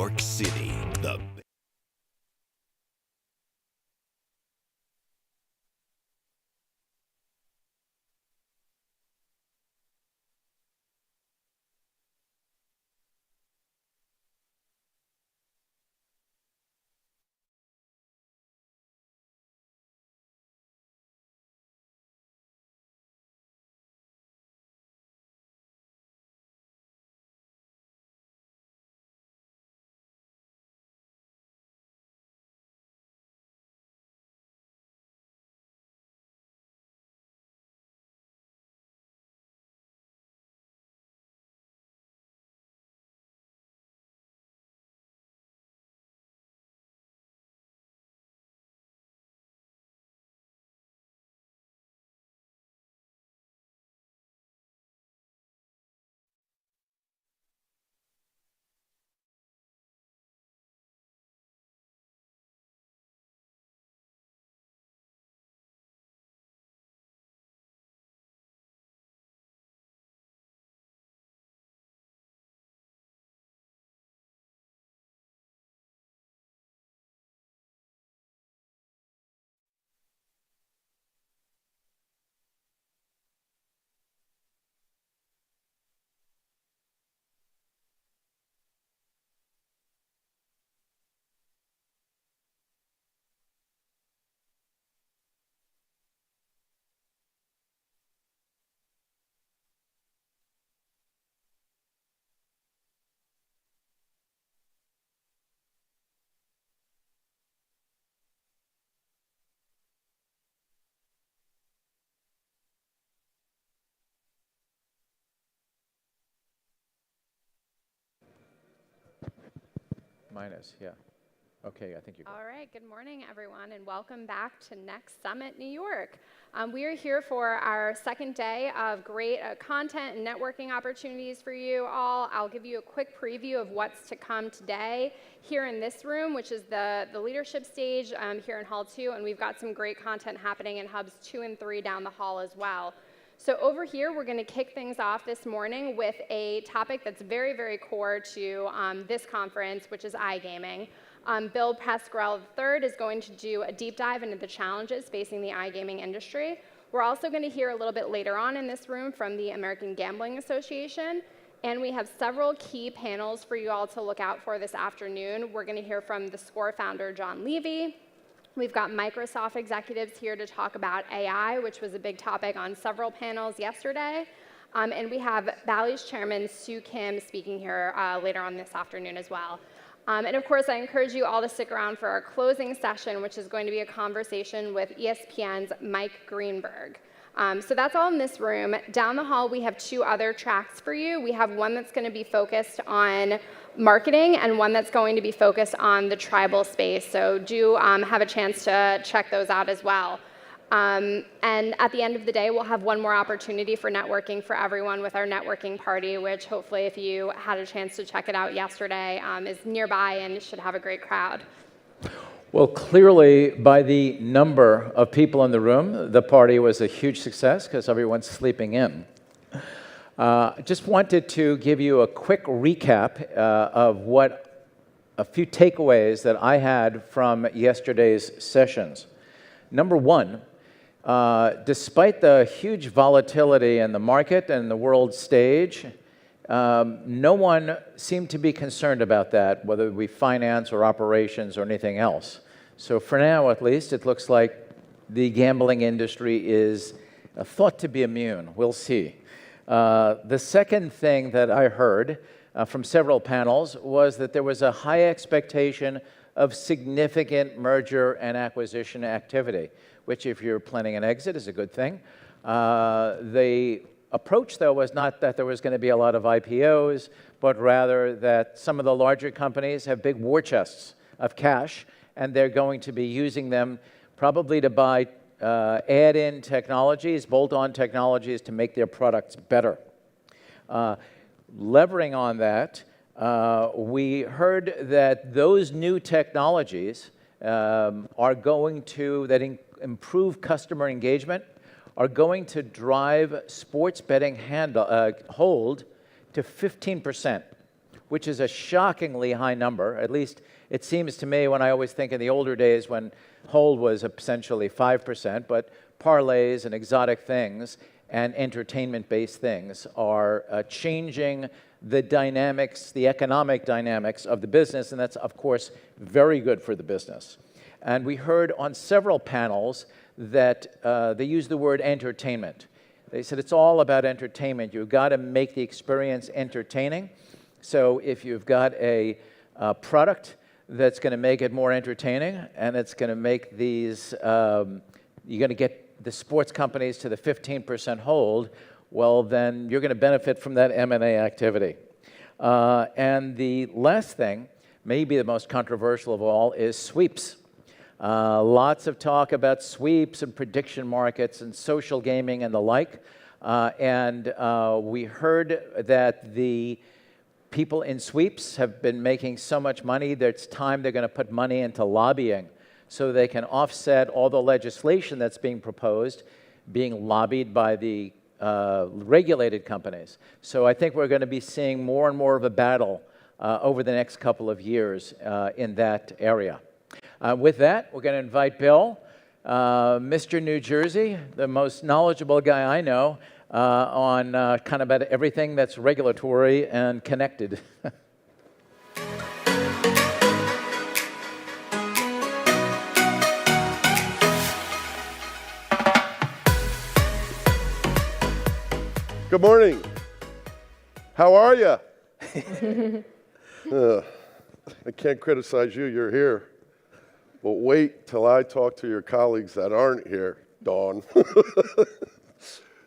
York City. Minus, yeah. Okay, I think you're good. All right, good morning, everyone, and welcome back to Next Summit New York. We are here for our second day of great content and networking opportunities for you all. I'll give you a quick preview of what's to come today here in this room, which is the leadership stage here in Hall 2, and we've got some great content happening in Hubs 2 and 3 down the hall as well. So over here, we're going to kick things off this morning with a topic that's very, very core to this conference, which is iGaming. Bill Pasquarello III is going to do a deep dive into the challenges facing the iGaming industry. We're also going to hear a little bit later on in this room from the American Gambling Association. And we have several key panels for you all to look out for this afternoon. We're going to hear from the Score founder, John Levy. We've got Microsoft executives here to talk about AI, which was a big topic on several panels yesterday. And we have Bally's chairman, Sue Kim, speaking here later on this afternoon as well. And of course, I encourage you all to stick around for our closing session, which is going to be a conversation with ESPN's Mike Greenberg. So that's all in this room. Down the hall, we have two other tracks for you. We have one that's going to be focused on marketing and one that's going to be focused on the tribal space. So do have a chance to check those out as well. And at the end of the day, we'll have one more opportunity for networking for everyone with our networking party, which hopefully if you had a chance to check it out yesterday, is nearby and should have a great crowd. Well, clearly, by the number of people in the room, the party was a huge success because everyone's sleeping in. Just wanted to give you a quick recap of what a few takeaways that I had from yesterday's sessions. Number one, despite the huge volatility in the market and the world stage, no one seemed to be concerned about that, whether it be finance or operations or anything else. So for now, at least, it looks like the gambling industry is thought to be immune. We'll see. The second thing that I heard from several panels was that there was a high expectation of significant merger and acquisition activity, which if you're planning an exit is a good thing. The approach, though, was not that there was going to be a lot of IPOs, but rather that some of the larger companies have big war chests of cash, and they're going to be using them probably to buy add-in technologies, bolt-on technologies to make their products better. Levering on that, we heard that those new technologies are going to, that improve customer engagement, are going to drive sports betting hold to 15%, which is a shockingly high number. At least it seems to me when I always think in the older days when hold was essentially 5%, but parlays and exotic things and entertainment-based things are changing the dynamics, the economic dynamics of the business, and that's, of course, very good for the business. And we heard on several panels that they used the word entertainment. They said it's all about entertainment. You've got to make the experience entertaining. So if you've got a product that's going to make it more entertaining, and it's going to make these, you're going to get the sports companies to the 15% hold, well, then you're going to benefit from that M&A activity. And the last thing, maybe the most controversial of all, is sweeps. Lots of talk about sweeps and prediction markets and social gaming and the like. And we heard that the people in sweeps have been making so much money that it's time they're going to put money into lobbying so they can offset all the legislation that's being proposed, being lobbied by the regulated companies. So I think we're going to be seeing more and more of a battle over the next couple of years in that area. With that, we're going to invite Bill, Mr. New Jersey, the most knowledgeable guy I know on kind of about everything that's regulatory and connected. Good morning. How are you? I can't criticize you, you're here. But wait till I talk to your colleagues that aren't here, Dawn.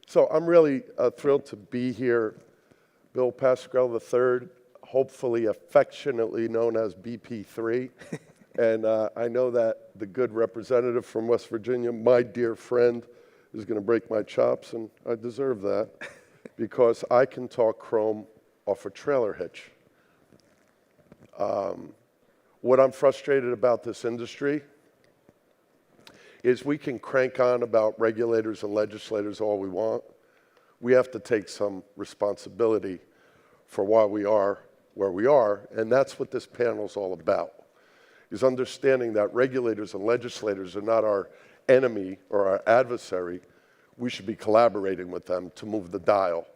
So I'm really thrilled to be here. Bill Pascal III, hopefully affectionately known as BP3. And I know that the good representative from West Virginia, my dear friend, is going to break my chops, and I deserve that. Because I can talk Chrome off a trailer hitch. What I'm frustrated about this industry is we can crank on about regulators and legislators all we want. We have to take some responsibility for why we are where we are, and that's what this panel is all about, is understanding that regulators and legislators are not our enemy or our adversary. We should be collaborating with them to move the dial.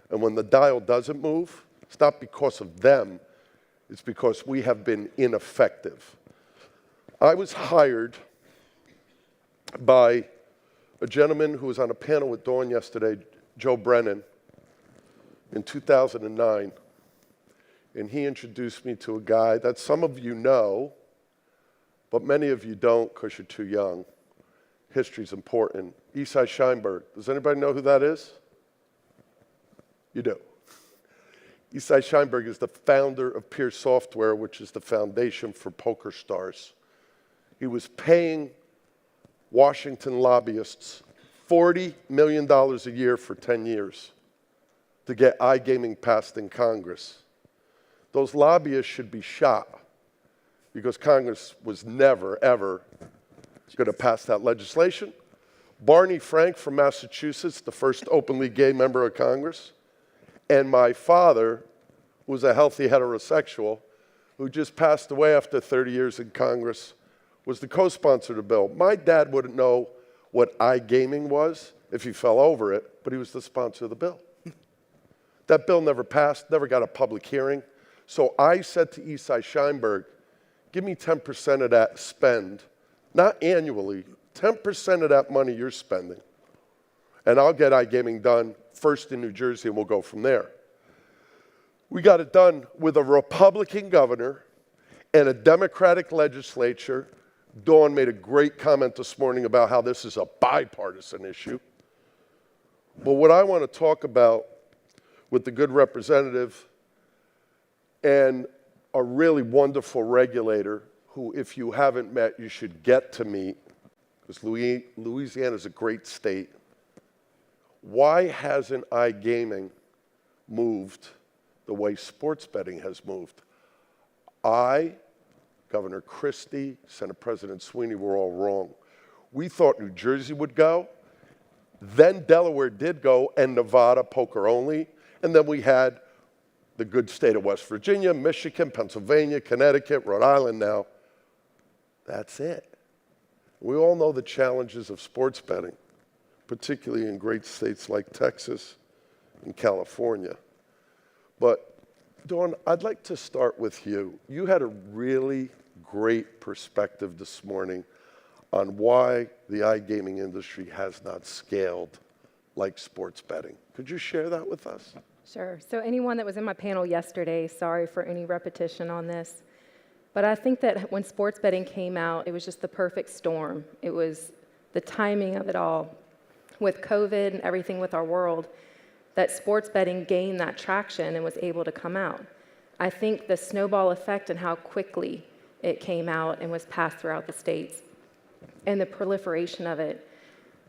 And when the dial doesn't move, it's not because of them, it's because we have been ineffective. I was hired by a gentleman who was on a panel with Dawn yesterday, Joe Brennan, in 2009. And he introduced me to a guy that some of you know, but many of you don't because you're too young. History's important. Isai Scheinberg. Does anybody know who that is? You do. Isai Scheinberg is the founder of Peer Software, which is the foundation for poker stars. He was paying Washington lobbyists $40 million a year for 10 years to get iGaming passed in Congress. Those lobbyists should be shot because Congress was never, ever going to pass that legislation. Barney Frank from Massachusetts, the first openly gay member of Congress, and my father, who was a healthy heterosexual, who just passed away after 30 years in Congress, was the co-sponsor of the bill. My dad wouldn't know what iGaming was if he fell over it, but he was the sponsor of the bill. That bill never passed, never got a public hearing. So I said to Isai Scheinberg, give me 10% of that spend, not annually, 10% of that money you're spending, and I'll get iGaming done first in New Jersey, and we'll go from there. We got it done with a Republican governor and a Democratic legislature. Dawn made a great comment this morning about how this is a bipartisan issue. But what I want to talk about with the good representative and a really wonderful regulator who, if you haven't met, you should get to meet, because Louisiana is a great state. Why hasn't iGaming moved the way sports betting has moved? Governor Christie, Senate President Sweeney were all wrong. We thought New Jersey would go, then Delaware did go, and Nevada poker only, and then we had the good state of West Virginia, Michigan, Pennsylvania, Connecticut, Rhode Island now. That's it. We all know the challenges of sports betting, particularly in great states like Texas and California. But Dawn, I'd like to start with you. You had a really great perspective this morning on why the iGaming industry has not scaled like sports betting. Could you share that with us? Sure. So anyone that was in my panel yesterday, sorry for any repetition on this, but I think that when sports betting came out, it was just the perfect storm. It was the timing of it all. With COVID and everything with our world, that sports betting gained that traction and was able to come out. I think the snowball effect and how quickly it came out and was passed throughout the states and the proliferation of it.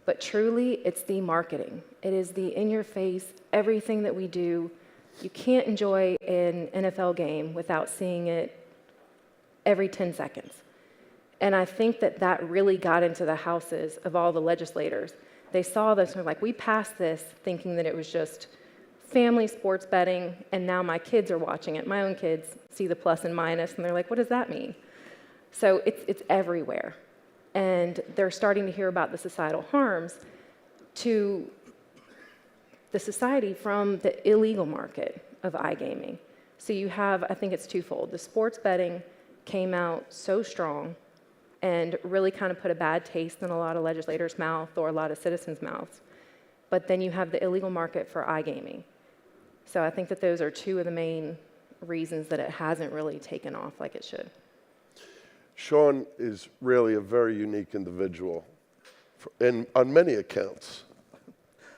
But truly, it's the marketing. It is the in-your-face, everything that we do. You can't enjoy an NFL game without seeing it every 10 seconds. And I think that that really got into the houses of all the legislators. They saw this and were like, we passed this thinking that it was just family sports betting, and now my kids are watching it. My own kids see the plus and minus, and they're like, what does that mean? So it's everywhere. And they're starting to hear about the societal harms to the society from the illegal market of iGaming. So you have, I think it's twofold. The sports betting came out so strong and really kind of put a bad taste in a lot of legislators' mouth or a lot of citizens' mouths. But then you have the illegal market for iGaming. So I think that those are two of the main reasons that it hasn't really taken off like it should. Sean is really a very unique individual on many accounts.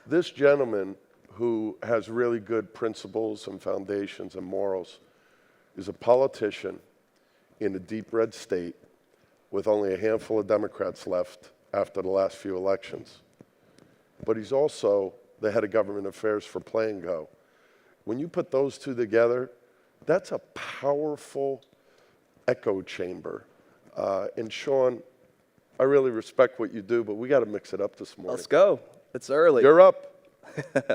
This gentleman, who has really good principles and foundations and morals, is a politician in a deep red state with only a handful of Democrats left after the last few elections. But he's also the head of government affairs for Play and Go. When you put those two together, that's a powerful echo chamber. And Sean, I really respect what you do, but we got to mix it up this morning. Let's go. It's early. You're up.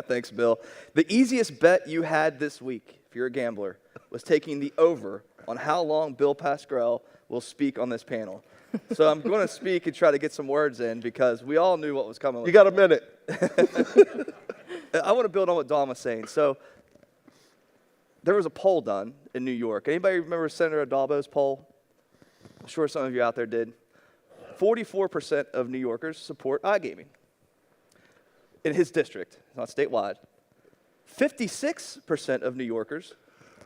Thanks, Bill. The easiest bet you had this week, if you're a gambler, was taking the over on how long Bill Pascrell will speak on this panel. So I'm going to speak and try to get some words in because we all knew what was coming. You got a minute. I want to build on what Don was saying. So there was a poll done in New York. Anybody remember Senator Adalbo's poll? I'm sure some of you out there did. 44% of New Yorkers support iGaming in his district, not statewide. 56% of New Yorkers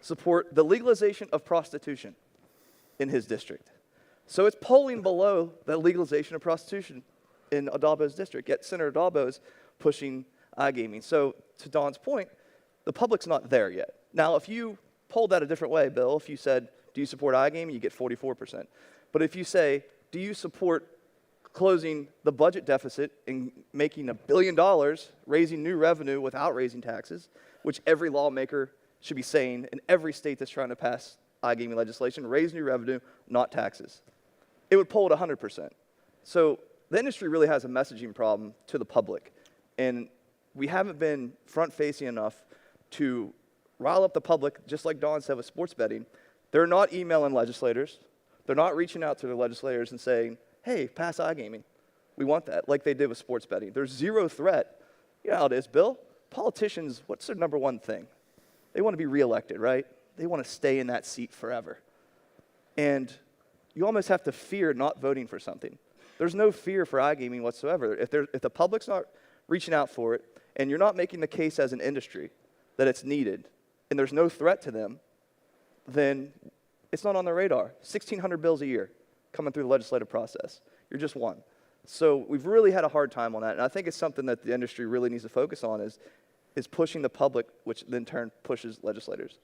support the legalization of prostitution in his district. So it's polling below the legalization of prostitution in Adalbo's district, yet Senator Adalbo is pushing iGaming. So to Don's point, the public's not there yet. Now, if you polled that a different way, Bill, if you said, do you support iGaming, you get 44%. But if you say, do you support closing the budget deficit and making $1 billion, raising new revenue without raising taxes, which every lawmaker should be saying in every state that's trying to pass iGaming legislation, raise new revenue, not taxes. It would poll at 100%. So the industry really has a messaging problem to the public. And we haven't been front-facing enough to rile up the public, just like Don said with sports betting. They're not emailing legislators. They're not reaching out to their legislators and saying, hey, pass iGaming. We want that, like they did with sports betting. There's zero threat. You know how it is, Bill. Politicians, what's their number one thing? They want to be reelected, right? They want to stay in that seat forever. And you almost have to fear not voting for something. There's no fear for iGaming whatsoever. If the public's not reaching out for it, and you're not making the case as an industry that it's needed, and there's no threat to them, then it's not on their radar. 1,600 bills a year coming through the legislative process. You're just one. So we've really had a hard time on that, and I think it's something that the industry really needs to focus on is pushing the public, which then in turn pushes legislators.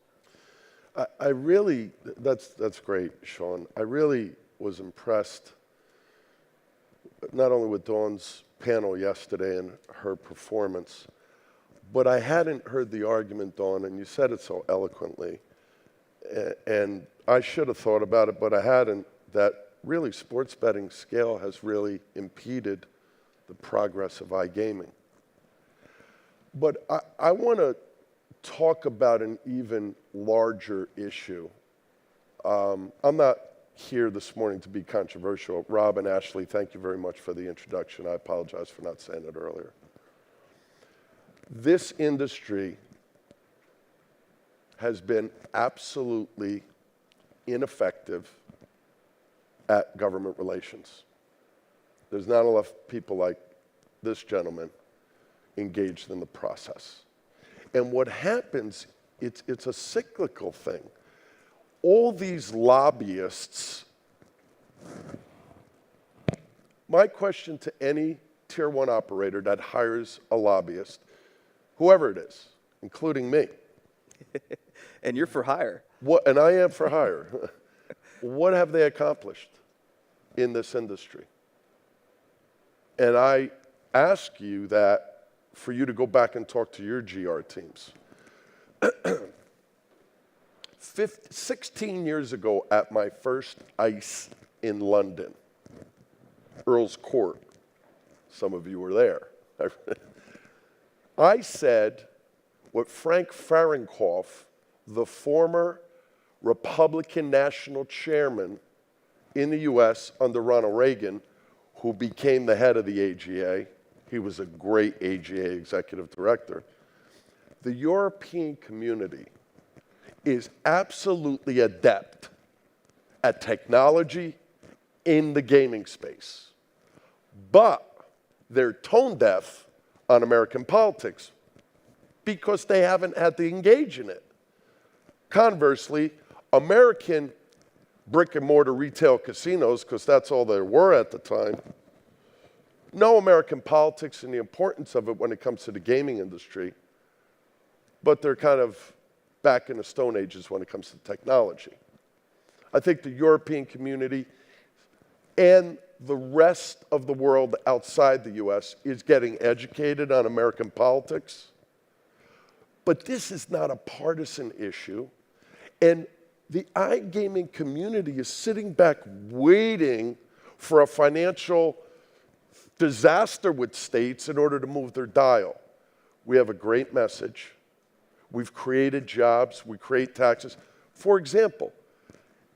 I really, that's great, Sean. I really was impressed not only with Dawn's panel yesterday and her performance, but I hadn't heard the argument, Dawn, and you said it so eloquently, and I should have thought about it, but I hadn't, that really sports betting scale has really impeded the progress of iGaming. But I want to talk about an even larger issue. I'm not here this morning to be controversial. Rob and Ashley, thank you very much for the introduction. I apologize for not saying it earlier. This industry has been absolutely ineffective at government relations. There's not enough people like this gentleman engaged in the process. And what happens, it's a cyclical thing. All these lobbyists, my question to any tier 1 operator that hires a lobbyist, whoever it is, including me. And you're for hire. And I am for hire. What have they accomplished in this industry? And I ask you that for you to go back and talk to your GR teams. 16 years ago at my first ICE in London, Earl's Court, some of you were there. I said what Frank Fahrenkopf, the former Republican national chairman in the US under Ronald Reagan, who became the head of the AGA, he was a great AGA executive director. The European community is absolutely adept at technology in the gaming space, but they're tone deaf on American politics because they haven't had to engage in it. Conversely, American brick and mortar retail casinos, because that's all there were at the time, know American politics and the importance of it when it comes to the gaming industry, but they're kind of back in the Stone Ages when it comes to technology. I think the European community and the rest of the world outside the US is getting educated on American politics. But this is not a partisan issue. And the iGaming community is sitting back waiting for a financial disaster with states in order to move their dial. We have a great message. We've created jobs. We create taxes. For example,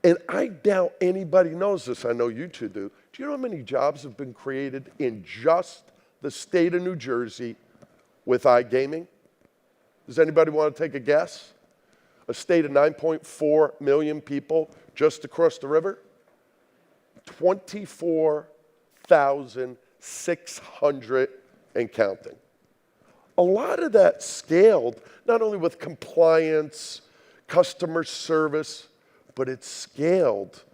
and I doubt anybody knows this. I know you two do. Do you know how many jobs have been created in just the state of New Jersey with iGaming? Does anybody want to take a guess? A state of 9.4 million people just across the river? 24,600 and counting. A lot of that scaled, not only with compliance, customer service, but it's scaled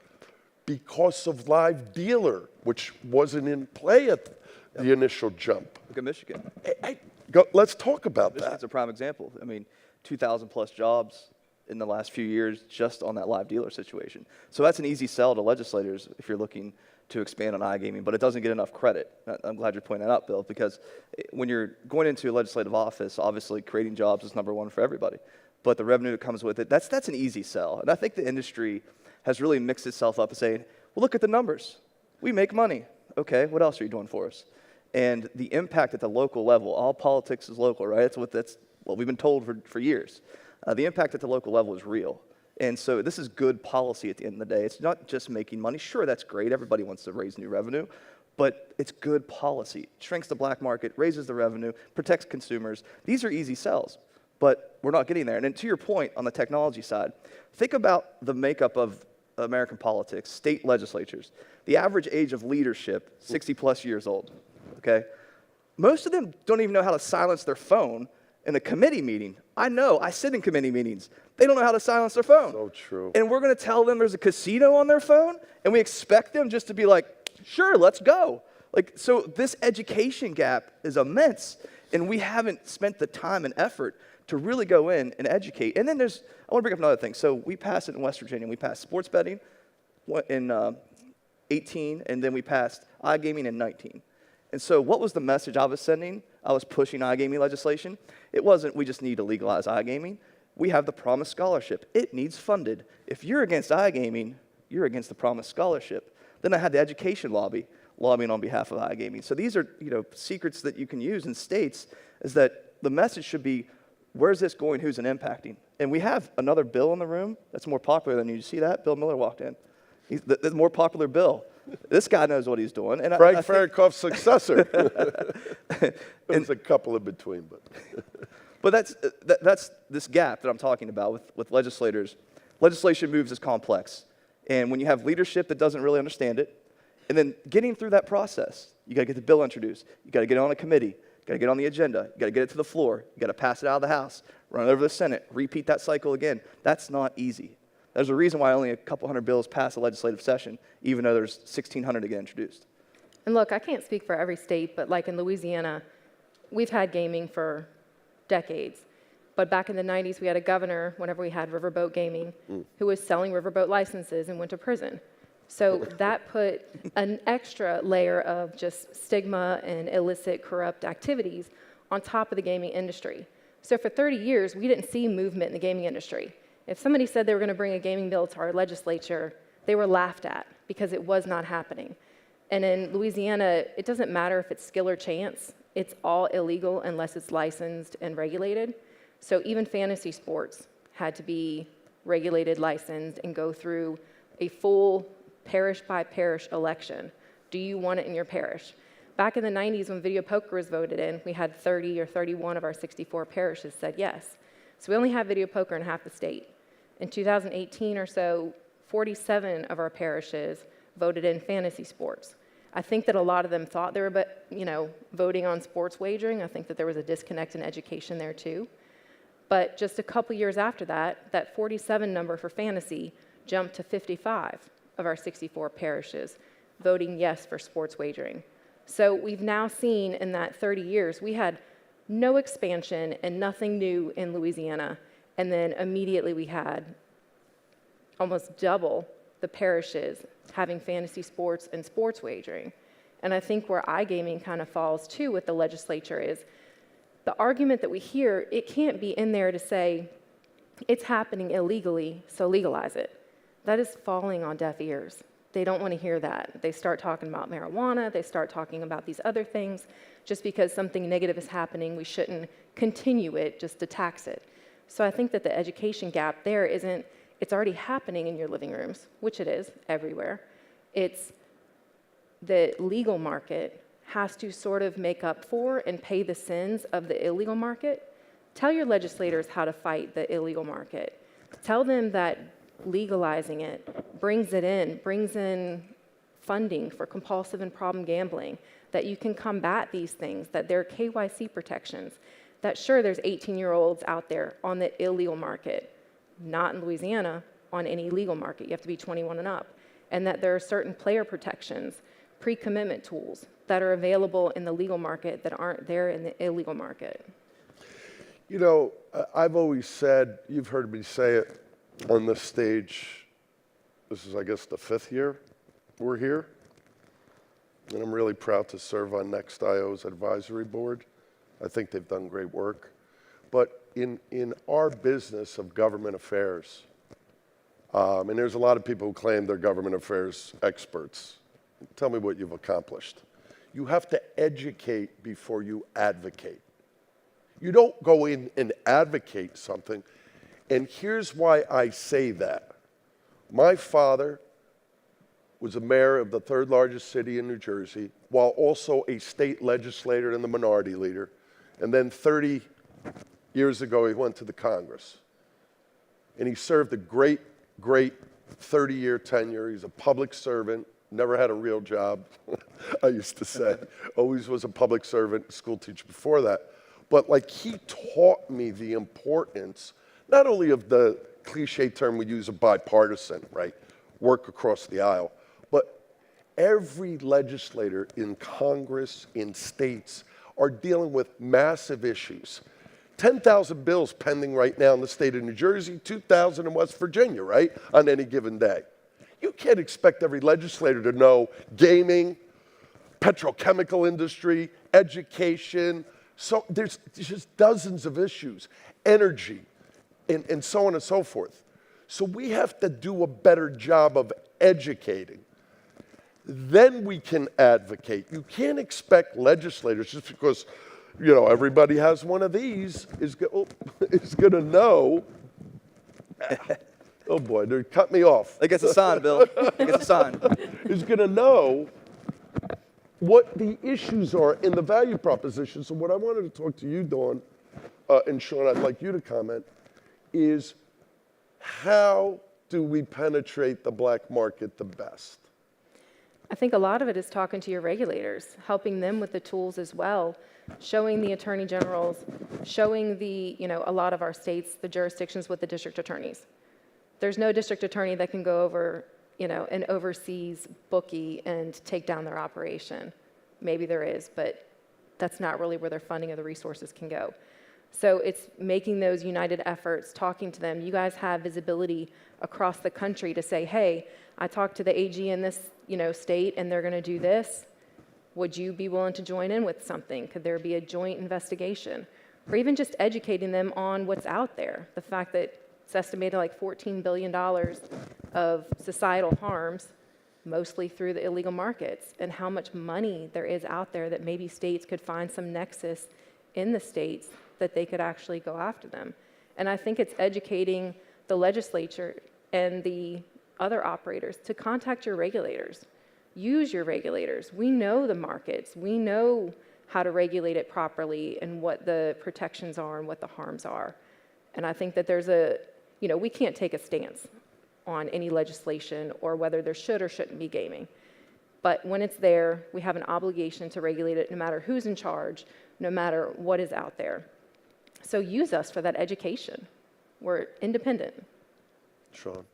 because of live dealer, which wasn't in play at the initial jump. Look at Michigan. Let's talk about that. Michigan's a prime example. I mean, 2,000 plus jobs in the last few years just on that live dealer situation. So that's an easy sell to legislators if you're looking to expand on iGaming, but it doesn't get enough credit. I'm glad you're pointing that out, Bill, because when you're going into a legislative office, obviously creating jobs is number one for everybody. But the revenue that comes with it, that's an easy sell. And I think the industry has really mixed itself up and saying, well, look at the numbers. We make money. Okay, what else are you doing for us? And the impact at the local level, all politics is local, right? That's what we've been told for years. The impact at the local level is real. And so this is good policy at the end of the day. It's not just making money. Sure, that's great. Everybody wants to raise new revenue. But it's good policy. It shrinks the black market, raises the revenue, protects consumers. These are easy sells, but we're not getting there. And then to your point on the technology side, think about the makeup of American politics, state legislatures. The average age of leadership, 60 plus years old, okay? Most of them don't even know how to silence their phone in a committee meeting. I know, I sit in committee meetings. They don't know how to silence their phone. So true. And we're gonna tell them there's a casino on their phone, and we expect them just to be like, sure, let's go. Like, so this education gap is immense, and we haven't spent the time and effort to really go in and educate. And then I wanna bring up another thing. So we passed it in West Virginia. We passed sports betting in 18, and then we passed iGaming in 19. And so what was the message I was sending? I was pushing iGaming legislation. It wasn't, we just need to legalize iGaming. We have the Promise Scholarship. It needs funded. If you're against iGaming, you're against the Promise Scholarship. Then I had the education lobbying on behalf of iGaming. So these are secrets that you can use in states, is that the message should be where's this going? Who's it impacting? And we have another bill in the room that's more popular than you. See that? Bill Miller walked in. He's the more popular bill. This guy knows what he's doing. And Frank I think, Farrakhan's successor. There's a couple in between, but. but that's this gap that I'm talking about with legislators. Legislation moves is complex. And when you have leadership that doesn't really understand it, and then getting through that process, you got to get the bill introduced. You got to get it on a committee. You got to get it on the agenda. You got to get it to the floor. You got to pass it out of the House, run it over the Senate, repeat that cycle again. That's not easy. There's a reason why only a couple hundred bills pass a legislative session, even though there's 1,600 to get introduced. And look, I can't speak for every state, but like in Louisiana, we've had gaming for decades. But back in the 90s, we had a governor, whenever we had riverboat gaming, who was selling riverboat licenses and went to prison. So that put an extra layer of just stigma and illicit, corrupt activities on top of the gaming industry. So for 30 years, we didn't see movement in the gaming industry. If somebody said they were going to bring a gaming bill to our legislature, they were laughed at because it was not happening. And in Louisiana, it doesn't matter if it's skill or chance. It's all illegal unless it's licensed and regulated. So even fantasy sports had to be regulated, licensed, and go through a full parish-by-parish election. Do you want it in your parish? Back in the 90s, when video poker was voted in, we had 30 or 31 of our 64 parishes said yes. So we only have video poker in half the state. In 2018 or so, 47 of our parishes voted in fantasy sports. I think that a lot of them thought they were, voting on sports wagering. I think that there was a disconnect in education there too. But just a couple years after that, that 47 number for fantasy jumped to 55 of our 64 parishes voting yes for sports wagering. So we've now seen in that 30 years, we had no expansion and nothing new in Louisiana. And then immediately we had almost double the parishes having fantasy sports and sports wagering. And I think where iGaming kind of falls too with the legislature is the argument that we hear, it can't be in there to say it's happening illegally, so legalize it. That is falling on deaf ears. They don't want to hear that. They start talking about marijuana, they start talking about these other things. Just because something negative is happening, we shouldn't continue it just to tax it. So I think that the education gap there isn't, it's already happening in your living rooms, which it is everywhere. It's the legal market has to sort of make up for and pay the sins of the illegal market. Tell your legislators how to fight the illegal market. Tell them that legalizing it brings in funding for compulsive and problem gambling, that you can combat these things, that there are KYC protections, that sure, there's 18-year-olds out there on the illegal market, not in Louisiana, on any legal market. You have to be 21 and up. And that there are certain player protections, pre-commitment tools that are available in the legal market that aren't there in the illegal market. You know, I've always said, you've heard me say it on this stage, this is, I guess, the 5th year we're here. And I'm really proud to serve on NextIO's advisory board. I think they've done great work. But in our business of government affairs, and there's a lot of people who claim they're government affairs experts. Tell me what you've accomplished. You have to educate before you advocate. You don't go in and advocate something. And here's why I say that. My father was a mayor of the 3rd largest city in New Jersey, while also a state legislator and the minority leader. And then 30 years ago, he went to the Congress. And he served a great 30-year tenure. He's a public servant, never had a real job, I used to say. Always was a public servant, school teacher before that. But like he taught me the importance, not only of the cliche term we use of bipartisan, right? Work across the aisle. But every legislator in Congress, in states, are dealing with massive issues. 10,000 bills pending right now in the state of New Jersey, 2,000 in West Virginia, right? On any given day. You can't expect every legislator to know gaming, petrochemical industry, education. So there's just dozens of issues, energy, and so on and so forth. So we have to do a better job of educating. Then we can advocate. You can't expect legislators, just because you know, everybody has one of these, is going to know. Oh boy, they cut me off. It gets a sign, Bill. It gets a sign. Is going to know what the issues are in the value proposition. So what I wanted to talk to you, Dawn, and Sean, I'd like you to comment, is how do we penetrate the black market the best? I think a lot of it is talking to your regulators, helping them with the tools as well, showing the attorney generals, showing a lot of our states, the jurisdictions with the district attorneys. There's no district attorney that can go over, an overseas bookie and take down their operation. Maybe there is, but that's not really where their funding of the resources can go. So it's making those united efforts, talking to them. You guys have visibility across the country to say, hey, I talked to the AG in this, state, and they're going to do this. Would you be willing to join in with something? Could there be a joint investigation? Or even just educating them on what's out there. The fact that it's estimated like $14 billion of societal harms, mostly through the illegal markets, and how much money there is out there that maybe states could find some nexus in the states that they could actually go after them. And I think it's educating the legislature and the other operators to contact your regulators. Use your regulators. We know the markets. We know how to regulate it properly and what the protections are and what the harms are. And I think that there's we can't take a stance on any legislation or whether there should or shouldn't be gaming. But when it's there, we have an obligation to regulate it no matter who's in charge, no matter what is out there. So use us for that education. We're independent. Sean?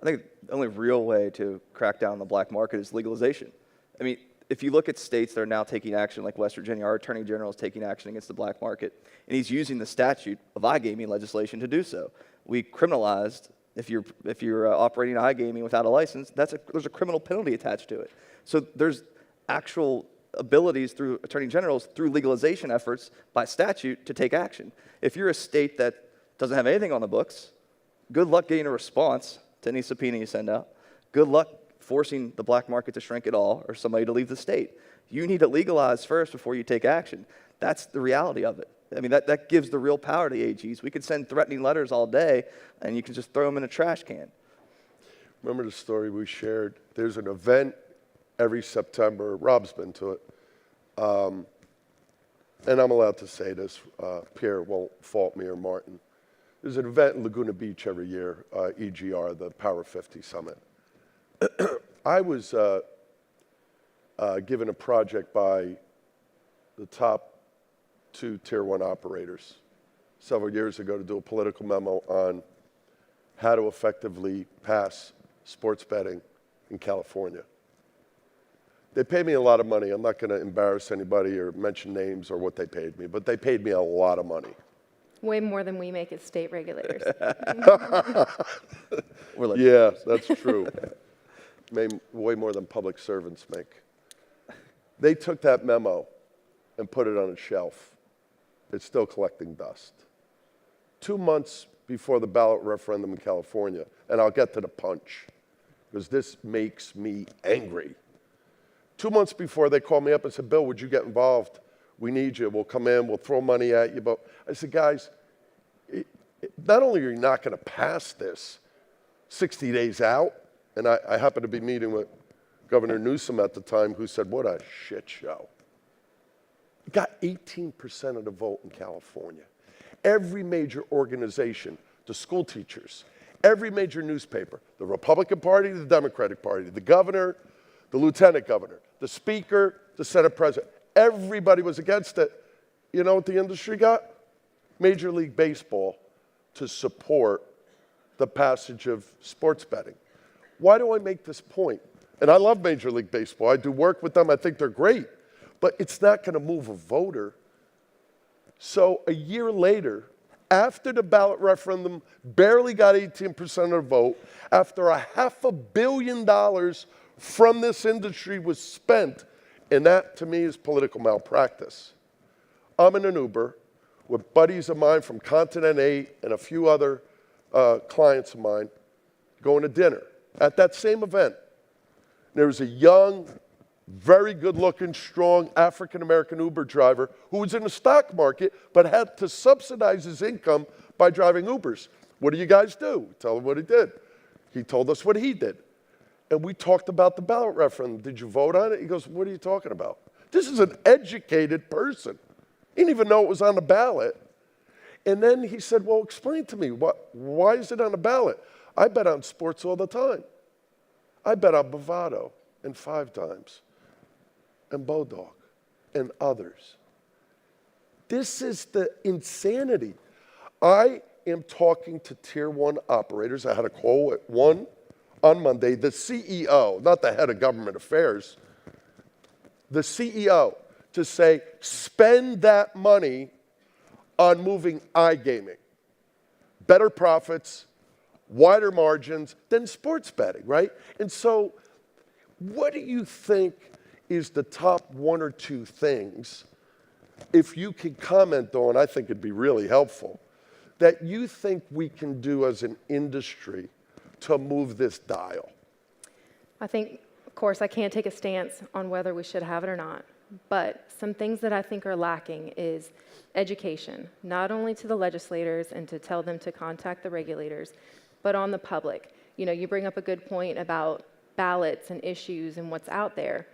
I think the only real way to crack down on the black market is legalization. I mean, if you look at states that are now taking action, like West Virginia, our Attorney General is taking action against the black market, and he's using the statute of iGaming legislation to do so. We criminalized, if you're operating iGaming without a license, there's a criminal penalty attached to it. So there's actual abilities through Attorney Generals, through legalization efforts by statute, to take action. If you're a state that doesn't have anything on the books, good luck getting a response to any subpoena you send out. Good luck forcing the black market to shrink at all or somebody to leave the state. You need to legalize first before you take action. That's the reality of it. I mean, that gives the real power to AGs. We could send threatening letters all day, and you can just throw them in a trash can. Remember the story we shared? There's an event every September. Rob's been to it. And I'm allowed to say this. Pierre won't fault me or Martin. There's an event in Laguna Beach every year, EGR, the Power 50 Summit. I was given a project by the top 2 Tier 1 operators several years ago to do a political memo on how to effectively pass sports betting in California. They paid me a lot of money. I'm not going to embarrass anybody or mention names or what they paid me, but they paid me a lot of money. Way more than we make as state regulators. Yeah, that's true. Way more than public servants make. They took that memo and put it on a shelf. It's still collecting dust. 2 months before the ballot referendum in California, and I'll get to the punch, because this makes me angry. 2 months before, they called me up and said, Bill, would you get involved? We need you. We'll come in. We'll throw money at you. But I said, guys, not only are you not going to pass this 60 days out, and I happened to be meeting with Governor Newsom at the time, who said, what a shit show. Got 18% of the vote in California. Every major organization, the school teachers, every major newspaper, the Republican Party, the Democratic Party, the governor, the lieutenant governor, the speaker, the Senate president, everybody was against it. You know what the industry got? Major League Baseball to support the passage of sports betting. Why do I make this point? And I love Major League Baseball. I do work with them. I think they're great. But it's not going to move a voter. So a year later, after the ballot referendum barely got 18% of the vote, after $500 million from this industry was spent, and that to me is political malpractice. I'm in an Uber with buddies of mine from Continent 8 and a few other clients of mine going to dinner at that same event. There was a young very good-looking, strong African-American Uber driver who was in the stock market but had to subsidize his income by driving Ubers. What do you guys do? Tell him what he did. He told us what he did. And we talked about the ballot referendum. Did you vote on it? He goes, what are you talking about? This is an educated person. He didn't even know it was on the ballot. And then he said, well, explain to me, why is it on the ballot? I bet on sports all the time. I bet on Bovado and Five Times and Bodog and others. This is the insanity. I am talking to tier 1 operators. I had a call with one on Monday, the CEO, not the head of government affairs, the CEO, to say, spend that money on moving iGaming. Better profits, wider margins than sports betting, right? And so what do you think is the top 1 or 2 things, if you could comment on, I think it'd be really helpful, that you think we can do as an industry to move this dial? I think, of course, I can't take a stance on whether we should have it or not, but some things that I think are lacking is education, not only to the legislators and to tell them to contact the regulators, but on the public. You know, you bring up a good point about ballots and issues and what's out there.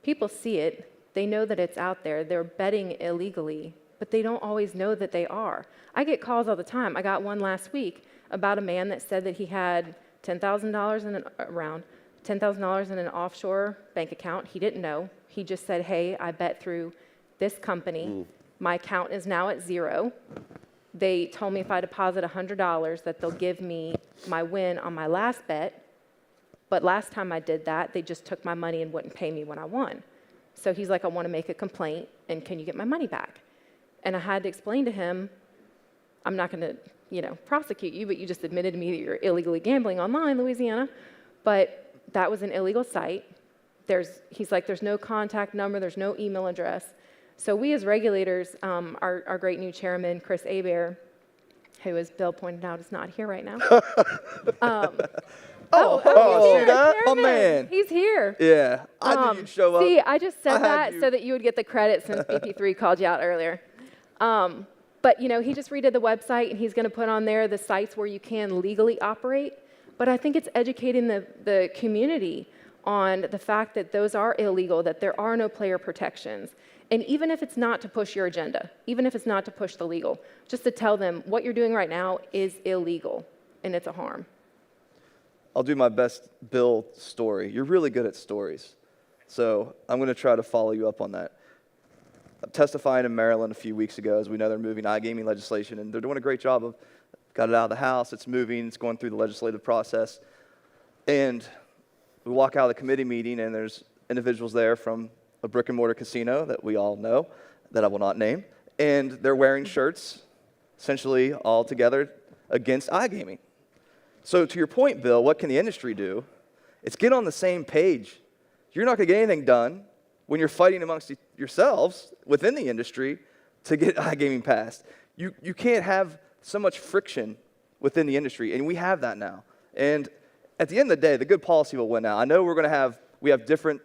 People see it. They know that it's out there. They're betting illegally, but they don't always know that they are. I get calls all the time. I got one last week about a man that said that he had $10,000 in an offshore bank account. He didn't know. He just said, hey, I bet through this company. My account is now at 0. They told me if I deposit $100 that they'll give me my win on my last bet. But last time I did that, they just took my money and wouldn't pay me when I won. So he's like, I want to make a complaint, and can you get my money back? And I had to explain to him, I'm not going to, prosecute you, but you just admitted to me that you're illegally gambling online, Louisiana. But that was an illegal site. He's like, there's no contact number, there's no email address. So we as regulators, our great new chairman, Chris Hebert, who, as Bill pointed out, is not here right now. See that? My Chairman. man. He's here. Yeah, I knew you'd show up. See, I just said I had that you. so that you would get the credit since BP3 called you out earlier. But, he just redid the website, and he's going to put on there the sites where you can legally operate. But I think it's educating the community on the fact that those are illegal, that there are no player protections. And even if it's not to push your agenda, even if it's not to push the legal, just to tell them what you're doing right now is illegal, and it's a harm. I'll do my best Bill story. You're really good at stories. So I'm going to try to follow you up on that. I'm testifying in Maryland a few weeks ago. As we know, they're moving iGaming legislation, and they're doing a great job of got it out of the House. It's moving. It's going through the legislative process. And we walk out of the committee meeting, and there's individuals there from a brick-and-mortar casino that we all know, that I will not name, and they're wearing shirts, essentially all together, against iGaming. So to your point, Bill, what can the industry do? It's get on the same page. You're not going to get anything done when you're fighting amongst yourselves within the industry to get iGaming passed. You can't have so much friction within the industry, and we have that now. And at the end of the day, the good policy will win out. I know we have different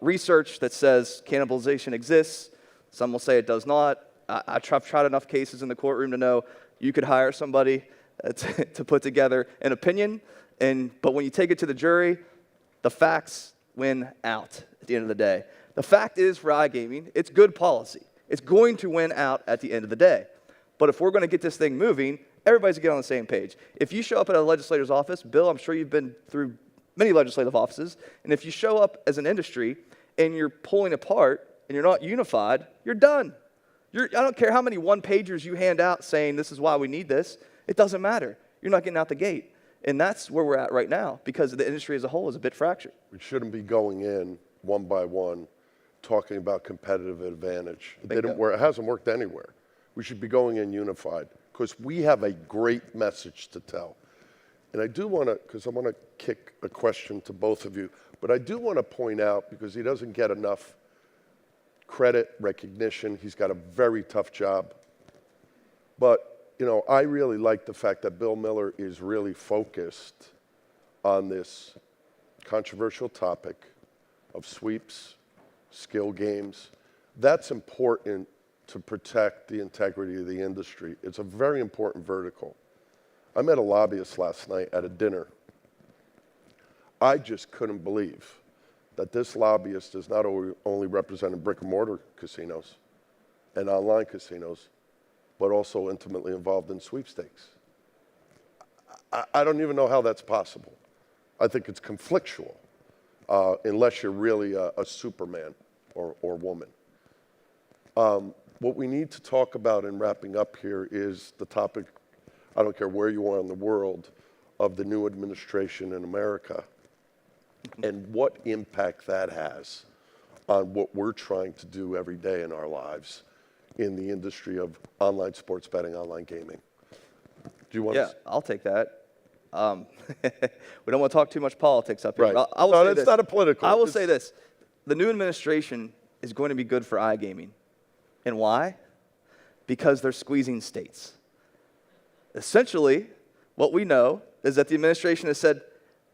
research that says cannibalization exists. Some will say it does not. I've tried enough cases in the courtroom to know you could hire somebody to put together an opinion, but when you take it to the jury, the facts win out at the end of the day. The fact is, for iGaming, it's good policy. It's going to win out at the end of the day. But if we're going to get this thing moving, everybody's going to get on the same page. If you show up at a legislator's office, Bill, I'm sure you've been through many legislative offices, and if you show up as an industry and you're pulling apart and you're not unified, you're done. I don't care how many one-pagers you hand out saying this is why we need this. It doesn't matter. You're not getting out the gate. And that's where we're at right now because the industry as a whole is a bit fractured. We shouldn't be going in one by one talking about competitive advantage. It didn't work. It hasn't worked anywhere. We should be going in unified because we have a great message to tell. And I do want to, because I want to kick a question to both of you, but I do want to point out, because he doesn't get enough credit, recognition, he's got a very tough job. But, I really like the fact that Bill Miller is really focused on this controversial topic of sweeps, skill games. That's important to protect the integrity of the industry. It's a very important vertical. I met a lobbyist last night at a dinner. I just couldn't believe that this lobbyist is not only representing brick and mortar casinos and online casinos, but also intimately involved in sweepstakes. I don't even know how that's possible. I think it's conflictual, unless you're really a Superman or woman. What we need to talk about in wrapping up here is the topic, I don't care where you are in the world, of the new administration in America and what impact that has on what we're trying to do every day in our lives in the industry of online sports betting, online gaming. Do you want to? I'll take that. We don't want to talk too much politics up here. Right. But I will No, say it's this. not a political. I will say this. The new administration is going to be good for iGaming. And why? Because they're squeezing states. Essentially, what we know is that the administration has said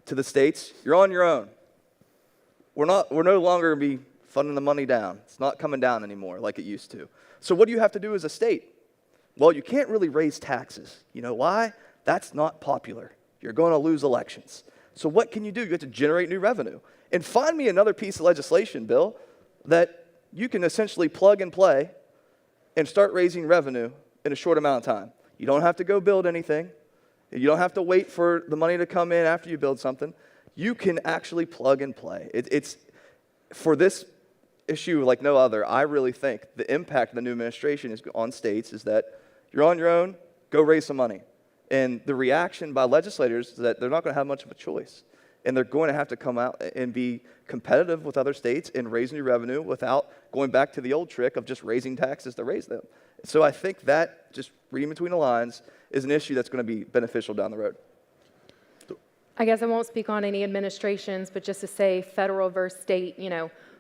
to the states, you're on your own. We're no longer going to be funding the money down. It's not coming down anymore like it used to. So what do you have to do as a state? Well, you can't really raise taxes. You know why? That's not popular. You're going to lose elections. So what can you do? You have to generate new revenue. And find me another piece of legislation, Bill, that you can essentially plug and play and start raising revenue in a short amount of time. You don't have to go build anything. You don't have to wait for the money to come in after you build something. You can actually plug and play. It's for this issue like no other. I really think the impact of the new administration is on states is that you're on your own, go raise some money. And the reaction by legislators is that they're not going to have much of a choice. And they're going to have to come out and be competitive with other states and raise new revenue without going back to the old trick of just raising taxes to raise them. So I think that, just reading between the lines, is an issue that's going to be beneficial down the road. I guess I won't speak on any administrations, but just to say federal versus state,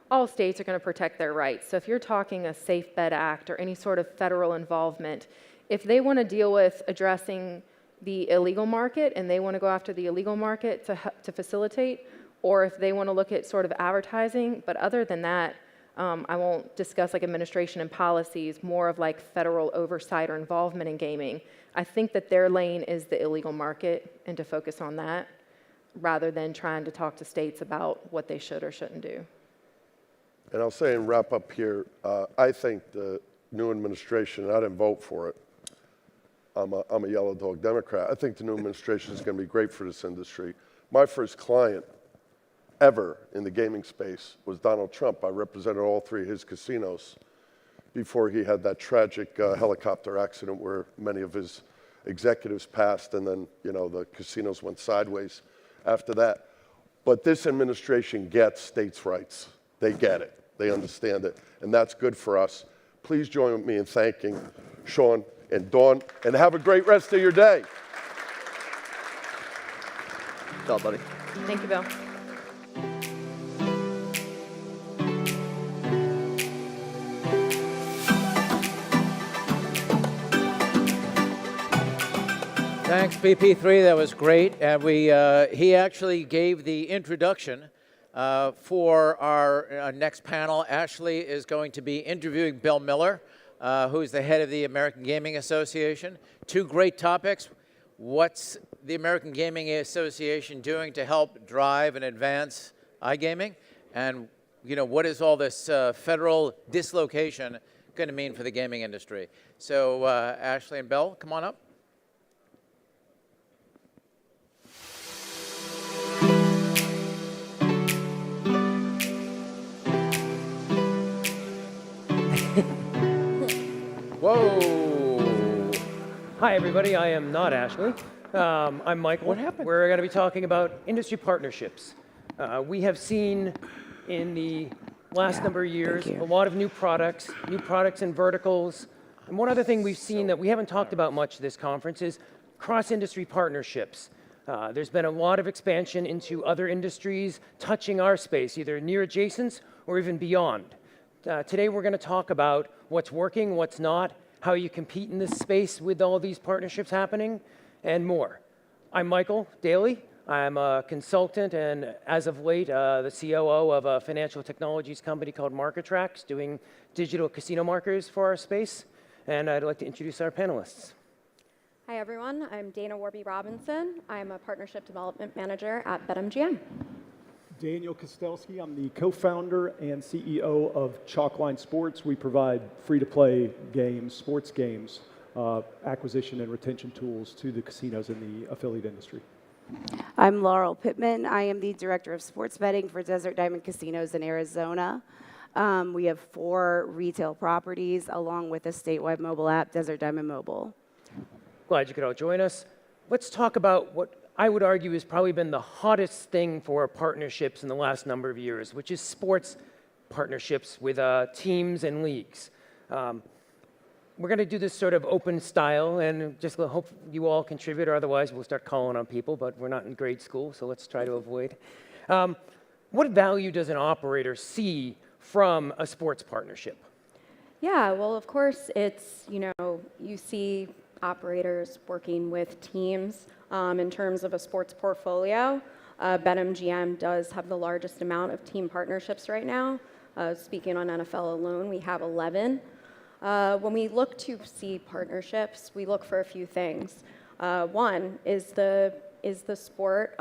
all states are going to protect their rights. So if you're talking a Safe Bet Act or any sort of federal involvement, if they want to deal with addressing the illegal market and they want to go after the illegal market to facilitate, or if they want to look at sort of advertising, but other than that, I won't discuss like administration and policies, more of like federal oversight or involvement in gaming. I think that their lane is the illegal market and to focus on that rather than trying to talk to states about what they should or shouldn't do. And I'll say and wrap up here, I think the new administration, and I didn't vote for it, I'm a yellow dog Democrat. I think the new administration is going to be great for this industry. My first client ever in the gaming space was Donald Trump. I represented all three of his casinos before he had that tragic helicopter accident where many of his executives passed, and then the casinos went sideways after that. But this administration gets states' rights. They get it. They understand it. And that's good for us. Please join with me in thanking Sean and Dawn, and have a great rest of your day. Good job, buddy. Thank you, Bill. Thanks, BP3. That was great. And he actually gave the introduction for our next panel. Ashley is going to be interviewing Bill Miller, who's the head of the American Gaming Association. Two great topics. What's the American Gaming Association doing to help drive and advance iGaming? And what is all this federal dislocation going to mean for the gaming industry? So Ashley and Bill, come on up. Whoa. Hi, everybody. I am not Ashley. I'm Michael. What happened? We're going to be talking about industry partnerships. We have seen in the last number of years a lot of new products and verticals. And one other thing we've seen that we haven't talked about much at this conference is cross-industry partnerships. There's been a lot of expansion into other industries touching our space, either near adjacents or even beyond. Today we're going to talk about what's working, what's not, how you compete in this space with all these partnerships happening, and more. I'm Michael Daly. I'm a consultant and, as of late, the COO of a financial technologies company called MarketTrax, doing digital casino markers for our space. And I'd like to introduce our panelists. Hi, everyone. I'm Dana Warby Robinson. I'm a Partnership Development Manager at BetMGM. Daniel Kostelski. I'm the co-founder and CEO of Chalkline Sports. We provide free-to-play games, sports games, acquisition and retention tools to the casinos in the affiliate industry. I'm Laurel Pittman. I am the Director of Sports Betting for Desert Diamond Casinos in Arizona. We have 4 retail properties along with a statewide mobile app, Desert Diamond Mobile. Glad you could all join us. Let's talk about what I would argue has probably been the hottest thing for partnerships in the last number of years, which is sports partnerships with teams and leagues. We're going to do this sort of open style and just hope you all contribute, or otherwise we'll start calling on people, but we're not in grade school, so let's try to avoid. What value does an operator see from a sports partnership? Yeah, well, of course, it's, you see operators working with teams in terms of a sports portfolio. BetMGM does have the largest amount of team partnerships right now. Speaking on NFL alone, we have 11. When we look to see partnerships, we look for a few things. One is the sport,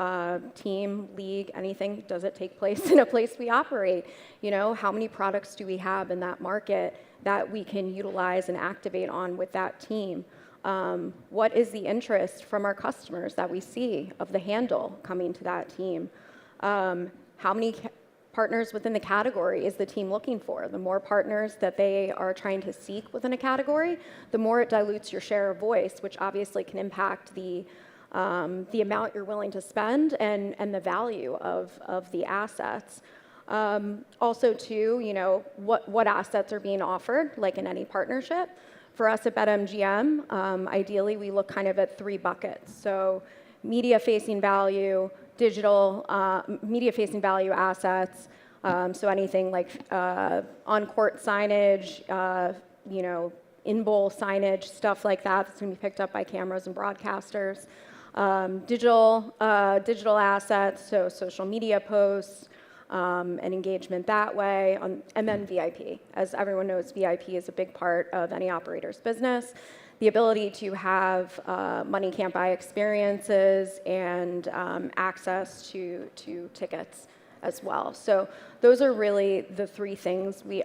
team, league, anything, does it take place in a place we operate? How many products do we have in that market that we can utilize and activate on with that team? What is the interest from our customers that we see of the handle coming to that team? How many partners within the category is the team looking for? The more partners that they are trying to seek within a category, the more it dilutes your share of voice, which obviously can impact the amount you're willing to spend and the value of the assets. Also, too, what assets are being offered, like in any partnership. For us at BetMGM, ideally, we look kind of at 3 buckets. So media-facing value, digital media-facing value assets, so anything like on-court signage, in-bowl signage, stuff like that that's going to be picked up by cameras and broadcasters. Digital assets, so social media posts, and engagement that way, and then VIP. As everyone knows, VIP is a big part of any operator's business. The ability to have money can't buy experiences and access to tickets as well. So those are really the 3 things we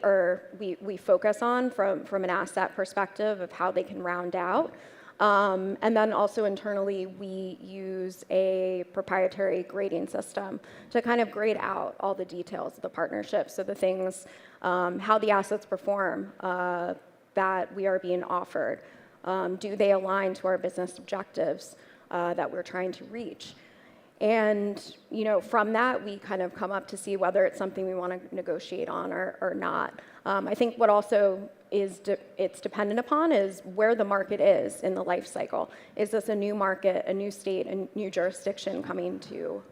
focus on from an asset perspective of how they can round out. And then also internally, we use a proprietary grading system to kind of grade out all the details of the partnership. So the things, how the assets perform that we are being offered. Do they align to our business objectives that we're trying to reach? And from that, we kind of come up to see whether it's something we want to negotiate on or not. I think what also it's dependent upon is where the market is in the life cycle. Is this a new market, a new state, a new jurisdiction coming to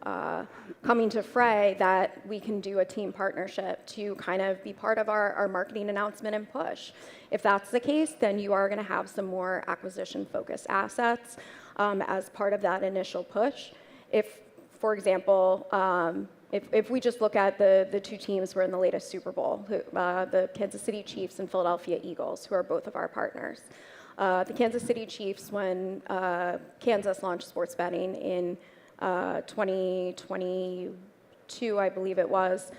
fray that we can do a team partnership to kind of be part of our marketing announcement and push? If that's the case, then you are going to have some more acquisition-focused assets as part of that initial push. If, for example, if we just look at the 2 teams who are in the latest Super Bowl, the Kansas City Chiefs and Philadelphia Eagles, who are both of our partners. The Kansas City Chiefs, when Kansas launched sports betting in 2022, I believe it was,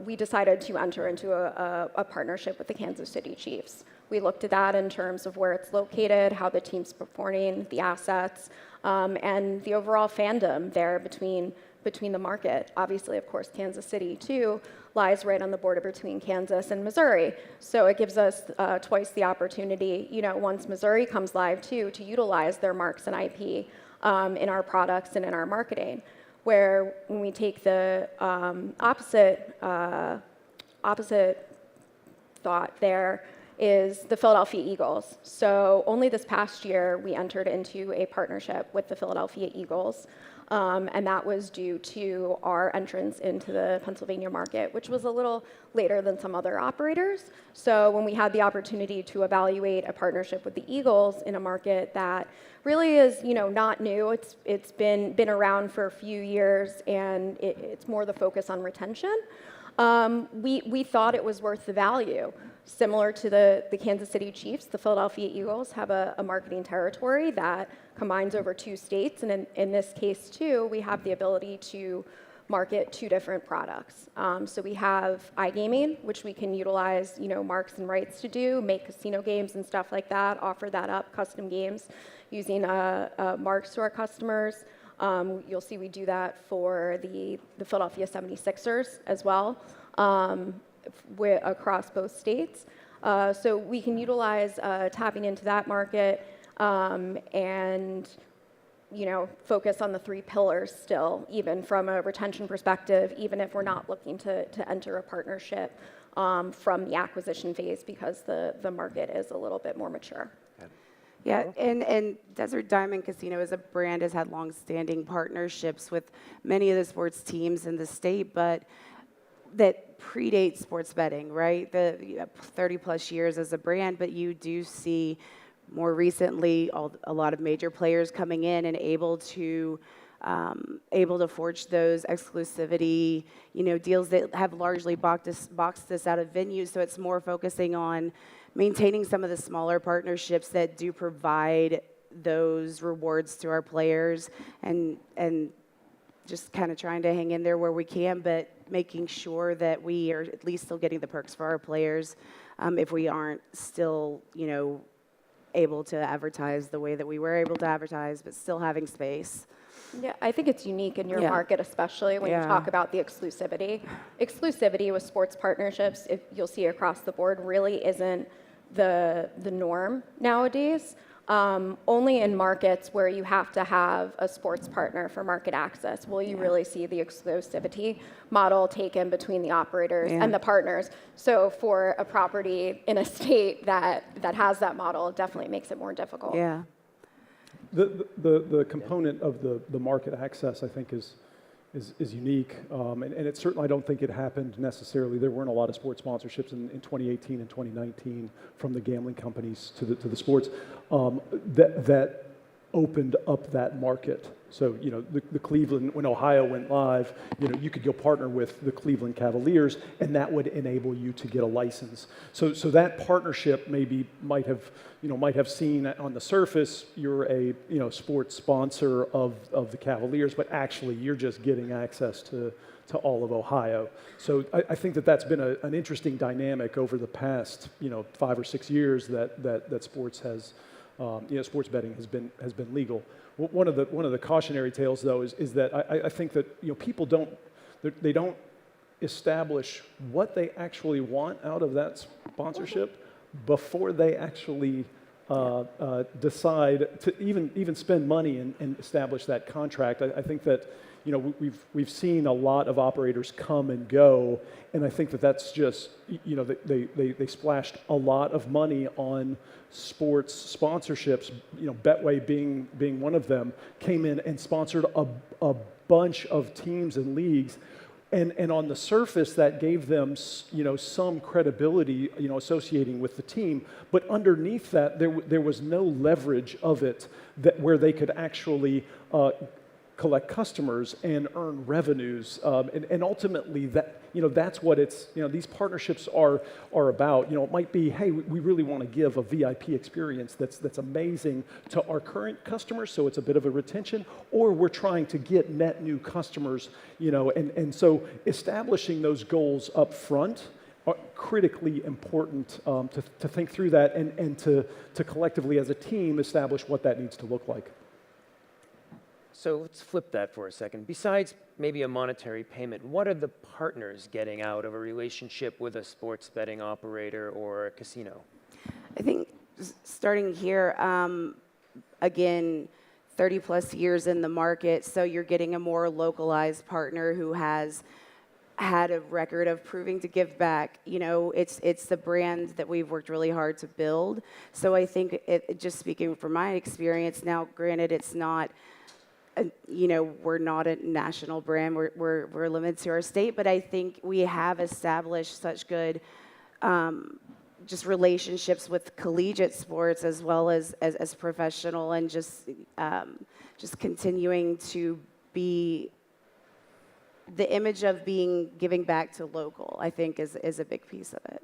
we decided to enter into a partnership with the Kansas City Chiefs. We looked at that in terms of where it's located, how the team's performing, the assets, and the overall fandom there between the market. Obviously, of course, Kansas City, too, lies right on the border between Kansas and Missouri. So it gives us twice the opportunity, once Missouri comes live, too, to utilize their marks and IP in our products and in our marketing. Where when we take the opposite thought there, is the Philadelphia Eagles. So only this past year, we entered into a partnership with the Philadelphia Eagles. And that was due to our entrance into the Pennsylvania market, which was a little later than some other operators. So when we had the opportunity to evaluate a partnership with the Eagles in a market that really is, not new, it's been around for a few years, and it's more the focus on retention. We thought it was worth the value. Similar to the Kansas City Chiefs, the Philadelphia Eagles have a marketing territory that combines over 2 states, and in this case too, we have the ability to market 2 different products. So we have iGaming, which we can utilize, marks and rights to do, make casino games and stuff like that, offer that up, custom games, using marks to our customers. You'll see we do that for the Philadelphia 76ers as well, across both states. So we can utilize tapping into that market and focus on the 3 pillars still, even from a retention perspective, even if we're not looking to enter a partnership from the acquisition phase, because the market is a little bit more mature. Yeah, and Desert Diamond Casino as a brand has had long-standing partnerships with many of the sports teams in the state, but that predate sports betting, right? The 30-plus years as a brand, but you do see more recently a lot of major players coming in and able to forge those exclusivity, deals that have largely boxed us out of venues. So it's more focusing on maintaining some of the smaller partnerships that do provide those rewards to our players, and just kind of trying to hang in there where we can, but making sure that we are at least still getting the perks for our players if we aren't still, able to advertise the way that we were able to advertise, but still having space. Yeah, I think it's unique in your Yeah. market, especially when you Yeah. talk about the exclusivity. Exclusivity with sports partnerships, if you'll see across the board, really isn't the norm nowadays. Only in markets where you have to have a sports partner for market access will you really see the exclusivity model taken between the operators and the partners. So for a property in a state that has that model, it definitely makes it more difficult. Yeah. The component of the market access, I think, is unique, and it certainly, I don't think it happened necessarily. There weren't a lot of sports sponsorships in 2018 and 2019 from the gambling companies to the sports that opened up that market. So, the Cleveland, when Ohio went live, you could go partner with the Cleveland Cavaliers, and that would enable you to get a license. So that partnership might have seen on the surface you're a sports sponsor of the Cavaliers, but actually you're just getting access to all of Ohio. So I think that's been an interesting dynamic over the past 5 or 6 years that sports has. Sports betting has been legal. One of the cautionary tales, though, is that I think that people don't establish what they actually want out of that sponsorship before they actually decide to even spend money and establish that contract. I think that we've seen a lot of operators come and go, and I think that's just they splashed a lot of money on sports sponsorships. Betway being one of them, came in and sponsored a bunch of teams and leagues. And on the surface, that gave them, some credibility, associating with the team. But underneath that, there was no leverage of it where they could actually collect customers and earn revenues. And ultimately, that's what these partnerships are about. It might be, hey, we really want to give a VIP experience that's amazing to our current customers, so it's a bit of a retention, or we're trying to get net new customers, and so establishing those goals up front are critically important to think through that and to collectively as a team establish what that needs to look like. So let's flip that for a second. Besides maybe a monetary payment, what are the partners getting out of a relationship with a sports betting operator or a casino? I think starting here, again, 30 plus years in the market, so you're getting a more localized partner who has had a record of proving to give back. You know, it's the brand that we've worked really hard to build. So I think, just speaking from my experience now, granted, it's not, you know, we're not a national brand. We're limited to our state, but I think we have established such good just relationships with collegiate sports as well as professional, and just continuing to be the image of giving back to local, I think is a big piece of it.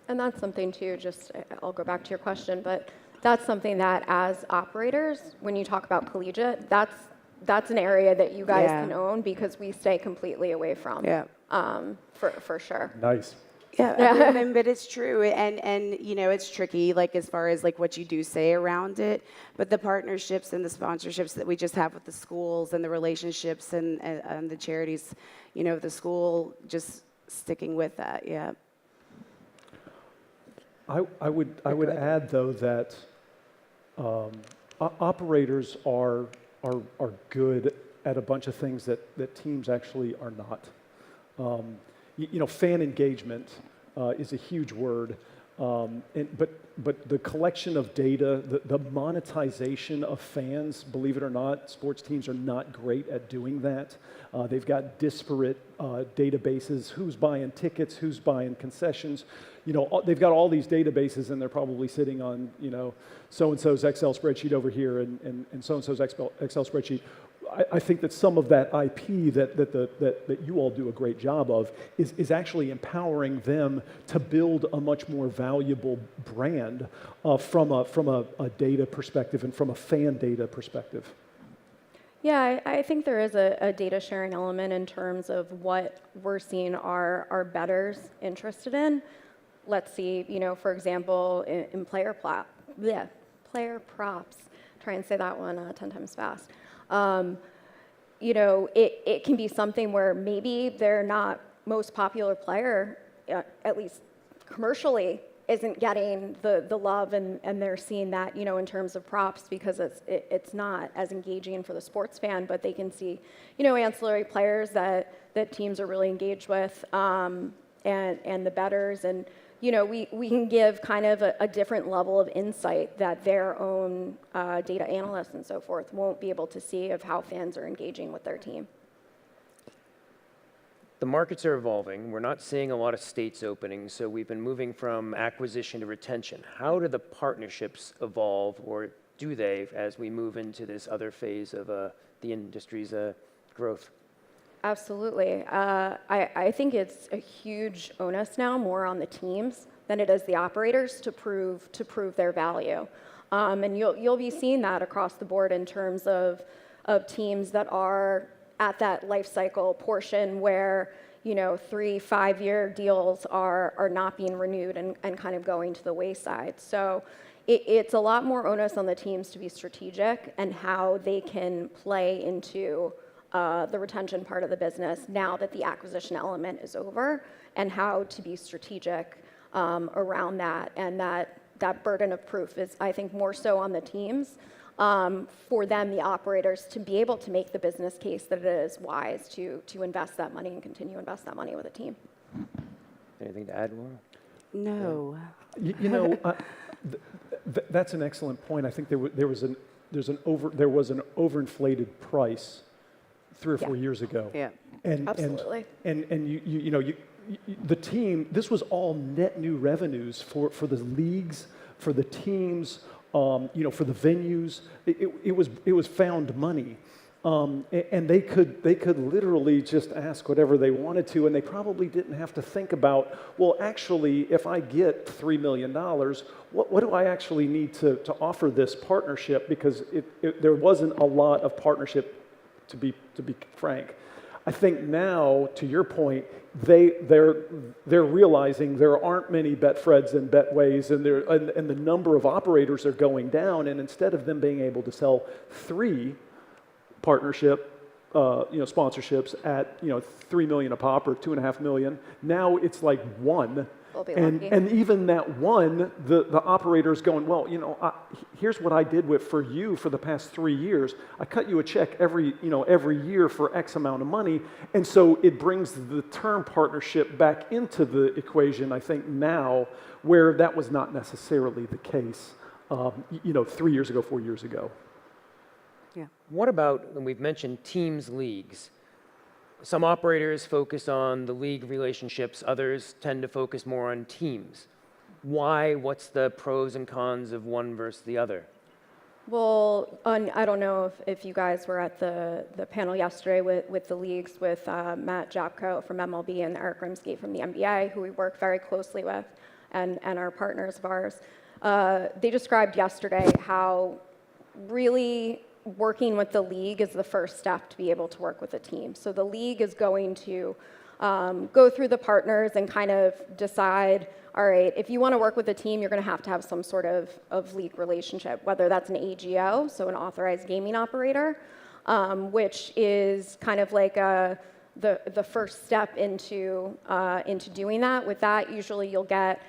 And that's something too, just I'll go back to your question, but that's something that as operators, when you talk about collegiate, that's an area that you guys can own, because we stay completely away from. Yeah. For sure. Nice. Yeah, but it's true, and you know, it's tricky, like as far as like what you do say around it, but the partnerships and the sponsorships that we just have with the schools and the relationships and the charities, you know, the school, just sticking with that, yeah. I would add though that operators are good at a bunch of things that teams actually are not. You know, fan engagement is a huge word, but the collection of data, the monetization of fans, believe it or not, sports teams are not great at doing that. They've got disparate databases, who's buying tickets, who's buying concessions. You know, they've got all these databases, and they're probably sitting on, you know, so-and-so's Excel spreadsheet over here and so-and-so's Excel spreadsheet. I think that some of that IP that you all do a great job of is actually empowering them to build a much more valuable brand from a data perspective and from a fan data perspective. Yeah, I think there is a data sharing element in terms of what we're seeing our bettors interested in. Let's see, you know, for example, in player props. Try and say that one 10 times fast. You know, it can be something where maybe their not most popular player, at least commercially, isn't getting the love, and they're seeing that, you know, in terms of props, because it's not as engaging for the sports fan, but they can see, you know, ancillary players that teams are really engaged with, and the bettors, and you know, we can give kind of a different level of insight that their own data analysts and so forth won't be able to see of how fans are engaging with their team. The markets are evolving. We're not seeing a lot of states opening, so we've been moving from acquisition to retention. How do the partnerships evolve, or do they, as we move into this other phase of the industry's growth? Absolutely. I think it's a huge onus now, more on the teams than it is the operators to prove their value. And you'll be seeing that across the board in terms of teams that are at that life cycle portion where, you know, 3-5 year deals are not being renewed and kind of going to the wayside. So it's a lot more onus on the teams to be strategic and how they can play into the retention part of the business now that the acquisition element is over, and how to be strategic around that. And that burden of proof is, I think, more so on the teams, for them, the operators, to be able to make the business case that it is wise to invest that money and continue to invest that money with a team. Anything to add, Laura? No. You know, that's an excellent point. I think there was an overinflated price 3 or 4 years ago. Yeah. Absolutely. And you know, the team, this was all net new revenues for the leagues, for the teams, you know, for the venues. It was found money. And they could literally just ask whatever they wanted to, and they probably didn't have to think about, well, actually, if I get $3 million, what do I actually need to offer this partnership? Because there wasn't a lot of partnership, to be frank. I think now, to your point, they're realizing there aren't many Betfreds and Betways, and the number of operators are going down. And instead of them being able to sell 3 partnership, you know, sponsorships at, you know, $3 million a pop or $2.5 million, now it's like 1. They'll be And, lucky. and even that one, the operator's going, well, here's what I did for you for the past 3 years. I cut you a check every year for X amount of money. And so it brings the term partnership back into the equation, I think, now, where that was not necessarily the case, 3 years ago, 4 years ago. What about, when we've mentioned teams leagues, some operators focus on the league relationships, others tend to focus more on teams. Why? What's the pros and cons of one versus the other? Well, I don't know if you guys were at the panel yesterday with the leagues with Matt Japko from MLB and Eric Grimsky from the NBA, who we work very closely with and are partners of ours. They described yesterday how really working with the league is the first step to be able to work with a team. So the league is going to go through the partners and kind of decide, all right, if you want to work with a team, you're going to have some sort of league relationship, whether that's an AGO, so an authorized gaming operator, which is kind of like the first step into doing that. With that, usually you'll get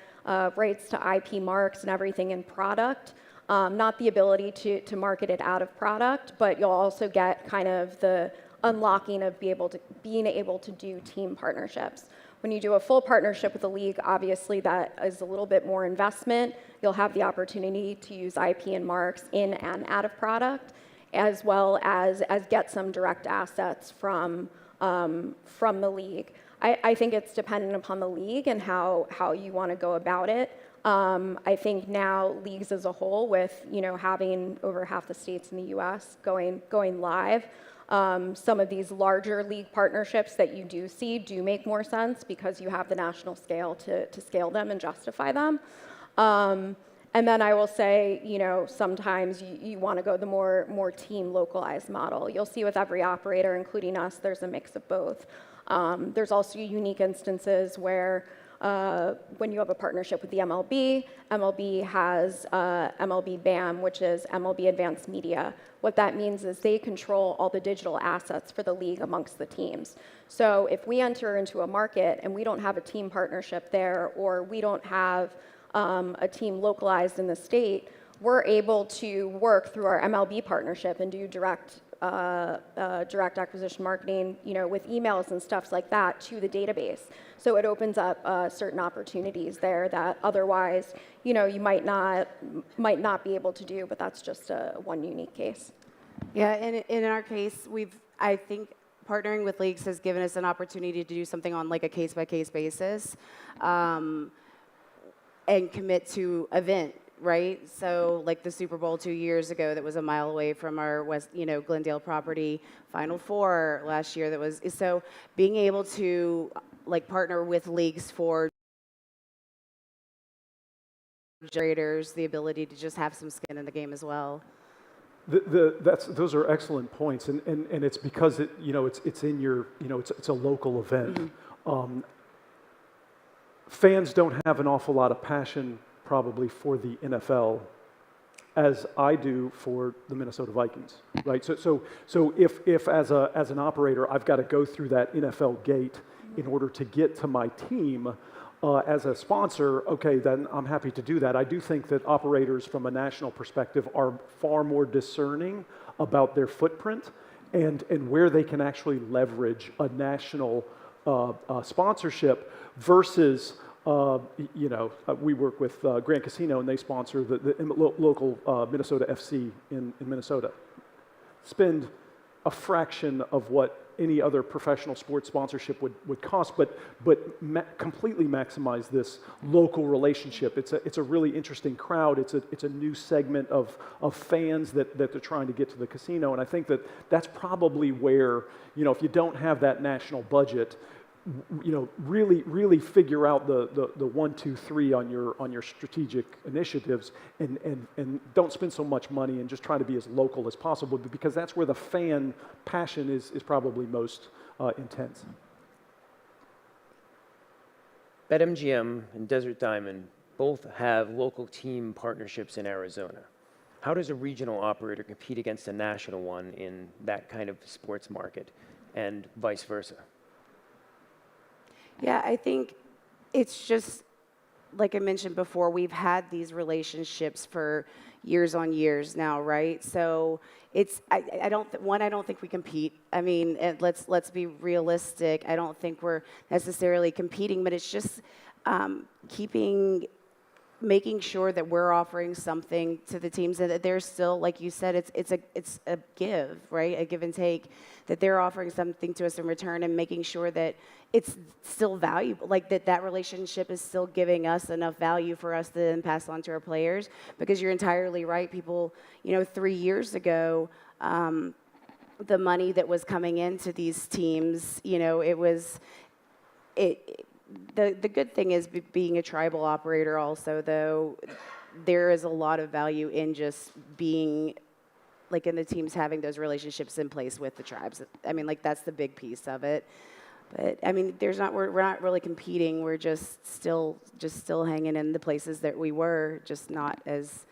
rights to IP marks and everything in product. Not the ability to market it out of product, but you'll also get kind of the unlocking of being able to do team partnerships. When you do a full partnership with a league, obviously that is a little bit more investment. You'll have the opportunity to use IP and marks in and out of product, as well as get some direct assets from the league. I think it's dependent upon the league and how you want to go about it. I think now leagues as a whole, with having over half the states in the U.S. going live, some of these larger league partnerships that you do see do make more sense because you have the national scale to scale them and justify them. And then I will say, sometimes you want to go the more team localized model. You'll see with every operator, including us, there's a mix of both. There's also unique instances where when you have a partnership with the MLB, MLB has MLB BAM, which is MLB Advanced Media. What that means is they control all the digital assets for the league amongst the teams. So if we enter into a market and we don't have a team partnership there, or we don't have a team localized in the state, we're able to work through our MLB partnership and do direct acquisition marketing, with emails and stuff like that to the database. So it opens up certain opportunities there that otherwise, you might not be able to do. But that's just one unique case. Yeah, and in our case, I think partnering with leagues has given us an opportunity to do something on like a case-by-case basis, and commit to event. Right, so like the Super Bowl 2 years ago, that was a mile away from our Glendale property. Final Four last year, that was so. Being able to partner with leagues for generators, the ability to just have some skin in the game as well. Those are excellent points, and it's because it's in your it's a local event. Mm-hmm. Fans don't have an awful lot of passion probably for the NFL as I do for the Minnesota Vikings, right? So if as an operator I've got to go through that NFL gate in order to get to my team, as a sponsor, okay, then I'm happy to do that. I do think that operators from a national perspective are far more discerning about their footprint and where they can actually leverage a national sponsorship versus we work with Grand Casino, and they sponsor the local Minnesota FC in Minnesota. Spend a fraction of what any other professional sports sponsorship would cost, but completely maximize this local relationship. It's a really interesting crowd. It's a new segment of fans that they're trying to get to the casino, and I think that's probably where if you don't have that national budget, really figure out the 1, 2, 3 on your strategic initiatives, and don't spend so much money and just try to be as local as possible, because that's where the fan passion is probably most intense. BetMGM and Desert Diamond both have local team partnerships in Arizona. How does a regional operator compete against a national one in that kind of sports market, and vice versa? Yeah, I think it's just like I mentioned before, we've had these relationships for years on years now, right? So it's, I don't think we compete. I mean, let's be realistic. I don't think we're necessarily competing, but it's just making sure that we're offering something to the teams, and that they're still, like you said, it's a give, right? A give and take, that they're offering something to us in return, and making sure that it's still valuable, like that relationship is still giving us enough value for us to then pass on to our players. Because you're entirely right, people, 3 years ago, the money that was coming into these teams, the good thing is being a tribal operator also, though, there is a lot of value in just being, like, in the teams having those relationships in place with the tribes. I mean, like, that's the big piece of it. But I mean, we're not really competing. We're just still hanging in the places that we were, just not as,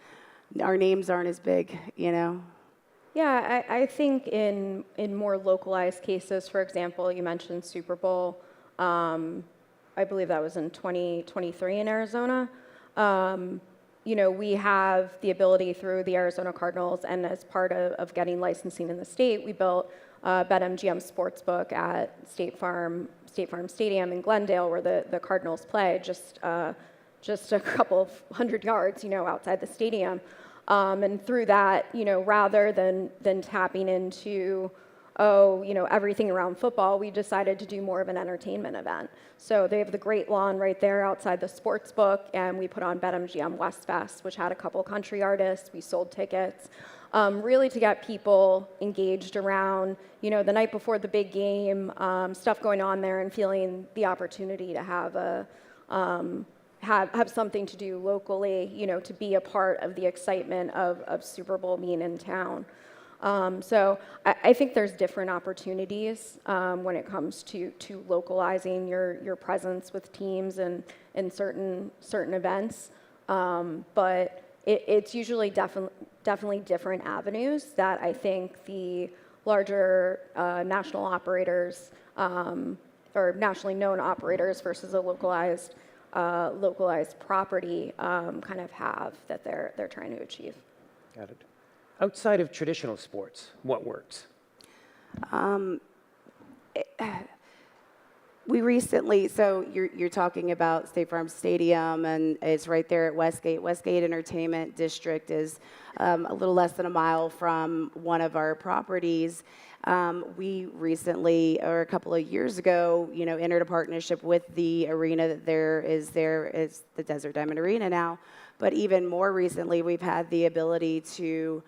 our names aren't as big, Yeah, I think in more localized cases, for example, you mentioned Super Bowl. I believe that was in 2023 in Arizona. We have the ability through the Arizona Cardinals, and as part of getting licensing in the state, we built BetMGM Sportsbook at State Farm Stadium in Glendale, where the Cardinals play, just a couple of 100 yards, outside the stadium. And through that, rather than tapping into everything around football, we decided to do more of an entertainment event. So they have the great lawn right there outside the sports book, and we put on BetMGM West Fest, which had a couple country artists. We sold tickets, really to get people engaged around, the night before the big game, stuff going on there, and feeling the opportunity to have have something to do locally, to be a part of the excitement of Super Bowl being in town. So I think there's different opportunities when it comes to localizing your presence with teams and in certain events, but it's usually definitely different avenues that I think the larger national operators or nationally known operators versus a localized property kind of have that they're trying to achieve. Got it. Outside of traditional sports, what works? We recently, so you're talking about State Farm Stadium, and it's right there at Westgate. Westgate Entertainment District is a little less than a mile from one of our properties. We recently, or a couple of years ago, entered a partnership with the arena that there is the Desert Diamond Arena now. But even more recently, we've had the ability to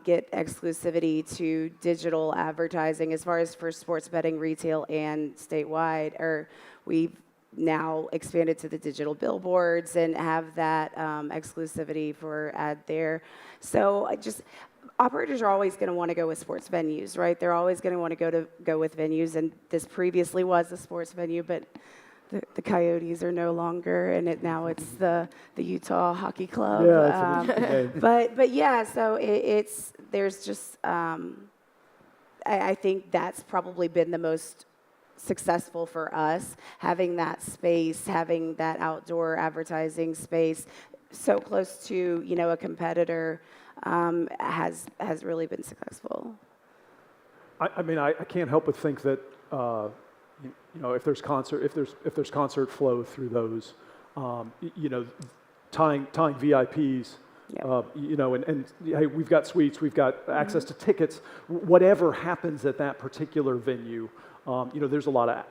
get exclusivity to digital advertising as far as for sports betting, retail, and statewide. Or we've now expanded to the digital billboards and have that exclusivity for ad there. So operators are always going to want to go with sports venues, right? They're always going to want to go with venues, and this previously was a sports venue, but the Coyotes are no longer, and now it's the Utah Hockey Club. Yeah, it's an interesting game. But yeah, so there's just I think that's probably been the most successful for us, having that space, having that outdoor advertising space so close to a competitor has really been successful. I mean, I can't help but think that if there's concert flow through those, tying VIPs, Yep. and hey, we've got suites, we've got access to tickets. Whatever happens at that particular venue, there's a lot of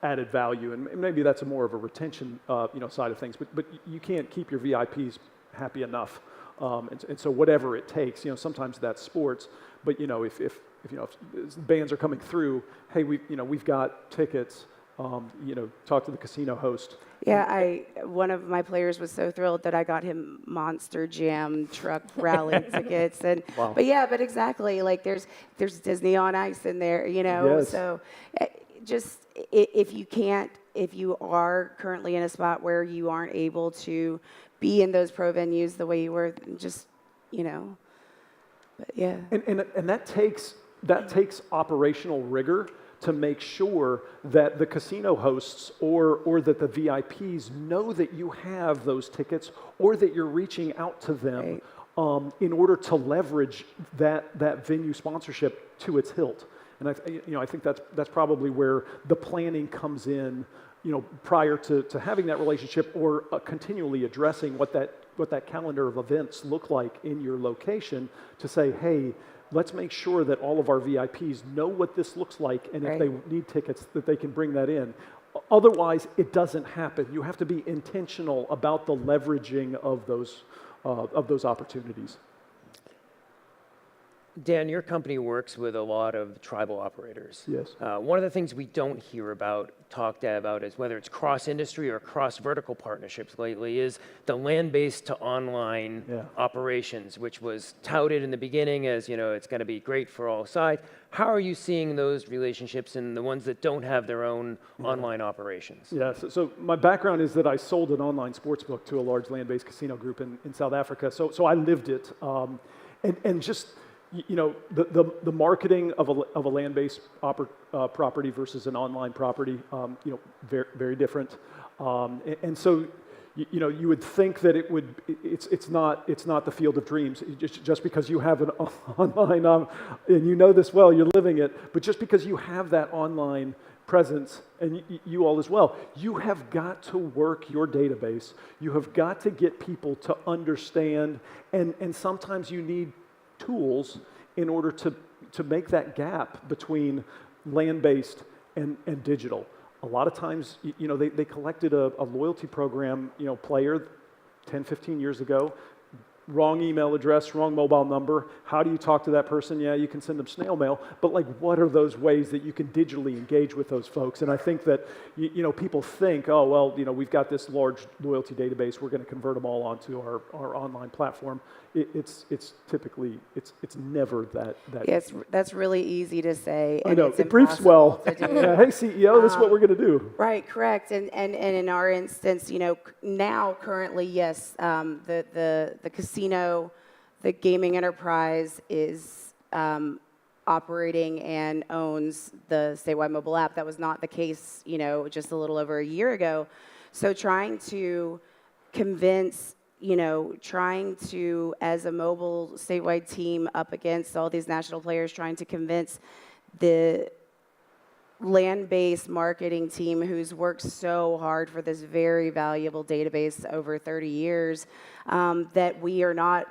added value, and maybe that's more of a retention, side of things. But you can't keep your VIPs happy enough, and so whatever it takes, sometimes that's sports. But if bands are coming through, hey, we've got tickets. Talk to the casino host. Yeah, one of my players was so thrilled that I got him Monster Jam truck rally tickets, and Wow. but exactly, like there's Disney on Ice in there, Yes. So just if you are currently in a spot where you aren't able to be in those pro venues the way you were, just but yeah. And that takes operational rigor, to make sure that the casino hosts or that the VIPs know that you have those tickets or that you're reaching out to them in order to leverage that venue sponsorship to its hilt. And I think that's probably where the planning comes in, prior to having that relationship or continually addressing what that calendar of events look like in your location to say, hey, let's make sure that all of our VIPs know what this looks like, and if they need tickets, that they can bring that in. Otherwise, it doesn't happen. You have to be intentional about the leveraging of those opportunities. Dan, your company works with a lot of tribal operators. Yes. One of the things we don't hear talked about is whether it's cross-industry or cross-vertical partnerships lately is the land-based to online operations, which was touted in the beginning as, it's going to be great for all sides. How are you seeing those relationships and the ones that don't have their own online operations? Yeah, so my background is that I sold an online sports book to a large land-based casino group in South Africa. So I lived it. And just, the marketing of a land-based property versus an online property, very, very different. And so, you would think that it's not the field of dreams just because you have an online, and you know this well, you're living it, but just because you have that online presence, and you all as well, you have got to work your database. You have got to get people to understand, and sometimes you need tools in order to make that gap between land-based and digital. A lot of times, they collected a loyalty program, player 10, 15 years ago, wrong email address, wrong mobile number. How do you talk to that person? Yeah, you can send them snail mail, but what are those ways that you can digitally engage with those folks? And I think that, people think, oh, well, we've got this large loyalty database, we're going to convert them all onto our online platform. It's typically, it's never that. Yes, that's really easy to say. I know, it's it briefs well. to do. Yeah, hey, CEO, this is what we're going to do. Right, correct. And in our instance, now currently, yes, the casino, the gaming enterprise is operating and owns the statewide mobile app. That was not the case, just a little over a year ago. So trying to convince, as a mobile statewide team up against all these national players, trying to convince the land-based marketing team who's worked so hard for this very valuable database over 30 years, that we are not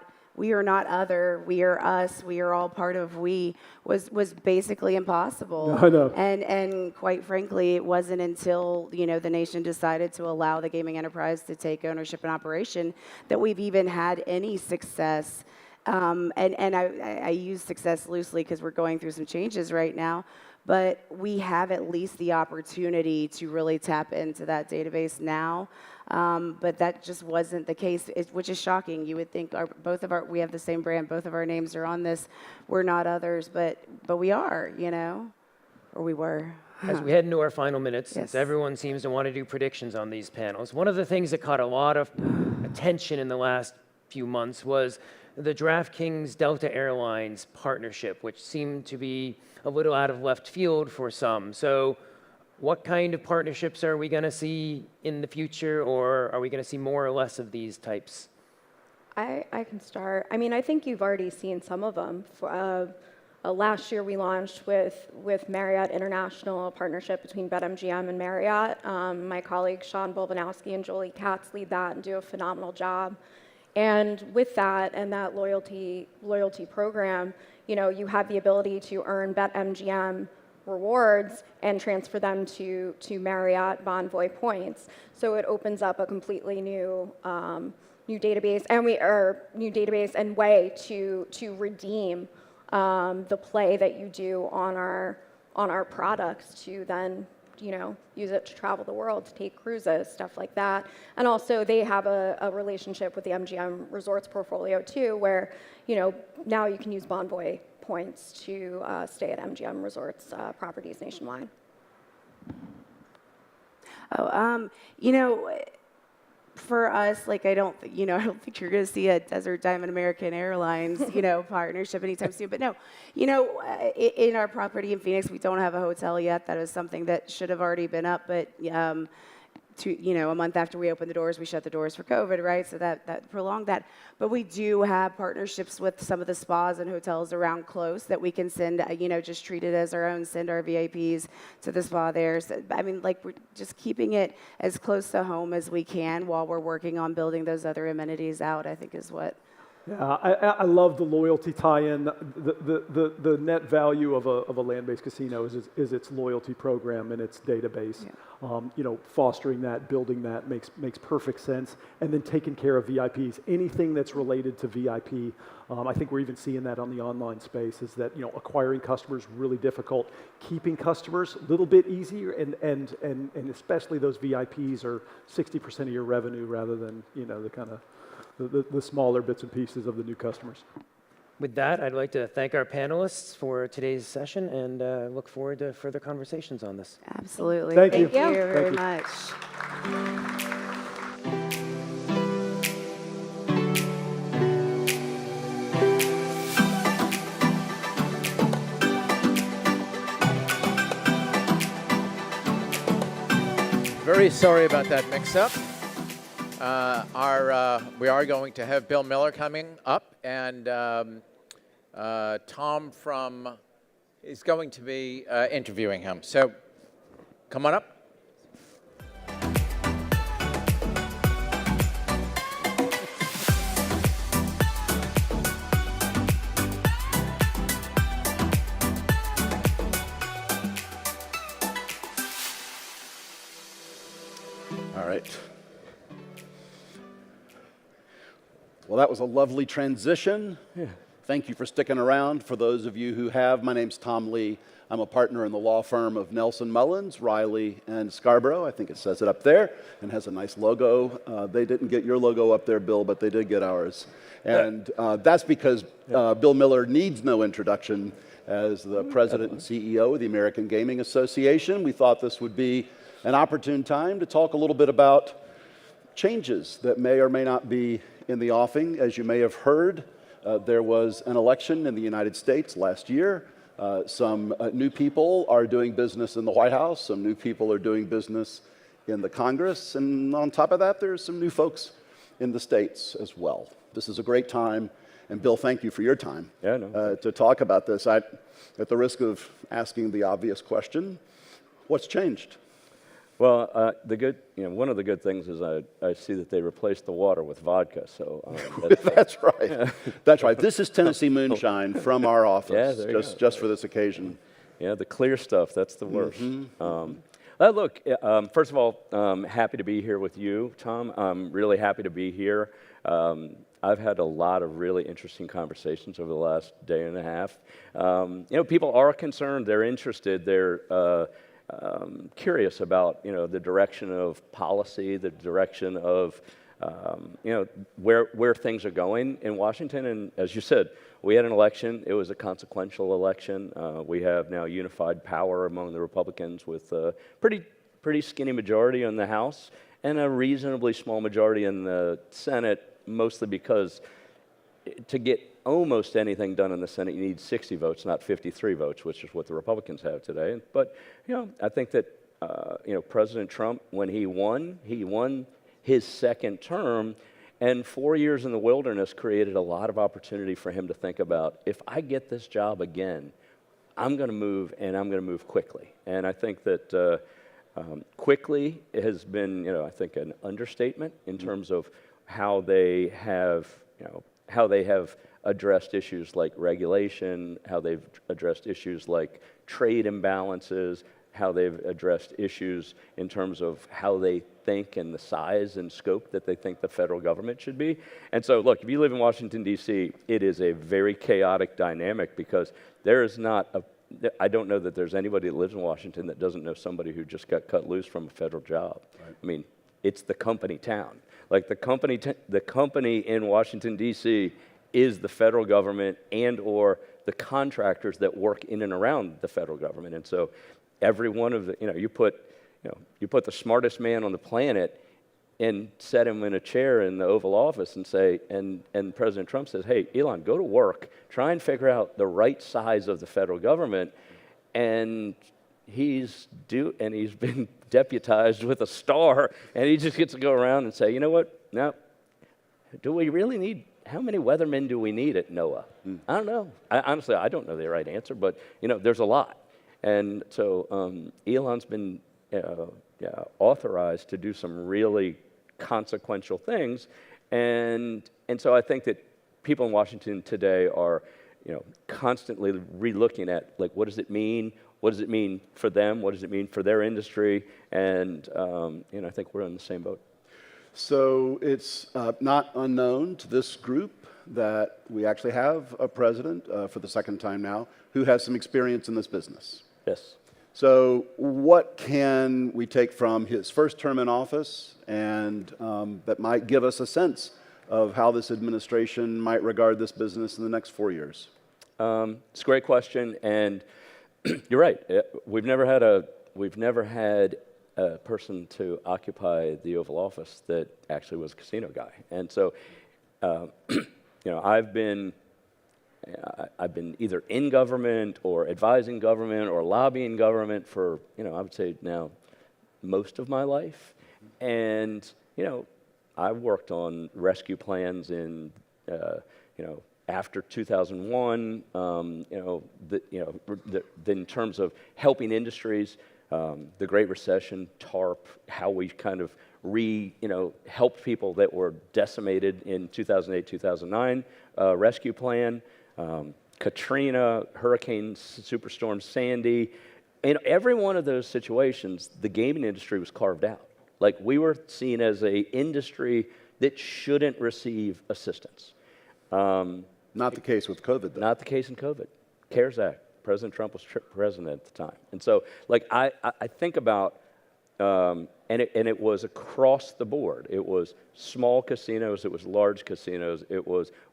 other, we are us, we are all part of we, was basically impossible. I know. And quite frankly, it wasn't until, the nation decided to allow the gaming enterprise to take ownership and operation that we've even had any success. And I use success loosely because we're going through some changes right now. But we have at least the opportunity to really tap into that database now. But that just wasn't the case, which is shocking. You would think we have the same brand, both of our names are on this. We're not others, but we are, or we were. As we head into our final minutes, since Yes. everyone seems to want to do predictions on these panels, one of the things that caught a lot of attention in the last few months was the DraftKings Delta Airlines partnership, which seemed to be a little out of left field for some. So what kind of partnerships are we going to see in the future, or are we going to see more or less of these types? I can start. I think you've already seen some of them. Last year we launched with Marriott International, a partnership between BetMGM and Marriott. My colleagues Sean Bolbanowski and Jolie Katz lead that and do a phenomenal job. And with that and that loyalty program, you have the ability to earn BetMGM rewards and transfer them to Marriott Bonvoy points. So it opens up a completely new database, and way to redeem the play that you do on our products to then use it to travel the world, to take cruises, stuff like that. And also they have a relationship with the MGM Resorts portfolio too, where now you can use Bonvoy points to stay at MGM Resorts properties nationwide. for us, like I don't think you're going to see a Desert Diamond American Airlines, partnership anytime soon. But no, in our property in Phoenix, we don't have a hotel yet. That is something that should have already been up, but a month after we opened the doors, we shut the doors for COVID, right? So that prolonged that. But we do have partnerships with some of the spas and hotels around close that we can send, just treat it as our own, send our VIPs to the spa there. So, we're just keeping it as close to home as we can while we're working on building those other amenities out, I think is what. Yeah, I love the loyalty tie-in. The net value of a land-based casino is its loyalty program and its database. Yeah. Fostering that, building that makes perfect sense. And then taking care of VIPs. Anything that's related to VIP, I think we're even seeing that on the online space. Is that acquiring customers really difficult, keeping customers a little bit easier, and especially those VIPs are 60% of your revenue rather than the kind of the smaller bits and pieces of the new customers. With that, I'd like to thank our panelists for today's session and look forward to further conversations on this. Absolutely. Thank you. Thank you very Thank much. Very sorry about that mix-up. We are going to have Bill Miller coming up, and Tom is going to be interviewing him. So come on up. All right. Well, that was a lovely transition. Yeah. Thank you for sticking around. For those of you who have, my name's Tom Lee. I'm a partner in the law firm of Nelson Mullins, Riley, and Scarborough. I think it says it up there and has a nice logo. They didn't get your logo up there, Bill, but they did get ours. And that's because Bill Miller needs no introduction as the president and CEO of the American Gaming Association. We thought this would be an opportune time to talk a little bit about changes that may or may not be in the offing. As you may have heard, there was an election in the United States last year. Some new people are doing business in the White House. Some new people are doing business in the Congress. And on top of that, there's some new folks in the states as well. This is a great time. And Bill, thank you for your time to talk about this. At the risk of asking the obvious question, what's changed? Well, one of the good things is I see that they replaced the water with vodka. So that's right. That's right. This is Tennessee moonshine from our office, just for this occasion. Yeah, the clear stuff. That's the worst. Look, first of all, happy to be here with you, Tom. I'm really happy to be here. I've had a lot of really interesting conversations over the last day and a half. People are concerned. They're interested. They're curious about the direction of policy, the direction of where things are going in Washington. And as you said, we had an election. It was a consequential election. We have now unified power among the Republicans with a pretty skinny majority in the House and a reasonably small majority in the Senate, mostly because to get almost anything done in the Senate, you need 60 votes, not 53 votes, which is what the Republicans have today. But, I think that, President Trump, when he won his second term, and 4 years in the wilderness created a lot of opportunity for him to think about, if I get this job again, I'm going to move, and I'm going to move quickly. And I think that quickly has been, I think, an understatement in terms of how they have addressed issues like regulation, how they've addressed issues like trade imbalances, how they've addressed issues in terms of how they think and the size and scope that they think the federal government should be. And so, look, if you live in Washington, D.C., it is a very chaotic dynamic because there is I don't know that there's anybody that lives in Washington that doesn't know somebody who just got cut loose from a federal job. Right. I mean, it's the company town. Like the company in Washington, D.C. is the federal government and or the contractors that work in and around the federal government. And so every one of the, you put the smartest man on the planet and set him in a chair in the Oval Office and say, and President Trump says, hey, Elon, go to work, try and figure out the right size of the federal government. And he's been deputized with a star, and he just gets to go around and say, you know what, now, do we really need, how many weathermen do we need at NOAA? I don't know. Honestly, I don't know the right answer, but there's a lot. And so Elon's been authorized to do some really consequential things, and so I think that people in Washington today are, constantly re-looking at, like, what does it mean? What does it mean for them? What does it mean for their industry? And I think we're in the same boat. So it's not unknown to this group that we actually have a president for the second time now who has some experience in this business. Yes. So what can we take from his first term in office and that might give us a sense of how this administration might regard this business in the next 4 years? It's a great question, and you're right. We've never had a person to occupy the Oval Office that actually was a casino guy, and so I've been either in government or advising government or lobbying government for I would say now most of my life, and I worked on rescue plans in after 2001, in terms of helping industries, the Great Recession, TARP, how we kind of helped people that were decimated in 2008, 2009, rescue plan, Katrina, Hurricane Superstorm Sandy. In every one of those situations, the gaming industry was carved out. Like, we were seen as an industry that shouldn't receive assistance. Not the case with COVID, though. Not the case in COVID. CARES Act. President Trump was president at the time. And so, like, I think about, and it was across the board. It was small casinos. It was large casinos.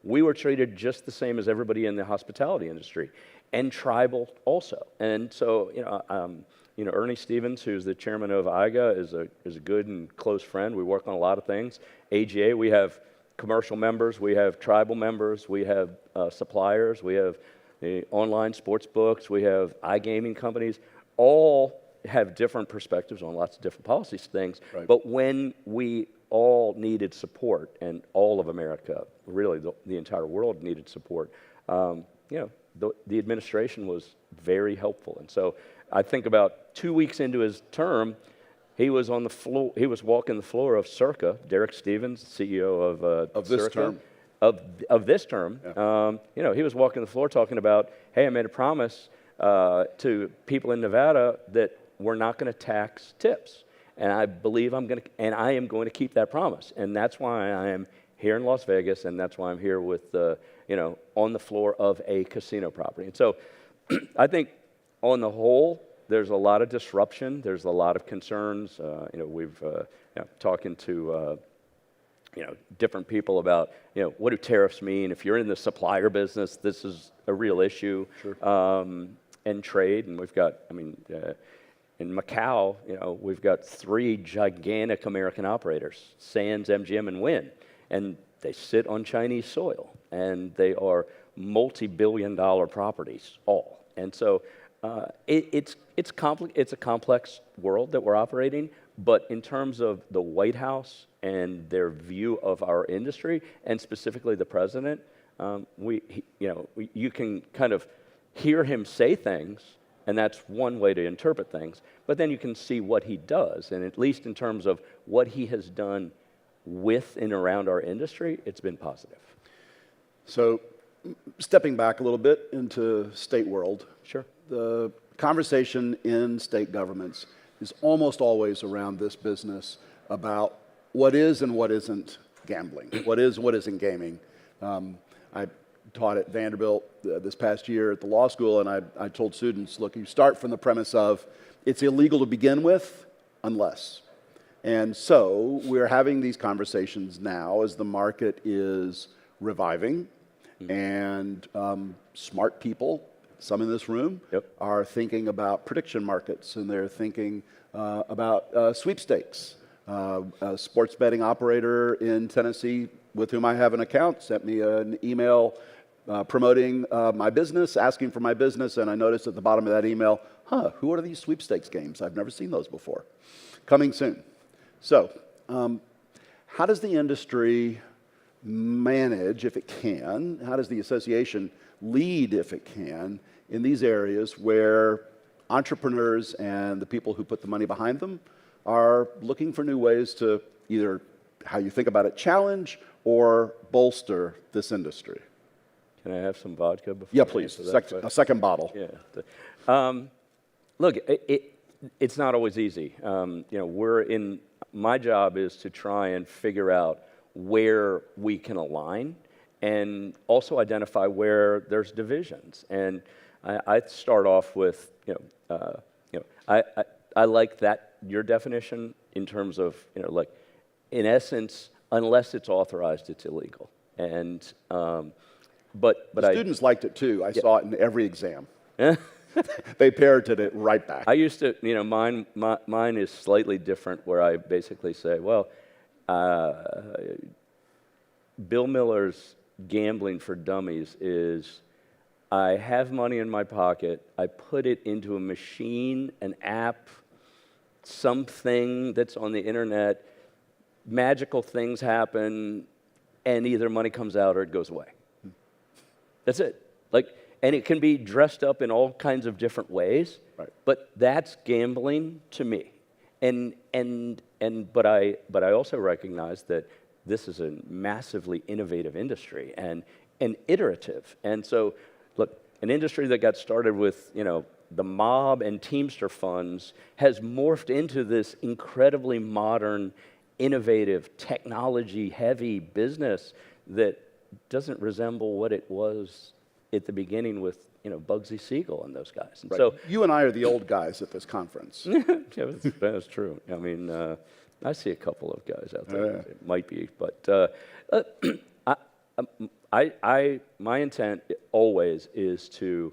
We were treated just the same as everybody in the hospitality industry, and tribal also. And so, Ernie Stevens, who's the chairman of IGA, is a good and close friend. We work on a lot of things. AGA, we have commercial members, we have tribal members, we have suppliers, we have online sports books, we have iGaming companies. All have different perspectives on lots of different policy things. Right. But when we all needed support, and all of America, really the entire world needed support, the administration was very helpful. And so I think about 2 weeks into his term, he was on the floor. He was walking the floor of Circa. Derek Stevens, CEO of this Circa, term. Of this term. Yeah. He was walking the floor talking about, hey, I made a promise to people in Nevada that we're not going to tax tips, and I believe I am going to keep that promise, and that's why I am here in Las Vegas, and that's why I'm here with on the floor of a casino property. And so, I think on the whole, there's a lot of disruption. There's a lot of concerns. We've talking to different people about what do tariffs mean. If you're in the supplier business, this is a real issue. Sure. And trade, and we've got. In Macau, we've got 3 gigantic American operators: Sands, MGM, and Wynn, and they sit on Chinese soil, and they are multi-billion-dollar properties all. And so. It's a complex world that we're operating, but in terms of the White House and their view of our industry, and specifically the president, you can kind of hear him say things, and that's one way to interpret things, but then you can see what he does, and at least in terms of what he has done with and around our industry, it's been positive. So, stepping back a little bit into state world. Sure. The conversation in state governments is almost always around this business about what is and what isn't gambling, what isn't gaming. I taught at Vanderbilt this past year at the law school, and I told students, look, you start from the premise of it's illegal to begin with unless. And so we're having these conversations now as the market is reviving, and smart people, some in this room, are thinking about prediction markets, and they're thinking about sweepstakes. A sports betting operator in Tennessee with whom I have an account sent me an email promoting my business, asking for my business, and I noticed at the bottom of that email, who are these sweepstakes games? I've never seen those before. Coming soon. So, how does the industry manage, if it can, how does the association lead, if it can, in these areas where entrepreneurs and the people who put the money behind them are looking for new ways to either, how you think about it, challenge or bolster this industry? Can I have some vodka before? Yeah, I please. answer that A second bottle. Yeah. Look, it's not always easy. My job is to try and figure out where we can align and also identify where there's divisions. And I start off with, I like that, your definition in terms of, like, in essence, unless it's authorized, it's illegal. And, but the students liked it too. I saw it in every exam. They parroted it right back. I used to, mine is slightly different, where I basically say, well, Bill Miller's gambling for dummies is, I have money in my pocket, I put it into a machine, an app, something that's on the internet, magical things happen, and either money comes out or it goes away. That's it. And it can be dressed up in all kinds of different ways, right. But that's gambling to me. But I also recognize that this is a massively innovative industry and iterative. And so, look, an industry that got started with, the mob and Teamster funds has morphed into this incredibly modern, innovative, technology-heavy business that doesn't resemble what it was at the beginning with, Bugsy Siegel and those guys. And right. So you and I are the old guys at this conference. Yeah, that's true. I mean, I see a couple of guys out there. It might be, but my intent always is to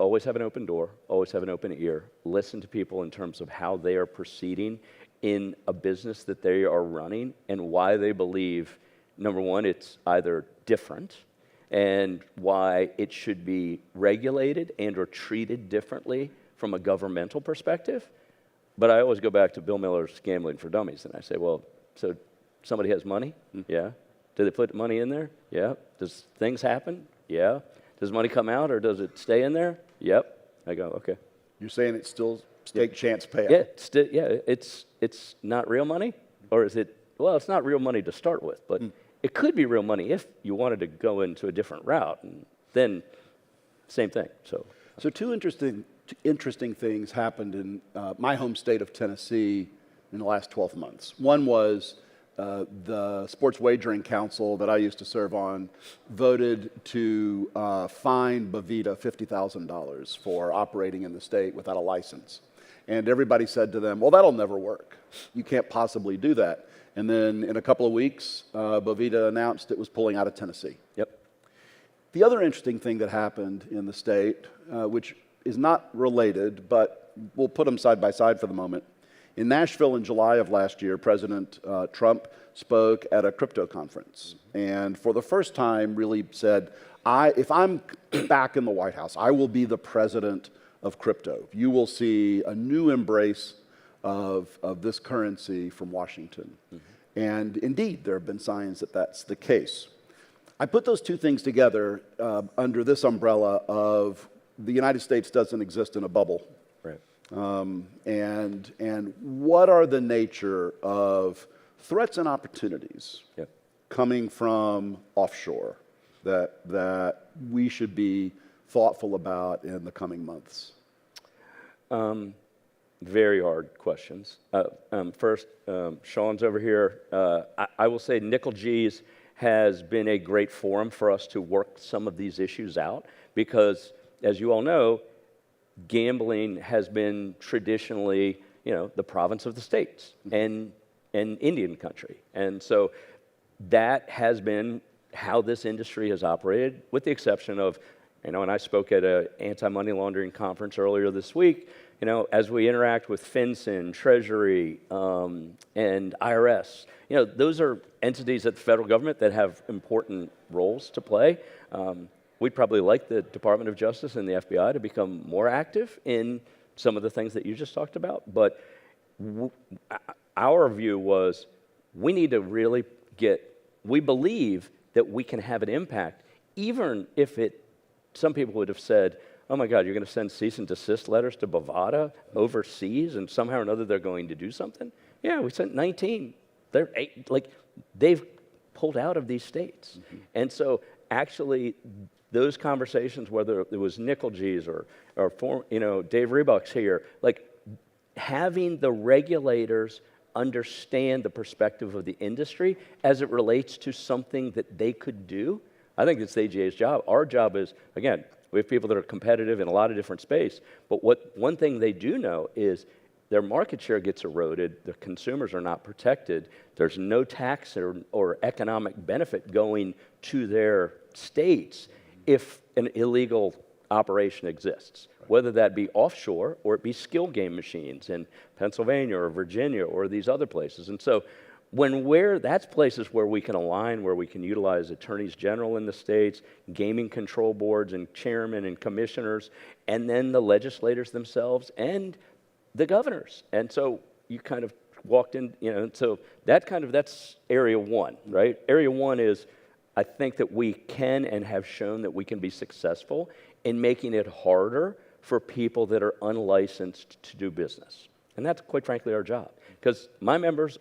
always have an open door, always have an open ear, listen to people in terms of how they are proceeding in a business that they are running and why they believe, number one, it's either different and why it should be regulated and or treated differently from a governmental perspective. But I always go back to Bill Miller's Gambling for Dummies, and I say, well, so somebody has money? Yeah. Do they put money in there? Yeah. Does things happen? Yeah. Does money come out or does it stay in there? Yep. I go, okay. You're saying it's still stake chance payout? Yeah, it's not real money? Or is it, well, it's not real money to start with, but it could be real money if you wanted to go into a different route, and then same thing. So two interesting things happened in my home state of Tennessee in the last 12 months. One was the Sports Wagering Council that I used to serve on voted to fine Bovita $50,000 for operating in the state without a license. And everybody said to them, well, that'll never work. You can't possibly do that. And then in a couple of weeks, Bovita announced it was pulling out of Tennessee. Yep. The other interesting thing that happened in the state, which is not related, but we'll put them side by side for the moment. In Nashville in July of last year, President Trump spoke at a crypto conference. And for the first time really said, if I'm back in the White House, I will be the president of crypto. You will see a new embrace of this currency from Washington. And indeed, there have been signs that that's the case. I put those two things together under this umbrella of the United States doesn't exist in a bubble. Right. And what are the nature of threats and opportunities coming from offshore that we should be thoughtful about in the coming months? Very hard questions. First, Sean's over here. I will say Nickel G's has been a great forum for us to work some of these issues out because, as you all know, gambling has been traditionally, the province of the states and Indian country. And so that has been how this industry has operated, with the exception of And I spoke at an anti-money laundering conference earlier this week. As we interact with FinCEN, Treasury, and IRS, those are entities at the federal government that have important roles to play. We'd probably like the Department of Justice and the FBI to become more active in some of the things that you just talked about. But our view was we need to really we believe that we can have an impact, even if some people would have said, oh my God, you're going to send cease and desist letters to Bovada overseas and somehow or another they're going to do something? Yeah, we sent 19. They've pulled out of these states. Mm-hmm. And so actually those conversations, whether it was Nickel G's or Dave Reebok's here, having the regulators understand the perspective of the industry as it relates to something that they could do, I think it's the AGA's job. Our job is, again, we have people that are competitive in a lot of different space, but one thing they do know is their market share gets eroded, the consumers are not protected, there's no tax or economic benefit going to their states if an illegal operation exists, whether that be offshore or it be skill game machines in Pennsylvania or Virginia or these other places. And so that's places where we can align, where we can utilize attorneys general in the states, gaming control boards and chairmen and commissioners, and then the legislators themselves and the governors. And so you kind of walked in, so that's area one, right? Area one is, I think that we can and have shown that we can be successful in making it harder for people that are unlicensed to do business. And that's quite frankly our job. Because my members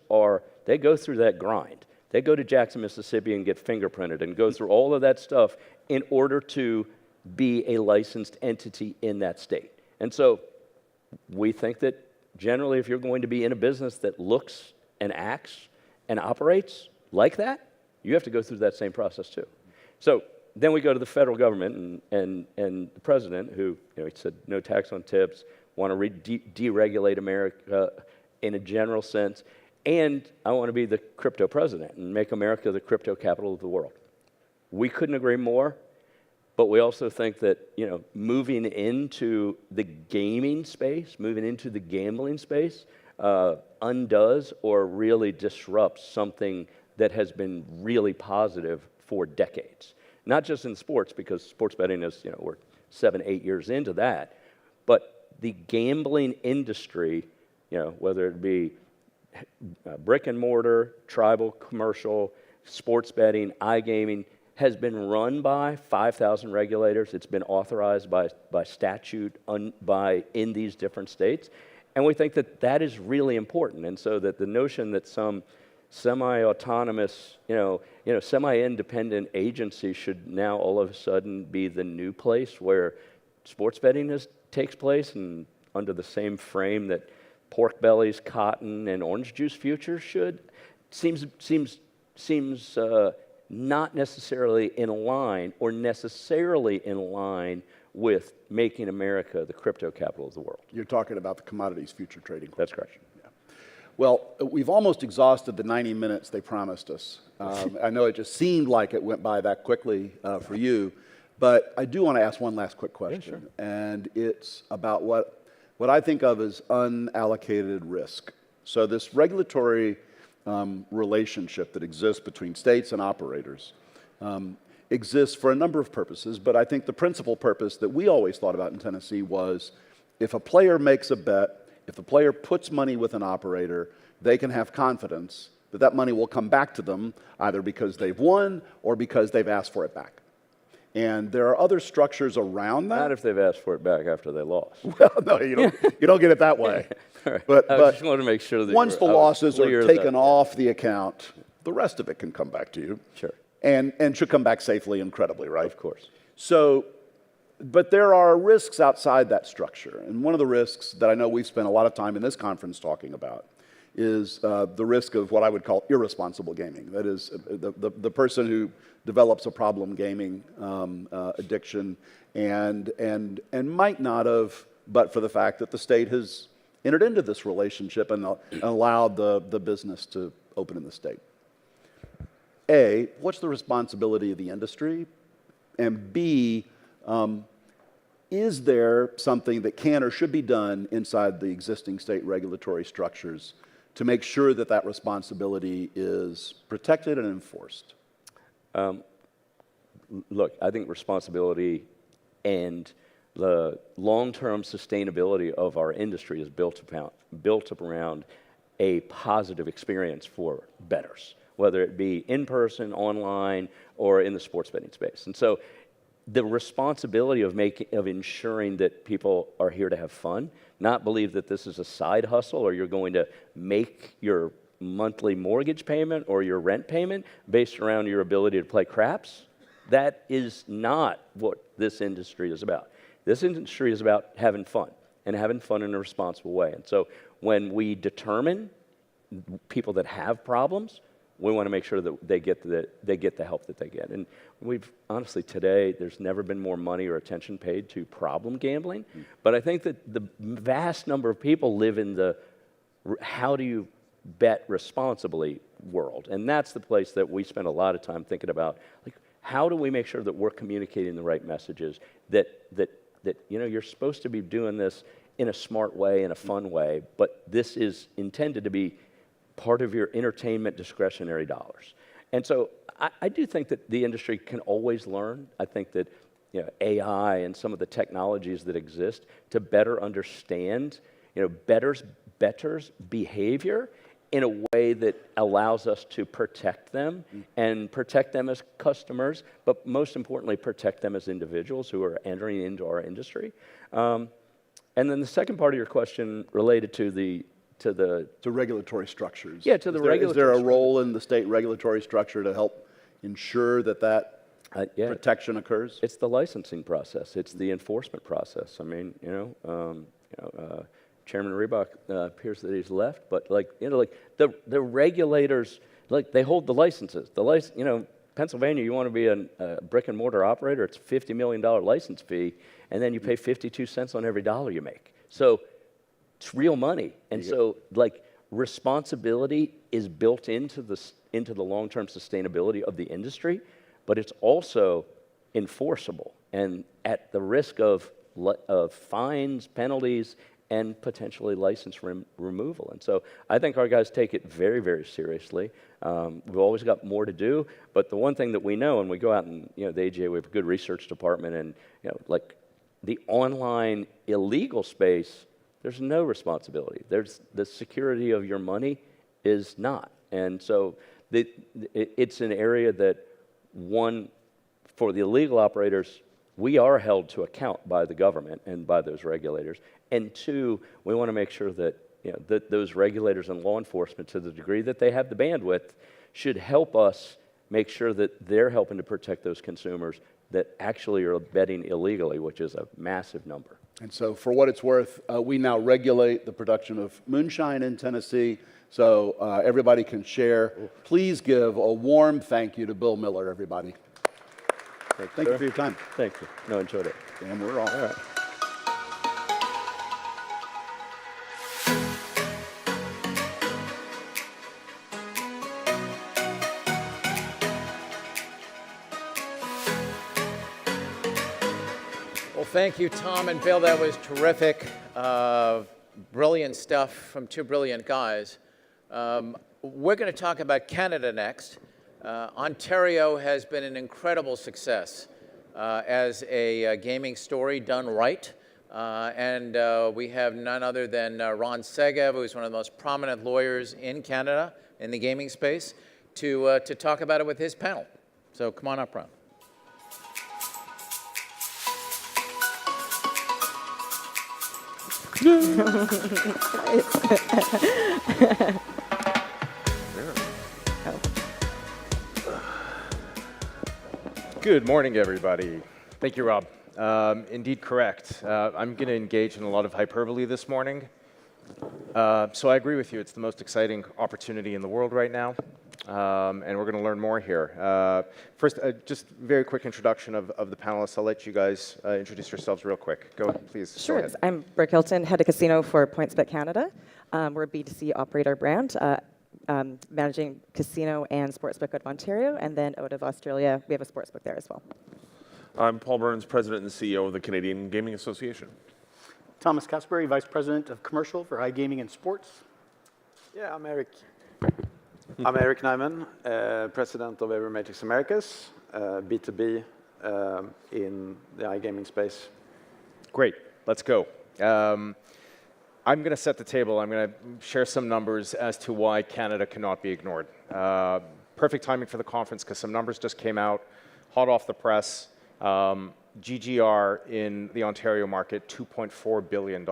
they go through that grind. They go to Jackson, Mississippi and get fingerprinted and go through all of that stuff in order to be a licensed entity in that state. And so we think that generally if you're going to be in a business that looks and acts and operates like that, you have to go through that same process too. So then we go to the federal government and the president who, he said no tax on tips, want to deregulate America in a general sense, and I want to be the crypto president and make America the crypto capital of the world. We couldn't agree more, but we also think that, moving into the gaming space, moving into the gambling space, undoes or really disrupts something that has been really positive for decades. Not just in sports, because sports betting is, we're 7-8 years into that, but the gambling industry, whether it be brick and mortar, tribal, commercial, sports betting, iGaming, has been run by 5,000 regulators. It's been authorized by statute in these different states. And we think that that is really important. And so that the notion that some semi-autonomous, semi-independent agency should now all of a sudden be the new place where sports betting takes place and under the same frame that pork bellies, cotton, and orange juice futures seems not necessarily in line or necessarily in line with making America the crypto capital of the world. You're talking about the commodities future trading. That's correct. Yeah. Well, we've almost exhausted the 90 minutes they promised us. I know it just seemed like it went by that quickly for you, but I do want to ask one last quick question. Yeah, sure. And it's about what I think of as unallocated risk. So this regulatory relationship that exists between states and operators exists for a number of purposes, but I think the principal purpose that we always thought about in Tennessee was if a player makes a bet, if the player puts money with an operator, they can have confidence that that money will come back to them either because they've won or because they've asked for it back. And there are other structures around that. Not if they've asked for it back after they lost. Well, no, you don't get it that way. Right. But I just wanted to make sure that once the losses are taken off the account, the rest of it can come back to you. Sure. And should come back safely and credibly, right? Of course. So, but there are risks outside that structure. And one of the risks that I know we've spent a lot of time in this conference talking about is the risk of what I would call irresponsible gaming. That is, the person who develops a problem gaming addiction and might not have, but for the fact that the state has entered into this relationship and allowed the business to open in the state. A, what's the responsibility of the industry? And B, Is there something that can or should be done inside the existing state regulatory structures to make sure that that responsibility is protected and enforced? Look, I think responsibility and the long-term sustainability of our industry is built around a positive experience for bettors, whether it be in person, online, or in the sports betting space. And so the responsibility of ensuring that people are here to have fun, not believe that this is a side hustle or you're going to make your monthly mortgage payment or your rent payment based around your ability to play craps, that is not what this industry is about. This industry is about having fun and having fun in a responsible way. And so when we determine people that have problems, we want to make sure that they get the help that they get. And we've honestly today, there's never been more money or attention paid to problem gambling. But I think that the vast number of people live in the how do you bet responsibly world. And that's the place that we spend a lot of time thinking about, like, how do we make sure that we're communicating the right messages, that you're supposed to be doing this in a smart way, in a fun way, but this is intended to be part of your entertainment discretionary dollars. And so I do think that the industry can always learn. I think that AI and some of the technologies that exist to better understand bettors' behavior in a way that allows us to protect them and protect them as customers, but most importantly, protect them as individuals who are entering into our industry. And then the second part of your question related to the regulatory structures. Yeah, to the regulatory. Is there a role in the state regulatory structure to help ensure that protection occurs? It's the licensing process. It's the enforcement process. I mean, Chairman Reebok appears that he's left, but the regulators, they hold the licenses. Pennsylvania, you want to be a brick and mortar operator, it's a $50 million license fee, and then you pay 52 cents on every dollar you make. So it's real money. And so responsibility is built into the long-term sustainability of the industry, but it's also enforceable and at the risk of fines, penalties, and potentially license removal. And so I think our guys take it very, very seriously. We've always got more to do, but the one thing that we know, and we go out and, the AGA, we have a good research department, and, the online illegal space, there's no responsibility. There's the security of your money is not. And so it's an area that, one, for the illegal operators, we are held to account by the government and by those regulators. And two, we want to make sure that, that those regulators and law enforcement, to the degree that they have the bandwidth, should help us make sure that they're helping to protect those consumers that actually are betting illegally, which is a massive number. And so for what it's worth, we now regulate the production of moonshine in Tennessee, so everybody can share. Please give a warm thank you to Bill Miller, everybody. Thank you for your time. Thank you. No, enjoyed it. And we're all right. Well, thank you, Tom and Bill. That was terrific. Brilliant stuff from two brilliant guys. We're going to talk about Canada next. Ontario has been an incredible success as a gaming story done right. And we have none other than Ron Segev, who's one of the most prominent lawyers in Canada in the gaming space, to talk about it with his panel. So come on up, Ron. Good morning, everybody. Thank you, Rob. Indeed correct. I'm going to engage in a lot of hyperbole this morning. So I agree with you. It's the most exciting opportunity in the world right now, and we're going to learn more here. First, just very quick introduction of the panelists. I'll let you guys introduce yourselves real quick. Go ahead, please. Sure. Go ahead. I'm Brooke Hilton, head of casino for PointsBet Canada. We're a B2C operator brand, managing casino and sportsbook out of Ontario, and then out of Australia, we have a sportsbook there as well. I'm Paul Burns, President and CEO of the Canadian Gaming Association. Thomas Casbury, Vice President of Commercial for iGaming and Sports. Yeah, I'm Eric Nyman, President of Everymatrix Americas, B2B in the iGaming space. Great, let's go. I'm going to set the table. I'm going to share some numbers as to why Canada cannot be ignored. Perfect timing for the conference because some numbers just came out, hot off the press. GGR in the Ontario market, $2.4 billion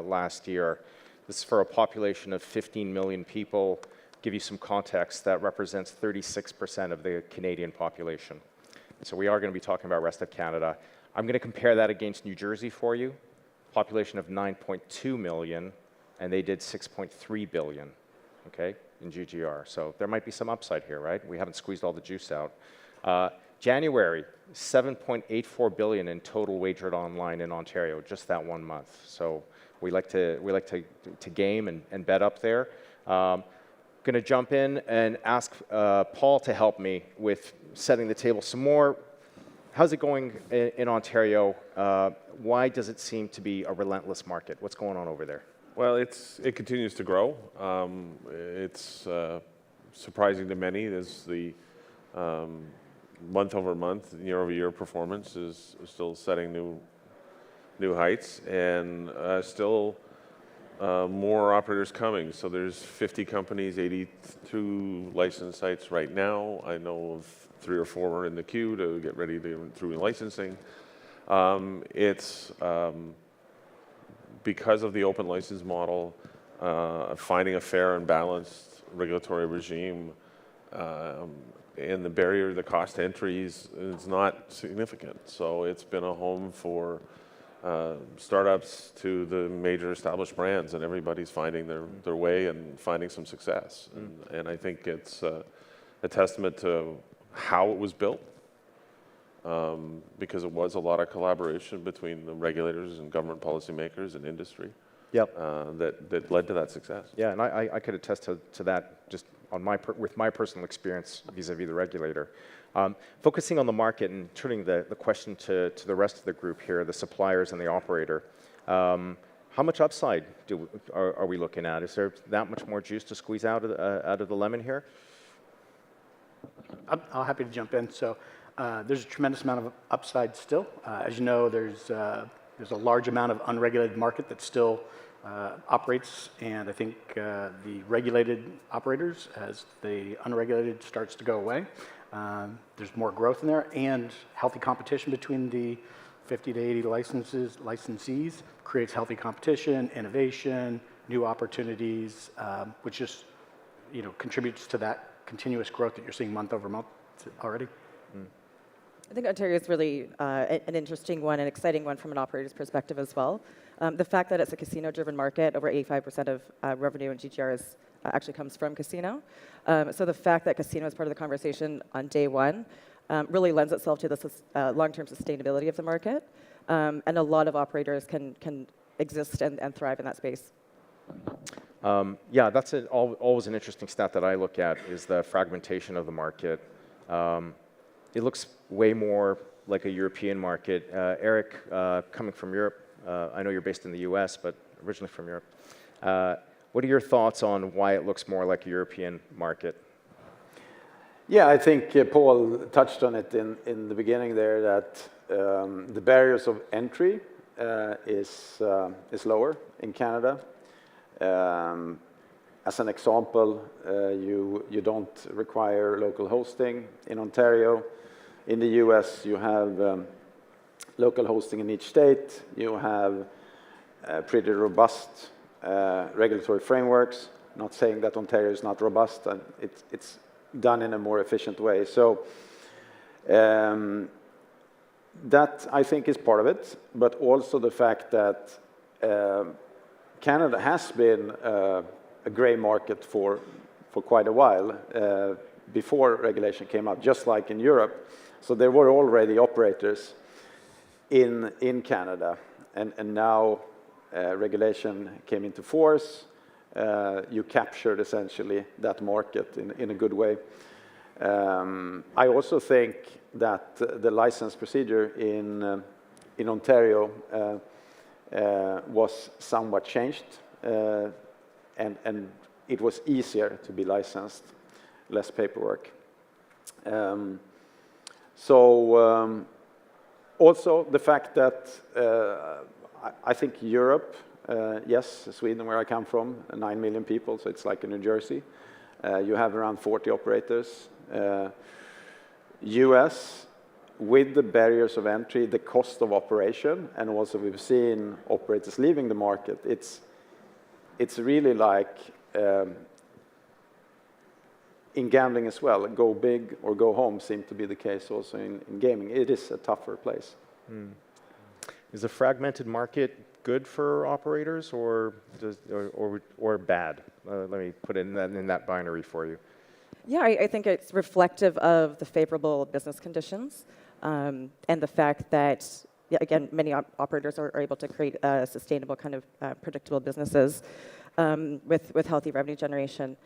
last year. This is for a population of 15 million people. Give you some context, that represents 36% of the Canadian population. So we are going to be talking about rest of Canada. I'm going to compare that against New Jersey for you. Population of 9.2 million, and they did 6.3 billion, okay, in GGR. So there might be some upside here, right? We haven't squeezed all the juice out. January, 7.84 billion in total wagered online in Ontario, just that 1 month. So we like to game and bet up there. Going to jump in and ask Paul to help me with setting the table some more. How's it going in Ontario? Why does it seem to be a relentless market? What's going on over there? Well, it continues to grow. It's surprising to many as the month-over-month, year-over-year performance is still setting new heights, and still more operators coming. So there's 50 companies, 82 licensed sites right now. I know of 3 or 4 in the queue to get ready through licensing. It's because of the open license model, finding a fair and balanced regulatory regime, and the barrier, the cost to entries is not significant. So it's been a home for startups to the major established brands, and everybody's finding their way and finding some success. And I think it's a testament to how it was built, because it was a lot of collaboration between the regulators and government policymakers and industry. Yep. That led to that success. Yeah, and I could attest to that just on with my personal experience vis-a-vis the regulator. Focusing on the market and turning the question to the rest of the group here, the suppliers and the operator. How much upside are we looking at? Is there that much more juice to squeeze out of the lemon here? I'm happy to jump in. So there's a tremendous amount of upside still. As you know, there's a large amount of unregulated market that still operates, and I think the regulated operators, as the unregulated starts to go away, there's more growth in there, and healthy competition between the 50 to 80 licensees creates healthy competition, innovation, new opportunities, which just contributes to that continuous growth that you're seeing month over month already. I think Ontario is really an interesting one, an exciting one from an operator's perspective as well. The fact that it's a casino-driven market, over 85% of revenue in GGR actually comes from casino. So the fact that casino is part of the conversation on day one really lends itself to the long-term sustainability of the market. And a lot of operators can exist and thrive in that space. Yeah, that's always an interesting stat that I look at, is the fragmentation of the market. It looks way more like a European market. Eric, coming from Europe, I know you're based in the US, but originally from Europe. What are your thoughts on why it looks more like a European market? Yeah, I think Paul touched on it in the beginning there, that the barriers of entry is lower in Canada. As an example, you don't require local hosting in Ontario. In the US, you have local hosting in each state. You have pretty robust regulatory frameworks. Not saying that Ontario is not robust, and it's done in a more efficient way. So that, I think, is part of it, but also the fact that Canada has been a gray market for quite a while before regulation came out, just like in Europe. So there were already operators in Canada, and now regulation came into force. You captured essentially that market in a good way. I also think that the license procedure in Ontario was somewhat changed, and it was easier to be licensed, less paperwork. Also the fact that I think Europe, yes, Sweden, where I come from, 9 million people, so it's like in New Jersey. You have around 40 operators. US, with the barriers of entry, the cost of operation, and also we've seen operators leaving the market, it's really like in gambling as well, go big or go home seem to be the case also in gaming. It is a tougher place. Is a fragmented market good for operators or bad? Let me put it in that binary for you. Yeah, I think it's reflective of the favorable business conditions and the fact that, yeah, again, many operators are able to create sustainable kind of predictable businesses with healthy revenue generation.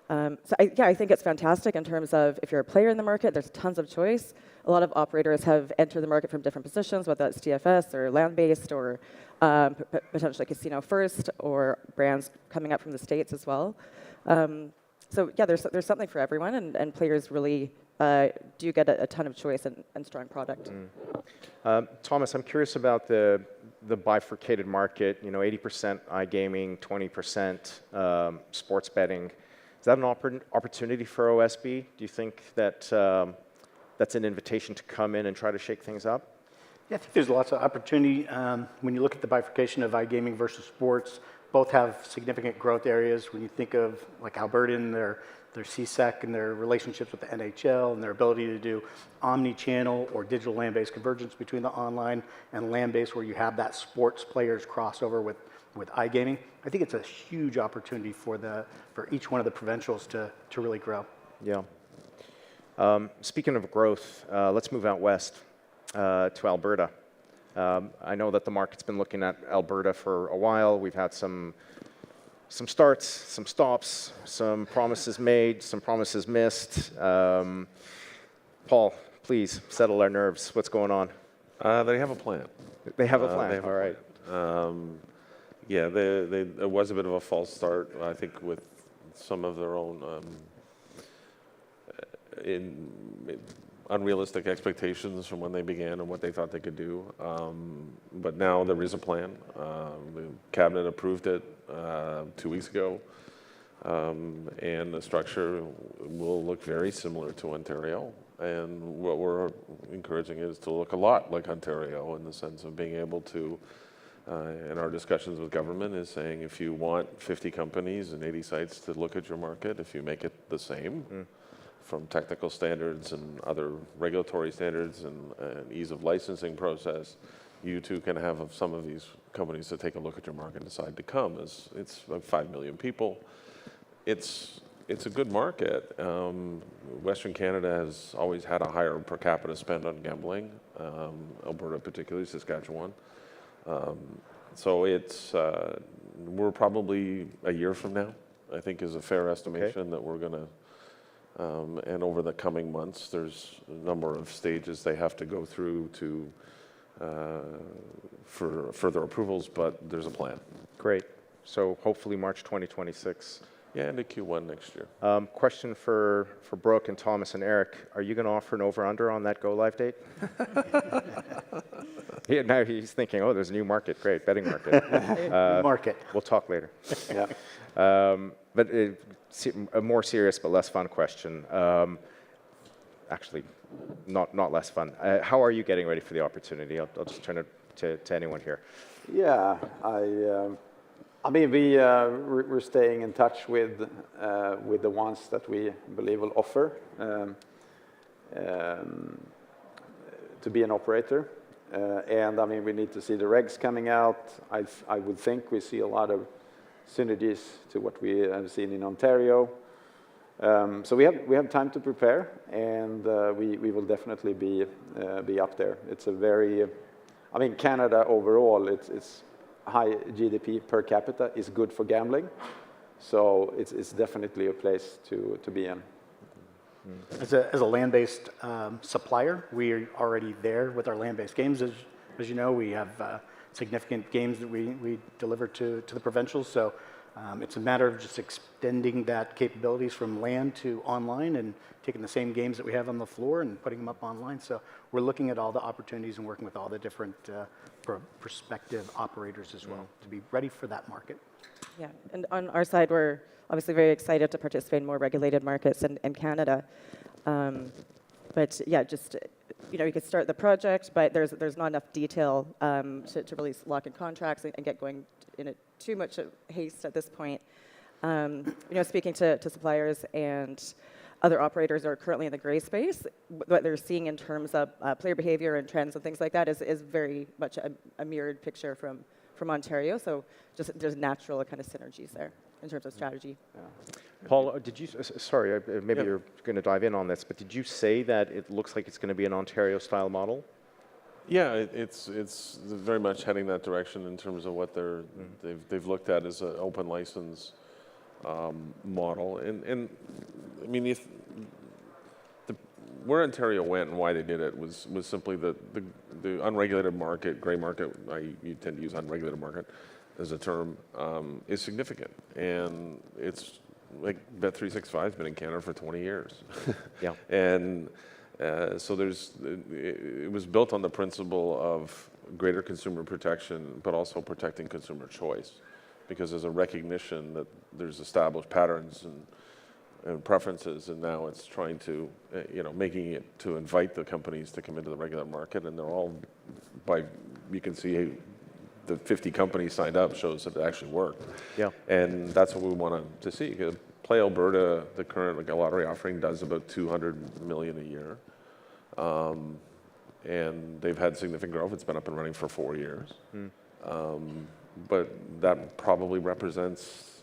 I think it's fantastic in terms of if you're a player in the market, there's tons of choice. A lot of operators have entered the market from different positions, whether that's DFS or land-based or potentially casino first or brands coming up from the States as well. There's something for everyone, and players really do get a ton of choice and strong product. Thomas, I'm curious about the bifurcated market. 80% iGaming, 20% sports betting. Is that an opportunity for OSB? Do you think that that's an invitation to come in and try to shake things up? Yeah, I think there's lots of opportunity. When you look at the bifurcation of iGaming versus sports, both have significant growth areas. When you think of like Alberta and their CSEC and their relationships with the NHL and their ability to do omni-channel or digital land-based convergence between the online and land-based, where you have that sports players crossover with iGaming, I think it's a huge opportunity for each one of the provincials to really grow. Yeah. Speaking of growth, let's move out west to Alberta. I know that the market's been looking at Alberta for a while. We've had some starts, some stops, some promises made, some promises missed. Paul, please settle our nerves. What's going on? They have a plan. They have a plan. All right. Yeah, it was a bit of a false start, I think, with some of their own unrealistic expectations from when they began and what they thought they could do. But now there is a plan. The cabinet approved it 2 weeks ago, and the structure will look very similar to Ontario. And what we're encouraging is to look a lot like Ontario in the sense of being able to, in our discussions with government, is saying if you want 50 companies and 80 sites to look at your market, if you make it the same, from technical standards and other regulatory standards and ease of licensing process, you too can have some of these companies to take a look at your market and decide to come. It's like 5 million people. It's a good market. Western Canada has always had a higher per capita spend on gambling, Alberta particularly, Saskatchewan. So we're probably a year from now, I think is a fair estimation that we're going to, and over the coming months, there's a number of stages they have to go through for further approvals, but there's a plan. Great. So hopefully March 2026. Yeah, into Q1 next year. Question for Brooke and Thomas and Eric. Are you going to offer an over-under on that go-live date? Now he's thinking, oh, there's a new market. Great, betting market. Market. We'll talk later. Yeah. But a more serious but less fun question. Actually, not less fun. How are you getting ready for the opportunity? I'll just turn it to anyone here. Yeah, I mean, we're staying in touch with the ones that we believe will offer to be an operator. And I mean, we need to see the regs coming out. I would think we see a lot of synergies to what we have seen in Ontario. So we have time to prepare, and we will definitely be up there. It's a very, I mean, Canada overall, it's high GDP per capita is good for gambling. So it's definitely a place to be in. As a land-based supplier, we are already there with our land-based games. As you know, we have significant games that we deliver to the provincials. So it's a matter of just extending that capabilities from land to online and taking the same games that we have on the floor and putting them up online. So we're looking at all the opportunities and working with all the different prospective operators as well to be ready for that market. Yeah, and on our side, we're obviously very excited to participate in more regulated markets in Canada. But yeah, just, you know, you could start the project, but there's not enough detail to really lock in contracts and get going in too much haste at this point. You know, speaking to suppliers and other operators are currently in the gray space, what they're seeing in terms of player behavior and trends and things like that is very much a mirrored picture from Ontario. So just there's natural kind of synergies there in terms of strategy. Paul, did you, sorry, maybe you're going to dive in on this, but did you say that it looks like it's going to be an Ontario-style model? Yeah, it's very much heading that direction in terms of what they've looked at as an open license model. And I mean, where Ontario went and why they did it was simply the unregulated market, gray market, you tend to use unregulated market as a term, is significant. And it's like Bet365 has been in Canada for 20 years. Yeah. And so it was built on the principle of greater consumer protection, but also protecting consumer choice, because there's a recognition that there's established patterns and preferences, and now it's trying to, making it to invite the companies to come into the regular market, and they're all, you can see the 50 companies signed up shows that it actually worked. Yeah. And that's what we want to see. Play Alberta, the current lottery offering, does about $200 million a year. And they've had significant growth. It's been up and running for 4 years. But that probably represents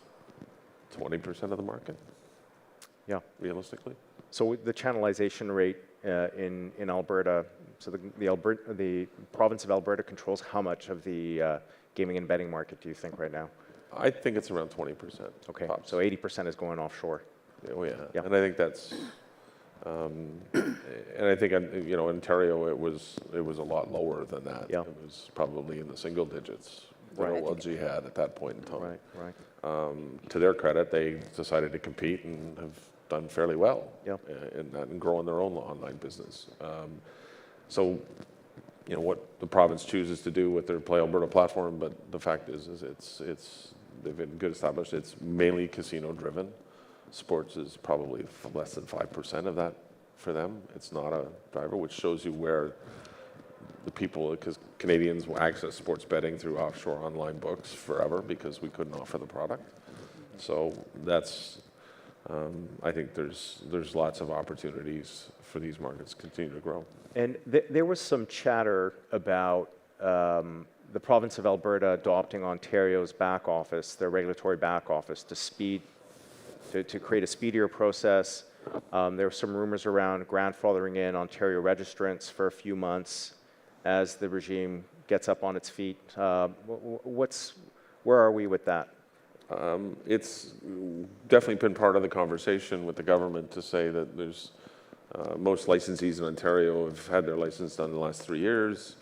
20% of the market. Yeah. Realistically. So the channelization rate in Alberta, so the province of Alberta controls how much of the gaming and betting market do you think right now? I think it's around 20%. Okay, tops. so 80% is going offshore. Oh yeah. Yeah. And I think that's, and I think Ontario it was a lot lower than that. Yeah. It was probably in the single digits. Right. What OLG had at that point in time. Right. To their credit, they decided to compete and have done fairly well. Yeah. In that and growing their own online business. So, what the province chooses to do with their Play Alberta platform, but the fact is they've been good established. It's mainly casino driven. Sports is probably less than 5% of that for them. It's not a driver, which shows you where the people, because Canadians will access sports betting through offshore online books forever because we couldn't offer the product. So that's, I think there's lots of opportunities for these markets to continue to grow. And there was some chatter about the province of Alberta adopting Ontario's back office, their regulatory back office, to create a speedier process. There were some rumors around grandfathering in Ontario registrants for a few months as the regime gets up on its feet. Where are we with that? It's definitely been part of the conversation with the government to say that there's most licensees in Ontario have had their license done in the last 3 years,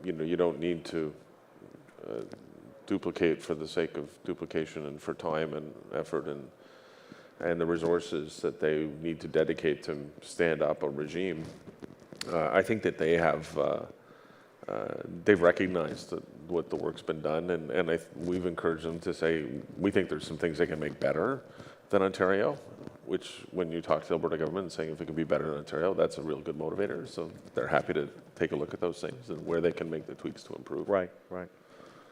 you don't need to duplicate for the sake of duplication and for time and effort and the resources that they need to dedicate to stand up a regime. I think that they have. They've recognized what the work's been done, and we've encouraged them to say, we think there's some things they can make better than Ontario, which when you talk to the Alberta government and saying if it can be better than Ontario, that's a real good motivator. So they're happy to take a look at those things and where they can make the tweaks to improve. Right.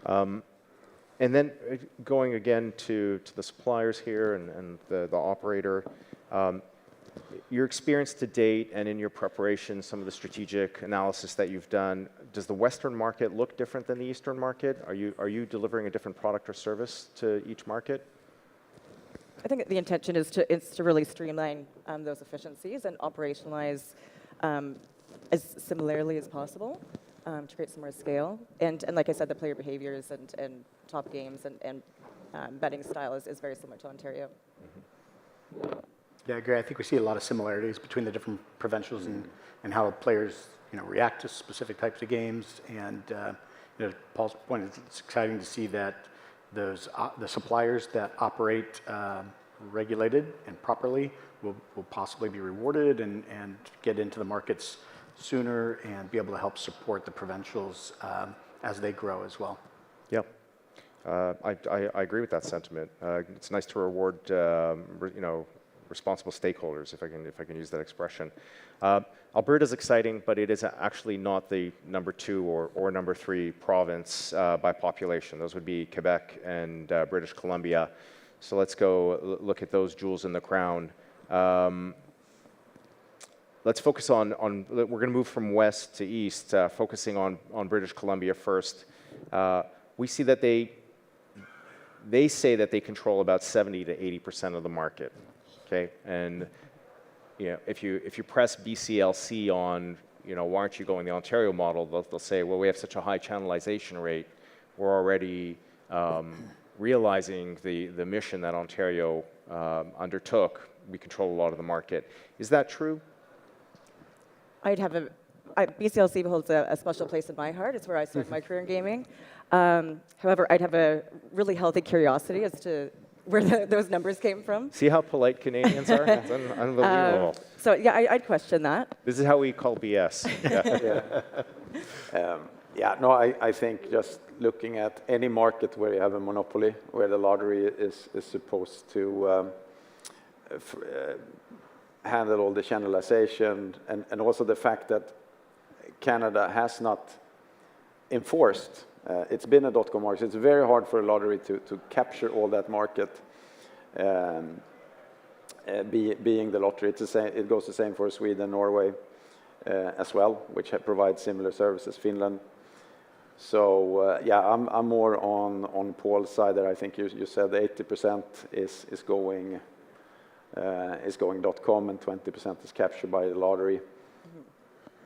And then going again to the suppliers here and the operator, your experience to date and in your preparation, some of the strategic analysis that you've done, does the Western market look different than the Eastern market? Are you delivering a different product or service to each market? I think the intention is to really streamline those efficiencies and operationalize as similarly as possible to create some more scale. And like I said, the player behaviors and top games and betting style is very similar to Ontario. Yeah, I agree. I think we see a lot of similarities between the different provincials and how players, react to specific types of games. And Paul's point is it's exciting to see that the suppliers that operate regulated and properly will possibly be rewarded and get into the markets sooner and be able to help support the provincials as they grow as well. Yep. I agree with that sentiment. It's nice to reward, responsible stakeholders, if I can use that expression. Alberta's exciting, but it is actually not the number 2 or number 3 province by population. Those would be Quebec and British Columbia. So let's go look at those jewels in the crown. Let's focus on we're going to move from west to east, focusing on British Columbia first. We see that they say that they control about 70 to 80% of the market. Okay, and if you press BCLC on, why aren't you going the Ontario model? They'll say, well, we have such a high channelization rate. We're already realizing the mission that Ontario undertook. We control a lot of the market. Is that true? BCLC holds a special place in my heart. It's where I started my career in gaming. However, I'd have a really healthy curiosity as to where those numbers came from. See how polite Canadians are? It's unbelievable. So yeah, I'd question that. This is how we call BS. I think just looking at any market where you have a monopoly, where the lottery is supposed to handle all the channelization, and also the fact that Canada has not enforced. It's been a dot-com market. It's very hard for a lottery to capture all that market, being the lottery. It's the same, it goes the same for Sweden, Norway as well, which provide similar services, Finland. So I'm more on Paul's side there. I think you said 80% is going .com and 20% is captured by the lottery.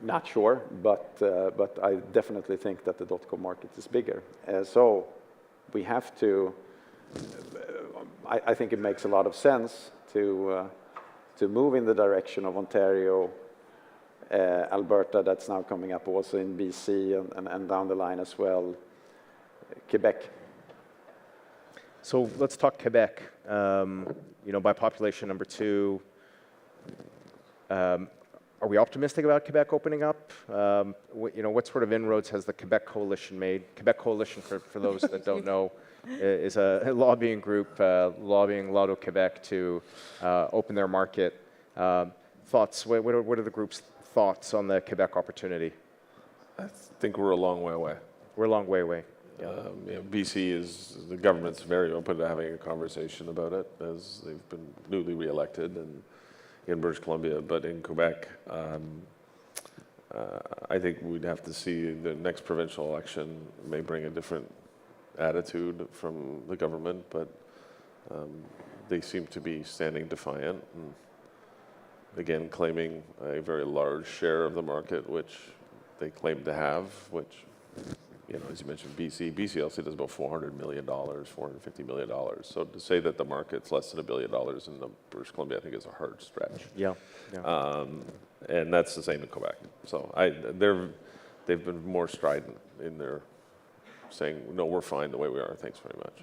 Not sure, but I definitely think that the .com market is bigger. So we have to. I think it makes a lot of sense to move in the direction of Ontario, Alberta. That's now coming up also in BC and down the line as well, Quebec. So let's talk Quebec. By population number 2. Are we optimistic about Quebec opening up? What sort of inroads has the Quebec Coalition made? Quebec Coalition, for those that don't know, is a lobbying group lobbying Lotto Quebec to open their market. Thoughts? What are the group's thoughts on the Quebec opportunity? I think we're a long way away. We're a long way away. Yeah. BC the government's very open to having a conversation about it, as they've been newly re-elected and in British Columbia, but in Quebec, I think we'd have to see the next provincial election may bring a different attitude from the government, but they seem to be standing defiant and again claiming a very large share of the market, which they claim to have, which, as you mentioned, BCLC does about $400 million, $450 million. So to say that the market's less than $1 billion in British Columbia, I think is a hard stretch. Yeah. And that's the same in Quebec. So they've been more strident in their saying, no, we're fine the way we are. Thanks very much.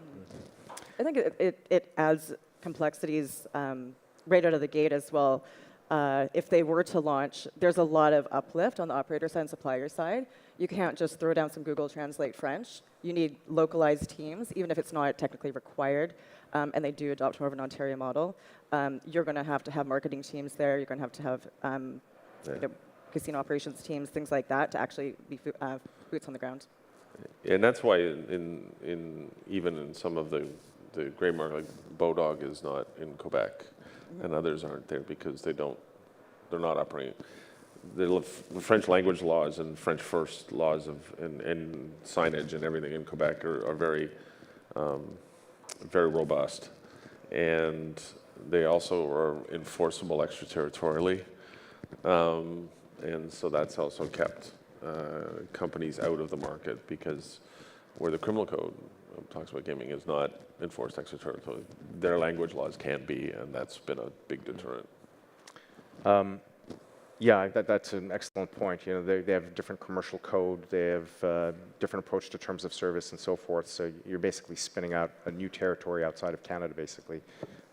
I think it adds complexities right out of the gate as well. If they were to launch, there's a lot of uplift on the operator side and supplier side. You can't just throw down some Google Translate French. You need localized teams, even if it's not technically required, and they do adopt more of an Ontario model. You're going to have marketing teams there. You're going to have casino operations teams, things like that, to actually be boots on the ground. And that's why even in some of the gray market, like Bodog is not in Quebec, and others aren't there because they're not operating. The French language laws and French first laws and signage and everything in Quebec are very, very robust, and they also are enforceable extraterritorially, and so that's also kept companies out of the market, because where the criminal code talks about gaming is not enforced extraterritorially. Their language laws can be, and that's been a big deterrent. Yeah, that's an excellent point. You know, they have different commercial code, they have different approach to terms of service and so forth. So you're basically spinning out a new territory outside of Canada, basically.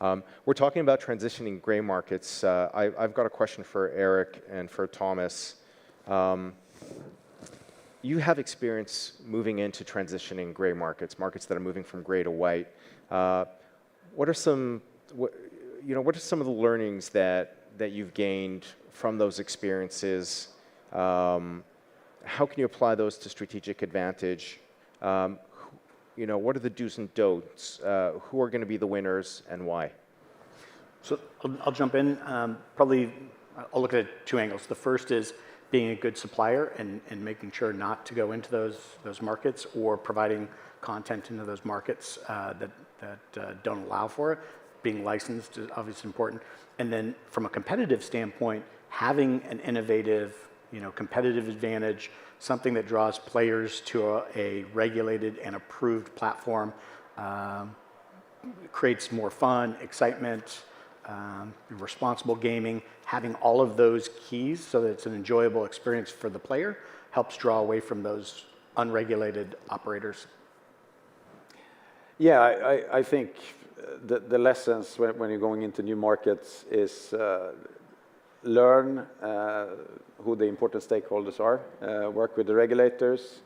We're talking about transitioning gray markets. I've got a question for Eric and for Thomas. You have experience moving into transitioning gray markets, markets that are moving from gray to white. What are some of the learnings that you've gained from those experiences? How can you apply those to strategic advantage? What are the do's and don'ts? Who are going to be the winners and why? So I'll jump in. Probably I'll look at it 2 angles. The first is being a good supplier and making sure not to go into those markets, or providing content into those markets that don't allow for it. Being licensed is obviously important. And then from a competitive standpoint, having an innovative, competitive advantage, something that draws players to a regulated and approved platform, creates more fun, excitement, responsible gaming. Having all of those keys so that it's an enjoyable experience for the player helps draw away from those unregulated operators. Yeah, I think the lessons when you're going into new markets is learn who the important stakeholders are, work with the regulators,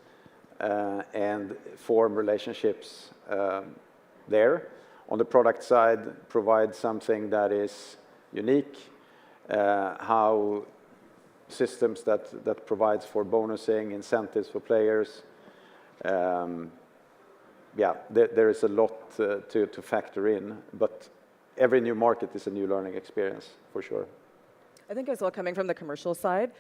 and form relationships there. On the product side, provide something that is unique, how systems that provides for bonusing, incentives for players. Yeah, there is a lot to factor in, but every new market is a new learning experience, for sure. I think as well, coming from the commercial side,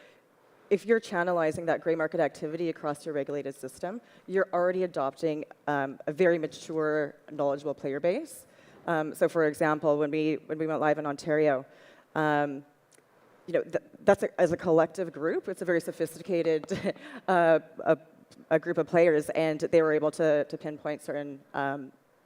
if you're channelizing that gray market activity across your regulated system, you're already adopting a very mature, knowledgeable player base. So for example, when we went live in Ontario, that's as a collective group, it's a very sophisticated a group of players, and they were able to pinpoint certain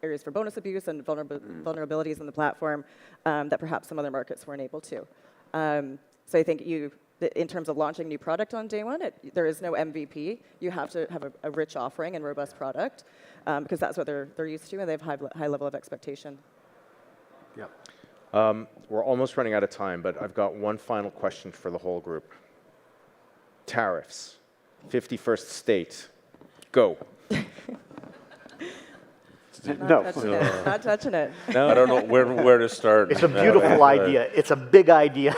areas for bonus abuse and vulnerabilities in the platform that perhaps some other markets weren't able to. So I think in terms of launching new product on day one, there is no MVP. You have to have a rich offering and robust product because that's what they're used to, and they have high level of expectation. Yeah. We're almost running out of time, but I've got one final question for the whole group. Tariffs, 51st state, go. No. Not touching it. No, I don't know where to start. It's a beautiful idea. It's a big idea.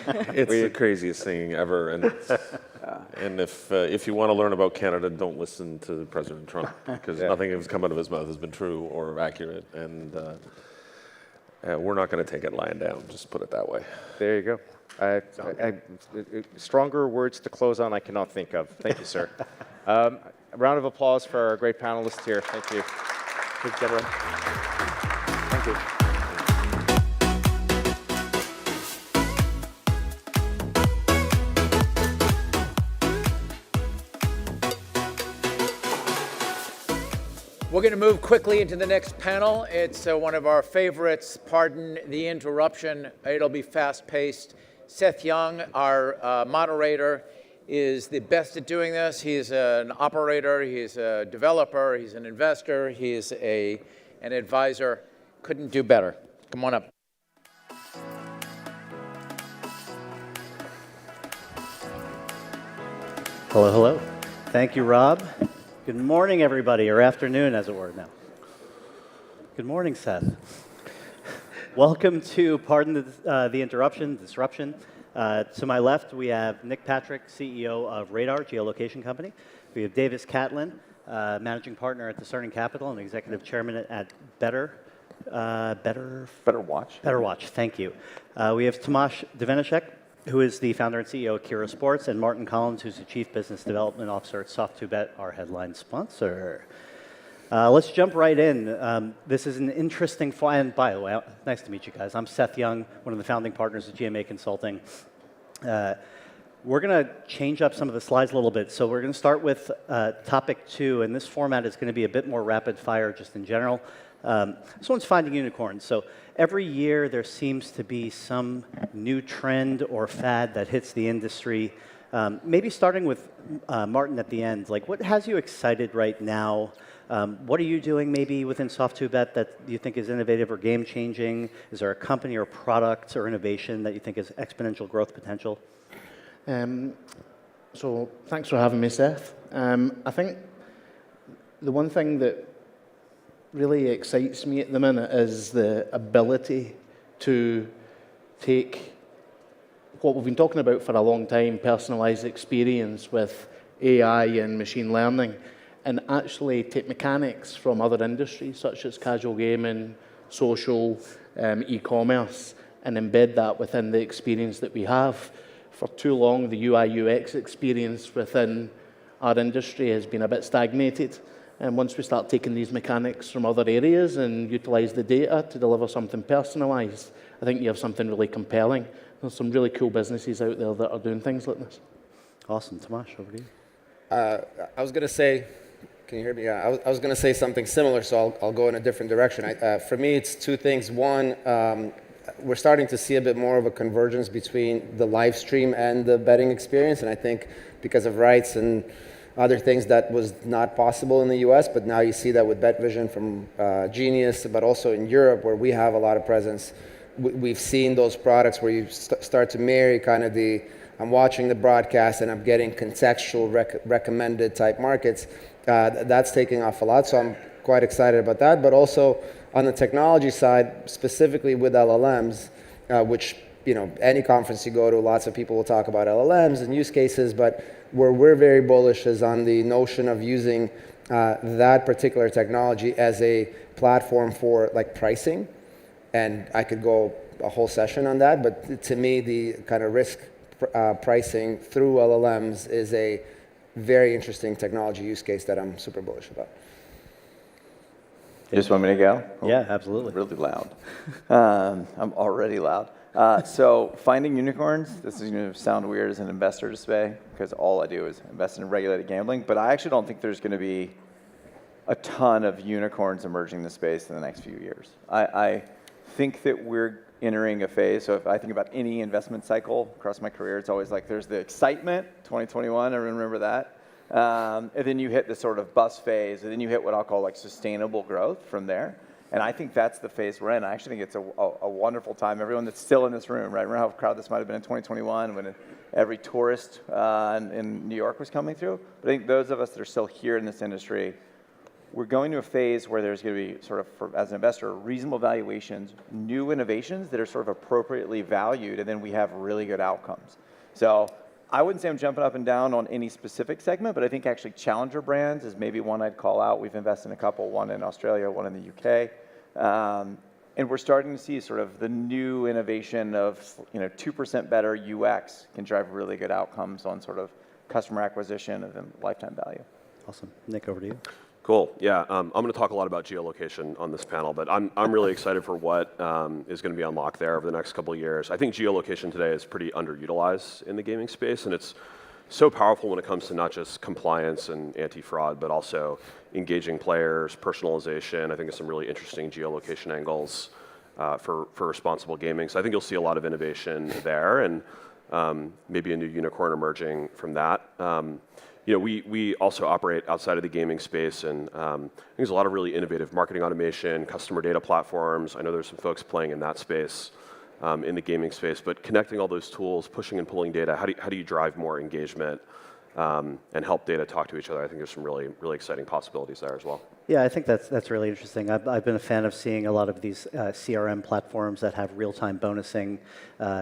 It's the craziest thing ever. And if you want to learn about Canada, don't listen to President Trump, because nothing that's come out of his mouth has been true or accurate. And we're not going to take it lying down, just put it that way. There you go. Stronger words to close on I cannot think of. Thank you, sir. A round of applause for our great panelists here. Thank you. Thanks, everyone. Thank you. We're going to move quickly into the next panel. It's one of our favorites. Pardon the interruption. It'll be fast-paced. Seth Young, our moderator, is the best at doing this. He's an operator, he's a developer, he's an investor, he's an advisor. Couldn't do better. Come on up. Hello, hello. Thank you, Rob. Good morning, everybody, or afternoon, as it were now. Good morning, Seth. Welcome to, pardon the disruption. To my left, we have Nick Patrick, CEO of Radar, Geolocation company. We have Davis Catlin, managing partner at Discerning Capital and executive chairman at Better Watch. Better Watch, thank you. We have Tomasz Devenishek, who is the founder and CEO of Kira Sports, and Martin Collins, who's the chief business development officer at Soft2Bet, our headline sponsor. Let's jump right in. This is an interesting, and by the way, nice to meet you guys. I'm Seth Young, one of the founding partners of GMA Consulting. We're going to change up some of the slides a little bit. So we're going to start with topic 2, and this format is going to be a bit more rapid fire just in general. This one's finding unicorns. So every year there seems to be some new trend or fad that hits the industry. Maybe starting with Martin at the end, like what has you excited right now? What are you doing maybe within Soft2Bet that you think is innovative or game-changing? Is there a company or product or innovation that you think has exponential growth potential? So thanks for having me, Seth. I think the one thing that really excites me at the minute is the ability to take what we've been talking about for a long time, personalized experience with AI and machine learning, and actually take mechanics from other industries such as casual gaming, social, e-commerce, and embed that within the experience that we have. For too long, the UI UX experience within our industry has been a bit stagnated. And once we start taking these mechanics from other areas and utilize the data to deliver something personalized, I think you have something really compelling. There's some really cool businesses out there that are doing things like this. Awesome. Tomasz, over to you. I was going to say, can you hear me? Yeah, I was going to say something similar, so I'll go in a different direction. For me, it's two things. One, we're starting to see a bit more of a convergence between the live stream and the betting experience, and I think because of rights and other things that was not possible in the US, but now you see that with BetVision from Genius, but also in Europe where we have a lot of presence. We've seen those products where you start to marry kind of I'm watching the broadcast and I'm getting contextual recommended type markets. That's taking off a lot, so I'm quite excited about that. But also on the technology side, specifically with LLMs, which, you know, any conference you go to, lots of people will talk about LLMs and use cases, but where we're very bullish is on the notion of using that particular technology as a platform for like pricing. And I could go a whole session on that, but to me, the kind of risk pricing through LLMs is a very interesting technology use case that I'm super bullish about. You just want me to go? Yeah, absolutely. Really loud. I'm already loud. So finding unicorns, this is going to sound weird as an investor to say, because all I do is invest in regulated gambling, but I actually don't think there's going to be a ton of unicorns emerging in the space in the next few years. I think that we're entering a phase, so if I think about any investment cycle across my career, it's always like there's the excitement, 2021, I remember that, and then you hit the sort of bust phase, and then you hit what I'll call like sustainable growth from there. And I think that's the phase we're in. I actually think it's a wonderful time. Everyone that's still in this room, right? Remember how crowded this might have been in 2021 when every tourist in New York was coming through? But I think those of us that are still here in this industry, we're going to a phase where there's going to be sort of, as an investor, reasonable valuations, new innovations that are sort of appropriately valued, and then we have really good outcomes. So I wouldn't say I'm jumping up and down on any specific segment, but I think actually challenger brands is maybe one I'd call out. We've invested in a couple, one in Australia, one in the UK. And we're starting to see sort of the new innovation of 2% better UX can drive really good outcomes on sort of customer acquisition and then lifetime value. Awesome. Nick, over to you. Cool. Yeah, I'm going to talk a lot about geolocation on this panel, but I'm really excited for what is going to be unlocked there over the next couple of years. I think geolocation today is pretty underutilized in the gaming space, and it's so powerful when it comes to not just compliance and anti-fraud, but also engaging players, personalization. I think there's some really interesting geolocation angles for responsible gaming. So I think you'll see a lot of innovation there, and maybe a new unicorn emerging from that. We also operate outside of the gaming space, and there's a lot of really innovative marketing automation, customer data platforms. I know there's some folks playing in that space, in the gaming space, but connecting all those tools, pushing and pulling data, how do you drive more engagement and help data talk to each other? I think there's some really, really exciting possibilities there as well. Yeah, I think that's really interesting. I've been a fan of seeing a lot of these CRM platforms that have real-time bonusing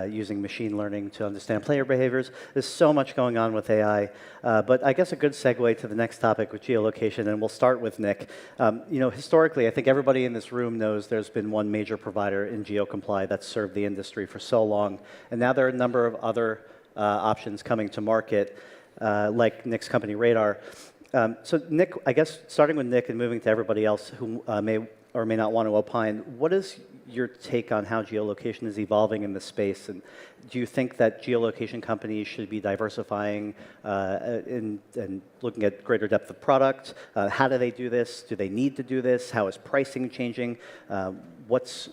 using machine learning to understand player behaviors. There's so much going on with AI, but I guess a good segue to the next topic with geolocation, and we'll start with Nick. Historically, I think everybody in this room knows there's been one major provider in GeoComply that's served the industry for so long, and now there are a number of other options coming to market, like Nick's company, Radar. So Nick, I guess starting with Nick and moving to everybody else who may or may not want to opine, what is your take on how geolocation is evolving in the space? And do you think that geolocation companies should be diversifying and looking at greater depth of product? How do they do this? Do they need to do this? How is pricing changing? What's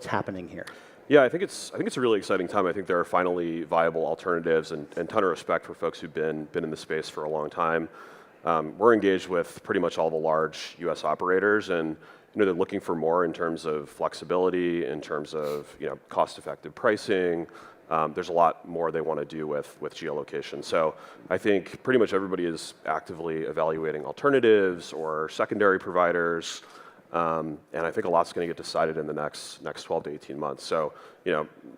happening here? Yeah, I think it's a really exciting time. I think there are finally viable alternatives, and ton of respect for folks who've been in the space for a long time. We're engaged with pretty much all the large U.S. operators, and they're looking for more in terms of flexibility, in terms of cost-effective pricing. There's a lot more they want to do with geolocation. So I think pretty much everybody is actively evaluating alternatives or secondary providers. And I think a lot's going to get decided in the next 12 to 18 months. So,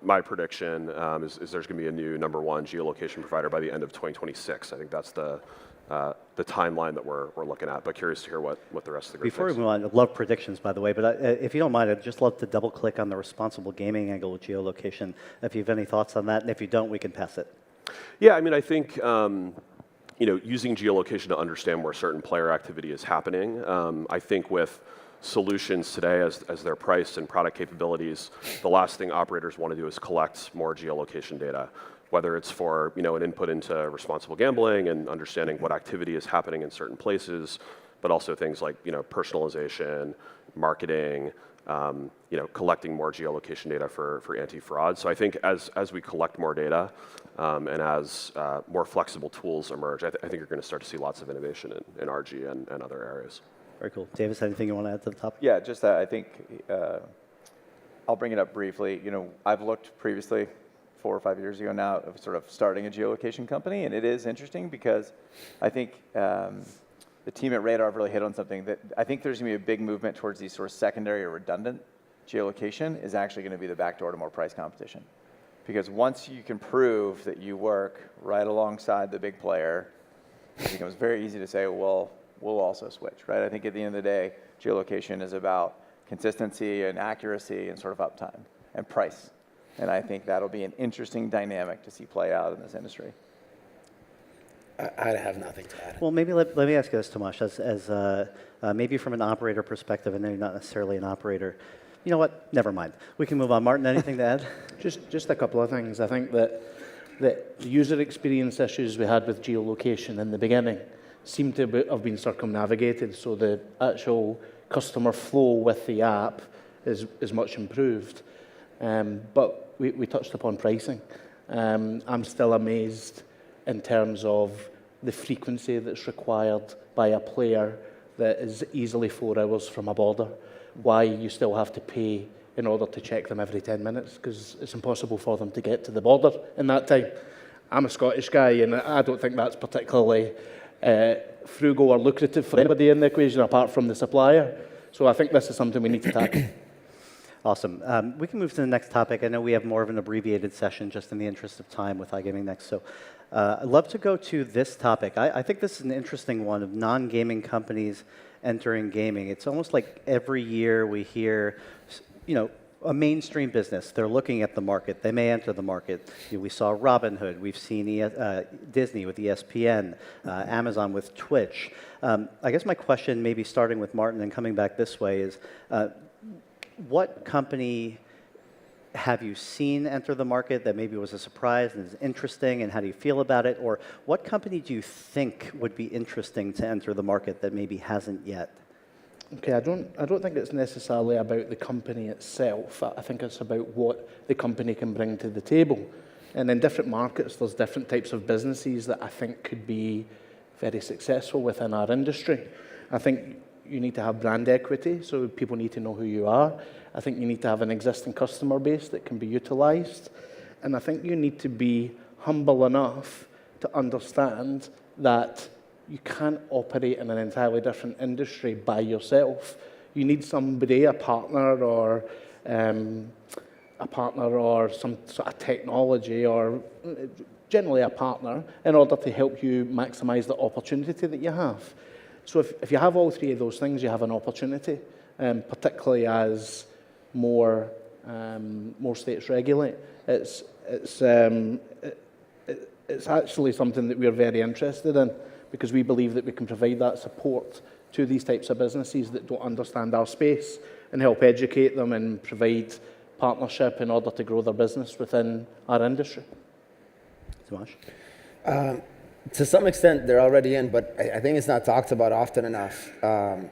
my prediction is there's going to be a new #1 geolocation provider by the end of 2026. I think that's the timeline that we're looking at. But curious to hear what the rest of the group Before we thinks. move on, I love predictions, by the way, but if you don't mind, I'd just love to double click on the responsible gaming angle of geolocation. If you have any thoughts on that, and if you don't, we can pass it. Yeah, I mean, I think using geolocation to understand where certain player activity is happening. I think with solutions today as they're priced and product capabilities, the last thing operators want to do is collect more geolocation data, whether it's for an input into responsible gambling and understanding what activity is happening in certain places, but also things like personalization, marketing, collecting more geolocation data for anti-fraud. So I think as we collect more data and as more flexible tools emerge, I think you're going to start to see lots of innovation in RG and other areas. Very cool. Davis, anything you want to add to the top? Yeah, just that I think I'll bring it up briefly. I've looked previously 4 or 5 years ago now of sort of starting a geolocation company, and it is interesting because I think the team at Radar have really hit on something that I think there's going to be a big movement towards these sort of secondary or redundant geolocation is actually going to be the backdoor to more price competition. Because once you can prove that you work right alongside the big player, it becomes very easy to say, well, we'll also switch, right? I think at the end of the day, geolocation is about consistency and accuracy and sort of uptime and price. And I think that'll be an interesting dynamic to see play out in this industry. I have nothing to add. Well, maybe let me ask you this, Tomasz, as maybe from an operator perspective, I know you're not necessarily an operator. You know what? Never mind. We can move on. Martin, anything to add? Just a couple of things. I think that the user experience issues we had with geolocation in the beginning seem to have been circumnavigated, so the actual customer flow with the app is much improved. But we touched upon pricing. I'm still amazed in terms of the frequency that's required by a player that is easily 4 hours from a border, why you still have to pay in order to check them every 10 minutes, because it's impossible for them to get to the border in that time. I'm a Scottish guy, and I don't think that's particularly frugal or lucrative for anybody in the equation apart from the supplier. So I think this is something we need to tackle. Awesome. We can move to the next topic. I know we have more of an abbreviated session just in the interest of time with iGaming Next. So I'd love to go to this topic. I think this is an interesting one of non-gaming companies entering gaming. It's almost like every year we hear, a mainstream business. They're looking at the market. They may enter the market. We saw Robinhood. We've seen Disney with ESPN, Amazon with Twitch. I guess my question, maybe starting with Martin and coming back this way, is what company have you seen enter the market that maybe was a surprise and is interesting, and how do you feel about it? Or what company do you think would be interesting to enter the market that maybe hasn't yet? Okay, I don't think it's necessarily about the company itself. I think it's about what the company can bring to the table. And in different markets, there's different types of businesses that I think could be very successful within our industry. I think you need to have brand equity, so people need to know who you are. I think you need to have an existing customer base that can be utilized. And I think you need to be humble enough to understand that you can't operate in an entirely different industry by yourself. You need somebody, a partner or some sort of technology, or generally a partner, in order to help you maximize the opportunity that you have. So if you have all three of those things, you have an opportunity, particularly as more states regulate. It's actually something that we're very interested in, because we believe that we can provide that support to these types of businesses that don't understand our space, and help educate them and provide partnership in order to grow their business within our industry. Tomasz? To some extent, they're already in, but I think it's not talked about often enough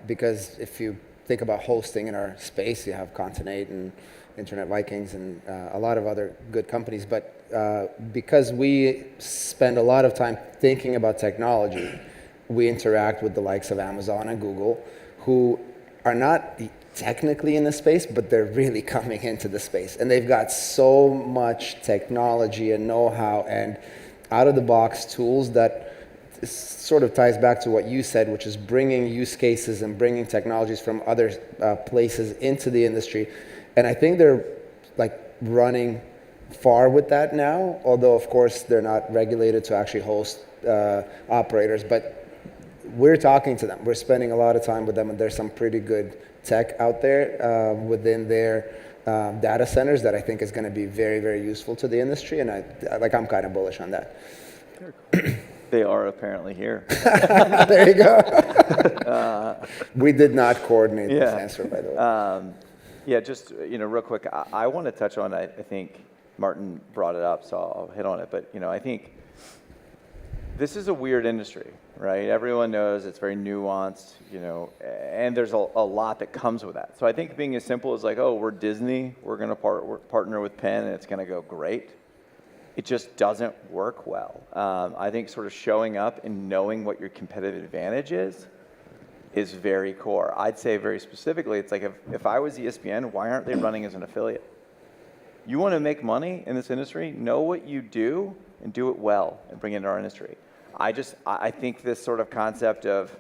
because if you think about hosting in our space, you have Continent and Internet Vikings and a lot of other good companies. But because we spend a lot of time thinking about technology, we interact with the likes of Amazon and Google, who are not technically in the space, but they're really coming into the space. And they've got so much technology and know-how and out-of-the-box tools that sort of ties back to what you said, which is bringing use cases and bringing technologies from other places into the industry. And I think they're like running far with that now, although of course they're not regulated to actually host operators, but we're talking to them. We're spending a lot of time with them, and there's some pretty good tech out there within their data centers that I think is going to be very, very useful to the industry, and I'm kind of bullish on that. They are apparently here. There you go. We did not coordinate this answer, by the way. Yeah, just real quick, I want to touch on. I think Martin brought it up, so I'll hit on it. But I think this is a weird industry, right? Everyone knows it's very nuanced, and there's a lot that comes with that. So I think being as simple as like, oh, we're Disney, we're going to partner with Penn, and it's going to go great. It just doesn't work well. I think sort of showing up and knowing what your competitive advantage is very core. I'd say very specifically, it's like if I was ESPN, why aren't they running as an affiliate? You want to make money in this industry, know what you do and do it well and bring it into our industry. I think this sort of concept of,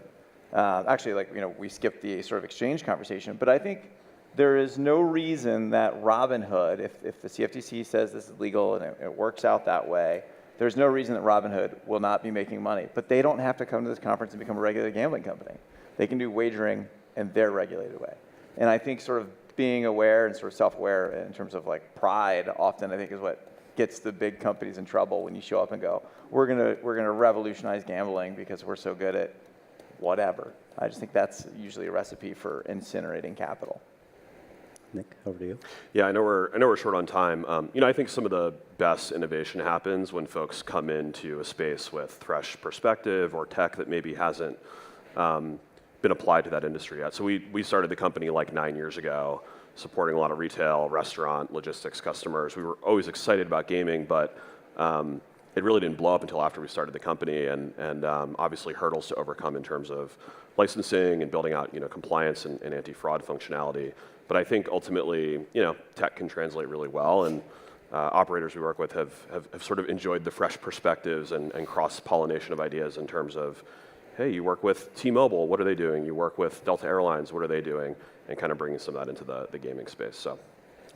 we skipped the sort of exchange conversation, but I think there is no reason that Robinhood, if the CFTC says this is legal and it works out that way, there's no reason that Robinhood will not be making money. But they don't have to come to this conference and become a regulated gambling company. They can do wagering in their regulated way. And I think sort of being aware and sort of self-aware in terms of like pride often I think is what gets the big companies in trouble when you show up and go, we're gonna revolutionize gambling because we're so good at whatever. I just think that's usually a recipe for incinerating capital. Nick, over to you. Yeah, I know we're short on time. I think some of the best innovation happens when folks come into a space with fresh perspective or tech that maybe hasn't been applied to that industry yet. So we started the company like 9 years ago, supporting a lot of retail, restaurant, logistics customers. We were always excited about gaming, but it really didn't blow up until after we started the company, and obviously hurdles to overcome in terms of licensing and building out compliance and anti-fraud functionality. But I think ultimately, tech can translate really well, and operators we work with have sort of enjoyed the fresh perspectives and cross-pollination of ideas in terms of, hey, you work with T-Mobile, what are they doing? You work with Delta Airlines, what are they doing? And kind of bringing some of that into the gaming space. So,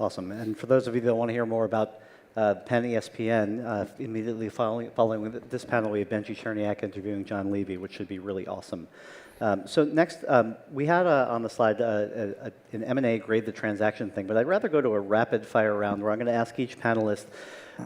awesome. And for those of you that want to hear more about Penn ESPN, immediately following this panel, we have Benji Cherniak interviewing John Levy, which should be really awesome. So next, we had on the slide an M&A grade the transaction thing, but I'd rather go to a rapid fire round where I'm going to ask each panelist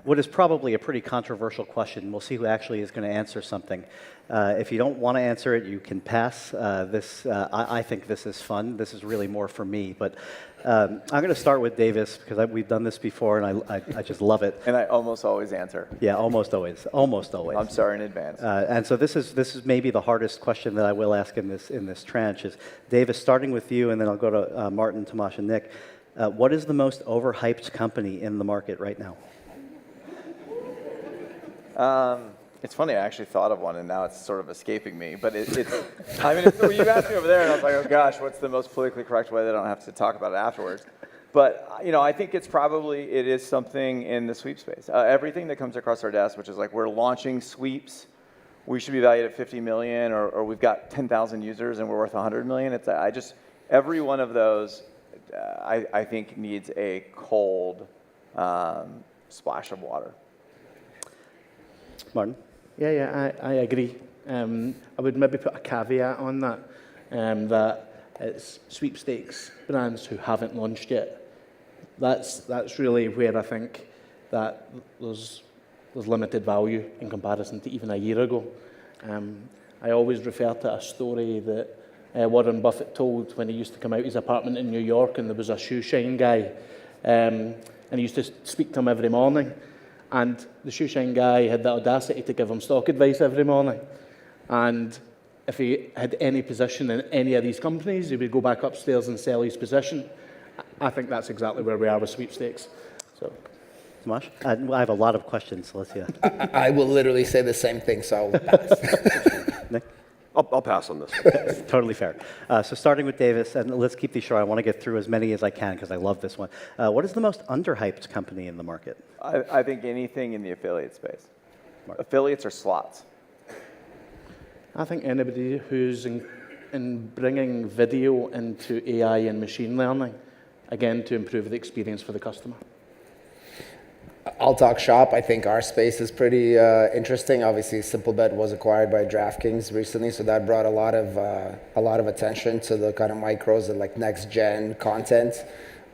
what is probably a pretty controversial question. We'll see who actually is going to answer something. If you don't want to answer it, you can pass. I think this is fun. This is really more for me. But I'm going to start with Davis because we've done this before, and I just love it. And I almost always answer. Yeah, almost always. Almost always. I'm sorry in advance. And so this is maybe the hardest question that I will ask in this tranche is, Davis, starting with you, and then I'll go to Martin, Tomasz, and Nick. What is the most overhyped company in the market right now? It's funny, I actually thought of one, and now it's sort of escaping me. But it's you asked me over there, and I was like, oh gosh, what's the most politically correct way that I don't have to talk about it afterwards? But I think it is something in the sweep space. Everything that comes across our desk, which is like we're launching sweeps, we should be valued at 50 million, or we've got 10,000 users and we're worth 100 million. Every one of those, I think needs a cold splash of water. Martin? Yeah, I agree. I would maybe put a caveat on that, that it's sweepstakes brands who haven't launched yet. That's really where I think that there's limited value in comparison to even a year ago. I always refer to a story that Warren Buffett told when he used to come out of his apartment in New York and there was a shoe shine guy, and he used to speak to him every morning. And the shoe shine guy had the audacity to give him stock advice every morning. And if he had any position in any of these companies, he would go back upstairs and sell his position. I think that's exactly where we are with sweepstakes. So, Smash? I have a lot of questions, so let's hear. I will literally say the same thing, so I'll pass. Nick? I'll pass on this. Totally fair. So starting with Davis, and let's keep these short. I want to get through as many as I can because I love this one. What is the most underhyped company in the market? I think anything in the affiliate space. Affiliates are slots. I think anybody who's in bringing video into AI and machine learning, again, to improve the experience for the customer. I'll talk shop. I think our space is pretty interesting. Obviously, SimpleBet was acquired by DraftKings recently, so that brought a lot of attention to the kind of micros and like next gen content.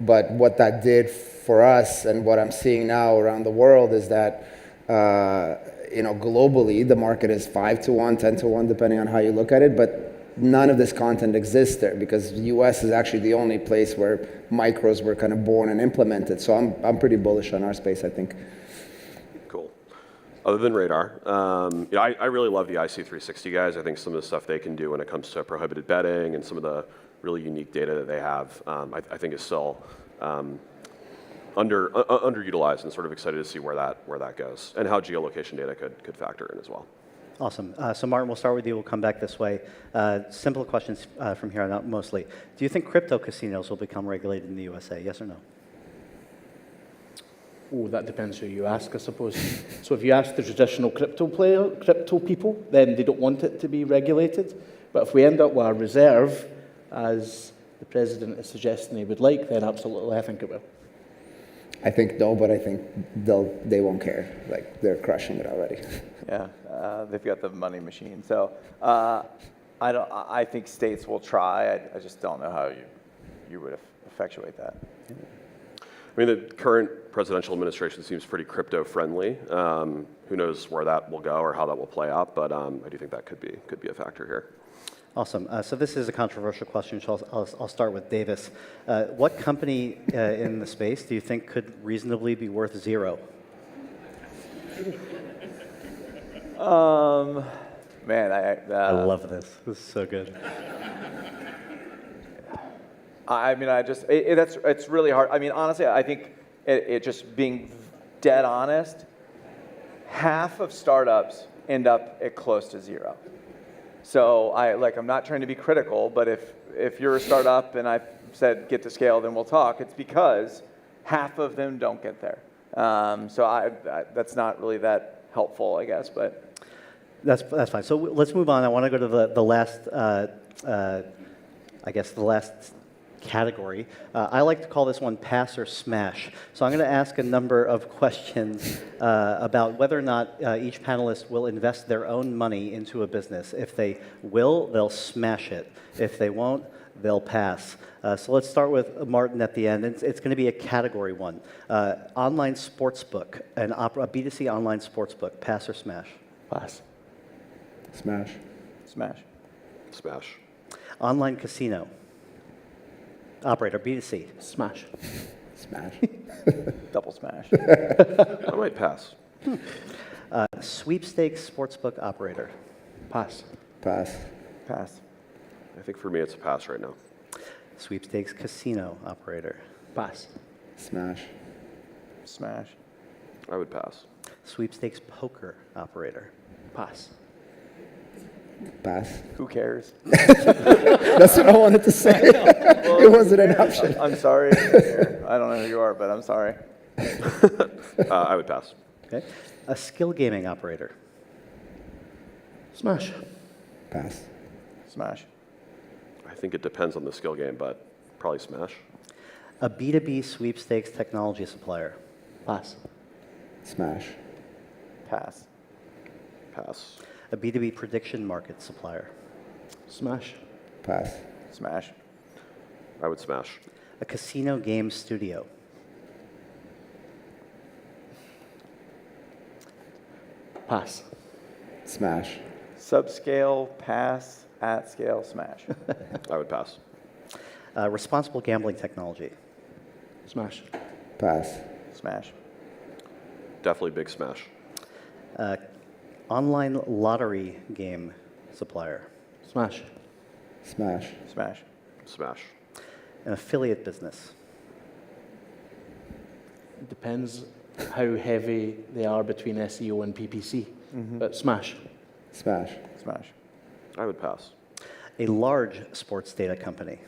But what that did for us, and what I'm seeing now around the world, is that globally the market is 5-1, 10-1, depending on how you look at it. But none of this content exists there because the US is actually the only place where micros were kind of born and implemented. So I'm pretty bullish on our space, I think. Cool. Other than Radar, I really love the IC360 guys. I think some of the stuff they can do when it comes to prohibited betting and some of the really unique data that they have, I think is still underutilized, and sort of excited to see where that goes and how geolocation data could factor in as well. Awesome. So Martin, we'll start with you. We'll come back this way. Simple questions from here on out mostly. Do you think crypto casinos will become regulated in the USA? Yes or no? Oh, that depends who you ask, I suppose. So if you ask the traditional crypto people, then they don't want it to be regulated. But if we end up with a reserve, as the president is suggesting he would like, then absolutely, I think it will. I think no, but I think they won't care. Like they're crushing it already. Yeah, they've got the money machine. So I think states will try. I just don't know how you would effectuate that. I mean, the current presidential administration seems pretty crypto friendly. Who knows where that will go or how that will play out? But I do think that could be a factor here. Awesome. So this is a controversial question, so I'll start with Davis. What company in the space do you think could reasonably be worth zero? Man, I love this. This is so good. I mean, it's really hard. I mean, honestly, I think it just being dead honest, half of startups end up at close to zero. So I'm not trying to be critical, but if you're a startup and I've said get to scale, then we'll talk, it's because half of them don't get there. So that's not really that helpful, I guess, but. That's fine. So let's move on. I want to go to the last, the last category. I like to call this one pass or smash. So I'm going to ask a number of questions about whether or not each panelist will invest their own money into a business. If they will, they'll smash it. If they won't, they'll pass. So let's start with Martin at the end. It's going to be a category one. Online sportsbook, a B2C online sportsbook, pass or smash? Pass. Smash. Smash. Smash. Online casino. Operator, B2C. Smash. Smash. Double smash. I might pass. Sweepstakes sportsbook operator. Pass. Pass. Pass. I think for me it's a pass right now. Sweepstakes casino operator. Pass. Smash. Smash. I would pass. Sweepstakes poker operator. Pass. Pass. Who cares? That's what I wanted to say. It wasn't an option. I'm sorry. I don't know who you are, but I'm sorry. I would pass. Okay. A skill gaming operator. Smash. Pass. Smash. I think it depends on the skill game, but probably smash. A B2B sweepstakes technology supplier. Pass. Smash. Pass. Pass. A B2B prediction market supplier. Smash. Pass. Smash. I would smash. A casino game studio. Pass. Smash. Subscale, pass. At scale, smash. I would pass. Responsible gambling technology. Smash. Pass. Smash. Definitely big smash. Online lottery game supplier. Smash. Smash. Smash. Smash. An affiliate business. It depends how heavy they are between SEO and PPC. But smash. Smash. Smash. I would pass. A large sports data company.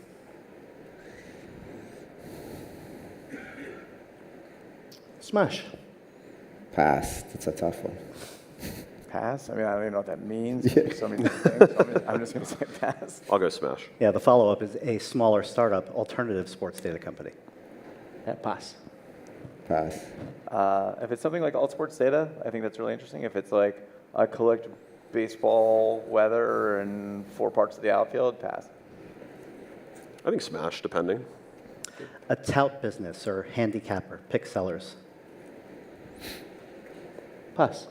Smash. Pass. That's a tough one. Pass? I mean, I don't even know what that means. So many different things. So I'm just going to say pass. I'll go smash. Yeah, the follow-up is a smaller startup alternative sports data company. Yeah, pass. Pass. If it's something like alt sports data, I think that's really interesting. If it's like I collect baseball weather and 4 parts of the outfield, pass. I think smash, depending. A tout business or handicapper, pick sellers. Pass.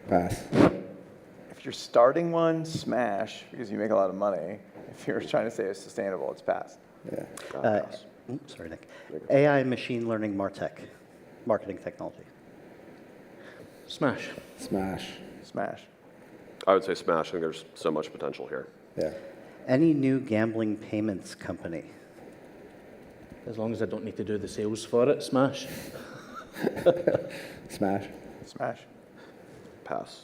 Pass. If you're starting one, smash, because you make a lot of money. If you're trying to say it's sustainable, it's pass. Yeah. Sorry, Nick. AI machine learning MarTech, marketing technology. Smash. Smash. Smash. I would say smash. I think there's so much potential here. Yeah. Any new gambling payments company. As long as I don't need to do the sales for it, smash. Smash. Smash. Pass.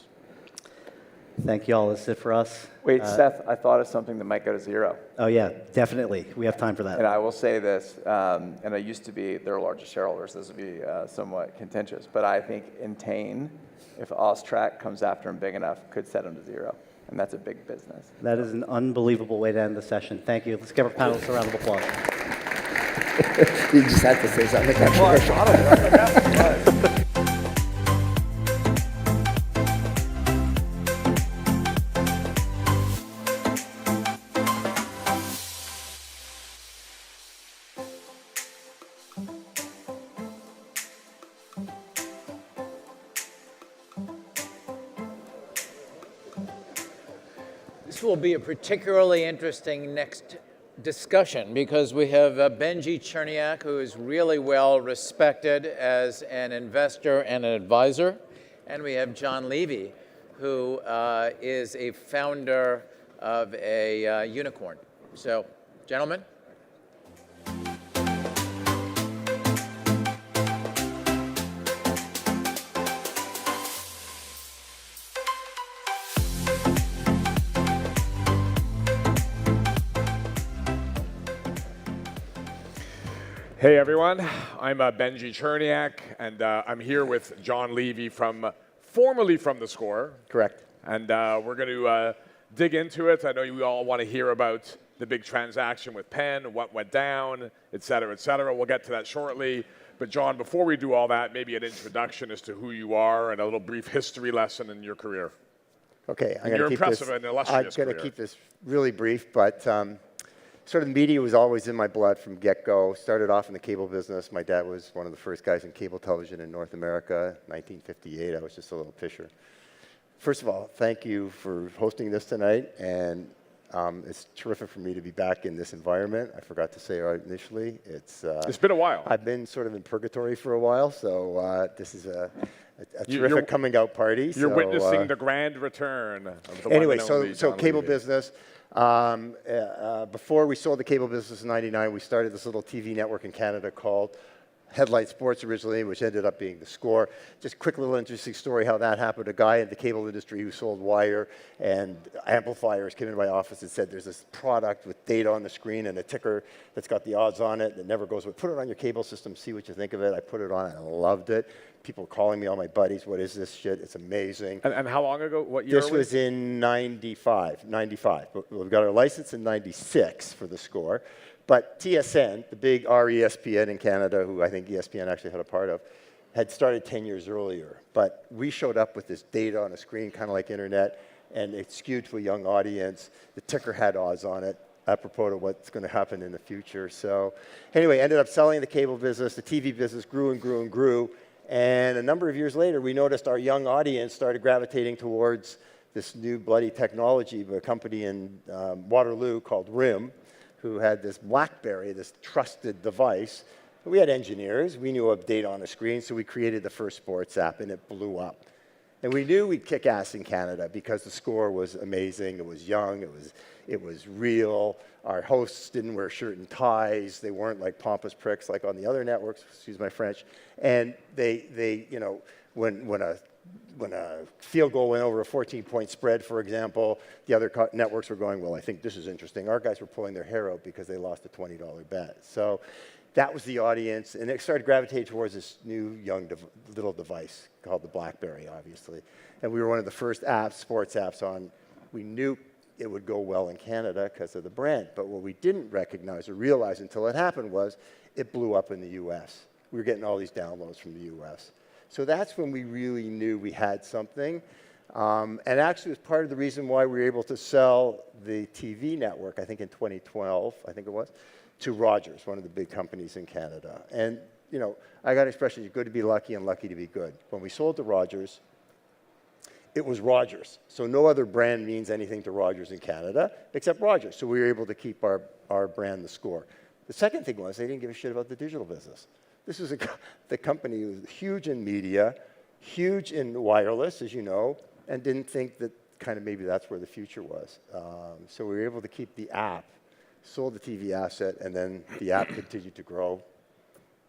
Thank you all. That's it for us. Wait, Seth, I thought of something that might go to 0. Oh, yeah, definitely. We have time for that. And I will say this, and I used to be their largest shareholders. This would be somewhat contentious, but I think Entain, if Austrac comes after them big enough, could set them to 0. And that's a big business. That is an unbelievable way to end the session. Thank you. Let's give our panelists a round of applause. You just had to say something controversial. This will be a particularly interesting next discussion because we have Benji Cherniak, who is really well respected as an investor and an advisor, and we have John Levy, who is a founder of a unicorn. So, gentlemen. Hey everyone, I'm Benji Cherniak, and I'm here with John Levy formerly from The Score. Correct. And we're going to dig into it. I know you all want to hear about the big transaction with Penn, what went down, et cetera, et cetera. We'll get to that shortly. But John, before we do all that, maybe an introduction as to who you are and a little brief history lesson in your career. Okay, I'm You're going to keep impressive this. and illustrious I'm going to career. keep this really brief, but sort of media was always in my blood from get-go. Started off in the cable business. My dad was one of the first guys in cable television in North America. 1958, I was just a little pisher. First of all, thank you for hosting this tonight, and it's terrific for me to be back in this environment. I forgot to say initially, it's been a while. I've been sort of in purgatory for a while, so this is a terrific coming out party. You're so, witnessing the grand return of the anyway, one and only so John cable Levy. business. Before we sold the cable business in '99, we started this little TV network in Canada called Headlight Sports originally, which ended up being The Score. Just quick little interesting story how that happened. A guy in the cable industry who sold wire and amplifiers came into my office and said, there's this product with data on the screen and a ticker that's got the odds on it that never goes away. Put it on your cable system, see what you think of it. I put it on and I loved it. People were calling me, all my buddies, what is this shit? It's amazing. And how long ago? What year? This was in 95. We got our license in 96 for The Score. But TSN, the big RESPN in Canada, who I think ESPN actually had a part of, had started 10 years earlier. But we showed up with this data on a screen, kind of like internet, and it skewed to a young audience. The ticker had odds on it, apropos to what's going to happen in the future. So anyway, ended up selling the cable business. The TV business grew and grew and grew. And a number of years later, we noticed our young audience started gravitating towards this new bloody technology of a company in Waterloo called RIM, who had this BlackBerry, this trusted device. We had engineers. We knew a date on a screen, so we created the first sports app, and it blew up. And we knew we'd kick ass in Canada because the score was amazing. It was young. It was real. Our hosts didn't wear shirt and ties. They weren't like pompous pricks like on the other networks, excuse my French. And they you know, when a field goal went over a 14-point spread, for example, the other networks were going, well, I think this is interesting. Our guys were pulling their hair out because they lost a $20 bet. So that was the audience, and it started gravitating towards this new young little device called the BlackBerry, obviously. And we were one of the first apps, sports apps on. We knew it would go well in Canada because of the brand, but what we didn't recognize or realize until it happened was it blew up in the US. We were getting all these downloads from the US. So that's when we really knew we had something. And actually it was part of the reason why we were able to sell the TV network, I think in 2012, I think it was, to Rogers, one of the big companies in Canada. And, you know, I got an expression, you're good to be lucky and lucky to be good. When we sold to Rogers, it was Rogers. So no other brand means anything to Rogers in Canada except Rogers. So we were able to keep our brand the score. The second thing was they didn't give a shit about the digital business. This was the company was huge in media, huge in wireless, as you know, and didn't think that kind of maybe that's where the future was. So we were able to keep the app, sold the TV asset, and then the app continued to grow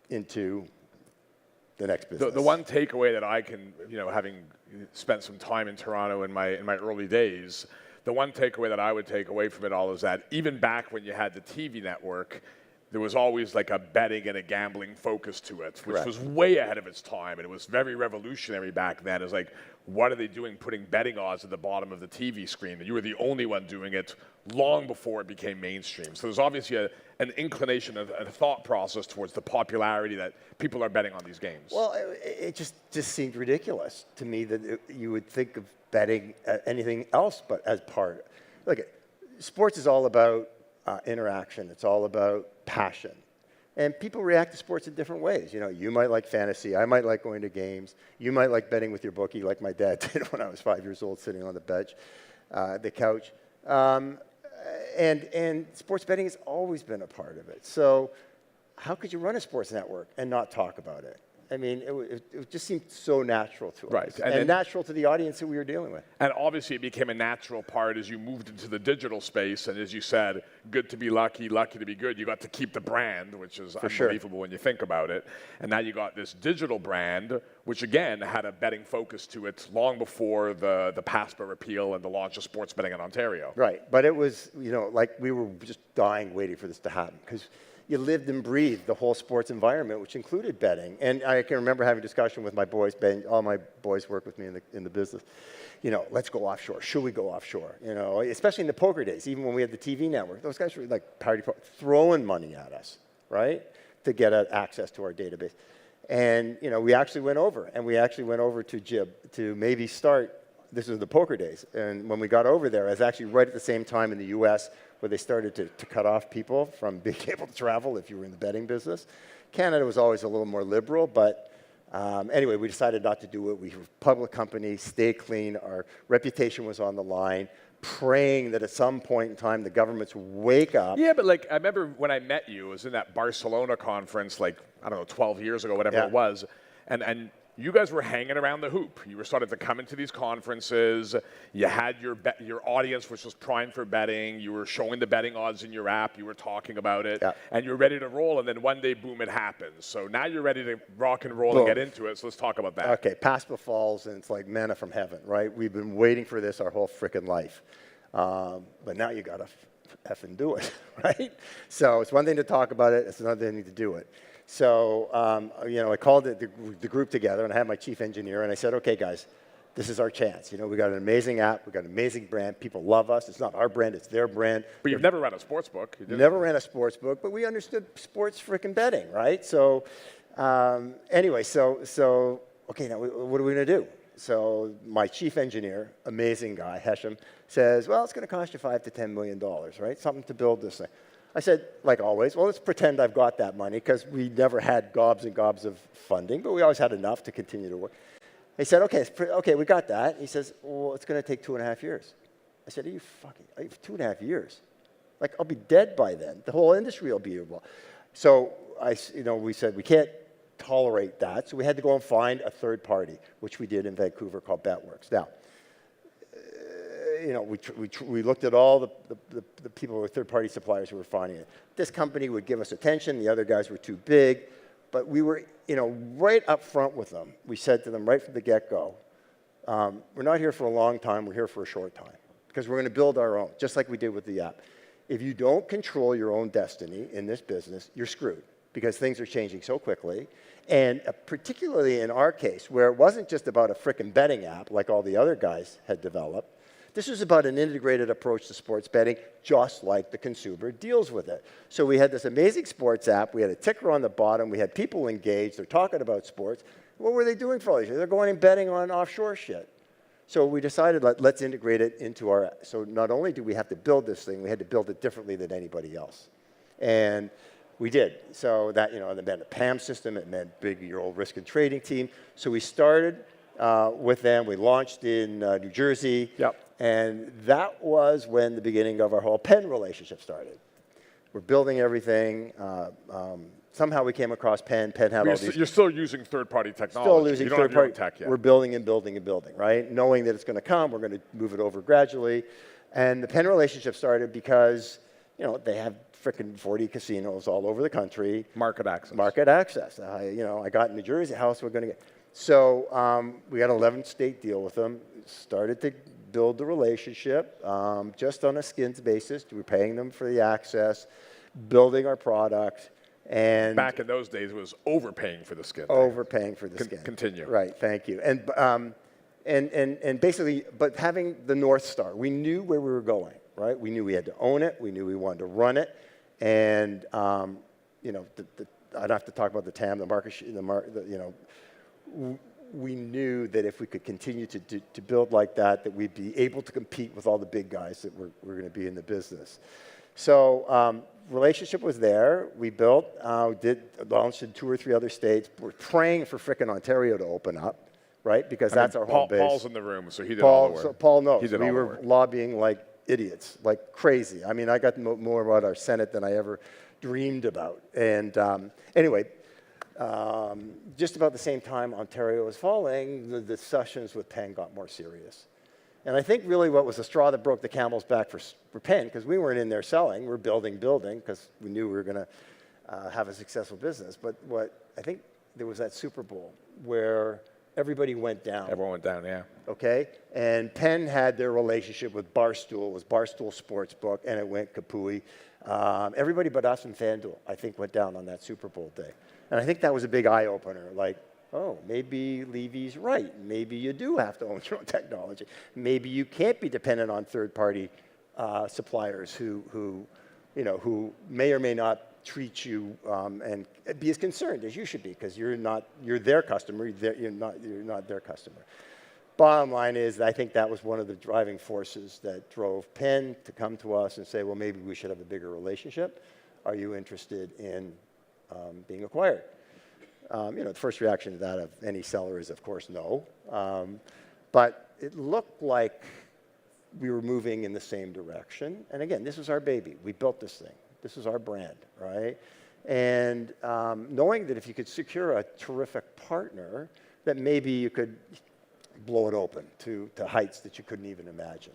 into the next business. The one takeaway that I can, you know, having spent some time in Toronto in my early days, the one takeaway that I would take away from it all is that even back when you had the TV network, there was always like a betting and a gambling focus to it, which was way ahead of its time, and it was very revolutionary back then. It was like, what are they doing putting betting odds at the bottom of the TV screen? And you were the only one doing it long before it became mainstream. So there's obviously an inclination, a thought process towards the popularity that people are betting on these games. Well, it just seemed ridiculous to me that you would think of betting anything else but as part. Look, sports is all about interaction. It's all about passion. And people react to sports in different ways. You know, you might like fantasy. I might like going to games. You might like betting with your bookie like my dad did when I was 5 years old sitting on the bench, the couch. And sports betting has always been a part of it. So how could you run a sports network and not talk about it? I mean, it just seemed so natural to us, and natural to the audience that we were dealing with. And obviously it became a natural part as you moved into the digital space, and as you said, good to be lucky, lucky to be good. You got to keep the brand, which is unbelievable when you think about it. And now you got this digital brand, which again had a betting focus to it long before the PASPA repeal and the launch of sports betting in Ontario. Right, but it was, you know, like we were just dying waiting for this to happen, because you lived and breathed the whole sports environment, which included betting. And I can remember having a discussion with my boys. All my boys work with me in the business. You know, let's go offshore. Should we go offshore? You know, especially in the poker days, even when we had the TV network, those guys were like throwing money at us, right, to get access to our database. And you know, we actually went over, to Jib to maybe start. This was the poker days, and when we got over there, it was actually right at the same time in the U.S. where they started to cut off people from being able to travel if you were in the betting business. Canada was always a little more liberal, but anyway, we decided not to do it. We were a public company, stay clean. Our reputation was on the line, praying that at some point in time the governments would wake up. Yeah, but like I remember when I met you, it was in that Barcelona conference, like, I don't know, 12 years ago, whatever it was, and you guys were hanging around the hoop. You were starting to come into these conferences. You had your audience, which was primed for betting. You were showing the betting odds in your app. You were talking about it. And you were ready to roll. And then one day, boom, it happens. So now you're ready to rock and roll and get into it. So let's talk about that. Okay, PASPA falls, and it's like manna from heaven, right? We've been waiting for this our whole frickin' life. But now you got to effing do it, right? So it's one thing to talk about it. It's another thing to do it. So, you know, I called the group together, and I had my chief engineer, and I said, okay, guys, this is our chance. You know, we got an amazing app. We got an amazing brand. People love us. It's not our brand. It's their brand. But you've never ran a sports book. Never ran a sports book, but we understood sports frickin' betting, right? So, anyway, so okay, now what are we going to do? So my chief engineer, amazing guy, Hesham, says, well, it's going to cost you $5 to $10 million, right? Something to build this thing. I said, like always, well, let's pretend I've got that money, because we never had gobs and gobs of funding, but we always had enough to continue to work. He said, okay, we got that. He says, well, it's going to take 2.5 years. I said, are you 2.5 years? Like, I'll be dead by then. The whole industry will be over. So we said, we can't tolerate that. So we had to go and find a third party, which we did in Vancouver called BetWorks. Now, we looked at all the people with third-party suppliers who were finding it. This company would give us attention. The other guys were too big. But we were, right up front with them. We said to them right from the get-go, we're not here for a long time. We're here for a short time because we're going to build our own, just like we did with the app. If you don't control your own destiny in this business, you're screwed because things are changing so quickly. And particularly in our case, where it wasn't just about a frickin' betting app like all the other guys had developed, this was about an integrated approach to sports betting, just like the consumer deals with it. So we had this amazing sports app. We had a ticker on the bottom. We had people engaged. They're talking about sports. What were they doing for all these years? They're going and betting on offshore shit. So we decided, let's integrate it into our, so not only do we have to build this thing, we had to build it differently than anybody else. And we did. So that, it meant a PAM system. It meant big year-old risk and trading team. So we started with them. We launched in New Jersey. Yep. And that was when the beginning of our whole Penn relationship started. We're building everything. Somehow we came across Penn. Penn had all these. You're still using third-party technology. Still using third-party tech yet. We're building and building and building, right? Knowing that it's going to come, we're going to move it over gradually. And the Penn relationship started because, they have frickin' 40 casinos all over the country. Market access. Market access. I got in New Jersey. How else are we going to get? So we got an 11-state deal with them. Started to build the relationship just on a skins basis. We're paying them for the access, building our product. And back in those days, it was overpaying for the skin. Overpaying for the skin. Continue. Right, thank you. And basically, but having the North Star, we knew where we were going, right? We knew we had to own it. We knew we wanted to run it. And, I'd have to talk about the TAM, the market, we knew that if we could continue to build like that we'd be able to compete with all the big guys that were going to be in the business. So relationship was there. We built, launched in 2 or 3 other states. We're praying for frickin' Ontario to open up, right? Because that's our home base. Paul's in the room, so he did all the work. So Paul knows. We were lobbying like idiots, like crazy. I mean, I got more about our Senate than I ever dreamed about. And anyway, just about the same time Ontario was falling, the discussions with Penn got more serious. And I think really what was the straw that broke the camel's back for Penn, because we weren't in there selling, we're building, because we knew we were going to have a successful business. But I think there was that Super Bowl where everybody went down. Everyone went down, yeah. Okay? And Penn had their relationship with Barstool, it was Barstool Sportsbook, and it went kapooey. Everybody but us and FanDuel, I think, went down on that Super Bowl day. And I think that was a big eye-opener, like, oh, maybe Levy's right. Maybe you do have to own your own technology. Maybe you can't be dependent on third-party suppliers who may or may not treat you and be as concerned as you should be, because you're their customer, you're not their customer. Bottom line is, I think that was one of the driving forces that drove Penn to come to us and say, well, maybe we should have a bigger relationship. Are you interested in being acquired? The first reaction to that of any seller is, of course, no. But it looked like we were moving in the same direction. And again, this was our baby. We built this thing. This is our brand, right? And knowing that if you could secure a terrific partner, that maybe you could blow it open to heights that you couldn't even imagine.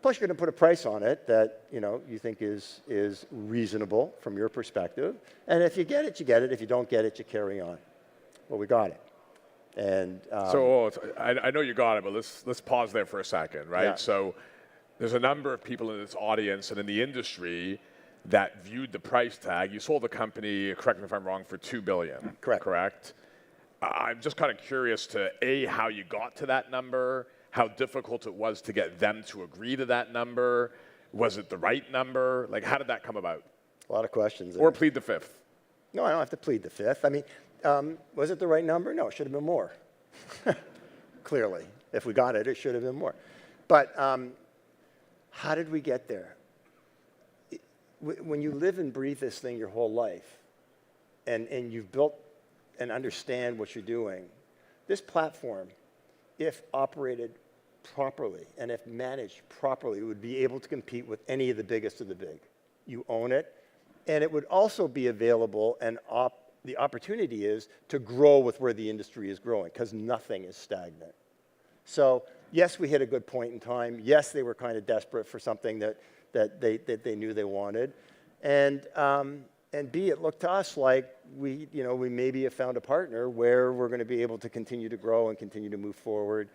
Plus, you're going to put a price on it that you think is reasonable from your perspective. And if you get it, you get it. If you don't get it, you carry on. Well, we got it. And so I know you got it, but let's pause there for a second, right? Yeah. So there's a number of people in this audience and in the industry that viewed the price tag. You sold the company, correct me if I'm wrong, for $2 billion. Correct. I'm just kind of curious to how you got to that number, how difficult it was to get them to agree to that number. Was it the right number? Like, how did that come about? A lot of questions. Or plead the fifth. No, I don't have to plead the fifth. I mean, was it the right number? No, it should have been more. Clearly. If we got it, it should have been more. But how did we get there? When you live and breathe this thing your whole life, and you've built and understand what you're doing, this platform if operated properly and if managed properly, would be able to compete with any of the biggest of the big. You own it, and it would also be available, and the opportunity is to grow with where the industry is growing, because nothing is stagnant. So yes, we hit a good point in time. Yes, they were kind of desperate for something that they knew they wanted. And B, it looked to us like we maybe have found a partner where we're going to be able to continue to grow and continue to move forward.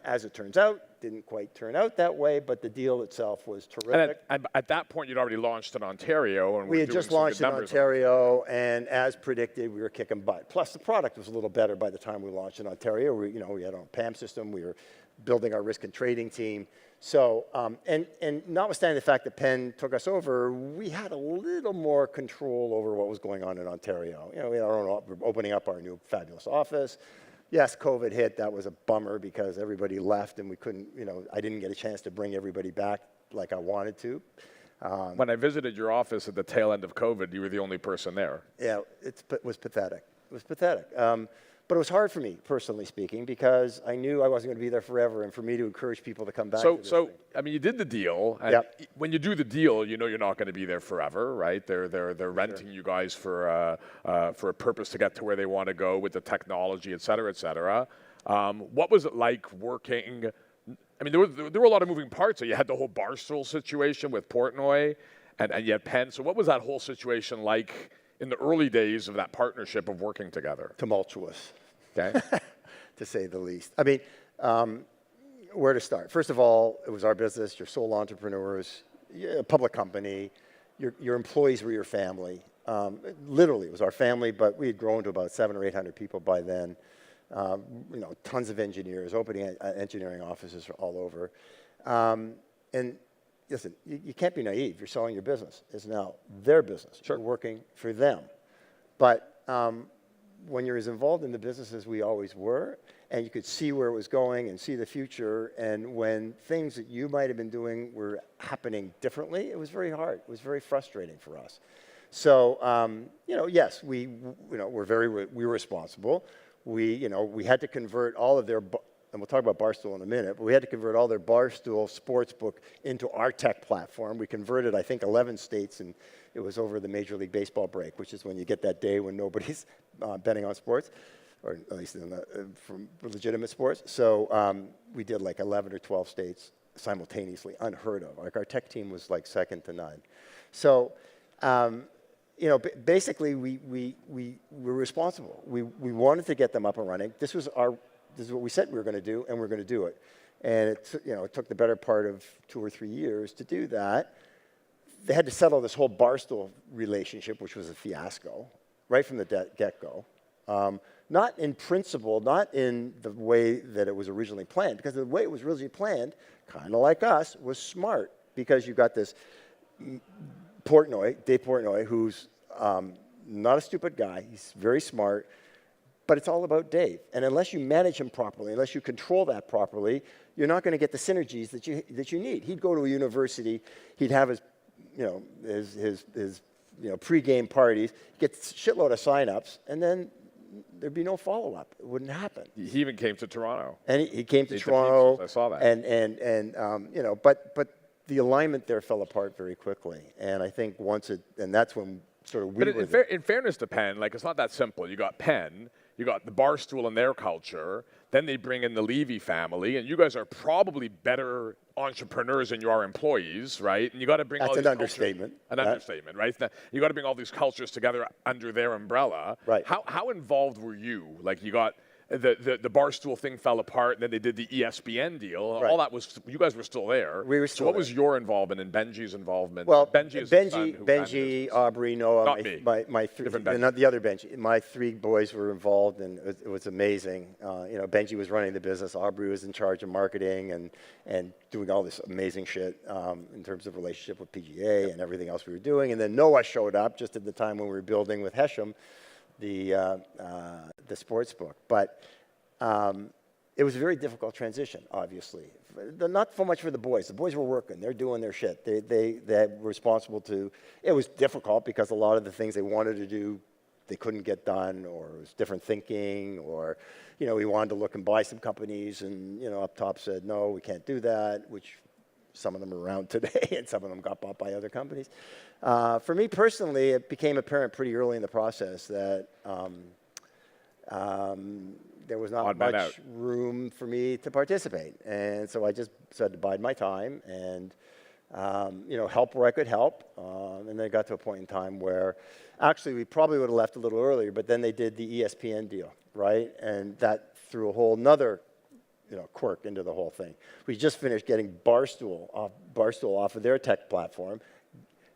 As it turns out, didn't quite turn out that way, but the deal itself was terrific. And at that point, you'd already launched in Ontario. And we had just launched in Ontario, and as predicted, we were kicking butt. Plus, the product was a little better by the time we launched in Ontario. We had our PAM system. We were building our risk and trading team. So, and notwithstanding the fact that Penn took us over, we had a little more control over what was going on in Ontario. We had our own, opening up our new fabulous office. Yes, COVID hit. That was a bummer because everybody left and we couldn't, I didn't get a chance to bring everybody back like I wanted to. When I visited your office at the tail end of COVID, you were the only person there. Yeah, it was pathetic. It was pathetic. But it was hard for me, personally speaking, because I knew I wasn't going to be there forever, and for me to encourage people to come back to this thing. I mean, you did the deal, and when you do the deal, you know you're not going to be there forever, right? They're renting you guys for a purpose to get to where they want to go with the technology, et cetera, et cetera. What was it like working? I mean, there were a lot of moving parts. So you had the whole Barstool situation with Portnoy, and you had Penn. So what was that whole situation like in the early days of that partnership of working together? Tumultuous, okay, to say the least. I mean, where to start? First of all, it was our business. You're sole entrepreneurs, a public company. Your employees were your family. Literally, it was our family, but we had grown to about 700 or 800 people by then. Tons of engineers, opening engineering offices all over. And listen, you can't be naive. You're selling your business. It's now their business. Sure. You're working for them. But when you're as involved in the business as we always were, and you could see where it was going and see the future, and when things that you might have been doing were happening differently, it was very hard. It was very frustrating for us. So, yes, we were responsible. We had to convert all of their, and we'll talk about Barstool in a minute, but we had to convert all their Barstool sportsbook into our tech platform. We converted, I think, 11 states, and it was over the Major League Baseball break, which is when you get that day when nobody's betting on sports, or at least for legitimate sports. So we did like 11 or 12 states simultaneously, unheard of. Like our tech team was like second to none. So, basically we were responsible. We wanted to get them up and running. This is what we said we were going to do, and we're going to do it. And it took the better part of 2 or 3 years to do that. They had to settle this whole Barstool relationship, which was a fiasco, right from the get-go. Not in principle, not in the way that it was originally planned, because the way it was originally planned, kind of like us, was smart, because you've got this Dave Portnoy, who's not a stupid guy. He's very smart, but it's all about Dave. And unless you manage him properly, unless you control that properly, you're not going to get the synergies that you need. He'd go to a university, he'd have his pre-game parties, get a shitload of signups, and then there'd be no follow-up. It wouldn't happen. He even came to Toronto. And he came to Toronto. I saw that. But the alignment there fell apart very quickly. And I think and that's when sort of we were in fairness to Penn, it's not that simple. You got Penn, you got the Barstool and their culture, then they bring in the Levy family, and you guys are probably better entrepreneurs than you are employees, right? And you got to bring all these understatement. An understatement, right? You got to bring all these cultures together under their umbrella. Right. How involved were you? Like you got the Barstool thing fell apart, and then they did the ESPN deal. Right. All that was, you guys were still there. We were still So what was your involvement and Benji's involvement? Well, Benji, Aubrey, Noah, not me. My three, not the other Benji. My 3 boys were involved, and it was amazing. Benji was running the business. Aubrey was in charge of marketing and doing all this amazing shit in terms of relationship with PGA and everything else we were doing. And then Noah showed up just at the time when we were building with Hesham the sports book. But it was a very difficult transition, obviously. Not so much for the boys. The boys were working. They're doing their shit. They were responsible to. It was difficult because a lot of the things they wanted to do they couldn't get done, or it was different thinking, or we wanted to look and buy some companies, and up top said no, we can't do that, which some of them are around today, and some of them got bought by other companies. For me personally, it became apparent pretty early in the process that there was not much room for me to participate. And so I just decided to bide my time and, help where I could help. And then it got to a point in time where actually we probably would have left a little earlier, but then they did the ESPN deal, right? And that threw a whole nother quirk into the whole thing. We just finished getting Barstool off of their tech platform,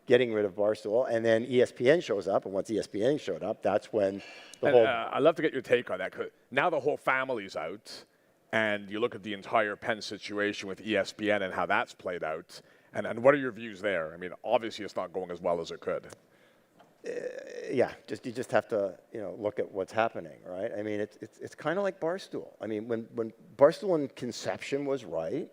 getting rid of Barstool, and then ESPN shows up, and once ESPN showed up, that's when the whole... I'd love to get your take on that, 'cause now the whole family's out, and you look at the entire Penn situation with ESPN and how that's played out, and what are your views there? I mean, obviously it's not going as well as it could. Yeah, you just have to look at what's happening, right? I mean, it's kind of like Barstool. I mean, when Barstool in conception was right,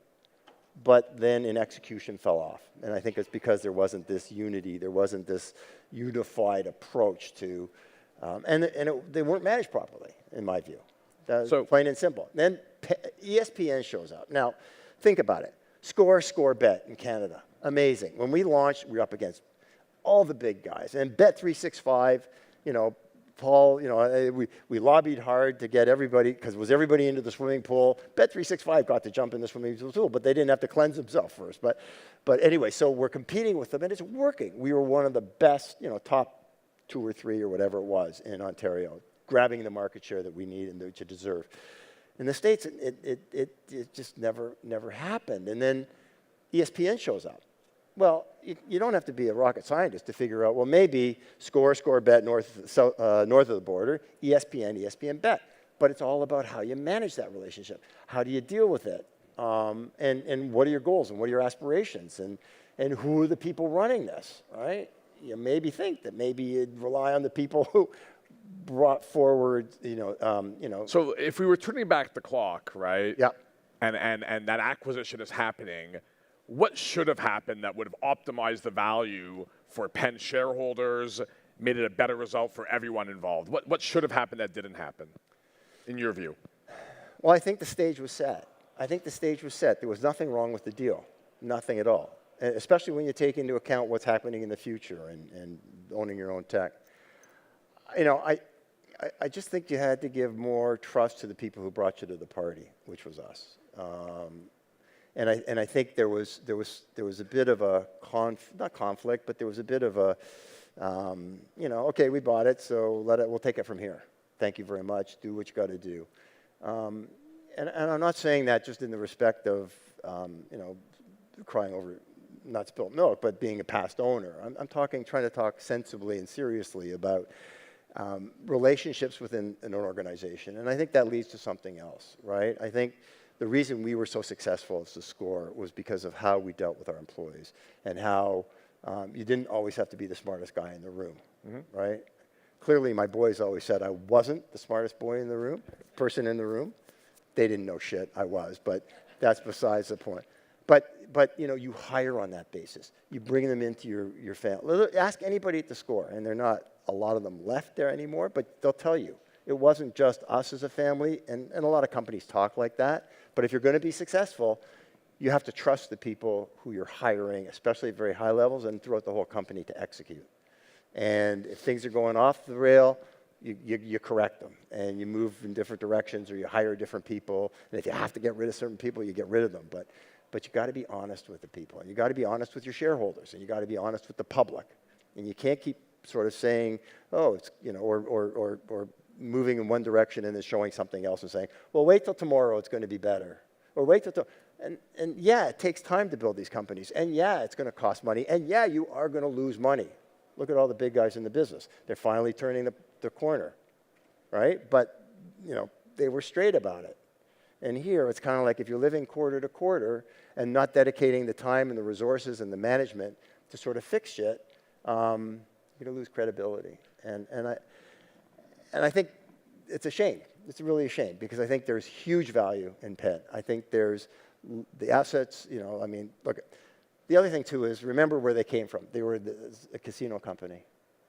but then in execution fell off. And I think it's because there wasn't this unity, there wasn't this unified approach to, they weren't managed properly, in my view. So plain and simple. Then ESPN shows up. Now, think about it. Score, bet in Canada. Amazing. When we launched, we were up against all the big guys. And Bet365, Paul, we lobbied hard to get everybody, because was everybody into the swimming pool? Bet365 got to jump in the swimming pool, but they didn't have to cleanse themselves first. But anyway, so we're competing with them, and it's working. We were one of the best, top 2 or 3 or whatever it was in Ontario, grabbing the market share that we need and to deserve. In the States, it just never happened. And then ESPN shows up. Well, you don't have to be a rocket scientist to figure out, well, maybe score, bet north of the border, ESPN bet. But it's all about how you manage that relationship. How do you deal with it? And what are your goals and what are your aspirations? And who are the people running this, right? You maybe think that maybe you'd rely on the people who brought forward, So if we were turning back the clock, right? Yeah. And that acquisition is happening, what should have happened that would have optimized the value for Penn shareholders, made it a better result for everyone involved? What should have happened that didn't happen, in your view? Well, I think the stage was set. There was nothing wrong with the deal, nothing at all, and especially when you take into account what's happening in the future and owning your own tech. I just think you had to give more trust to the people who brought you to the party, which was us. And I think there was a bit of a not conflict, but there was a bit of a okay, we bought it, so we'll take it from here. Thank you very much. Do what you got to do. And I'm not saying that just in the respect of crying over not spilt milk, but being a past owner. I'm trying to talk sensibly and seriously about relationships within an organization, and I think that leads to something else, right? I think the reason we were so successful as the Score was because of how we dealt with our employees and how you didn't always have to be the smartest guy in the room, right? Clearly, my boys always said I wasn't the smartest person in the room. They didn't know shit, I was, but that's besides the point. But you hire on that basis. You bring them into your family. Ask anybody at the Score, and they're not a lot of them left there anymore, but they'll tell you. It wasn't just us as a family, and a lot of companies talk like that. But if you're going to be successful, you have to trust the people who you're hiring, especially at very high levels and throughout the whole company, to execute. And if things are going off the rail, you correct them, and you move in different directions, or you hire different people. And if you have to get rid of certain people, you get rid of them. But you got to be honest with the people, and you got to be honest with your shareholders, and you got to be honest with the public. And you can't keep sort of saying, oh, it's or moving in one direction and then showing something else and saying, well, wait till tomorrow, it's going to be better. Or wait till and yeah, it takes time to build these companies. And yeah, it's going to cost money. And yeah, you are going to lose money. Look at all the big guys in the business. They're finally turning the corner, right? But, they were straight about it. And here, it's kind of like if you're living quarter to quarter and not dedicating the time and the resources and the management to sort of fix shit, you're going to lose credibility. And I think it's a shame. It's really a shame, because I think there's huge value in Penn. I think there's the assets, look, the other thing too is remember where they came from. They were a casino company,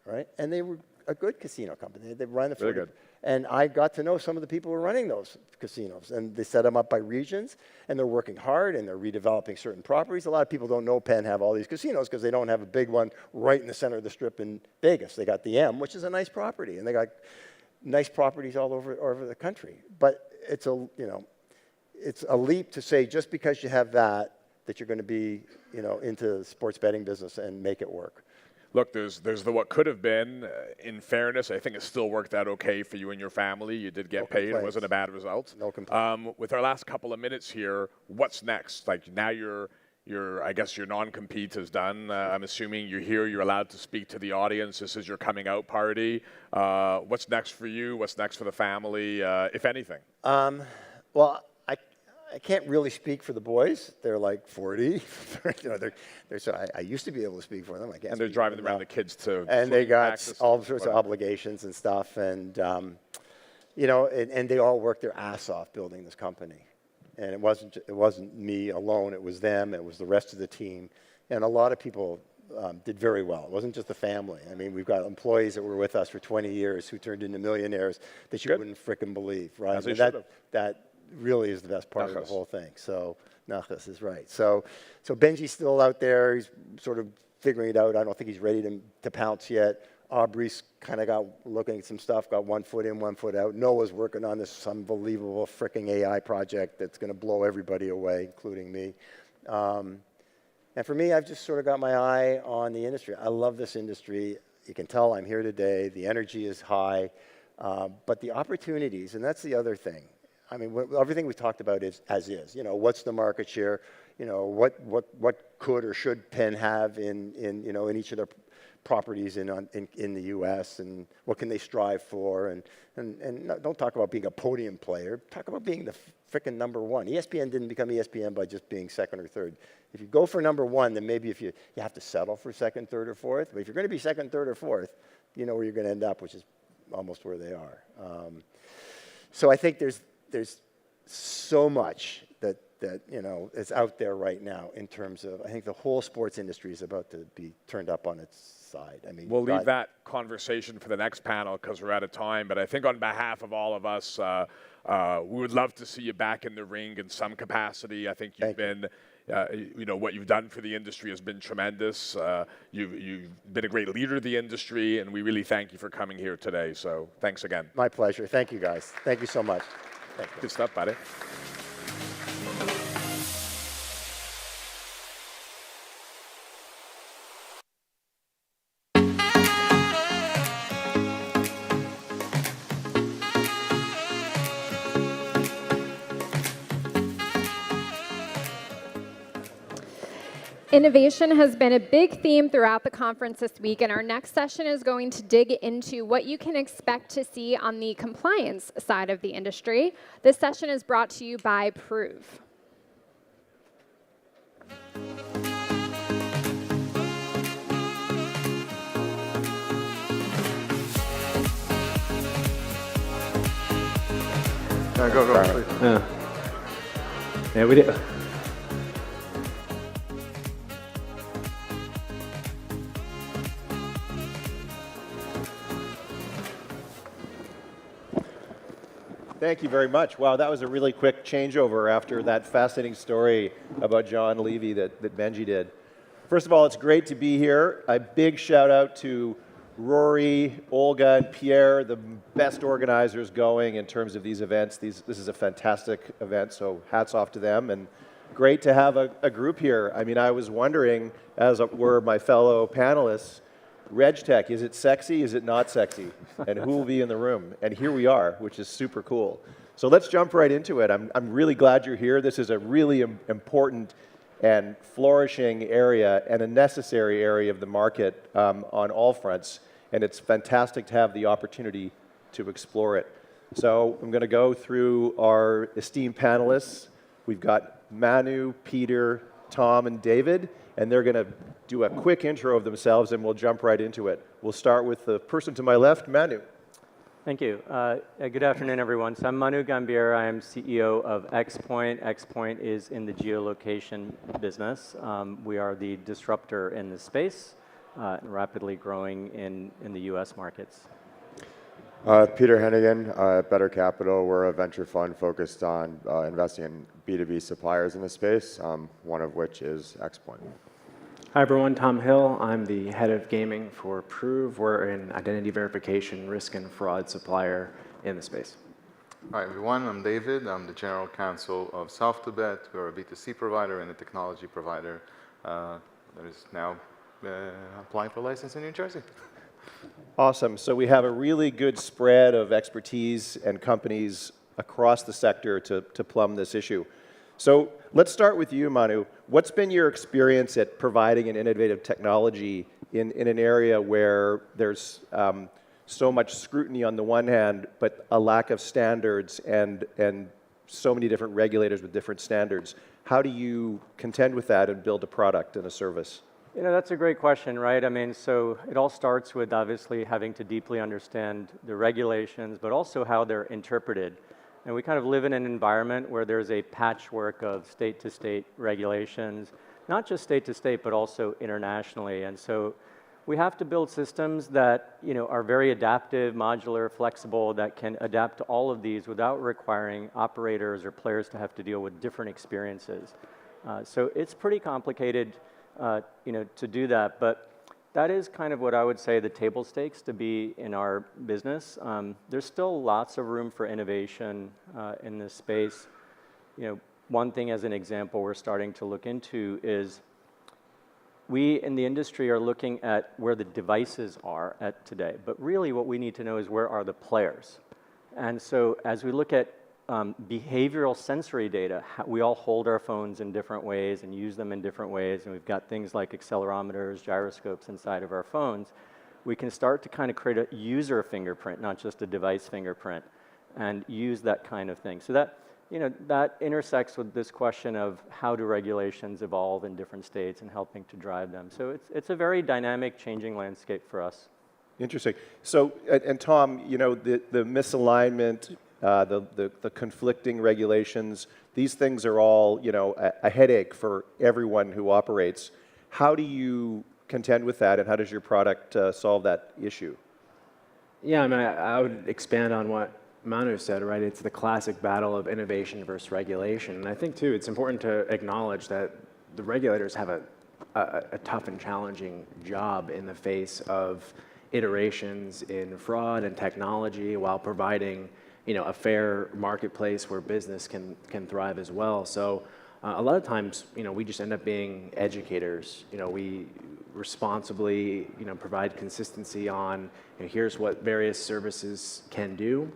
right? And they were a good casino company. They run the Really good. And I got to know some of the people who were running those casinos. And they set them up by regions, and they're working hard, and they're redeveloping certain properties. A lot of people don't know Penn have all these casinos because they don't have a big one right in the center of the Strip in Vegas. They got the M, which is a nice property, and they got nice properties all over the country. But it's it's a leap to say just because you have that you're going to be, into the sports betting business and make it work. Look, there's the what could have been. In fairness, I think it still worked out okay for you and your family. You did get paid. It wasn't a bad result. No complaints. With our last couple of minutes here, what's next? Like now I guess your non-compete is done. I'm assuming you're here. You're allowed to speak to the audience. This is your coming out party. What's next for you? What's next for the family, if anything? Well, I can't really speak for the boys. They're like 40. I used to be able to speak for them. I can't. And they're driving around the kids to. And they got practice, all sorts of obligations and stuff, and and they all worked their ass off building this company. And it wasn't me alone. It was them. It was the rest of the team, and a lot of people did very well. It wasn't just the family. I mean, we've got employees that were with us for 20 years who turned into millionaires that you wouldn't frickin' believe, right? As they that really is the best part of the whole thing. So Nachas is right. So Benji's still out there. He's sort of figuring it out. I don't think he's ready to pounce yet. Aubrey's kind of got looking at some stuff, got 1 foot in, 1 foot out. Noah's working on this unbelievable freaking AI project that's going to blow everybody away, including me. And for me, I've just sort of got my eye on the industry. I love this industry. You can tell I'm here today. The energy is high. But the opportunities, and that's the other thing. I mean, everything we talked about is as is. What's the market share? What could or should Penn have in each of their properties in the U.S. and what can they strive for? And don't talk about being a podium player. Talk about being the frickin' number one. ESPN didn't become ESPN by just being second or third. If you go for number one, then maybe if you have to settle for second, third, or fourth. But if you're going to be second, third, or fourth, you know where you're going to end up, which is almost where they are. So I think there's so much that is out there right now in terms of, I think the whole sports industry is about to be turned up on its side. I mean, we'll leave that conversation for the next panel because we're out of time. But I think on behalf of all of us, we would love to see you back in the ring in some capacity. I think you've been, what you've done for the industry has been tremendous. You've been a great leader of the industry, and we really thank you for coming here today. So thanks again. My pleasure. Thank you, guys. Thank you so much. Thank you. Good stuff, buddy. Innovation has been a big theme throughout the conference this week, and our next session is going to dig into what you can expect to see on the compliance side of the industry. This session is brought to you by Prove. Go. Yeah, we did. Thank you very much. Wow, that was a really quick changeover after that fascinating story about John Levy that Benji did. First of all, it's great to be here. A big shout out to Rory, Olga, and Pierre, the best organizers going in terms of these events. This is a fantastic event, so hats off to them. And great to have a group here. I mean, I was wondering, as were my fellow panelists, RegTech, is it sexy? Is it not sexy? And who will be in the room? And here we are, which is super cool. So let's jump right into it. I'm really glad you're here. This is a really important and flourishing area and a necessary area of the market on all fronts. And it's fantastic to have the opportunity to explore it. So I'm going to go through our esteemed panelists. We've got Manu, Peter, Tom, and David. And they're going to do a quick intro of themselves, and we'll jump right into it. We'll start with the person to my left, Manu. Thank you. Good afternoon, everyone. So I'm Manu Gambier. I am CEO of XPoint. XPoint is in the geolocation business. We are the disruptor in this space. and rapidly growing in the US markets. Peter Hennigan at Better Capital. We're a venture fund focused on investing in B2B suppliers in the space, one of which is XPoint. Hi everyone, Tom Hill. I'm the head of gaming for Prove. We're an identity verification, risk and fraud supplier in the space. Hi everyone, I'm David. I'm the general counsel of Soft2Bet. We're a B2C provider and a technology provider that is now applying for a license in New Jersey. Awesome. So we have a really good spread of expertise and companies across the sector to plumb this issue. So let's start with you, Manu. What's been your experience at providing an innovative technology in an area where there's so much scrutiny on the one hand, but a lack of standards and so many different regulators with different standards? How do you contend with that and build a product and a service? You know, that's a great question, right? I mean, so it all starts with obviously having to deeply understand the regulations, but also how they're interpreted. And we kind of live in an environment where there's a patchwork of state-to-state regulations, not just state-to-state, but also internationally. And so we have to build systems that, you know, are very adaptive, modular, flexible, that can adapt to all of these without requiring operators or players to have to deal with different experiences. So it's pretty complicated, you know, to do that, but that is kind of what I would say the table stakes to be in our business. There's still lots of room for innovation in this space. You know, one thing as an example we're starting to look into is we in the industry are looking at where the devices are at today, but really what we need to know is where are the players. And so as we look at behavioral sensory data, we all hold our phones in different ways and use them in different ways, and we've got things like accelerometers, gyroscopes inside of our phones. We can start to kind of create a user fingerprint, not just a device fingerprint, and use that kind of thing. So that, you know, that intersects with this question of how do regulations evolve in different states and helping to drive them. So it's a very dynamic, changing landscape for us. Interesting. So, and Tom, you know, the misalignment, the conflicting regulations, these things are all, you know, a headache for everyone who operates. How do you contend with that, and how does your product solve that issue? Yeah, I mean, I would expand on what Manu said, right? It's the classic battle of innovation versus regulation. And I think, too, it's important to acknowledge that the regulators have a tough and challenging job in the face of iterations in fraud and technology while providing, you know, a fair marketplace where business can thrive as well. So a lot of times, you know, we just end up being educators. You know, we responsibly, you know, provide consistency on, you know, here's what various services can do.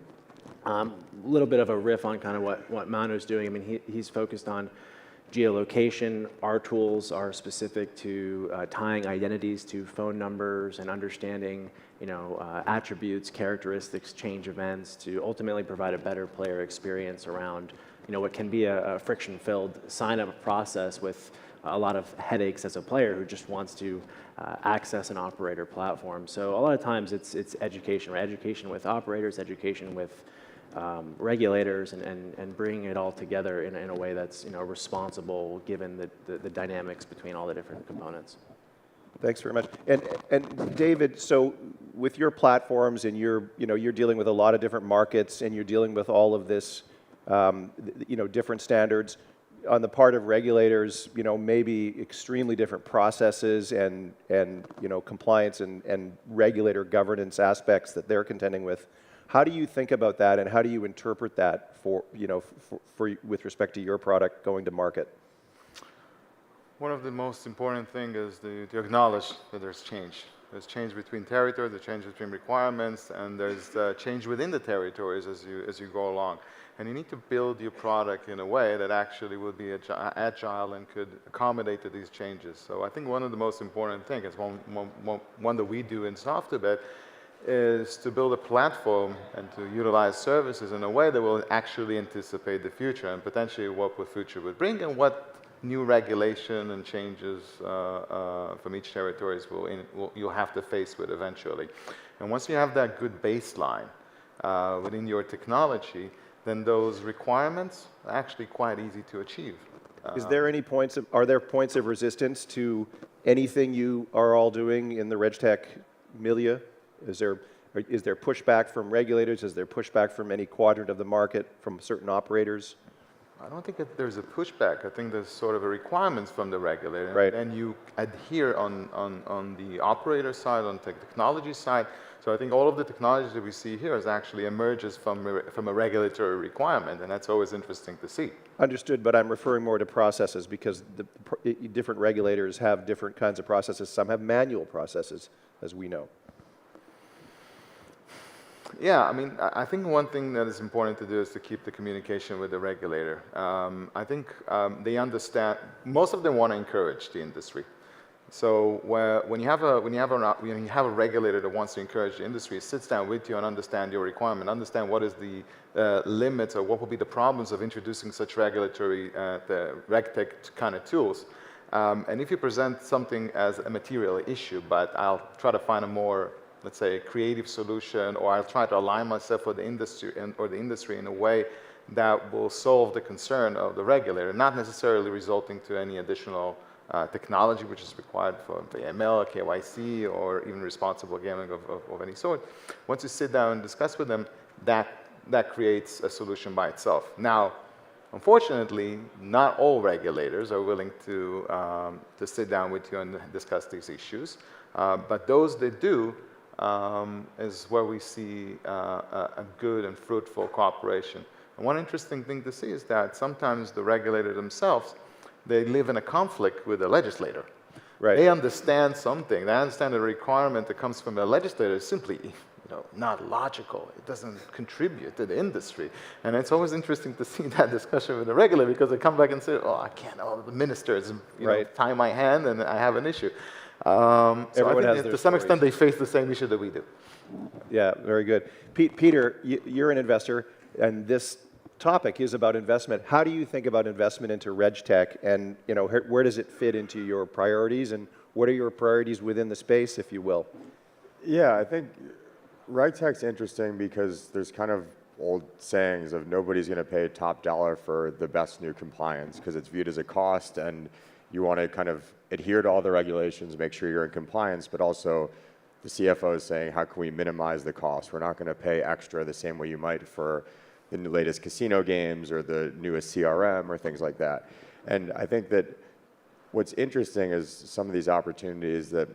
A little bit of a riff on kind of what Manu's doing. I mean, he's focused on geolocation. Our tools are specific to tying identities to phone numbers and understanding, you know, attributes, characteristics, change events to ultimately provide a better player experience around, you know, what can be a friction-filled sign-up process with a lot of headaches as a player who just wants to access an operator platform. So a lot of times it's education, right? Education with operators, education with regulators, and bringing it all together in a way that's, you know, responsible given the dynamics between all the different components. Thanks very much. And David, so with your platforms and you're dealing with a lot of different markets and you're dealing with all of this, you know, different standards on the part of regulators, you know, maybe extremely different processes and you know, compliance and regulator governance aspects that they're contending with. How do you think about that, and how do you interpret that for, you know, with respect to your product going to market? One of the most important things is to acknowledge that there's change. There's change between territories, there's change between requirements, and there's change within the territories as you go along. And you need to build your product in a way that actually will be agile and could accommodate to these changes. So I think one of the most important things, is one that we do in Soft2Bet, is to build a platform and to utilize services in a way that will actually anticipate the future and potentially what the future would bring and what new regulation and changes from each territories you'll have to face with eventually. And once you have that good baseline within your technology, then those requirements are actually quite easy to achieve. Is there any points of, are there points of resistance to anything you are all doing in the RegTech milieu? Is there pushback from regulators? Is there pushback from any quadrant of the market, from certain operators? I don't think that there's a pushback. I think there's sort of a requirements from the regulator. Right. And you adhere on the operator side, on the technology side. So I think all of the technologies that we see here is actually emerges from a regulatory requirement, and that's always interesting to see. Understood, but I'm referring more to processes because the different regulators have different kinds of processes. Some have manual processes, as we know. Yeah, I mean, I think one thing that is important to do is to keep the communication with the regulator. I think they understand, most of them want to encourage the industry. So when you have a regulator that wants to encourage the industry, it sits down with you and understand your requirement, understand what is the limits or what will be the problems of introducing such regulatory, the RegTech kind of tools. And if you present something as a material issue, but I'll try to find a more, let's say, a creative solution, or I'll try to align myself with the industry or the industry in a way that will solve the concern of the regulator, not necessarily resulting to any additional technology which is required for the ML, KYC, or even responsible gaming of any sort. Once you sit down and discuss with them, that creates a solution by itself. Now, unfortunately, not all regulators are willing to sit down with you and discuss these issues, but those that do is where we see a good and fruitful cooperation. And one interesting thing to see is that sometimes the regulator themselves, they live in a conflict with the legislator. Right. They understand something. They understand the requirement that comes from the legislator is simply not logical. It doesn't contribute to the industry. And it's always interesting to see that discussion with the regulator because they come back and say, oh, I can't, the ministers tie my hand and I have an issue. So Everyone I has think their to some stories. extent they face the same issue that we do. Yeah, very good. Peter, you're an investor, and this topic is about investment. How do you think about investment into RegTech, and where does it fit into your priorities, and what are your priorities within the space, if you will? Yeah, I think RegTech's interesting because there's kind of old sayings of nobody's going to pay top dollar for the best new compliance because it's viewed as a cost, and you want to kind of adhere to all the regulations, make sure you're in compliance, but also the CFO is saying, how can we minimize the cost? We're not going to pay extra the same way you might for the latest casino games or the newest CRM or things like that. And I think that what's interesting is some of these opportunities that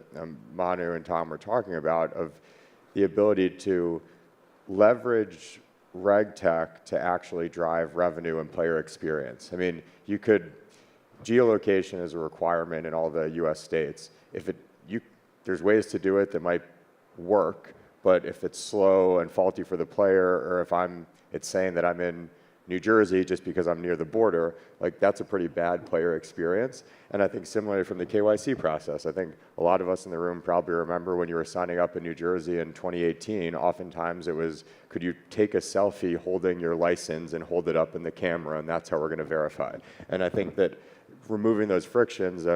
Manu and Tom were talking about of the ability to leverage RegTech to actually drive revenue and player experience. I mean, geolocation is a requirement in all the US states. There's ways to do it that might work, but if it's slow and faulty for the player, or if it's saying that I'm in New Jersey just because I'm near the border, like that's a pretty bad player experience. And I think similarly from the KYC process, I think a lot of us in the room probably remember when you were signing up in New Jersey in 2018, oftentimes it was, could you take a selfie holding your license and hold it up in the camera, and that's how we're going to verify. And I think that removing those frictions,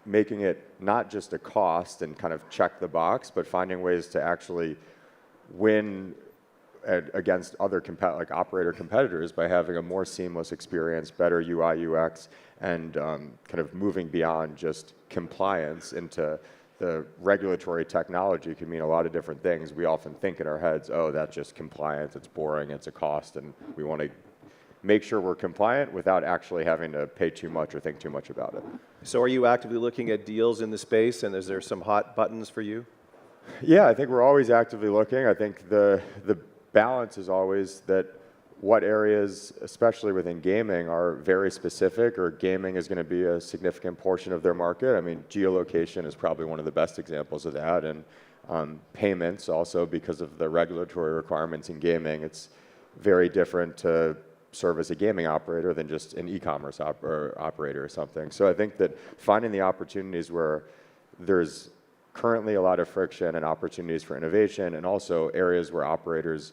making it not just a cost and kind of check the box, but finding ways to actually win against other operator competitors by having a more seamless experience, better UI, UX, and kind of moving beyond just compliance into the regulatory technology can mean a lot of different things. We often think in our heads, oh, that's just compliance, it's boring, it's a cost, and we want to make sure we're compliant without actually having to pay too much or think too much about it. So are you actively looking at deals in the space, and is there some hot buttons for you? Yeah, I think we're always actively looking. I think the balance is always that what areas, especially within gaming, are very specific, or gaming is going to be a significant portion of their market. I mean, geolocation is probably one of the best examples of that, and payments also, because of the regulatory requirements in gaming, it's very different to serve as a gaming operator than just an e-commerce operator or something. So I think that finding the opportunities where there's currently a lot of friction and opportunities for innovation, and also areas where operators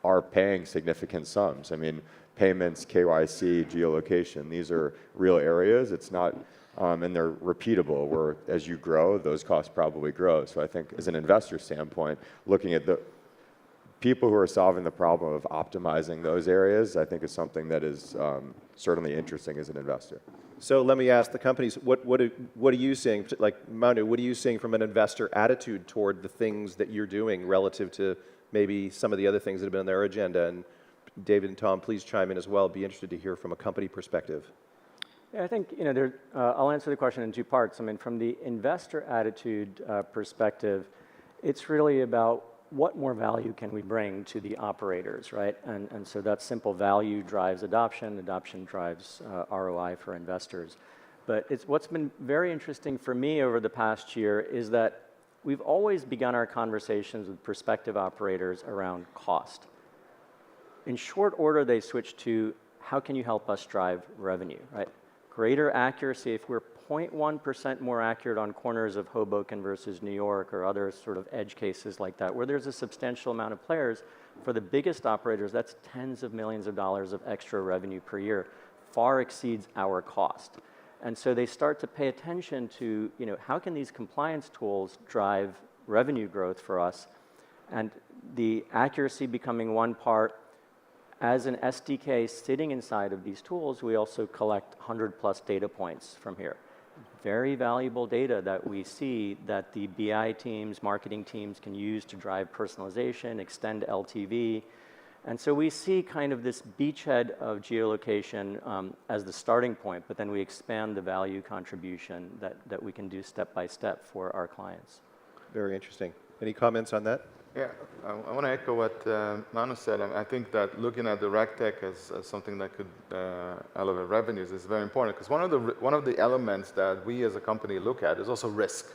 are paying significant sums. I mean, payments, KYC, geolocation, these are real areas. It's not, and they're repeatable, where as you grow, those costs probably grow. So I think as an investor standpoint, looking at people who are solving the problem of optimizing those areas, I think is something that is certainly interesting as an investor. So let me ask the companies, what are you seeing, like Manu, what are you seeing from an investor attitude toward the things that you're doing relative to maybe some of the other things that have been on their agenda? And David and Tom, please chime in as well. Be interested to hear from a company perspective. Yeah, I think, I'll answer the question in two parts. I mean, from the investor attitude perspective, it's really about what more value can we bring to the operators, right? And so that simple value drives adoption drives ROI for investors. But what's been very interesting for me over the past year is that we've always begun our conversations with prospective operators around cost. In short order, they switch to, how can you help us drive revenue, right? Greater accuracy, if we're 0.1% more accurate on corners of Hoboken versus New York or other sort of edge cases like that, where there's a substantial amount of players, for the biggest operators, that's tens of millions of dollars of extra revenue per year, far exceeds our cost. And so they start to pay attention to, how can these compliance tools drive revenue growth for us? And the accuracy becoming one part. As an SDK sitting inside of these tools, we also collect 100+ data points from here. Very valuable data that we see that the BI teams, marketing teams can use to drive personalization, extend LTV. And so we see kind of this beachhead of geolocation as the starting point, but then we expand the value contribution that we can do step by step for our clients. Very interesting. Any comments on that? Yeah, I want to echo what Manu said. I think that looking at the RegTech as something that could elevate revenues is very important, because one of the elements that we as a company look at is also risk.